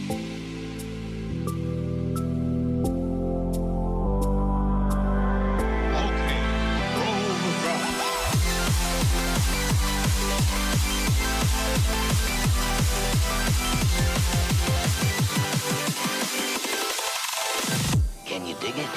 Can you dig it?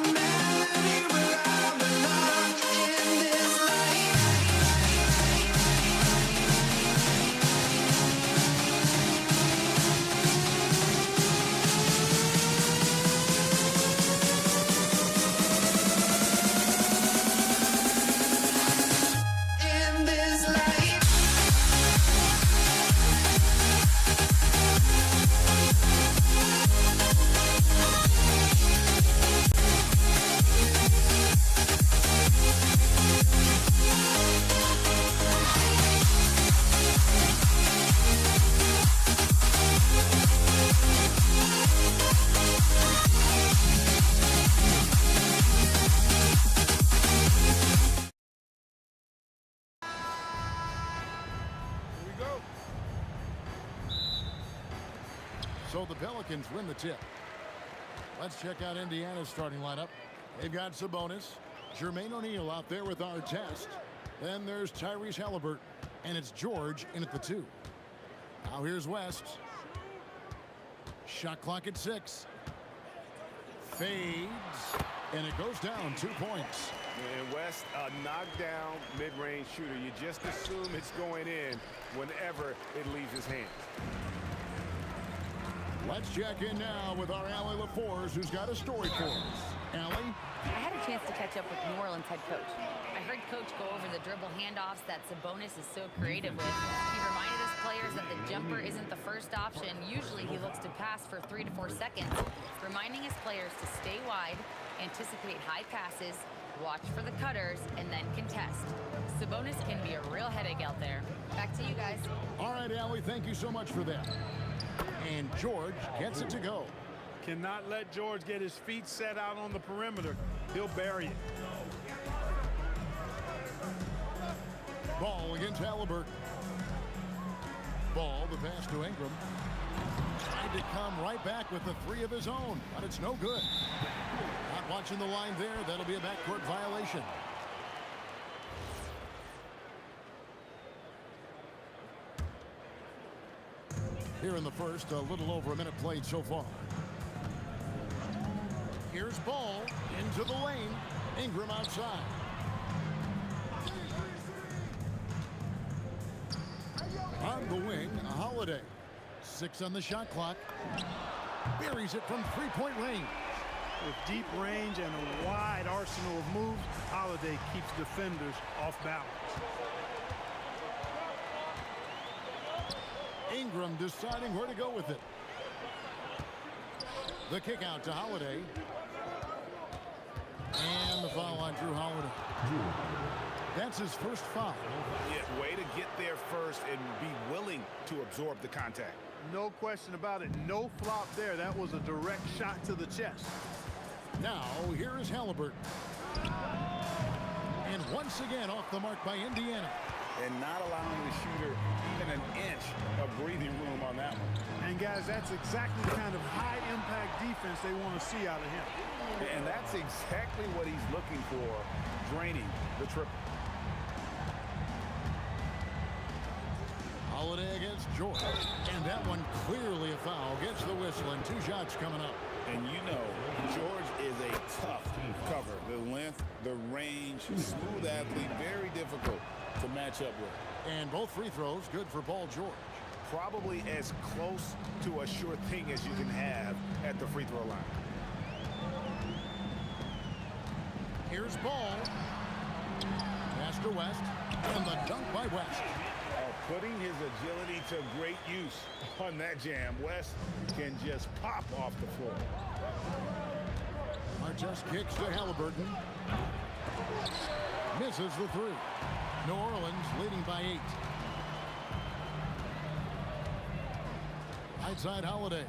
I'm So the Pelicans win the tip. Let's check out Indiana's starting lineup. They've got Sabonis, Jermaine O'Neal out there with our test. Then there's Tyrese Halliburton, and it's George in at the 2. Now here's West. Shot clock at 6. Fades, and it goes down 2 points. And West, a knockdown mid-range shooter. You just assume it's going in whenever it leaves his hands. Let's check in now with our Allie LaForce, who's got a story for us. Allie? I had a chance to catch up with New Orleans head coach. I heard Coach go over the dribble handoffs that Sabonis is so creative with. He reminded his players that the jumper isn't the first option. Usually he looks to pass for 3 to 4 seconds, reminding his players to stay wide, anticipate high passes, watch for the cutters, and then contest. Sabonis can be a real headache out there. Back to you guys. All right, Allie, thank you so much for that. And George gets it to go. Cannot let George get his feet set out on the perimeter. He'll bury it. Ball against Halliburton. Ball, the pass to Ingram. Tried to come right back with the 3 of his own, but it's no good. Not watching the line there. That'll be a backcourt violation. Here in the first, a little over a minute played so far. Here's Ball into the lane. Ingram outside. On the wing, Holiday. 6 on the shot clock. Buries it from 3-point range. With deep range and a wide arsenal of moves, Holiday keeps defenders off balance. Ingram deciding where to go with it. The kick out to Holiday. And the foul on Drew Holiday. That's his first foul. Yeah, way to get there first and be willing to absorb the contact. No question about it. No flop there. That was a direct shot to the chest. Now, here is Halliburton. And once again off the mark by Indiana. And not allowing the shooter even an inch of breathing room on that one. And guys, that's exactly the kind of high-impact defense they want to see out of him. And that's exactly what he's looking for, draining the triple. Holiday against George. And that one clearly a foul. Gets the whistle and 2 shots coming up. And you know, George is a tough cover. The length, the range, smooth athlete, very difficult to match up with. And both free throws good for Paul George. Probably as close to a sure thing as you can have at the free throw line. Here's Ball. Pass to West. And the dunk by West. Putting his agility to great use on that jam. West can just pop off the floor. Artest kicks to Halliburton. Misses the 3. New Orleans leading by 8. Right side Holiday.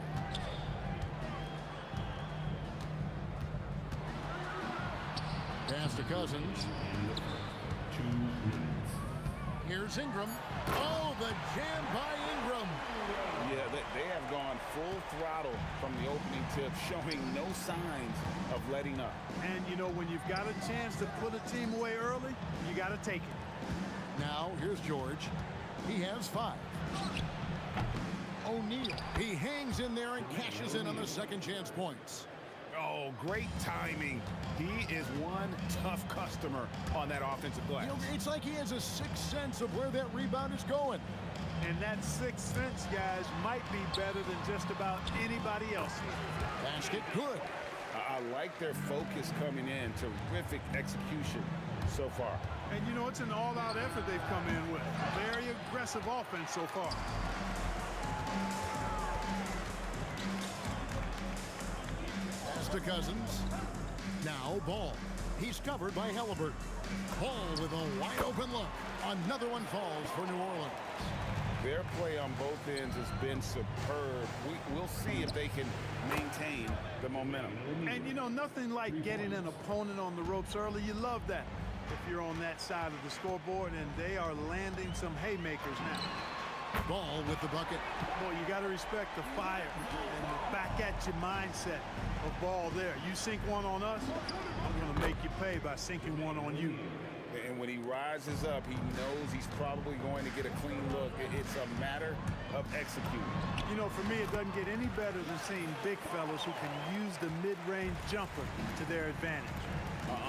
Pass to Cousins. Here's Ingram. Oh, the jam by Ingram. Yeah, they have gone full throttle from the opening tip, showing no signs of letting up. And, you know, when you've got a chance to put a team away early, you got to take it. Now, here's George. He has 5. O'Neal. He hangs in there and cashes in on the second chance points. Oh, great timing. He is one tough customer on that offensive glass. You know, it's like he has a sixth sense of where that rebound is going. And that sixth sense, guys, might be better than just about anybody else. Basket good. I like their focus coming in. Terrific execution so far. And, you know, it's an all-out effort they've come in with. Very aggressive offense so far. Pass to Cousins. Now Ball. He's covered by Halliburton. Ball with a wide open look. Another one falls for New Orleans. Their play on both ends has been superb. We'll see if they can maintain the momentum. And, you know, nothing like getting an opponent on the ropes early. You love that if you're on that side of the scoreboard, and they are landing some haymakers now. Ball with the bucket. Boy, you got to respect the fire and the back-at-you mindset of Ball there. You sink one on us, I'm going to make you pay by sinking one on you. And when he rises up, he knows he's probably going to get a clean look. It's a matter of executing. You know, for me, it doesn't get any better than seeing big fellas who can use the mid-range jumper to their advantage.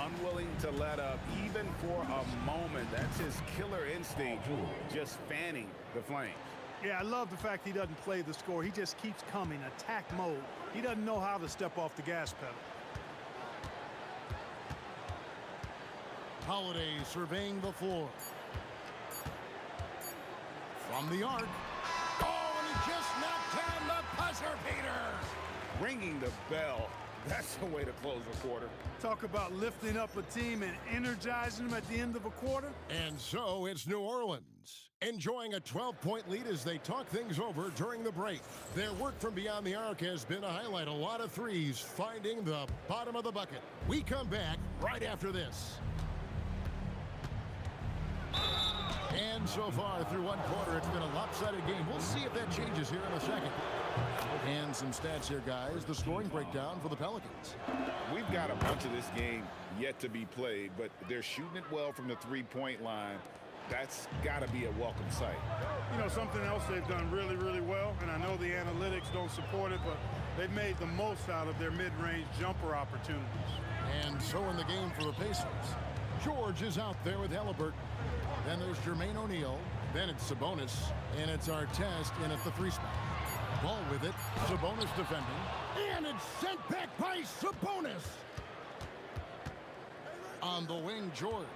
Unwilling to let up even for a moment. That's his killer instinct, just fanning the flames. Yeah, I love the fact he doesn't play the score. He just keeps coming, attack mode. He doesn't know how to step off the gas pedal. Holiday surveying the floor. From the arc. Oh, and he just knocked down the buzzer beater. Ringing the bell. That's the way to close a quarter. Talk about lifting up a team and energizing them at the end of a quarter. And so it's New Orleans, enjoying a 12-point lead as they talk things over during the break. Their work from beyond the arc has been a highlight. A lot of threes, finding the bottom of the bucket. We come back right after this. And so far through one quarter, it's been a lopsided game. We'll see if that changes here in a second. And some stats here, guys. The scoring breakdown for the Pelicans. We've got a bunch of this game yet to be played, but they're shooting it well from the three-point line. That's got to be a welcome sight. You know, something else they've done really, really well, and I know the analytics don't support it, but they've made the most out of their mid-range jumper opportunities. And so in the game for the Pacers, George is out there with Halliburton. Then there's Jermaine O'Neal. Then it's Sabonis, and it's Artest in at the three spot. Ball with it. Sabonis defending. And it's sent back by Sabonis. On the wing, George.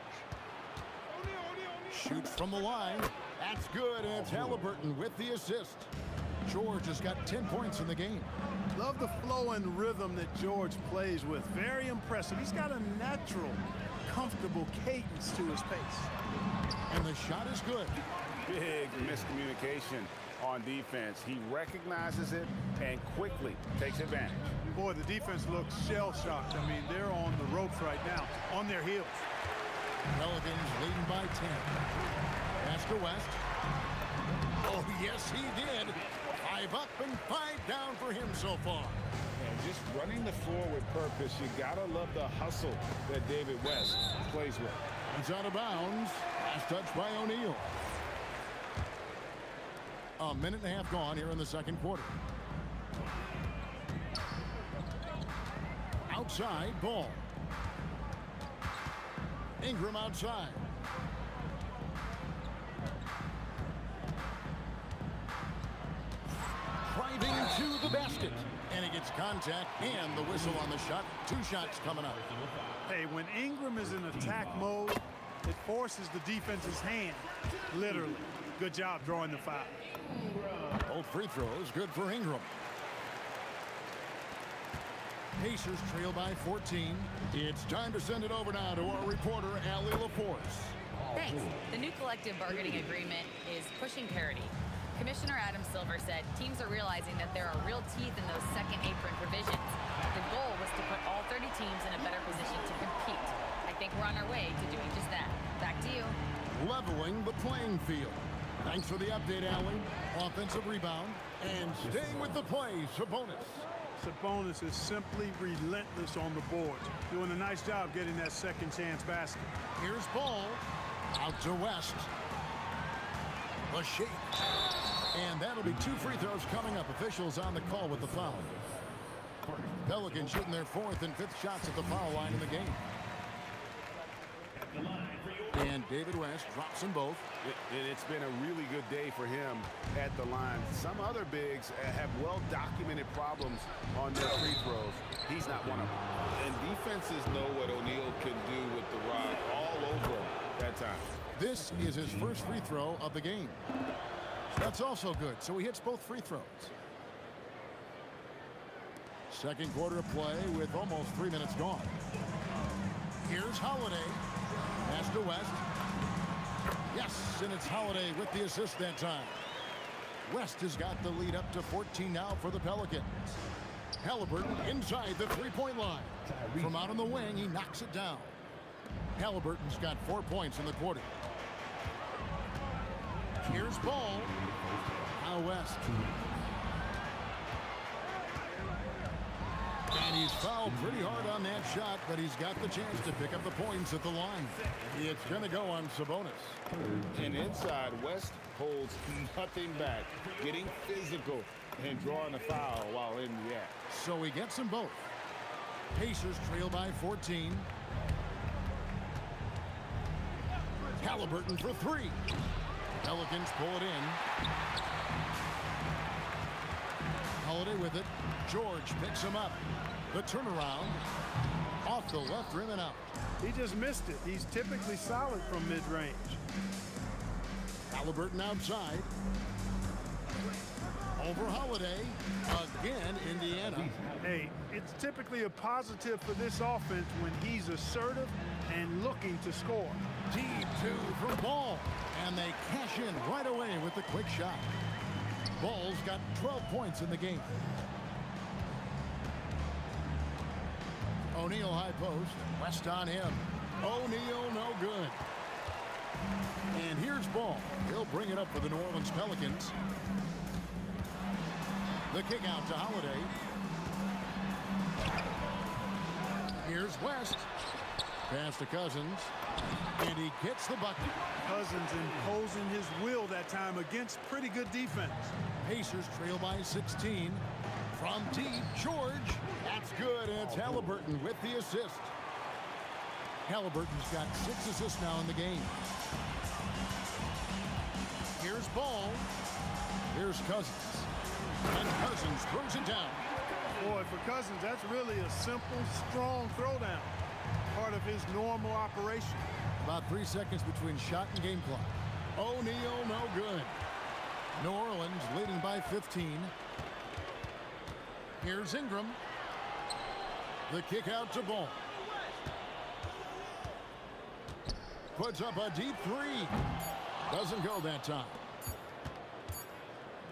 Shoots from the line. That's good, and it's Halliburton with the assist. George has got 10 points in the game. Love the flow and rhythm that George plays with. Very impressive. He's got a natural, comfortable cadence to his pace. And the shot is good. Big miscommunication on defense. He recognizes it and quickly takes advantage. Boy, the defense looks shell-shocked. I mean, they're on the ropes right now, on their heels. Pelicans leading by 10. Pass to West. Oh, yes, he did. 5 up and 5 down for him so far. And just running the floor with purpose. You gotta love the hustle that David West plays with. He's out of bounds. Last touch by O'Neal. A minute and a half gone here in the second quarter. Outside, Ball. Ingram outside. Driving to the basket. And he gets contact and the whistle on the shot. 2 shots coming up. Hey, when Ingram is in attack mode, it forces the defense's hand, literally. Good job drawing the foul. Both free throws good for Ingram. Pacers trail by 14. It's time to send it over now to our reporter, Allie LaForce. Thanks. The new collective bargaining agreement is pushing parity. Commissioner Adam Silver said teams are realizing that there are real teeth in those second apron provisions. The goal was to put all 30 teams in a better position to compete. I think we're on our way to doing just that. Back to you. Leveling the playing field. Thanks for the update, Allie. Offensive rebound. And staying with the play, Sabonis. Sabonis is simply relentless on the boards. Doing a nice job getting that second chance basket. Here's Ball. Out to West. The shake. And that'll be 2 free throws coming up. Officials on the call with the foul. Pelicans shooting their 4th and 5th shots at the foul line in the game. And David West drops them both. It's been a really good day for him at the line. Some other bigs have well-documented problems on their free throws. He's not one of them. And defenses know what O'Neal can do with the rock all over him that time. This is his first free throw of the game. That's also good, so he hits both free throws. Second quarter of play with almost 3 minutes gone. Here's Holiday. Pass to West. Yes, and it's Holiday with the assist that time. West has got the lead up to 14 now for the Pelicans. Halliburton inside the three-point line. From out on the wing, he knocks it down. Halliburton's got 4 points in the quarter. Here's Ball. Now West. And he's fouled pretty hard on that shot, but he's got the chance to pick up the points at the line. It's going to go on Sabonis. And inside, West holds nothing back, getting physical and drawing a foul while in the act. So he gets them both. Pacers trail by 14. Halliburton for three. Pelicans pull it in. Holiday with it. George picks him up. The turnaround off the left rim and out. He just missed it. He's typically solid from mid-range. Halliburton outside. Over Holiday. Again, Indiana. Hey, it's typically a positive for this offense when he's assertive and looking to score. Deep two from Ball. And they cash in right away with the quick shot. Ball's got 12 points in the game. O'Neal high post. West on him. O'Neal no good. And here's Ball. He'll bring it up for the New Orleans Pelicans. The kick out to Holiday. Here's West. Pass to Cousins. And he gets the bucket. Cousins imposing his will that time against pretty good defense. Pacers trail by 16. From deep, George. That's good, and it's Halliburton with the assist. Halliburton's got 6 assists now in the game. Here's Ball. Here's Cousins. And Cousins throws it down. Boy, for Cousins, that's really a simple, strong throwdown. Part of his normal operation. About 3 seconds between shot and game clock. O'Neal no good. New Orleans leading by 15. Here's Ingram. The kick out to Ball. Puts up a deep three. Doesn't go that time.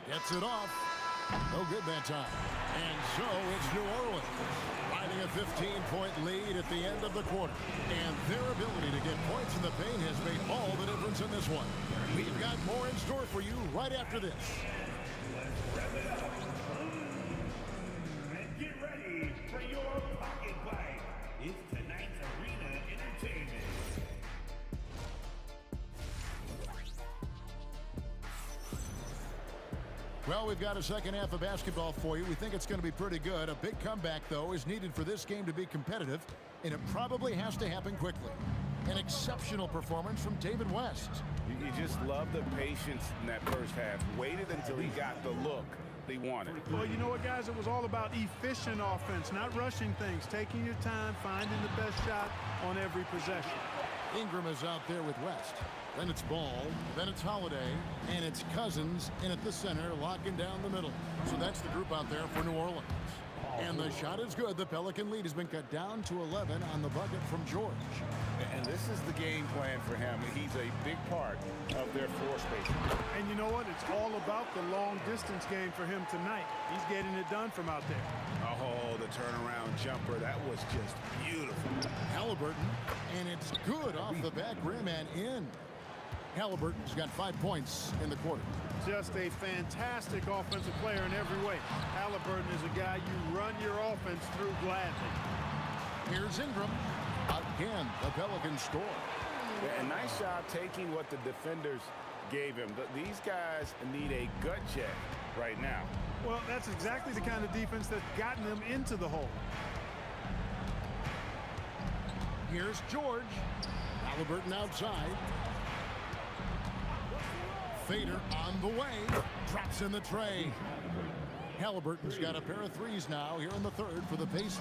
Gets it off. No good that time. And so it's New Orleans riding a 15-point lead at the end of the quarter. And their ability to get points in the paint has made all the difference in this one. We've got more in store for you right after this. And get ready for your pocket fight. It's tonight's Arena Entertainment. Well, we've got a second half of basketball for you. We think it's going to be pretty good. A big comeback, though, is needed for this game to be competitive, and it probably has to happen quickly. An exceptional performance from David West. You just love the patience in that first half. Waited until he got the look they wanted. Well, you know what, guys? It was all about efficient offense, not rushing things, taking your time, finding the best shot on every possession. Ingram is out there with West. Then it's Ball, then it's Holiday, and it's Cousins in at the center, locking down the middle. So that's the group out there for New Orleans. And the shot is good. The Pelican lead has been cut down to 11 on the bucket from George. And this is the game plan for him. He's a big part of their floor spacing. And you know what? It's all about the long-distance game for him tonight. He's getting it done from out there. Oh, the turnaround jumper. That was just beautiful. Halliburton, and it's good off the back rim and in. Halliburton's got 5 points in the quarter. Just a fantastic offensive player in every way. Halliburton is a guy you run your offense through gladly. Here's Ingram. Again, the Pelicans score. A nice job taking what the defenders gave him. These guys need a gut check right now. Well, that's exactly the kind of defense that's gotten them into the hole. Here's George. Halliburton outside. Fader on the way. Drops in the tray. Halliburton's got a pair of threes now here in the third for the Pacers.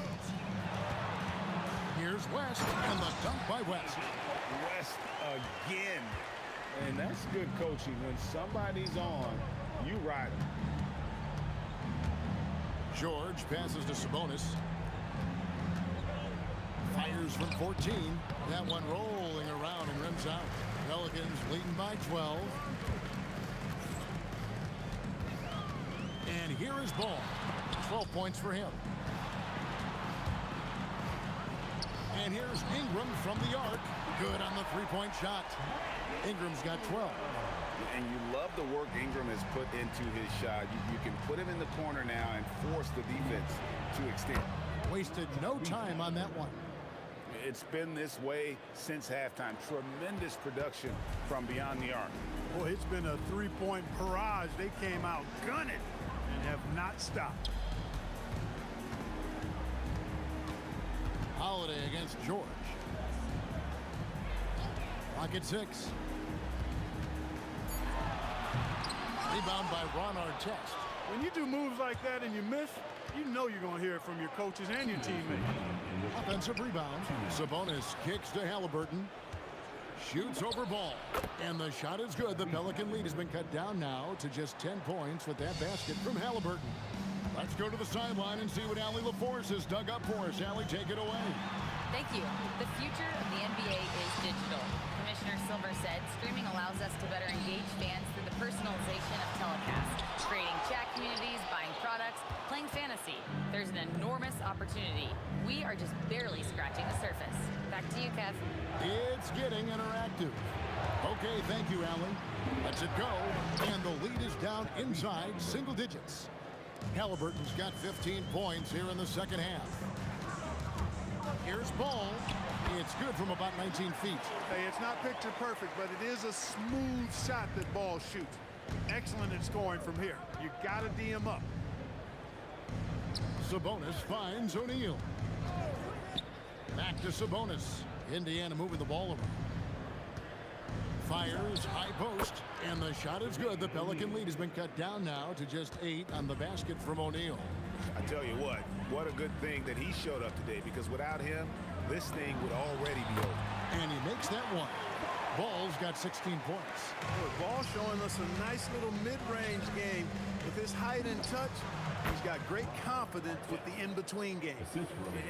Here's West, and the dunk by West. West again. And that's good coaching. When somebody's on, you ride them. George passes to Sabonis. Fires from 14. That one rolling around and rims out. Pelicans leading by 12. And here is Ball. 12 points for him. And here's Ingram from the arc. Good on the three-point shot. Ingram's got 12. And you love the work Ingram has put into his shot. You can put him in the corner now and force the defense to extend. Wasted no time on that one. It's been this way since halftime. Tremendous production from beyond the arc. Boy, it's been a three-point barrage. They came out gunning and have not stopped. Holiday against George. Rocket 6. Rebound by Ron Artest. When you do moves like that and you miss, you know you're going to hear it from your coaches and your teammates. Offensive rebound. Sabonis kicks to Halliburton. Shoots over Ball. And the shot is good. The Pelican lead has been cut down now to just 10 points with that basket from Halliburton. Let's go to the sideline and see what Allie LaForce has dug up for us. Allie, take it away. Thank you. The future of the NBA is digital. Commissioner Silver said streaming allows us to better engage fans through the personalization of telecasts, creating chat communities, buying products, playing fantasy. There's an enormous opportunity. We are just barely scratching the surface. Back to you, Kev. It's getting interactive. Okay, thank you, Allie. Let's it go. And the lead is down inside single digits. Halliburton's got 15 points here in the second half. Here's Ball. It's good from about 19 feet. Hey, it's not picture perfect, but it is a smooth shot that Ball shoots. Excellent at scoring from here. You got to D him up. Sabonis finds O'Neal. Back to Sabonis. Indiana moving the ball around. Fires high post, and the shot is good. The Pelican lead has been cut down now to just 8 on the basket from O'Neal. I tell you what a good thing that he showed up today, because without him, this thing would already be over. And he makes that one. Ball's got 16 points. Ball showing us a nice little mid-range game with his height and touch. He's got great confidence with the in-between game.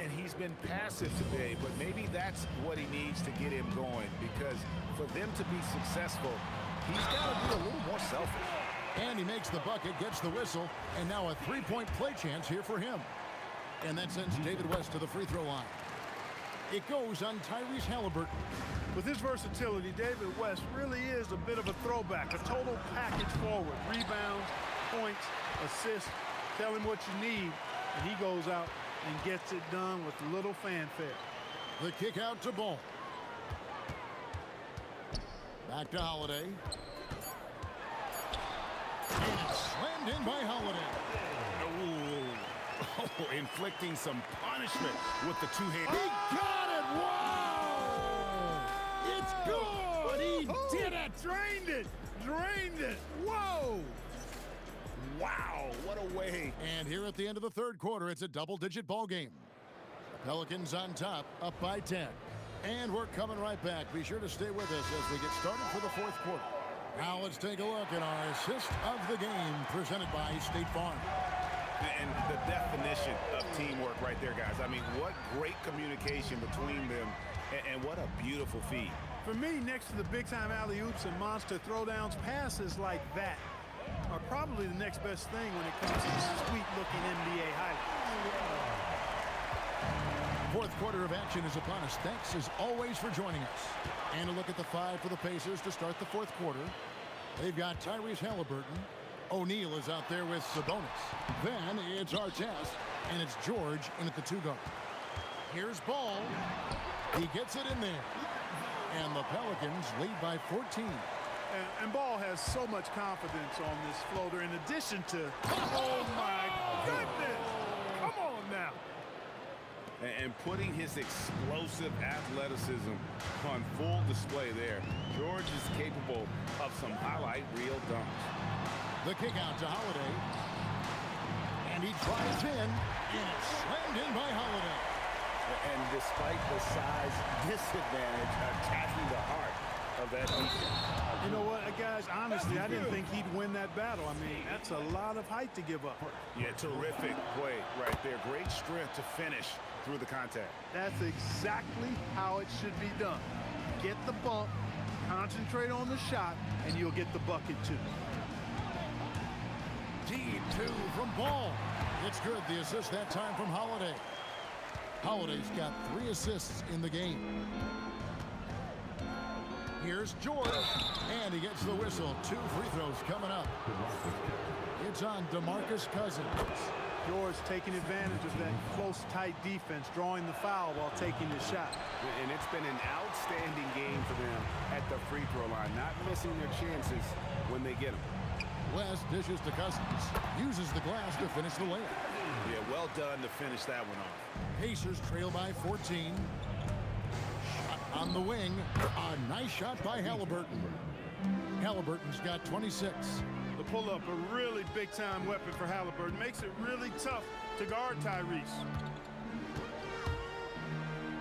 And he's been passive today, but maybe that's what he needs to get him going, because for them to be successful, he's got to be a little more selfish. And he makes the bucket, gets the whistle, and now a three-point play chance here for him. And that sends David West to the free throw line. It goes on Tyrese Halliburton. With his versatility, David West really is a bit of a throwback, a total package forward. Rebounds, points, assists. Tell him what you need, and he goes out and gets it done with little fanfare. The kick out to Ball. Back to Holiday. And it's slammed in by Holiday. Oh, inflicting some punishment with the two-hand. He got it! Wow! It's good! He did it! Drained it! Drained it! Whoa! Wow, what a way. And here at the end of the third quarter, it's a double-digit ball game. The Pelicans on top, up by 10. And we're coming right back. Be sure to stay with us as we get started for the fourth quarter. Now let's take a look at our assist of the game presented by State Farm. And the definition of teamwork right there, guys. I mean, what great communication between them, and what a beautiful feed. For me, next to the big-time alley-oops and monster throwdowns, passes like that are probably the next best thing when it comes to sweet-looking NBA highlights. Fourth quarter of action is upon us. Thanks, as always, for joining us. And a look at the five for the Pacers to start the fourth quarter. They've got Tyrese Halliburton. O'Neal is out there with Sabonis. Then it's Artest, and it's George in at the two-guard. Here's Ball. He gets it in there. And the Pelicans lead by 14. And Ball has so much confidence on this floater, in addition to, oh my goodness, come on now. And putting his explosive athleticism on full display there. George is capable of some highlight reel dunks. The kick out to Holiday. And he drives in, and it's slammed in by Holiday. And despite the size disadvantage, attacking the heart of that defense. You know what, guys, honestly, I didn't think he'd win that battle. I mean, that's a lot of height to give up. Yeah, terrific play right there. Great strength to finish through the contact. That's exactly how it should be done. Get the bump, concentrate on the shot, and you'll get the bucket too. Deep two from Ball. It's good. The assist that time from Holiday. Holiday's got 3 assists in the game. Here's George, and he gets the whistle. 2 free throws coming up. It's on DeMarcus Cousins. George taking advantage of that close, tight defense, drawing the foul while taking the shot. And it's been an outstanding game for them at the free throw line, not missing their chances when they get them. West dishes to Cousins. Uses the glass to finish the layup. Yeah, well done to finish that one off. Pacers trail by 14. Shot on the wing. A nice shot by Halliburton. Halliburton's got 26. The pull-up, a really big-time weapon for Halliburton. Makes it really tough to guard Tyrese.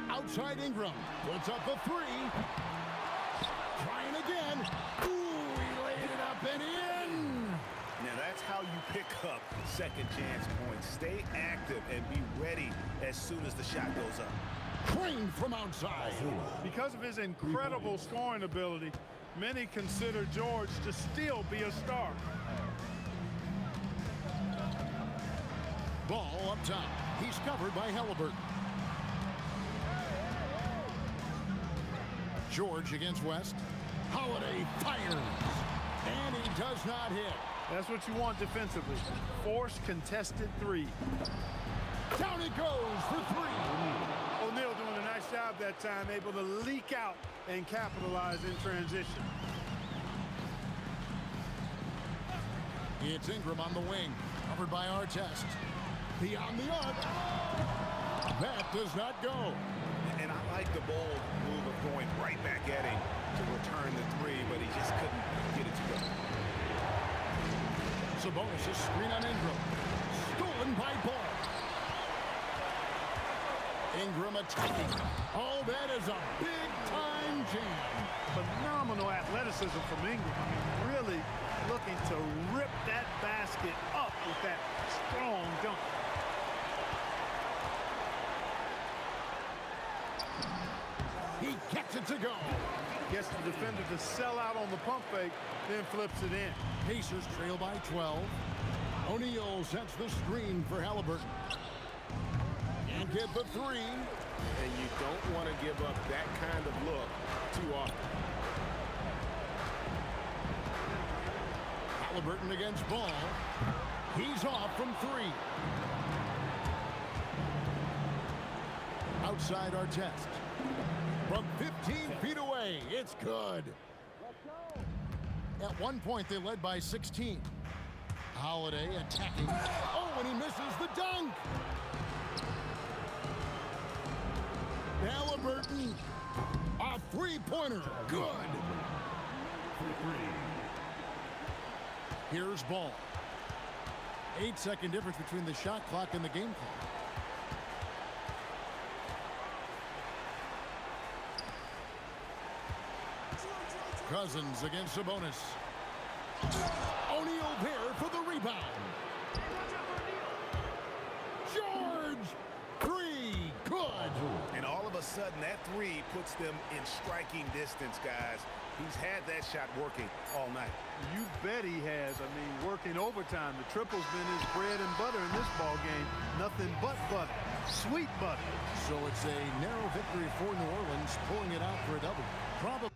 Outside Ingram. Puts up a 3. Trying again. Ooh, he laid it up and in. Now that's how you pick up second chance points. Stay active and be ready as soon as the shot goes up. Trained from outside. Because of his incredible scoring ability, many consider George to still be a star. Ball up top. He's covered by Halliburton. George against West. Holiday fires. And he does not hit. That's what you want defensively. Force contested 3. Down it goes for 3. O'Neal doing a nice job that time, able to leak out and capitalize in transition. It's Ingram on the wing, covered by Artest. Beyond the arc. That does not go. And I like the bold move of going right back at him to return the 3, but he just couldn't get it to go. Sabonis' screen on Ingram. Stolen by Ball. Ingram attacking. Oh, that is a big-time jam. Phenomenal athleticism from Ingram. I mean, really looking to rip that basket up with that strong dunk. He gets it to go. Gets the defender to sell out on the pump fake, then flips it in. Pacers trail by 12. O'Neal sets the screen for Halliburton. And get the 3. And you don't want to give up that kind of look too often. Halliburton against Ball. He's off from 3. Outside Artest. From 15 feet away, it's good. At one point, they led by 16. Holiday attacking. Oh, and he misses the dunk. Halliburton, a three-pointer. Good. Here's Ball. 8-second difference between the shot clock and the game clock. Cousins against Sabonis. O'Neal there for the rebound. George, 3, good. And all of a sudden, that 3 puts them in striking distance, guys. He's had that shot working all night. You bet he has. I mean, working overtime. The triple's been his bread and butter in this ball game. Nothing but butter. Sweet butter. So it's a narrow victory for New Orleans, pulling it out for a double. Probably.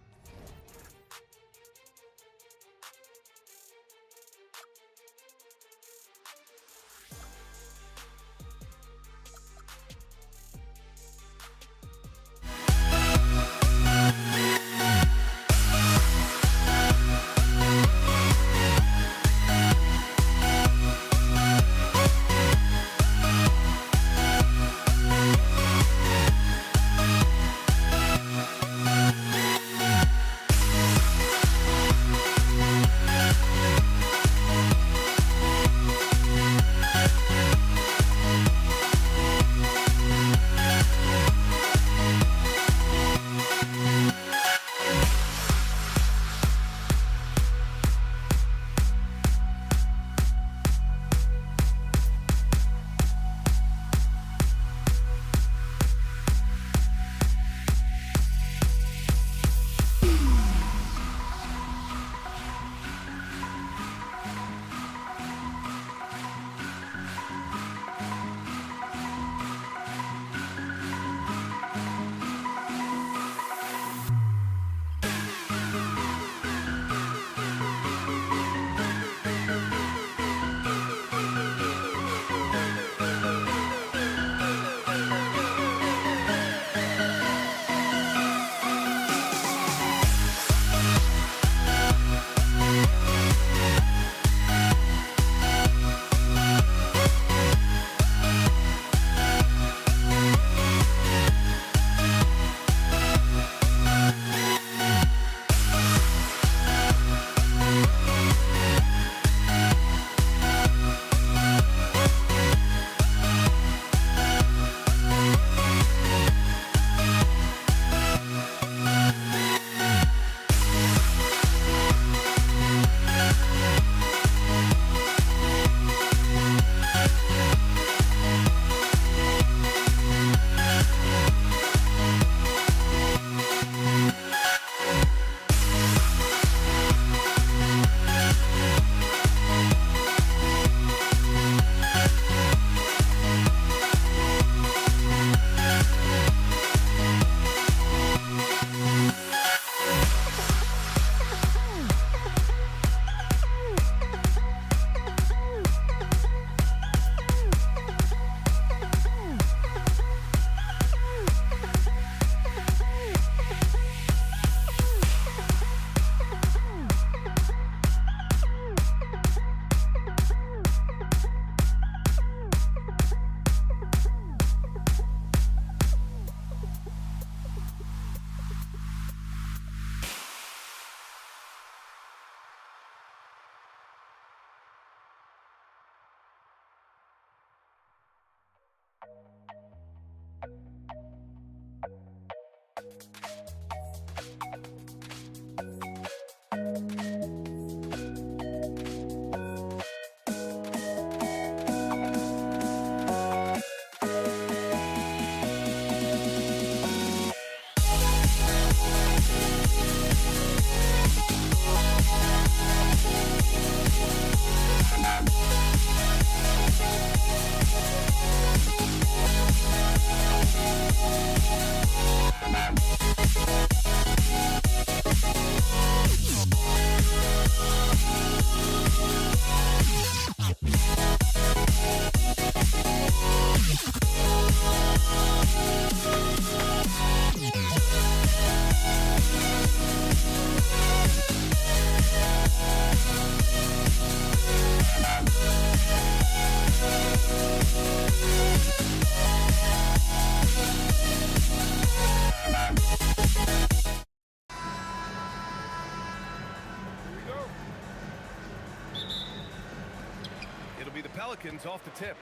It'll be the Pelicans off the tip.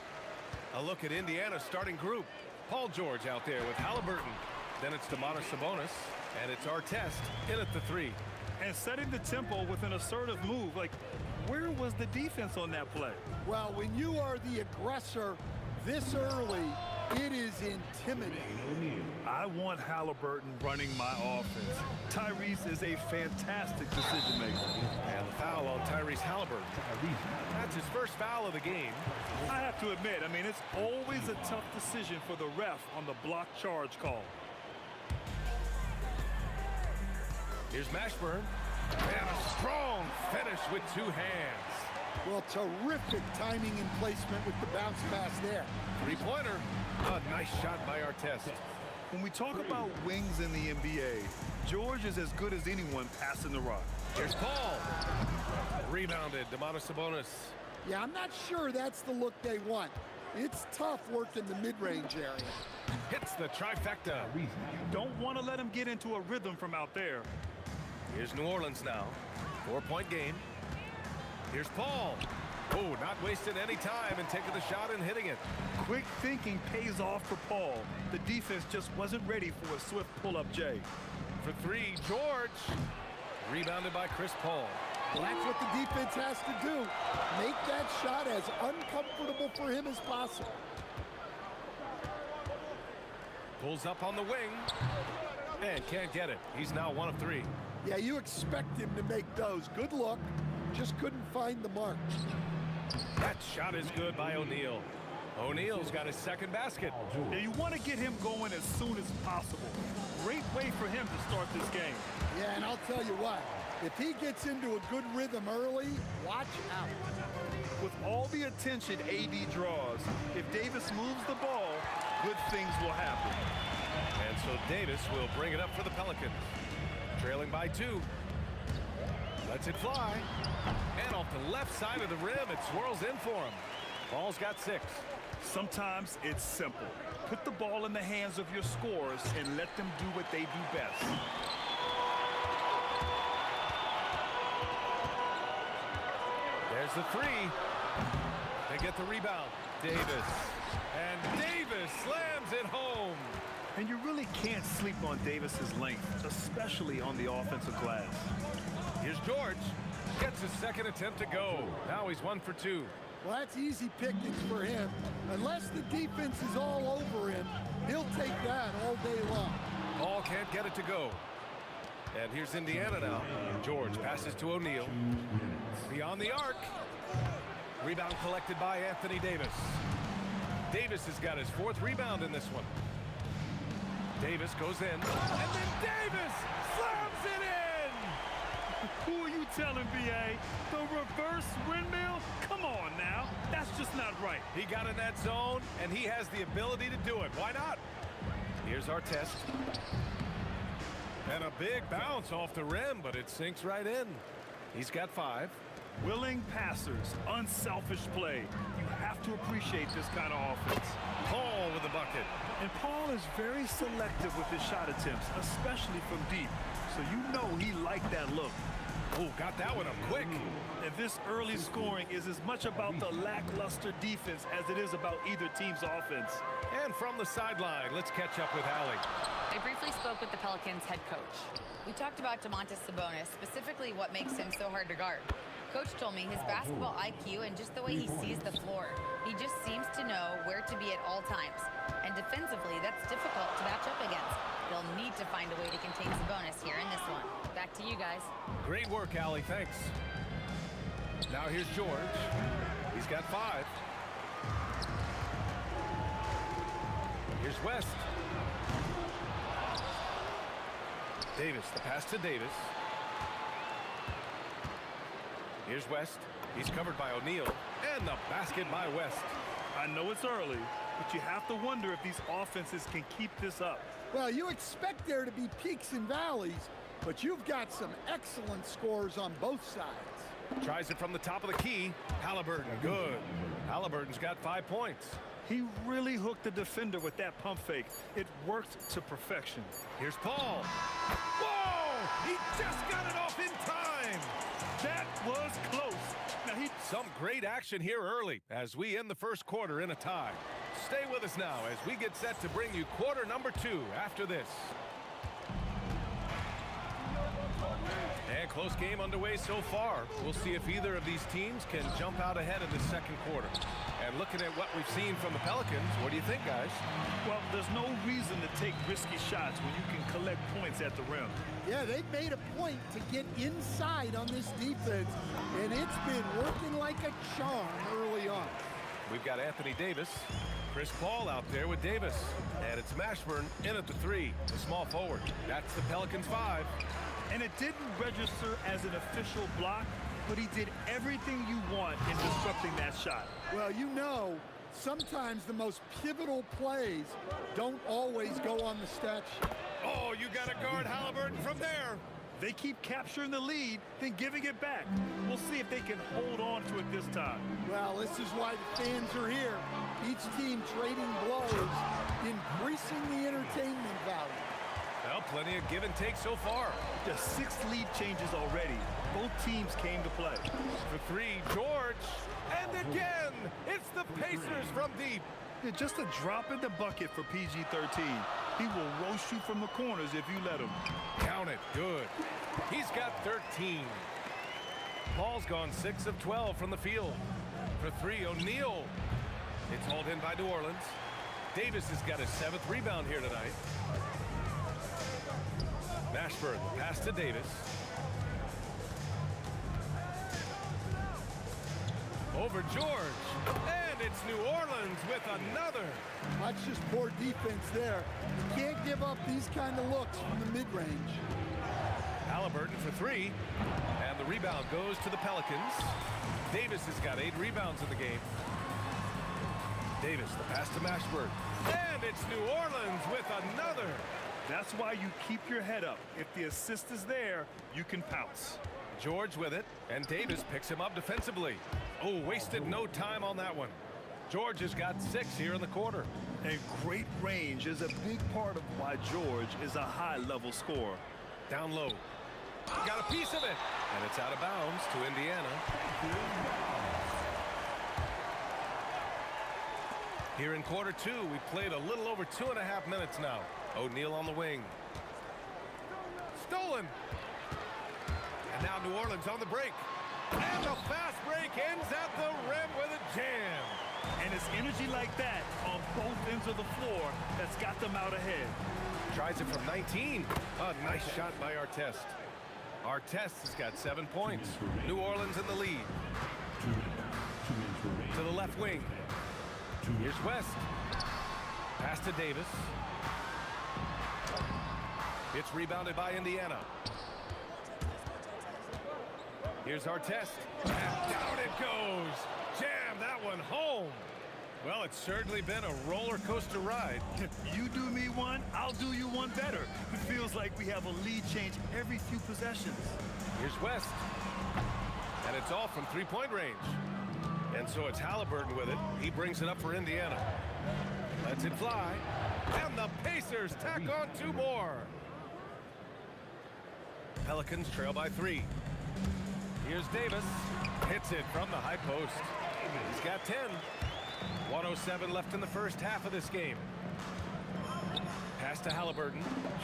A look at Indiana's starting group. Paul George out there with Halliburton. Then it's Domantas Sabonis, and it's Artest in at the 3. And setting the tempo with an assertive move. Like, where was the defense on that play? Well, when you are the aggressor this early, it is intimidating. I want Halliburton running my offense. Tyrese is a fantastic decision maker. And the foul on Tyrese Halliburton. That's his first foul of the game. I have to admit, I mean, it's always a tough decision for the ref on the block charge call. Here's Mashburn. And a strong finish with 2 hands. Well, terrific timing and placement with the bounce pass there. 3-pointer. A nice shot by Artest. When we talk about wings in the NBA, George is as good as anyone passing the rock. Here's Paul. Rebounded, Domantas Sabonis. Yeah, I'm not sure that's the look they want. It's tough working the mid-range area. Hits the trifecta. You don't want to let him get into a rhythm from out there. Here's New Orleans now. 4-point game. Here's Paul. Oh, not wasting any time and taking the shot and hitting it. Quick thinking pays off for Paul. The defense just wasn't ready for a swift pull-up J. For 3, George. Rebounded by Chris Paul. Well, that's what the defense has to do. Make that shot as uncomfortable for him as possible. Pulls up on the wing. And can't get it. He's now 1 of 3. Yeah, you expect him to make those. Good look. Just couldn't find the mark. That shot is good by O'Neal. O'Neal's got his second basket. Yeah, you want to get him going as soon as possible. Great way for him to start this game. Yeah, and I'll tell you what. If he gets into a good rhythm early, watch out. With all the attention AD draws, if Davis moves the ball, good things will happen. And so Davis will bring it up for the Pelicans. Trailing by 2. Lets it fly. And off the left side of the rim, it swirls in for him. Paul's got 6. Sometimes it's simple. Put the ball in the hands of your scorers and let them do what they do best. There's the 3. They get the rebound. Davis. And Davis slams it home. And you really can't sleep on Davis's length, especially on the offensive glass. Here's George. Gets his second attempt to go. Now he's 1 for 2. Well, that's easy pickings for him. Unless the defense is all over him, he'll take that all day long. Paul can't get it to go. And here's Indiana now. George passes to O'Neal. Beyond the arc. Rebound collected by Anthony Davis. Davis has got his 4th rebound in this one. Davis goes in. And then Davis slams it in! Who are you telling, B.A.? The reverse windmill? Come on now. That's just not right. He got in that zone, and he has the ability to do it. Why not? Here's Artest. And a big bounce off the rim, but it sinks right in. He's got 5. Willing passers, unselfish play. You have to appreciate this kind of offense. Paul with the bucket. And Paul is very selective with his shot attempts, especially from deep. So you know he liked that look. Oh, got that one up quick. And this early scoring is as much about the lackluster defense as it is about either team's offense. And from the sideline, let's catch up with Allie. I briefly spoke with the Pelicans head coach. We talked about Domantas Sabonis, specifically what makes him so hard to guard. Coach told me his basketball IQ and just the way he sees the floor. He just seems to know where to be at all times. And defensively, that's difficult to match up against. They'll need to find a way to contain Sabonis here in this one. Back to you guys. Great work, Allie. Thanks. Now here's George. He's got 5. Here's West. Davis, the pass to Davis. Here's West. He's covered by O'Neal. And the basket by West. I know it's early, but you have to wonder if these offenses can keep this up. Well, you expect there to be peaks and valleys, but you've got some excellent scores on both sides. Tries it from the top of the key. Halliburton, good. Halliburton's got 5 points. He really hooked the defender with that pump fake. It worked to perfection. Here's Paul. Whoa! He just got it off in time. That was close. Now Some great action here early as we end the first quarter in a tie. Stay with us now as we get set to bring you quarter number 2 after this. And close game underway so far. We'll see if either of these teams can jump out ahead in the second quarter. And looking at what we've seen from the Pelicans, what do you think, guys? Well, there's no reason to take risky shots when you can collect points at the rim. Yeah, they've made a point to get inside on this defense, and it's been working like a charm early on. We've got Anthony Davis, Chris Paul out there with Davis. And it's Mashburn in at the 3, the small forward. That's the Pelicans' 5. And it didn't register as an official block, but he did everything you want in disrupting that shot. Well, you know, sometimes the most pivotal plays don't always go on the stat sheet. Oh, you got to guard Halliburton from there. They keep capturing the lead, then giving it back. We'll see if they can hold on to it this time. Well, this is why the fans are here. Each team trading blows, increasing the entertainment value. Well, plenty of give and take so far. The 6 lead changes already. Both teams came to play. For 3, George. And again, it's the Pacers from deep. Yeah, just a drop in the bucket for PG-13. He will roast you from the corners if you let him. Count it. Good. He's got 13. Paul's gone 6 of 12 from the field. For 3, O'Neal. It's hauled in by New Orleans. Davis has got his 7th rebound here tonight. Mashburn, pass to Davis. Over George. And it's New Orleans with another. That's just poor defense there. You can't give up these kind of looks from the mid-range. Halliburton for 3. And the rebound goes to the Pelicans. Davis has got 8 rebounds in the game. Davis, the pass to Mashburn. And it's New Orleans with another. That's why you keep your head up. If the assist is there, you can pounce. George with it, and Davis picks him up defensively. Oh, wasted no time on that one. George has got 6 here in the quarter. And great range is a big part of why George is a high-level scorer. Down low. Got a piece of it. And it's out of bounds to Indiana. Here in quarter 2, we played a little over 2.5 minutes now. O'Neal on the wing. Stolen. And now New Orleans on the break. And the fast break ends at the rim with a jam. And it's energy like that on both ends of the floor that's got them out ahead. Tries it from 19. A nice shot by Artest. Artest has got 7 points. New Orleans in the lead. To the left wing. Here's West. Pass to Davis. It's rebounded by Indiana. Here's Artest. And down it goes. Jam that one home. Well, it's certainly been a roller coaster ride. You do me one, I'll do you one better. It feels like we have a lead change every few possessions. Here's West. And it's all from 3-point range. And so it's Halliburton with it. He brings it up for Indiana. Lets it fly. And the Pacers tack on 2 more. Pelicans trail by 3. Here's Davis. Hits it from the high post. He's got 10. 1:07 left in the first half of this game. Pass to Halliburton.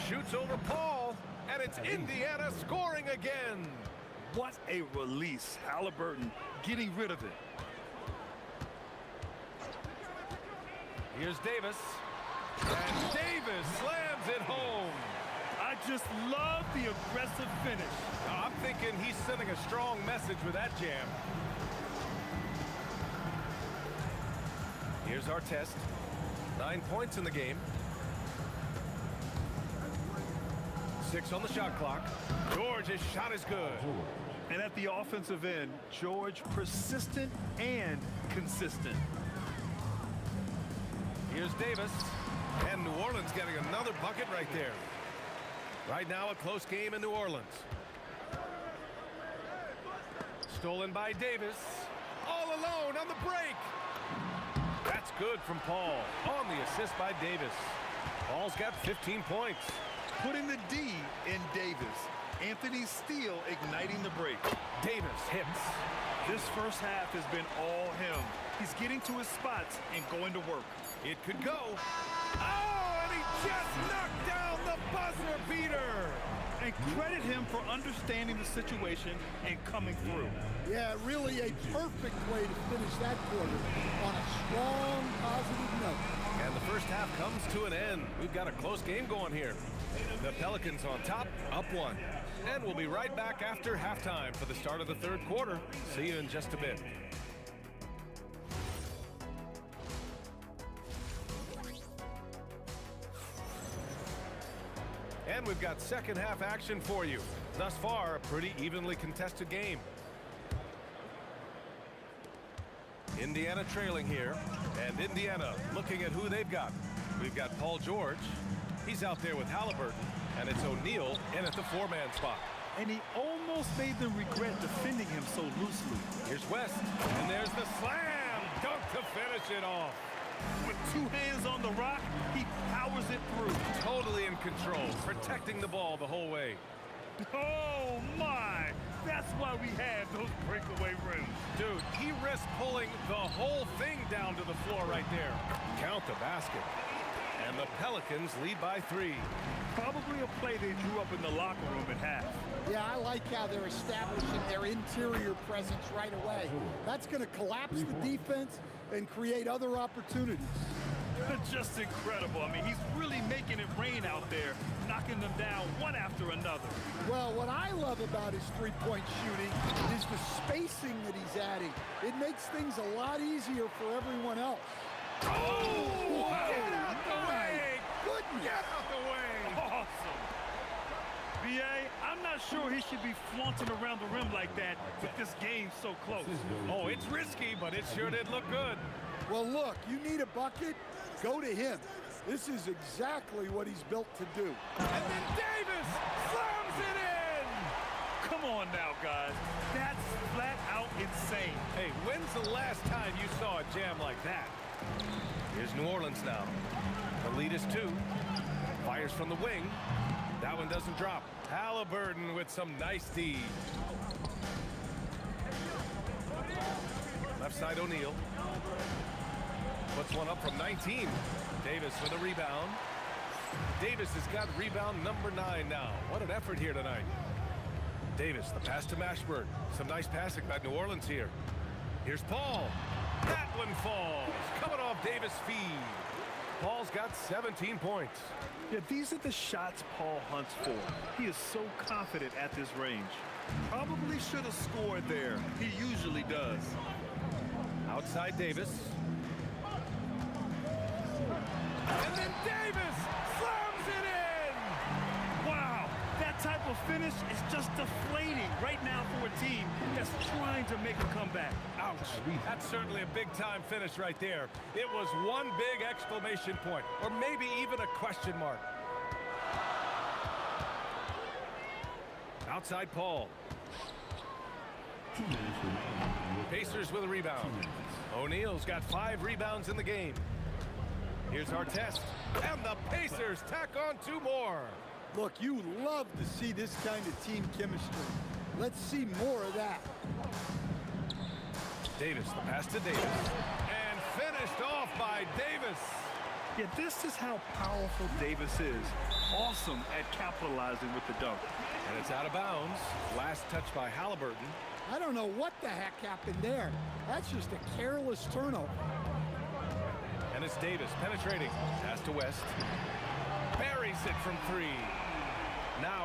Shoots over Paul. And it's Indiana scoring again. What a release. Halliburton getting rid of it. Here's Davis. And Davis slams it home. I just love the aggressive finish. I'm thinking he's sending a strong message with that jam. Here's our test. 9 points in the game. 6 on the shot clock. George's shot is good. And at the offensive end, George persistent and consistent. Here's Davis. And New Orleans getting another bucket right there. Right now a close game in New Orleans. Stolen by Davis. All alone on the break. That's good from Paul. On the assist by Davis. Paul's got 15 points. Putting the D in Davis. Anthony Steele igniting the break. Davis hits. This first half has been all him. He's getting to his spots and going to work. It could go. Oh, and he just knocked down the buzzer beater. And credit him for understanding the situation and coming through. Yeah, really a perfect way to finish that quarter on a strong, positive note. And the first half comes to an end. We've got a close game going here. The Pelicans on top, up 1. And we'll be right back after halftime for the start of the third quarter. See you in just a bit. And we've got second half action for you. Thus far, a pretty evenly contested game. Indiana trailing here, and Indiana looking at who they've got. We've got Paul George. He's out there with Halliburton, and it's O'Neal in at the 4-man spot. And he almost made them regret defending him so loosely. Here's West, and there's the slam dunk to finish it off. With 2 hands on the rock, he powers it through. Totally in control, protecting the ball the whole way. Oh, my. That's why we have those breakaway rims. Dude, he risked pulling the whole thing down to the floor right there. Count the basket. And the Pelicans lead by 3. Probably a play they drew up in the locker room at half. Yeah, I like how they're establishing their interior presence right away. That's going to collapse the defense and create other opportunities. Just incredible. I mean, he's really making it rain out there, knocking them down one after another. Well, what I love about his three-point shooting is the spacing that he's adding. It makes things a lot easier for everyone else. Oh! Get out the way! Goodness! Get out the way! Awesome. B.A., I'm not sure he should be flaunting around the rim like that with this game so close. Oh, it's risky, but it sure did look good. Well, look, you need a bucket, go to him. This is exactly what he's built to do. And then Davis slams it in! Come on now, guys. That's flat out insane. Hey, when's the last time you saw a jam like that? Here's New Orleans now. The lead is 2. Fires from the wing. That one doesn't drop. Halliburton with some nice D. Left side O'Neal. Puts one up from 19. Davis with a rebound. Davis has got rebound number 9 now. What an effort here tonight. Davis, the pass to Mashburn. Some nice passing by New Orleans here. Here's Paul. That one falls. Coming off Davis' feed. Paul's got 17 points. Yeah, these are the shots Paul hunts for. He is so confident at this range. Probably should have scored there. He usually does. Outside Davis. And then Davis slams it in! Wow, that type of finish is just deflating right now for a team that's trying to make a comeback. Ouch. That's certainly a big-time finish right there. It was one big exclamation point, or maybe even a question mark. Outside Paul. Pacers with a rebound. O'Neal's got 5 rebounds in the game. Here's our test. And the Pacers tack on 2 more. Look, you love to see this kind of team chemistry. Let's see more of that. Davis, the pass to Davis. And finished off by Davis. Yeah, this is how powerful Davis is. Awesome at capitalizing with the dunk. And it's out of bounds. Last touch by Halliburton. I don't know what the heck happened there. That's just a careless turnover. And it's Davis penetrating. Pass to West. Buries it from 3.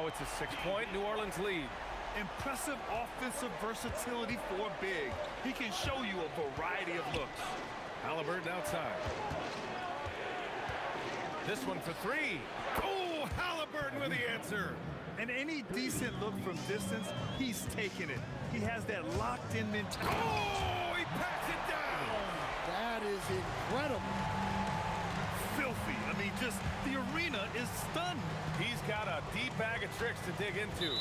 it's a 6-point New Orleans lead. Impressive offensive versatility for big. He can show you a variety of looks. Halliburton outside. This one for three. Oh, Halliburton with the answer. And any decent look from distance, he's taking it. He has that locked-in mentality. Oh, he packs it down. That is incredible. Filthy. I mean, just the arena is stunned. He's got a deep bag of tricks to dig into.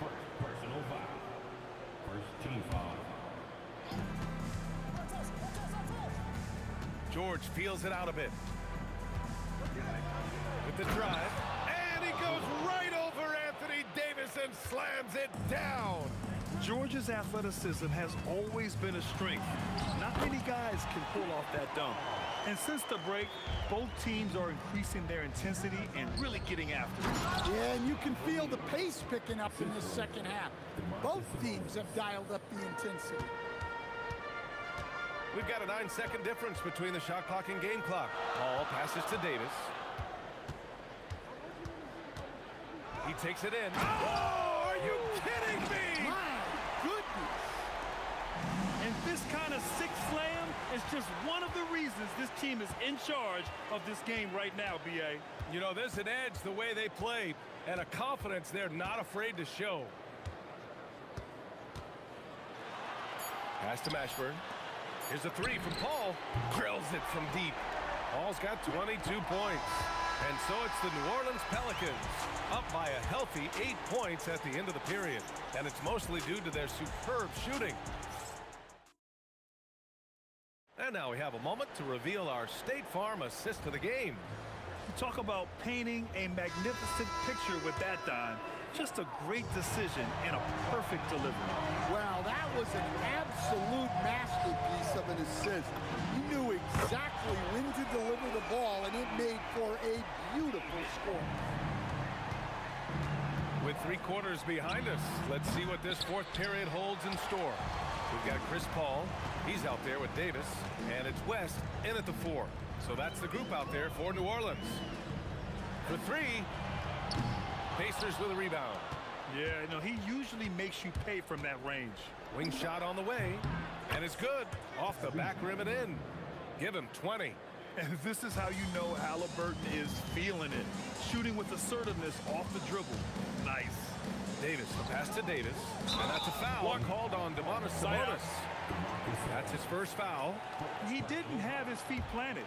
First personal foul. First team foul. George feels it out a bit. With the drive, and he goes right over Anthony Davis and slams it down. George's athleticism has always been a strength. Not many guys can pull off that dunk. And since the break, both teams are increasing their intensity and really getting after it. Yeah, and you can feel the pace picking up in this second half. Both teams have dialed up the intensity. We've got a 9-second difference between the shot clock and game clock. Paul passes to Davis. He takes it in. Oh, are you kidding me? My goodness. And this kind of sixth slam is just one of the reasons this team is in charge of this game right now, B.A. You know, there's an edge the way they play and a confidence they're not afraid to show. Pass to Mashburn. Here's a three from Paul. Drills it from deep. Paul's got 22 points. And so it's the New Orleans Pelicans up by a healthy 8 points at the end of the period. And it's mostly due to their superb shooting. And now we have a moment to reveal our State Farm assist to the game. Talk about painting a magnificent picture with that dime. Just a great decision and a perfect delivery. Well, that was an absolute masterpiece of an assist. He knew exactly when to deliver the ball, and it made for a beautiful score. With 3 quarters behind us, let's see what this fourth period holds in store. We've got Chris Paul. He's out there with Davis. And it's West in at the 4. So that's the group out there for New Orleans. For 3, Pacers with a rebound. Yeah, you know, he usually makes you pay from that range. Wing shot on the way. And it's good. Off the back rim and in. Give him 20. And this is how you know Halliburton is feeling it. Shooting with assertiveness off the dribble. Nice. Davis, the pass to Davis. And that's a foul called on Domantas Sabonis. That's his first foul. He didn't have his feet planted.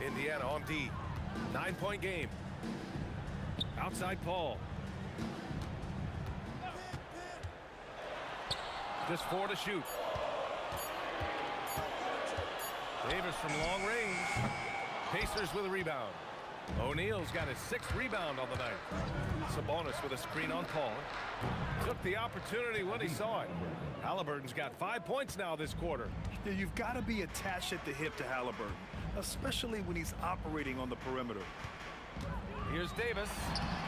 Indiana on D. 9-point game. Outside Paul. Just 4 to shoot. Davis from long range. Pacers with a rebound. O'Neal's got his 6th rebound on the night. Sabonis with a screen on Paul. Took the opportunity when he saw it. Halliburton's got 5 points now this quarter. Yeah, you've got to be attached at the hip to Halliburton, especially when he's operating on the perimeter. Here's Davis.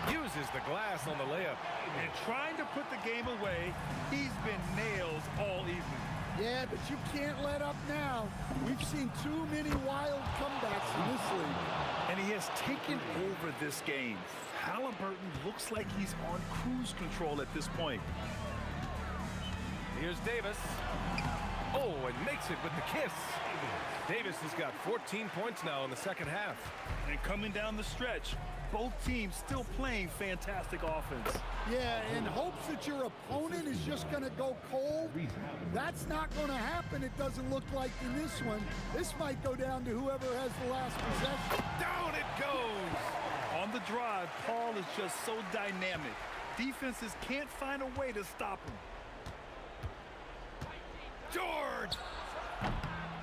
Uses the glass on the layup. And trying to put the game away, he's been nails all evening. Yeah, but you can't let up now. We've seen too many wild comebacks in this league. And he has taken over this game. Halliburton looks like he's on cruise control at this point. Here's Davis. Oh, and makes it with the kiss. Davis has got 14 points now in the second half. And coming down the stretch, both teams still playing fantastic offense. Yeah, in hopes that your opponent is just going to go cold. That's not going to happen, it doesn't look like in this one. This might go down to whoever has the last possession. Down it goes! On the drive, Paul is just so dynamic. Defenses can't find a way to stop him. George!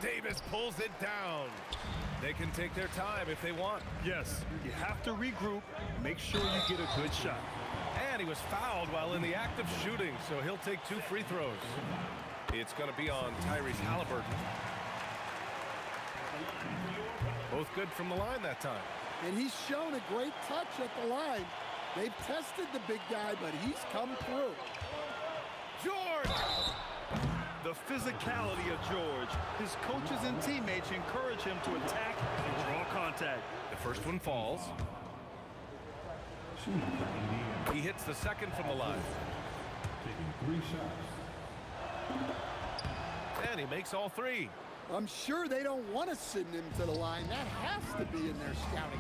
Davis pulls it down. They can take their time if they want. Yes, you have to regroup, make sure you get a good shot. And he was fouled while in the act of shooting, so he'll take 2 free throws. It's going to be on Tyrese Halliburton. Both good from the line that time. And he's shown a great touch at the line. They've tested the big guy, but he's come through. George! The the physicality of George. His coaches and teammates encourage him to attack and draw contact. The first one falls. He hits the second from the line. Taking 3 shots. And he makes all 3. I'm sure they don't want to send him to the line. That has to be in their scouting.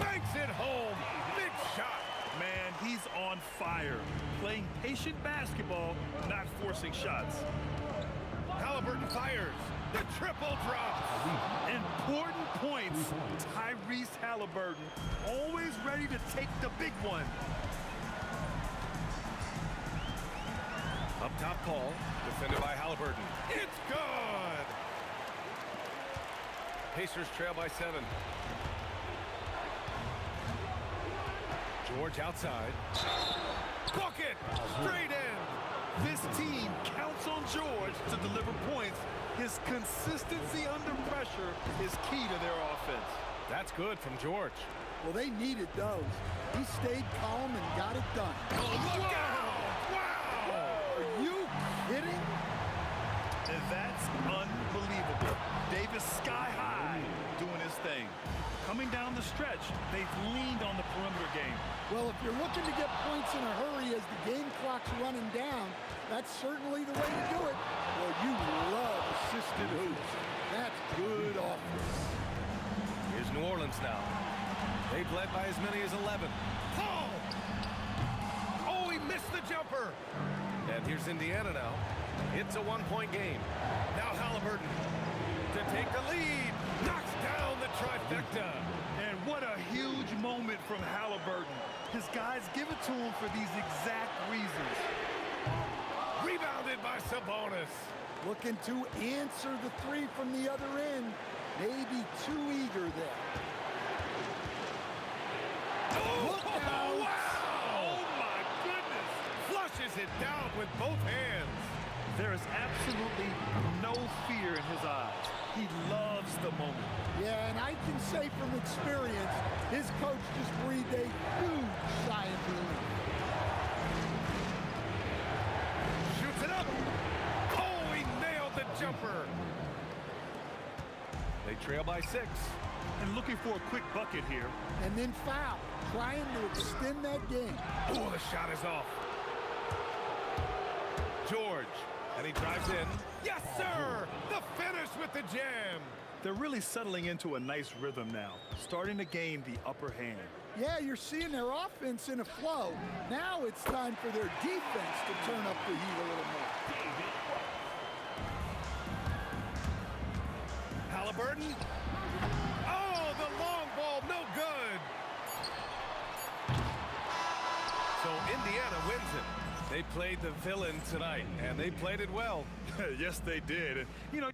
Banks it home. Big shot. Man, he's on fire. Playing patient basketball, not forcing shots. Halliburton fires. The triple drop. Important points. Tyrese Halliburton, always ready to take the big one. Up top Paul, defended by Halliburton. It's good! Pacers trail by 7. George outside. Bucket! Straight in! This team counts on George to deliver points. His consistency under pressure is key to their offense. That's good from George. Well, they needed those. He stayed calm and got it done. Oh, look out! Wow! Are you kidding? And that's unbelievable. Davis sky high doing his thing. Coming down the stretch, they've leaned on the perimeter game. Well, if you're looking to get points in a hurry as the game clock's running down, that's certainly the way to do it. Well, you love assisted hoops. That's good offense. Here's New Orleans now. They've led by as many as 11. Paul! Oh, he missed the jumper. And here's Indiana now. It's a 1-point game. Now Halliburton to take the lead. Knocks down the trifecta. And what a huge moment from Halliburton. His guys give it to him for these exact reasons. Rebounded by Sabonis. Looking to answer the 3 from the other end. Maybe too eager there. Oh, Look out! wow! Oh, my goodness! Flushes it down with both hands. There is absolutely no fear in his eyes. He loves the moment. Yeah, and I can say from experience, his coach just breathed a huge sigh of relief. Shoots it up. Oh, he nailed the jumper. They trail by 6. And looking for a quick bucket here. And then foul, trying to extend that game. Oh, the shot is off. George, and he drives in. Yes, sir! The finish with the jam. They're really settling into a nice rhythm now, starting to gain the upper hand. Yeah, you're seeing their offense in a flow. Now it's time for their defense to turn up the heat a little more. Halliburton. Oh, the long ball, no good. So Indiana wins it. They played the villain tonight, and they played it well. Yes, they did. And, you know,